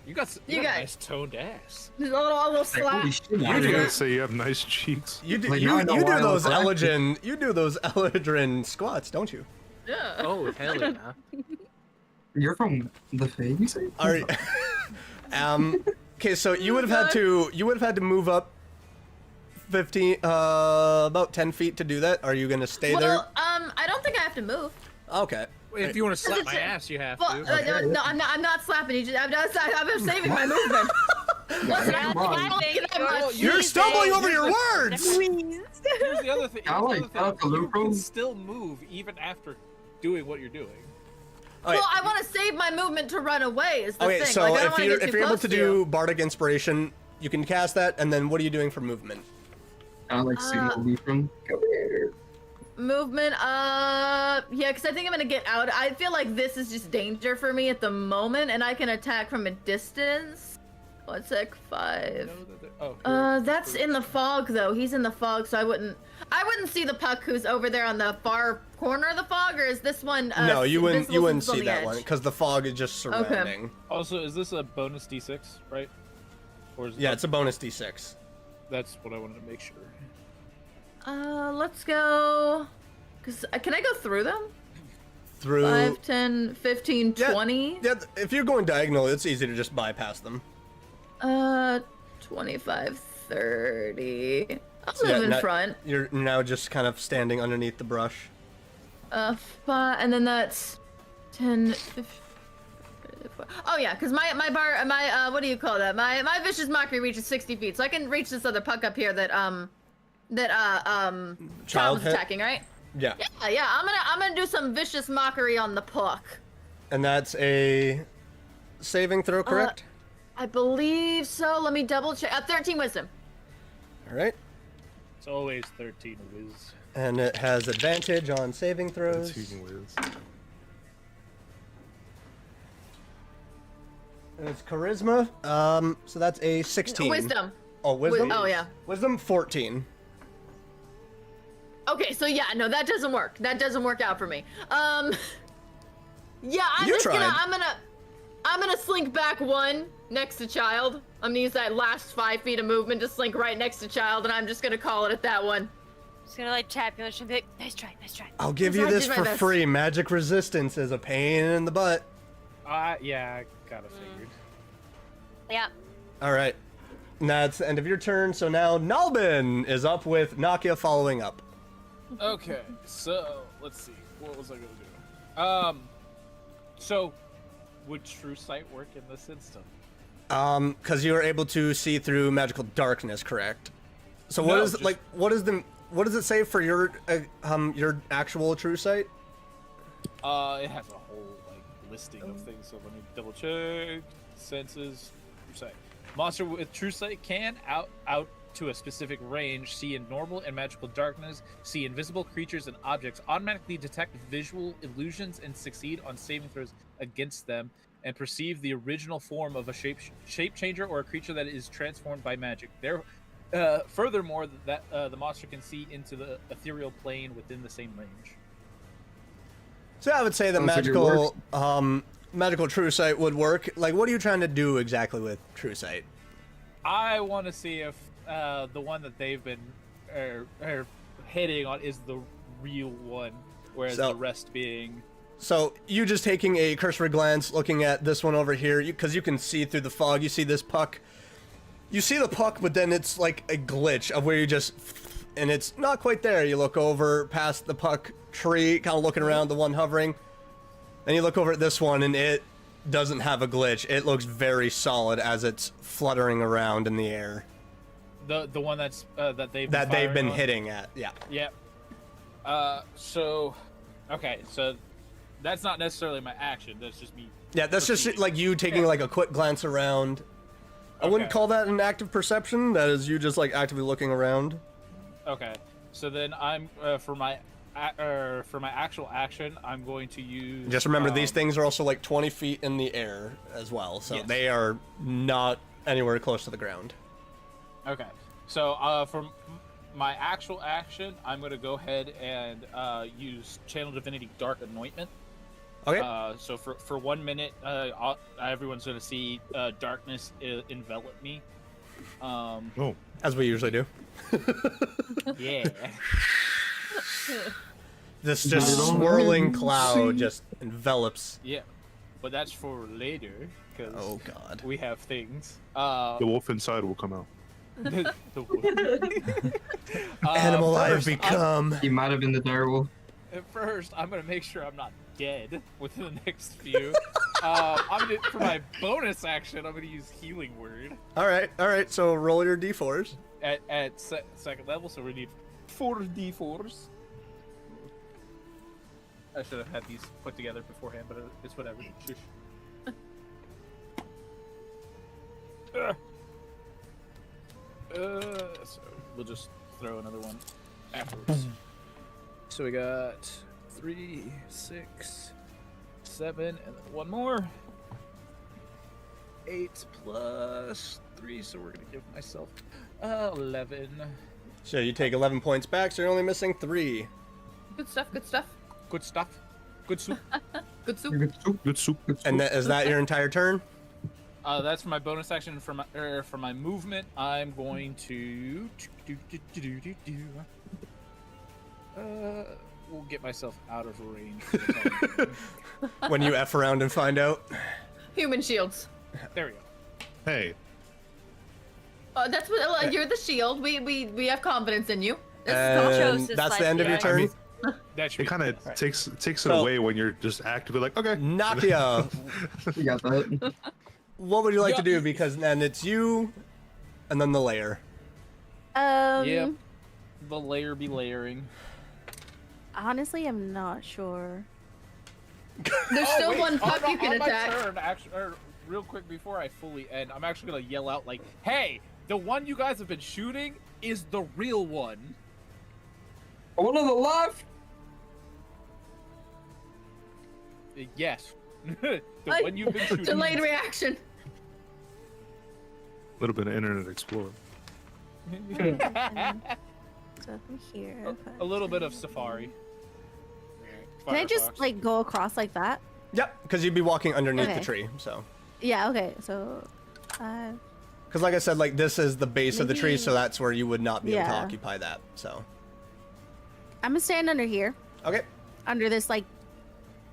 You got You a got- nice toned ass. Just a little slap. Holy shit. You do. didn't say you have nice cheeks. You do, Like, now I know you do why I those was laughing. Eldrin squats, don't you? Yeah. Oh hell yeah! You're from the Fae, you say? Alright. Okay, so you would have had to move up 15 about 10 feet to do that. Are you gonna stay Well, I don't think I have to move. there? Okay. If you want to slap it's my a- ass, you have Well, to. no, I'm not slapping you. I'm saving my movement. Listen, Come on. I don't think I'm Well, much. You're stumbling over your words! Here's the other thing. I like Here's the other that, thing. You Lupro. can still move even after doing what you're doing. Alright. Well, I want to save my movement to run away. Is the Okay, thing. so Like, I don't if wanna you're get if too you're able close to do Bardic Inspiration, you can cast that, and then what are you doing for movement? I like seeing the from. Come here. movement, yeah, because I think I'm gonna get out. I feel like this is just danger for me at the moment, and I can attack from a distance. 1 sec, 5. That's in the fog though. He's in the fog, so I wouldn't see the puck who's over there on the far corner of the fog, or is this one? No, you wouldn't visible since it's on see the that edge? one because the fog is just surrounding. Also, is this a bonus D6, right? Or is Yeah, it's a bonus D6. That's what I wanted to make sure. Let's go. Can I go through them? Through 5, 10, 15, Yeah, 20? Yeah, if you're going diagonal, it's easy to just bypass them. 25, 30. I'll So, yeah, move in now- front. You're now just kind of standing underneath the brush. 5, and then that's 10, 15. Oh yeah, because my what do you call that? My vicious mockery reaches 60 feet, so I can reach this other puck up here that Child was hit? attacking, right? Yeah. Yeah. I'm gonna do some vicious mockery on the puck. And that's a saving throw, correct? I believe so. Let me double check. 13 wisdom. All right. It's always 13 whiz. And it has advantage on saving throws. And it's charisma. So that's a 16. Wisdom. Oh, wisdom. Oh yeah. Wisdom 14. Okay, so yeah, no, that doesn't work. That doesn't work out for me. Yeah, You tried. I'm gonna slink back 1 next to Child. I'm gonna use that last 5 feet of movement to slink right next to Child, and I'm just gonna call it at that one. Just gonna like tap you on the shoulder, and be like, nice try, nice try. I'll give you I this did my for best. free. Magic resistance is a pain in the butt. Yeah, I kind of figured. Yeah. All right. Now it's the end of your turn. So now Nalbin is up with Nakia following up. Okay, so let's see. What was I gonna do? So would True Sight work in this instance? Because you are able to see through magical darkness, correct? So what No, is just- what does it say for your actual true sight? It has a whole like listing of things. So let me double check. Senses, True Sight. Monster with True Sight can to a specific range, see in normal and magical darkness, see invisible creatures and objects, automatically detect visual illusions and succeed on saving throws against them, and perceive the original form of a shape changer or a creature that is transformed by magic. Furthermore, that the monster can see into the ethereal plane within the same range. So I would say the Sounds like it magical true sight would work. Like, what are you trying to do exactly with true sight? I want to see if the one that they've been hitting on is the real one, whereas the rest being... So you just taking a cursory glance, looking at this one over here, because you can see through the fog, you see this puck. You see the puck, but then it's like a glitch of where you just... And it's not quite there. You look over past the puck tree, kind of looking around, the one hovering. Then you look over at this one, and it doesn't have a glitch. It looks very solid as it's fluttering around in the air. The one that's that they've been on? hitting at, yeah. Yep. So that's not necessarily my action. That's just me. Yeah, that's proceeding. just like you taking like a quick glance around. I wouldn't call that an active perception. That is you just like actively looking around. Okay. So then I'm for my actual action, I'm going to use. Just remember, these things are also like 20 feet in the air as well, so they are not anywhere close to the ground. Okay. So for my actual action, I'm going to go ahead and use Channel Divinity Dark Anointment. Okay. So for 1 minute, everyone's going to see darkness envelop me. As we usually do. Yeah. This just swirling cloud just envelops. Yeah. But that's for later, because oh god, we have things. The wolf inside will come out. The wolf. Animal I've become. He might have been the direwolf. At first, I'm gonna make sure I'm not dead within the next few. For my bonus action, I'm gonna use Healing Word. All right. So roll your d4s. At second level, so we need 4 d4s. I should have had these put together beforehand, but it's whatever. Shush. So we'll just throw another one afterwards. So we got 3, 6, 7, and then one more. 8 plus 3, so we're gonna give myself 11. So you take 11 points back, so you're only missing 3. Good stuff. Good stuff. Good stuff. Good soup. Good soup. Good soup. And is that your entire turn? That's for my bonus action. For my movement, I'm going to we'll get myself out of range. When you F around and find out. Human shields. There we go. Hey. That's what you're the shield. We have confidence in you. And that's the end of your turn. That It kind of takes it away when you're just actively like, okay. Nakia, You got that. what would you like to do? Because then it's you, and then the layer. Yep. The layer be layering. Honestly, I'm not sure. There's still one puck you can attack. My turn, actually, real quick before I fully end, I'm actually gonna yell out like, "Hey, the one you guys have been shooting is the real one." One on the left. Yes. The one you've been shooting. Delayed reaction. A little bit of Internet Explorer. So from here. A little bit of Safari. Can I just Firefox. like go across like that? Yep, because you'd be walking underneath the Okay. tree. So, Yeah. Okay. So. because like I said, like this is the base of the tree, so Maybe- that's where you would not be able to Yeah. occupy that. So, I'm gonna stand under here, okay, under this like,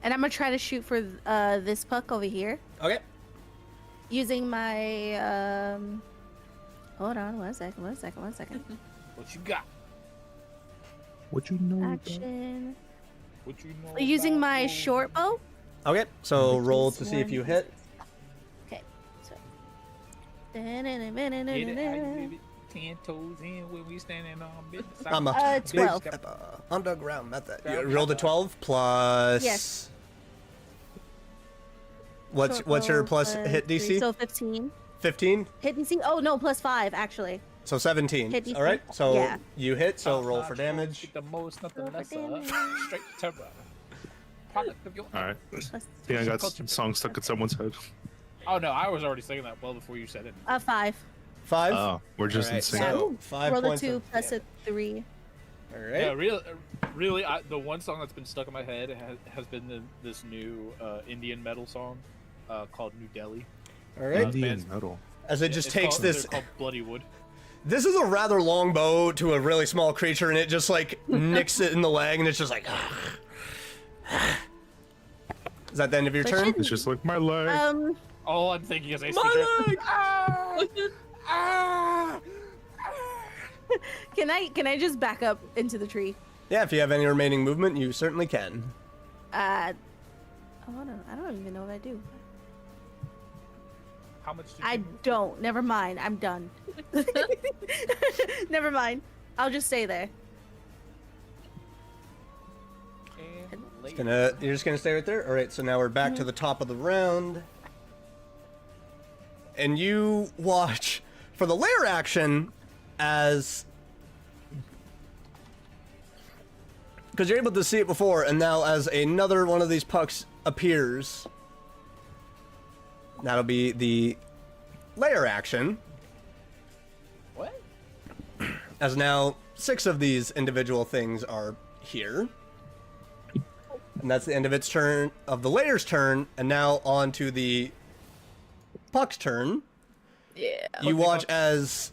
and I'm gonna try to shoot for this puck over here okay. using my Hold on, one second. What you got? What you know? Action. What you know? Using about my gold? short bow. Okay, so roll to see if you hit. Okay. So. Get it how you live it. 10 toes in when we standing on business. I'm a big 12. stepper, underground method. You rolled a 12 plus. Yes. What's Short your bow plus plus hit 3, DC? So 15. 15. Hit DC. Oh no, plus 5 actually. So 17. Hit DC? All right. So Yeah. you hit. So roll for damage. Take the most, not the Roll for lesser. damage. Straight terror. Product of your. All right. I think I got some song stuck in someone's head. Oh no, I was already singing that well before you said it. 5. 5. Oh, we're just All right, in sync. so 5 Roll a points 2 of plus a damage. 3. All Yeah, right. really, the one song that's been stuck in my head has been this new Indian metal song called New Delhi. All right. Indian metal. As it just takes they're this. called Bloody Wood. This is a rather long bow to a really small creature, and it just like nicks it in the leg, and it's just like. Is that the end of your But turn? shouldn't- It's just like my leg. All I'm thinking is Ace My leg! Can I just back up into the tree? Yeah, if you have any remaining movement, you certainly can. I don't even know what I do. How much? Did I you move? don't. Never mind. I'm done. Never mind. I'll just stay there. And You're just gonna stay right there. All right. So now we're back to the top of the round, and you watch for the lair action as because you're able to see it before, and now as another one of these pucks appears, that'll be the lair action. What? As now 6 of these individual things are here. And that's the end of its turn, of the layer's turn, and now on to the puck's turn. Yeah. You watch as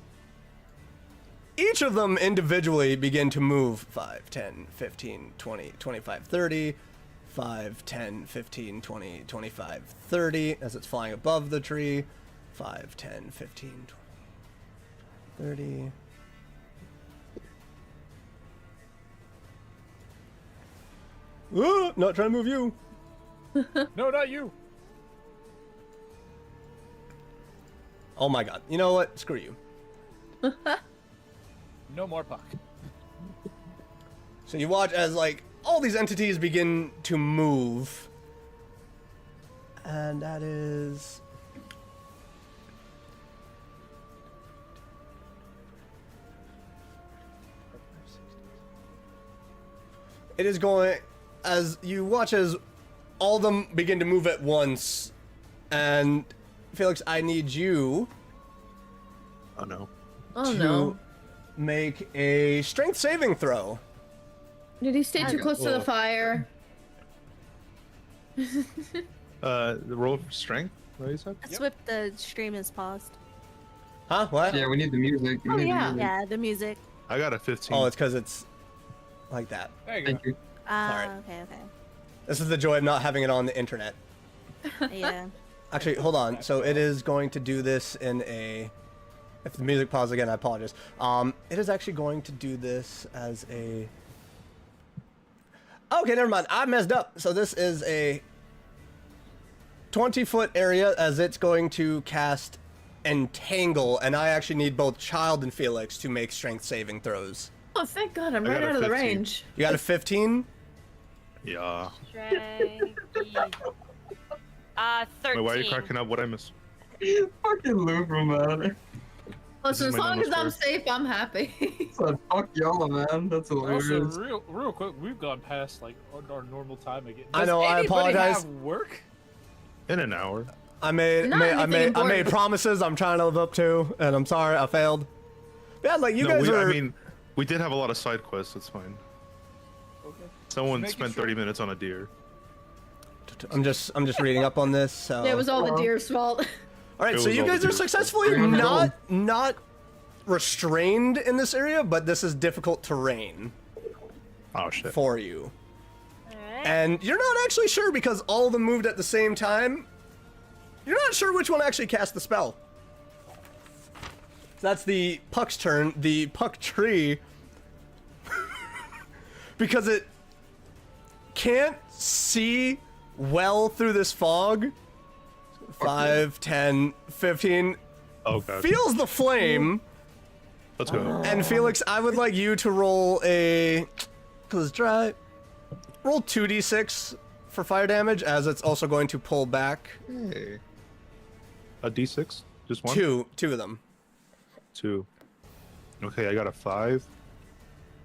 each of them individually begin to move 5, 10, 15, 20, 25, 30, 5, 10, 15, 20, 25, 30, as it's flying above the tree. 5, 10, 15, 20, 30. Not trying to move you. No, not you. Oh my god. You know what? Screw you. No more puck. So you watch as, like, all these entities begin to move. And that is... It is going... As you watch as all of them begin to move at once. And, Felix, I need you Oh no. Oh to no. make a strength saving throw. Did he stay too close to the fire? The roll for strength. What you said? Swip, the stream is paused. Huh? What? Yeah, we need the music. We Oh, need the yeah. music. Yeah, the music. I got a 15. Oh, it's because it's like that. There you go. Thank you. Sorry. Okay. This is the joy of not having it on the internet. Yeah. Actually, hold on. So it is going to do this in a... If the music pauses again, I apologize. It is actually going to do this as a... Okay, never mind. I messed up. So this is a 20-foot area as it's going to cast Entangle, and I actually need both Child and Felix to make strength saving throws. Oh, thank God, I'm I right got a out of the 15. range. You got a 15? Yeah. Draggy. 13. Wait, why are you cracking up? What I missed? Fucking Lufa, man. Listen, is as my long normal as I'm score. safe, I'm happy. So, fuck y'all, man. That's hilarious. Also, real quick, we've gone past like our normal time again. I know, I anybody apologize. Have work? In an hour. I made promises I'm trying to live up to, and I'm sorry I failed. Yeah, like you no, guys are... I mean, we did have a lot of side quests. It's fine. Okay. Someone Just spent making 30 minutes on a deer. I'm just reading up on this. So Yeah, it was all the deer's fault. all right. It So was you all guys the are deer's fault. successfully Bring it not restrained in this area, but this is difficult terrain Oh shit. for you, Alright. and you're not actually sure because all of them moved at the same time. You're not sure which one actually cast the spell. So that's the puck's turn. The puck tree, because it can't see well through this fog. 5, 10, 15. Oh god. Feels the flame. Let's go. And Felix, I would like you to roll a... Cause it's dry. Roll 2d6 for fire damage, as it's also going to pull back A D6? Just one? two of them. 2. Okay, I got a 5.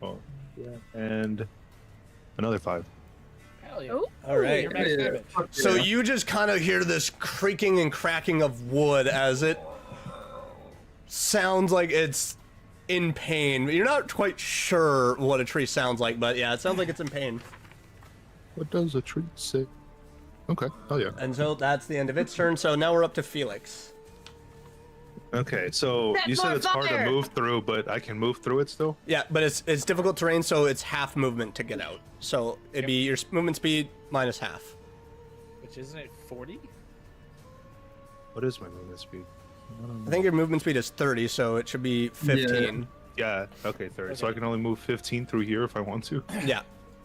Oh, yeah. And another 5. Hell yeah. Ooh. All right. Your max damage. So you just kind of hear this creaking and cracking of wood as it sounds like it's in pain. You're not quite sure what a tree sounds like, but yeah, it sounds like it's in pain. What does a tree say? Okay. Oh yeah. And so that's the end of its turn. So now we're up to Felix. Okay, so Set you said more it's hard to fire! move through, but I can move through it still? Yeah, but it's difficult terrain, so it's half movement to get out. So it'd be your movement speed minus half. Which isn't it 40? What is my movement speed? I think your movement speed is 30, so it should be 15. Yeah, okay, 30. So Okay. I can only move 15 through here if I want to? Yeah.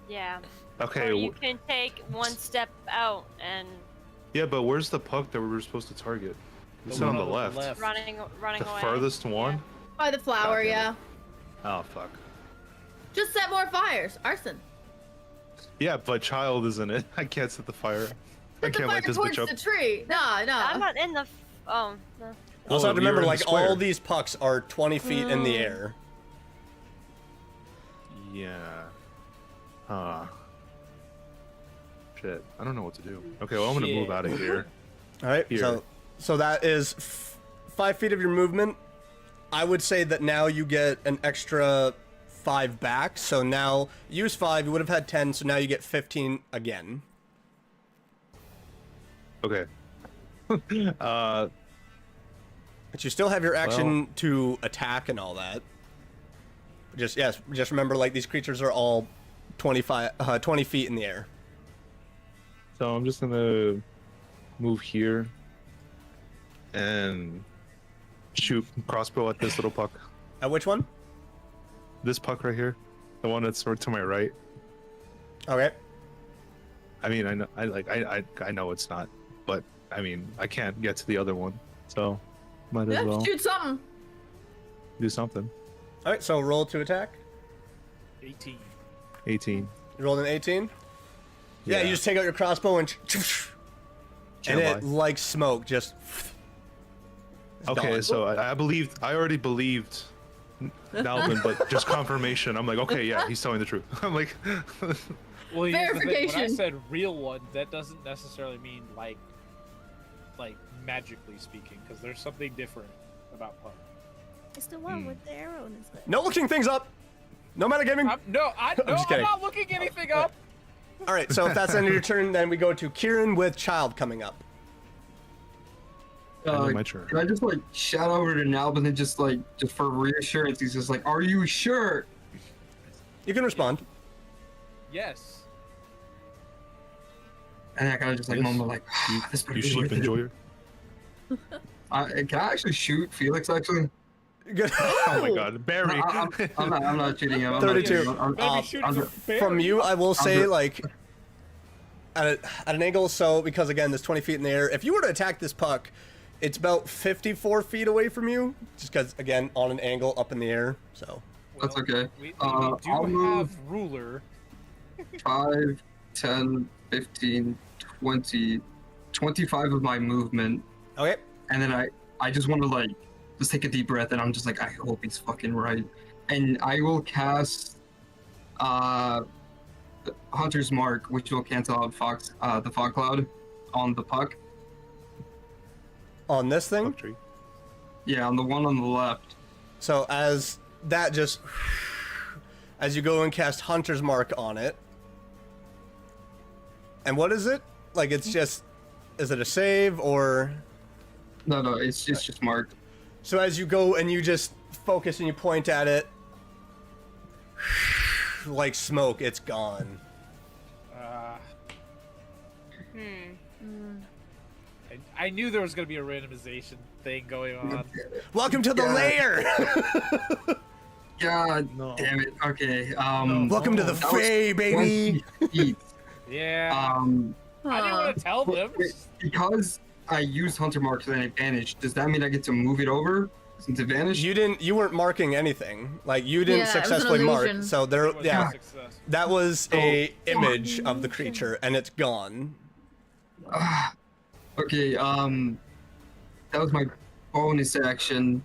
Yeah. Okay, Or you can take one step out and yeah, but where's the puck that we were supposed to target? It's The on one the left. running The away. furthest one? By the flower, God damn yeah. it. Oh, fuck. Just set more fires. Arson. Yeah, but child isn't it? I can't set the fire. I Set the can't fire light this towards bitch up. the tree. No. I'm not in the. Oh. No. Also have to you're remember, in the like, square. all these pucks are 20 feet in the air. Yeah. Huh. Shit. I don't know what to do. Okay, well, I'm gonna move Shit. out of here. All right, Here. so that is 5 feet of your movement. I would say that now you get an extra 5 back. So now use 5. You would have had 10. So now you get 15 again. Okay. But you still have your action to attack and all that. Just remember, like, these creatures are all 20 feet in the air. So I'm just gonna move here and shoot crossbow at this little puck. At which one? This puck right here, the one that's sort of to my right. Okay. I mean, I know, I know it's not, but I mean, I can't get to the other one, so might as Yeah, well shoot something. do something. All right, so roll to attack. 18. 18. You rolled an 18? Yeah, you just take out your crossbow and Can't it, lie. like smoke, just... it's Okay, gone. so I already believed Dalvin, but just confirmation. I'm like, okay, yeah, he's telling the truth. I'm like, Well, here's the thing. When I Verification. said real one, that doesn't necessarily mean like magically speaking, because there's something different about puck. It's the one with the arrow in his leg. No looking things up! No metagaming! I'm just kidding. not looking anything up. All right, so if that's the end of your turn, then we go to Kieran with Child coming up. end of my turn. Can I just like shout over to Nalbin and just for reassurance, he's just like, "Are you sure?" You can respond. Yes. And I kind of just Yes. mumble like, "This better You be sheep worth it." enjoyer. Can I actually shoot Felix? Actually, Good. Oh my God, Barry. No, I'm not shooting him. I'm not 32. shooting him. Maybe shoot I'm- the bear. From you, I will say, Under- like, at an angle, so, because again, there's 20 feet in the air. If you were to attack this puck, it's about 54 feet away from you, just because, again, on an angle, up in the air, so. That's okay. We I'll do move- have ruler. 5, 10, 15, 20, 25 of my movement, Okay. and then I just want to just take a deep breath, and I'm just like, I hope he's fucking right, and I will cast Hunter's Mark, which will cancel out the fog cloud on the puck. On this thing, Fuck tree. Yeah, on the one on the left. so as that just, as you go and cast Hunter's Mark on it, and what is it? Like, it's just, is it a save, or? No, it's just marked. So as you go and you just focus and you point at it, like smoke, it's gone. I knew there was gonna be a randomization thing going on. Welcome to the Yeah. lair! God No. damn it. Okay. Welcome to the that was Fae, baby! 20 feet. Yeah. I didn't Huh. want to tell them. Because I used Hunter Mark to an advantage, does that mean I get to move it over since it vanished? You weren't marking anything. Like, you didn't Yeah, it was an successfully mark. illusion. So there, It was a yeah, success. that was a image of the creature, and it's gone. Okay, that was my bonus action.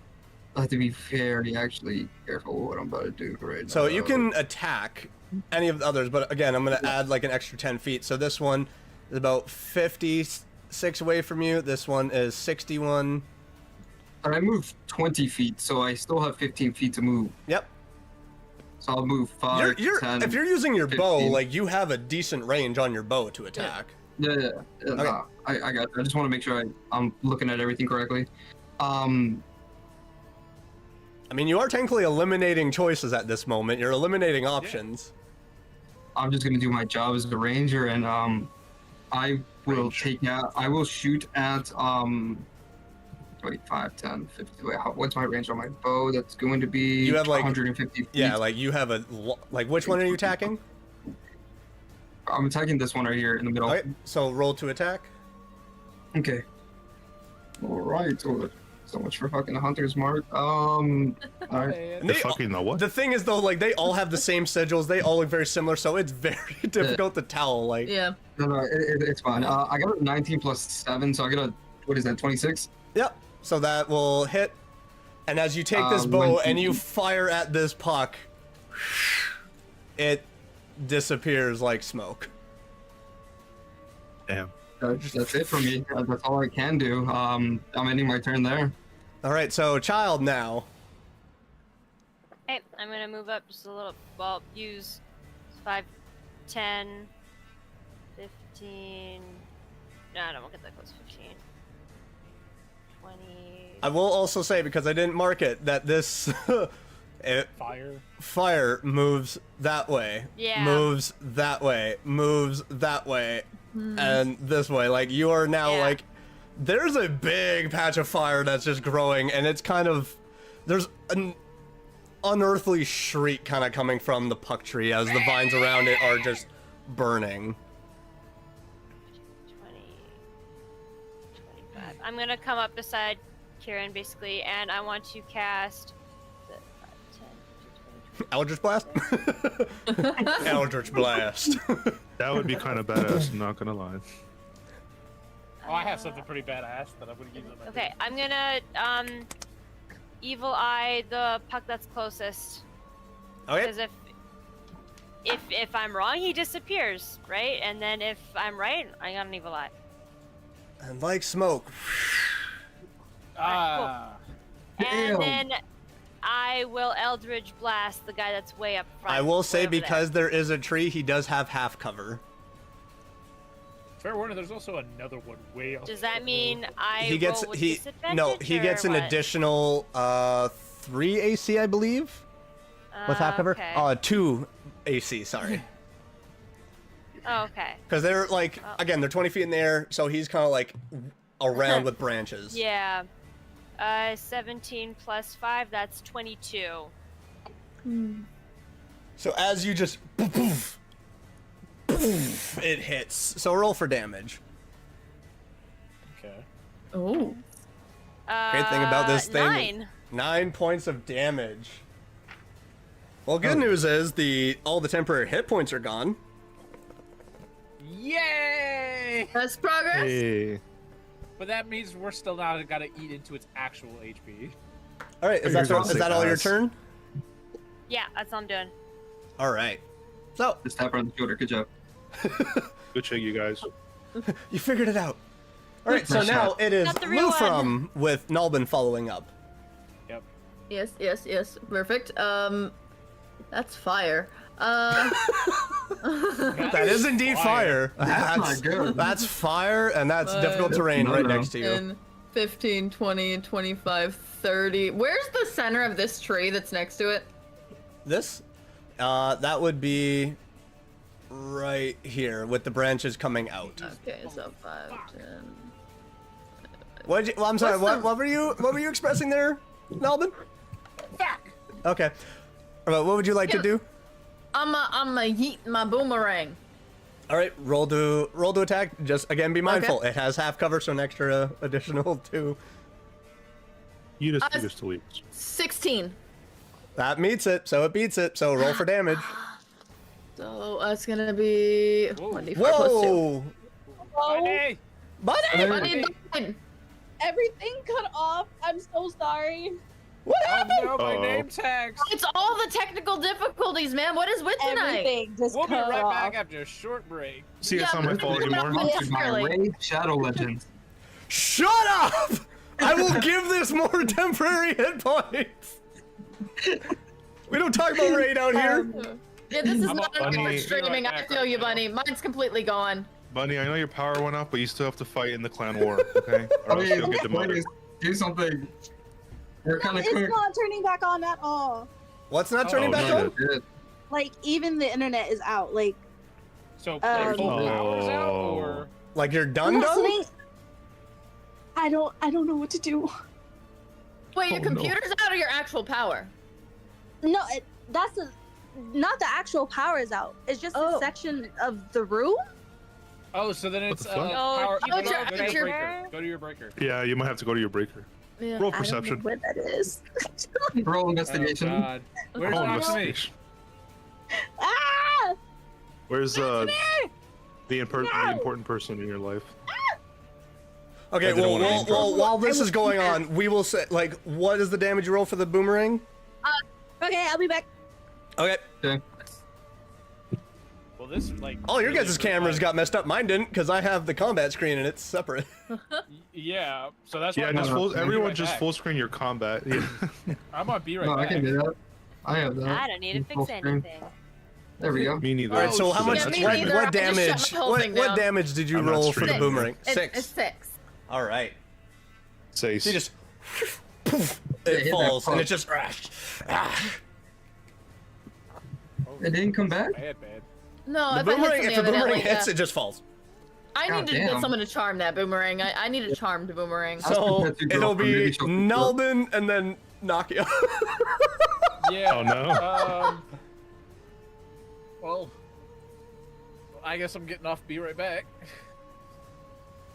I have to be very actually careful with what I'm about to do right now. So you can attack any of the others, but again, I'm gonna add like an extra 10 feet. So this one is about 56 away from you. This one is 61. I moved 20 feet, so I still have 15 feet to move. Yep. So I'll move 5, 10. If you're using your 15. bow, like you have a decent range on your bow to attack. Yeah. Okay. Nah, I got. I just want to make sure I'm looking at everything correctly. I mean, you are technically eliminating choices at this moment. You're eliminating options. I'm just gonna do my job as a ranger, and I will I will shoot at 25, 10, 50. Wait, what's my range on my bow? That's going to be You have, like, 150 feet. Yeah, like you have which one are you attacking? I'm attacking this one right here in the middle. Okay, so roll to attack. Okay. All right. So much for fucking Hunter's Mark. All right. The fucking the what? The thing is though, like they all have the same sigils. They all look very similar, so it's very difficult to tell. Like Yeah. No, it's fine. I got a 19 plus 7, so I got a, what is that, 26? Yep. So that will hit. And as you take this bow and you fire at this puck, it disappears like smoke. Damn. That's it for me. That's all I can do. I'm ending my turn there. All right, so child now. Okay, I'm gonna move up just a little. Well, use 5, 10, 15. No, I don't get that close. 15, 20. I will also say, because I didn't mark it, that this fire moves that way, Yeah. moves that way, moves that way, and this way. Like you are now like, there's a big patch of fire that's just growing, and it's kind of, there's an unearthly shriek kind of coming from the puck tree as the vines around it are just burning. 20, 25. I'm gonna come up beside Kieran basically, and I want to cast the 5, 10, 15, 20. Eldritch Blast? Eldritch Blast. That would be kind of badass, I'm not gonna lie. Oh, I have something pretty badass that I'm gonna use. Okay, I'm gonna evil eye the puck that's closest. Okay. Because if I'm wrong, he disappears, right? And then if I'm right, I got an evil eye. And like smoke. Ah. And then I will Eldritch Blast the guy that's way up front. I will say, way over because there is a tree, he does have half cover. Fair warning, there's also another one way there. up. Does that mean I He gets roll with he gets an what? additional 3 AC, I believe. With half cover. Okay. 2 AC, sorry. Oh, okay. Because they're like, again, they're 20 feet in the air, so he's kind of like around with branches. Yeah. 17 plus 5, that's 22. So as you just poof, poof, it hits. So roll for damage. Okay. Oh. Great thing about this thing. 9. 9 points of damage. Well, good news is all the temporary hit points are gone. Yay! That's progress. Hey. But that means we're still not gotta eat into its actual HP. All right, is that all your turn? Yeah, that's all I'm doing. All right. So Just tap her on the shoulder. Good job. Good check, you guys. you figured it out. All right, so Nice now shot. it is Not the real Lufrum with Nalbin following up. Yep. Yes. Perfect. That's fire. That is indeed fire. That's not good. That's fire, and that's difficult terrain right next to you. 10, 15, 20, 25, 30. Where's the center of this tree that's next to it? This? That would be right here with the branches coming out. Okay, so 5, 10. Well, I'm sorry. What's What were you expressing there, Nalbin? Fuck! Okay. What would you like to do? I'm a yeet my boomerang. All right, roll to attack. Just again, be mindful. It has half cover, so an extra additional 2. You just two weeks. 16. That meets it, so it beats it. So roll for damage. So that's gonna be 1d4 plus 2. Whoa! Hey! Buddy! Buddy died. Everything cut off. I'm so sorry. Oh no, my Uh-oh. name tags. It's all the technical difficulties, man. What is with tonight? Everything just We'll be cut right off. back after a short break. See, it's not my fault anymore. Sponsored by Really? Raid Shadow Legends. Shut up! I will give this more temporary hit points. We don't talk about raid out here. Yeah, this is I'm not on good Bunny. for streaming. I feel you, Bunny. Mine's completely gone. Bunny, I know your power went off, but you still have to fight in the clan war, okay? Or else you'll get demoted. Please, do something. We're kind of It's quick. not turning back on at all. What's not turning Oh, back no. on? Good. Like even the internet is out. Like So like full powers out, or Like you're I'm done not done? sitting- I don't know what to do. Wait, your Oh, no. computer's out or your actual power? No, not the actual power is out. It's just a section of the room. oh, so then it's the fuck? power. Oh, Go it's to your- go to it's your your- breaker. Go to your breaker. Yeah, you might have to go to your breaker. Yeah. Roll I don't know perception. where that is. Roll Oh investigation. God. Where's Roll Noxamy? investigation. Ah! Where's the important person in your life? Okay, I didn't well, wanna well, improv. well, while this is going on, we will say, like, what is the damage you roll for the boomerang? Okay, I'll be back. Okay. Okay. Well, this like. All your really guys' cameras got messed up. Mine didn't, because I have the combat screen and it's separate. Yeah, so that's why Yeah, I'm just on full, B everyone right just back. full screen your combat. Yeah. I'm on B right No, I back. can do that. I have that. I don't need to Full fix screen. anything. There we go. Me neither. All right, so Oh, how much? yeah, me what, neither. what I just shut damage? my whole What, thing what down. damage did you I'm not roll for the streaming. boomerang? It's 6. 6. All right. Say, So you just poof, Yeah, it hit that falls and fuck. it just. It didn't come back? Bad. No, The if I hit boomerang, something if the boomerang evidently, hits, yeah. it just falls. I need to Goddamn. get someone to charm that boomerang. I need a charmed boomerang. So That's your it'll girlfriend, maybe be she'll pick you up. Nalbin and then Nakia. Yeah. Oh, no. Well, I guess I'm getting off B right back.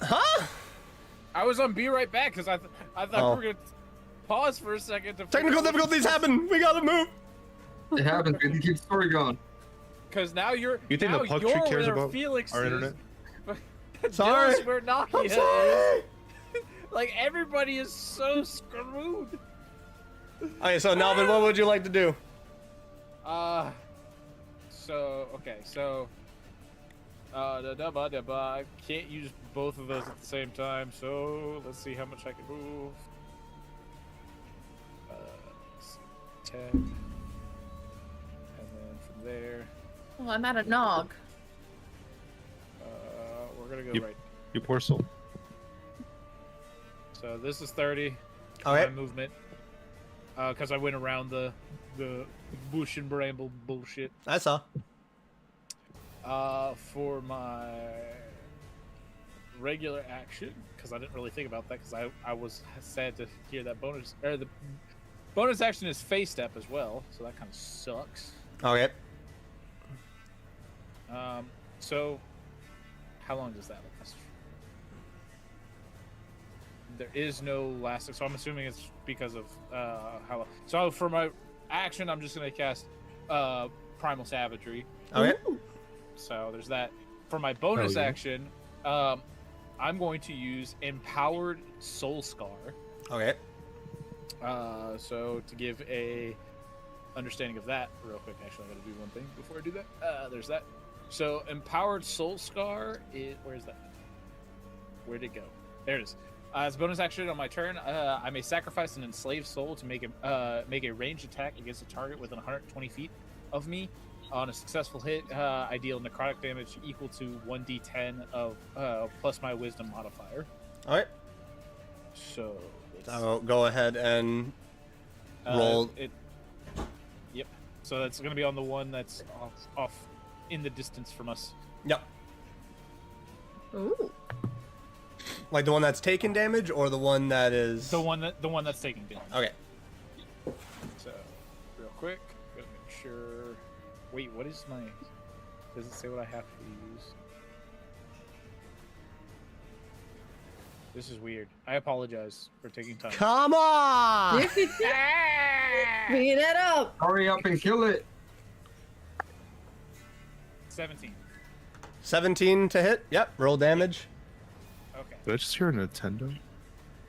Huh? I was on B right back because I thought Oh. we were gonna pause for a second to. Technical difficulties happen. We gotta move. It happens. We can keep the story going. Because now you're. You think now the Puck you're Tree cares where about Felix our is, internet? but Sorry. Dylan's where Nakia I'm sorry. is. Like everybody is so screwed. Okay, so Nalvin, what would you like to do? I can't use both of those at the same time, so let's see how much I can move. 10. And then from there, Oh, I'm at a nog. we're gonna go Yep. right. You poor soul. So this is 30. Okay. My movement. Because I went around the bush and bramble bullshit. I saw. For my regular action, because I didn't really think about that, because I was sad to hear that bonus, or the bonus action is face step as well, so that kind of sucks. Okay. So how long does that last? There is no last, so I'm assuming it's because of how long. So for my action, I'm just gonna cast Primal Savagery. Okay. So there's that. For my bonus Oh, yeah. action, I'm going to use Empowered Soul Scar. Okay. So to give a understanding of that real quick, actually, I gotta do one thing before I do that. There's that. So Empowered Soul Scar is, where's that? Where'd it go? There it is. As a bonus action on my turn, I may sacrifice an enslaved soul to make a ranged attack against a target within 120 feet of me. On a successful hit, I deal necrotic damage equal to 1d10 of plus my wisdom modifier. All right. So it's, So go ahead and roll. Yep. So that's going to be on the one that's off in the distance from us. Yep. Ooh. Like the one that's taking damage, or the one that is. The one that's taking damage. Okay. So real quick, gotta make sure. Wait, what is my? Does it say what I have to use? This is weird. I apologize for taking time. Come on! Beat it up. Hurry up and kill it. 17. 17 to hit. Yep. Roll damage. Okay. Did I just hear a Nintendo?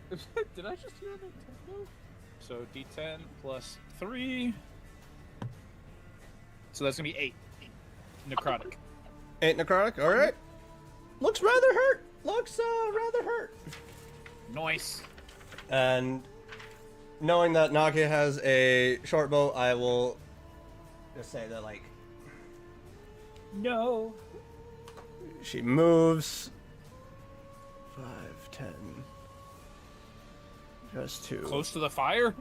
Did I just hear a Nintendo? So D10 plus 3. So that's gonna be 8 necrotic. 8 necrotic. All right. Looks rather hurt. Looks rather hurt. Nice. And knowing that Nakia has a short bow, I will just say that, like, No. she moves 5, 10, just to Close to the fire.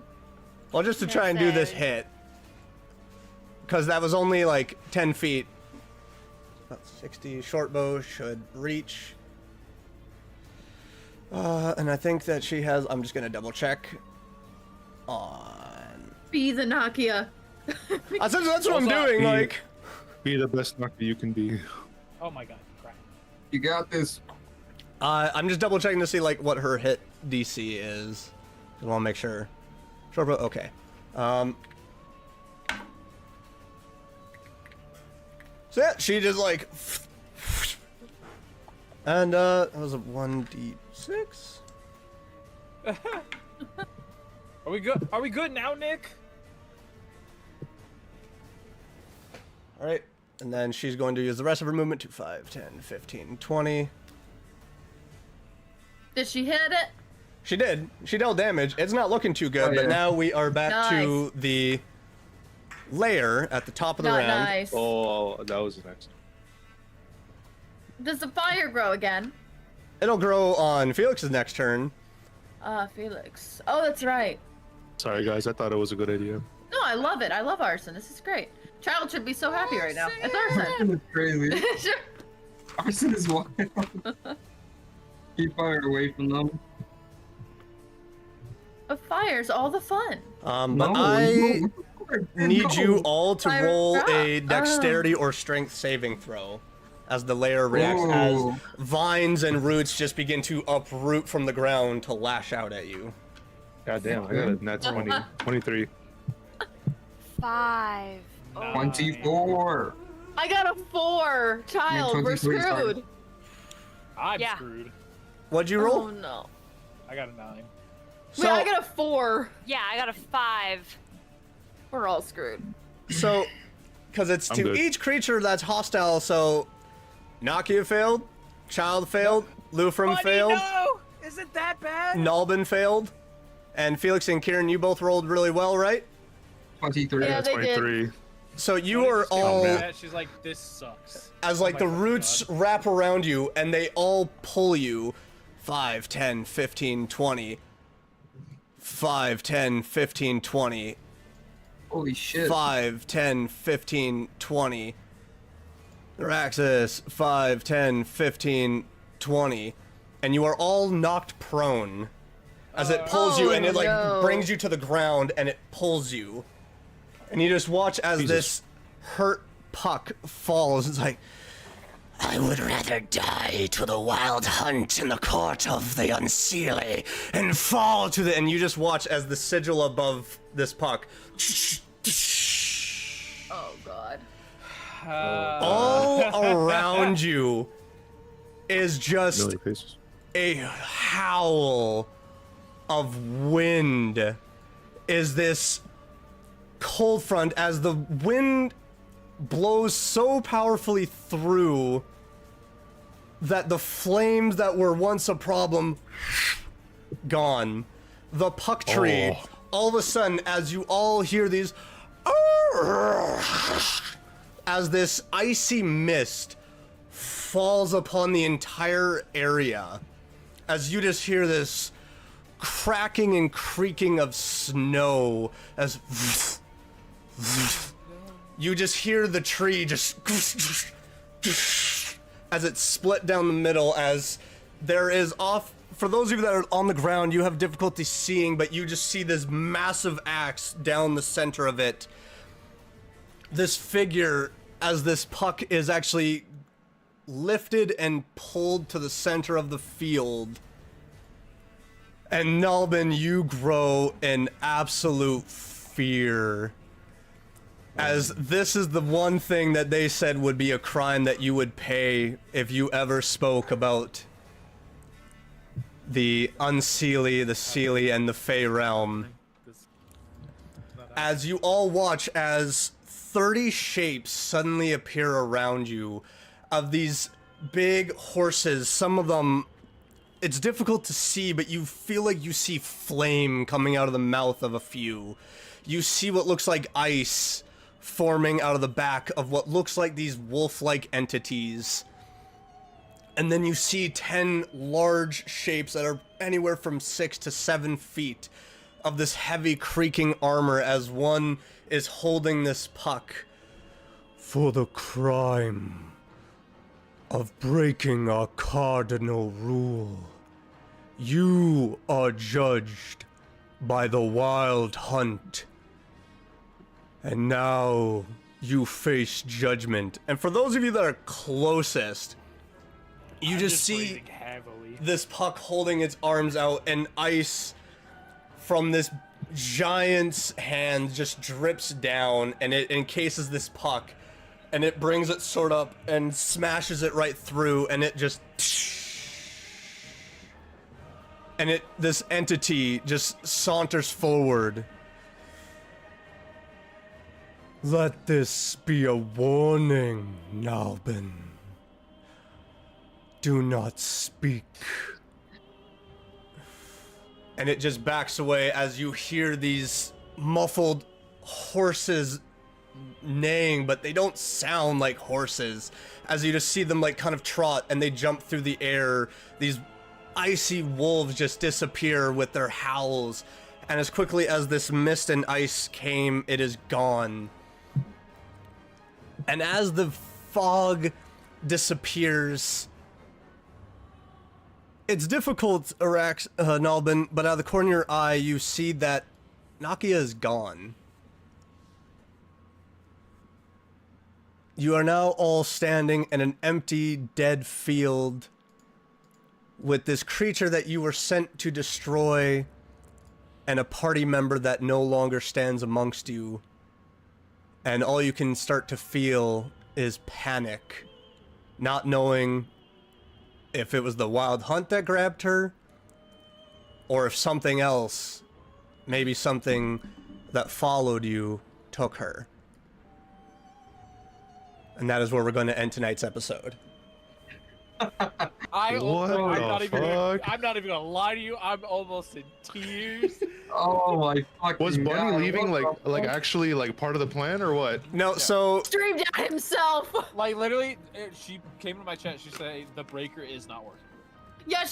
well, just to try and do this hit, because that was only like 10 feet. About 60. Short bow should reach. And I think that she has. I'm just gonna double check. On. Be the Nakia. That's what I'm doing. Like, Be the best knocker you can be. Oh my god, crap. You got this. I'm just double checking to see like what her hit DC is. I want to make sure. Short bow. Okay. So yeah, she just like, and that was a 1d6. Are we good? Are we good now, Nick? All right, and then she's going to use the rest of her movement to 5, 10, 15, 20. Did she hit it? She did. She dealt damage. It's not looking too good, Oh, but yeah. now we are back to the layer at the top of the Not round. nice. Oh, that was next. Does the fire grow again? It'll grow on Felix's next turn. Felix. Oh, that's right. Sorry, guys. I thought it was a good idea. No, I love it. I love arson. This is great. Child should be so happy right now. It's arson. Arson is crazy. Sure. Arson is wild. Keep fire away from them. But fire's all the fun. But No, I no. need you all to Fire roll rock. a dexterity or strength saving throw as the layer reacts, as Ooh. vines and roots just begin to uproot from the ground to lash out at you. God damn, I got a net 20. 23. 5. Oh. 24. I got a 4. Child, we're 23 is hard. screwed. I'm Yeah. screwed. What'd you roll? Oh no. I got a 9. Wait, I got a 4. Yeah, I got a 5. We're all screwed. So, because it's I'm to good. each creature that's hostile, so Nakia failed, Child failed, Lufram failed, No! Is it that bad? Nalbin failed, and Felix and Kieran, you both rolled really well, right? 23. Yeah, they did. 23. So you are all, She's like, this sucks. as Oh like my the fucking roots God. wrap around you, and they all pull you 5, 10, 15, 20. 5, 10, 15, 20. Holy shit. 5, 10, 15, 20. Raxus, 5, 10, 15, 20. And you are all knocked prone as it pulls you, and it like no. brings you to the ground, and it pulls you. And you just watch as Jesus. this hurt puck falls. It's like, I would rather die to the wild hunt in the court of the unseelie. and fall to the, and you just watch as the sigil above this puck Oh god. all around you is just Million faces. a howl of wind. Is this cold front as the wind blows so powerfully through that the flames that were once a problem gone. The puck tree, Oh. all of a sudden, as you all hear these, as this icy mist falls upon the entire area, as you just hear this cracking and creaking of snow, as you just hear the tree just as it's split down the middle, as there is off. For those of you that are on the ground, you have difficulty seeing, but you just see this massive axe down the center of it. This figure, as this puck is actually lifted and pulled to the center of the field. And Nalbin, you grow in absolute fear. As this is the one thing that they said would be a crime that you would pay if you ever spoke about the Unseelie, the Seelie, and the Fey realm. as you all watch as 30 shapes suddenly appear around you of these big horses. Some of them, it's difficult to see, but you feel like you see flame coming out of the mouth of a few. You see what looks like ice forming out of the back of what looks like these wolf-like entities. And then you see 10 large shapes that are anywhere from 6 to 7 feet of this heavy creaking armor as one is holding this puck. For the crime of breaking our cardinal rule, you are judged by the Wild Hunt. And now you face judgment. And for those of you that are closest, you just see this puck holding its arms out, and ice from this giant's hand just drips down, and it encases this puck, and it brings its sword up and smashes it right through, and it just... And this entity just saunters forward. Let this be a warning, Nalbin. Do not speak. And it just backs away as you hear these muffled horses neighing, but they don't sound like horses. As you just see them like kind of trot and they jump through the air. These icy wolves just disappear with their howls. And as quickly as this mist and ice came, it is gone. And as the fog disappears, it's difficult, Nalbin, but out of the corner of your eye, you see that Nakia is gone. You are now all standing in an empty, dead field with this creature that you were sent to destroy and a party member that no longer stands amongst you. And all you can start to feel is panic, not knowing if it was the Wild Hunt that grabbed her, or if something else, maybe something that followed you, took her. And that is where we're going to end tonight's episode. I'm not even gonna lie to you. I'm almost in tears. Oh my fucking Was Bunny God. leaving like actually like part of the plan or what? No, Yeah. so Streamed out himself. Like literally, she came to my chat. She said the breaker is not working. Yeah, I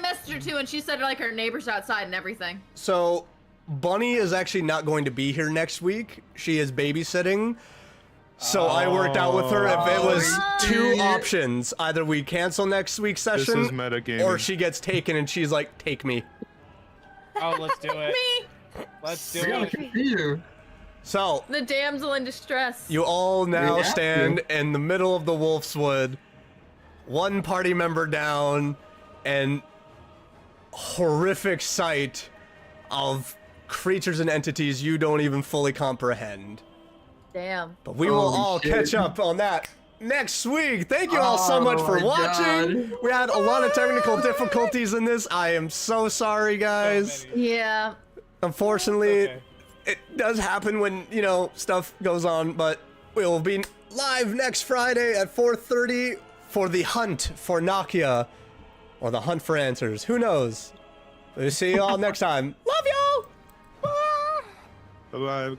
messaged her too, and she said like her neighbors outside and everything. So Bunny is actually not going to be here next week. She is babysitting. So I worked out with her if it was two options. Either we cancel next week's session, This is metagaming. or she gets taken and she's like, take me. Oh, let's do it. Me, Let's do I gotta it. continue. So the damsel in distress. you all now have stand to. in the middle of the Wolf's Wood, one party member down, and horrific sight of creatures and entities you don't even fully comprehend. Damn. But we will Holy all shit. catch up on that next week. Thank you all so much for my watching. God. We had a lot of technical difficulties in this. I am so sorry, guys. Yeah. Unfortunately, Okay. it does happen when, stuff goes on, but we will be live next Friday at 4:30 for the hunt for Nakia, or the hunt for answers. Who knows? We'll see you all next time. Love y'all! Bye-bye.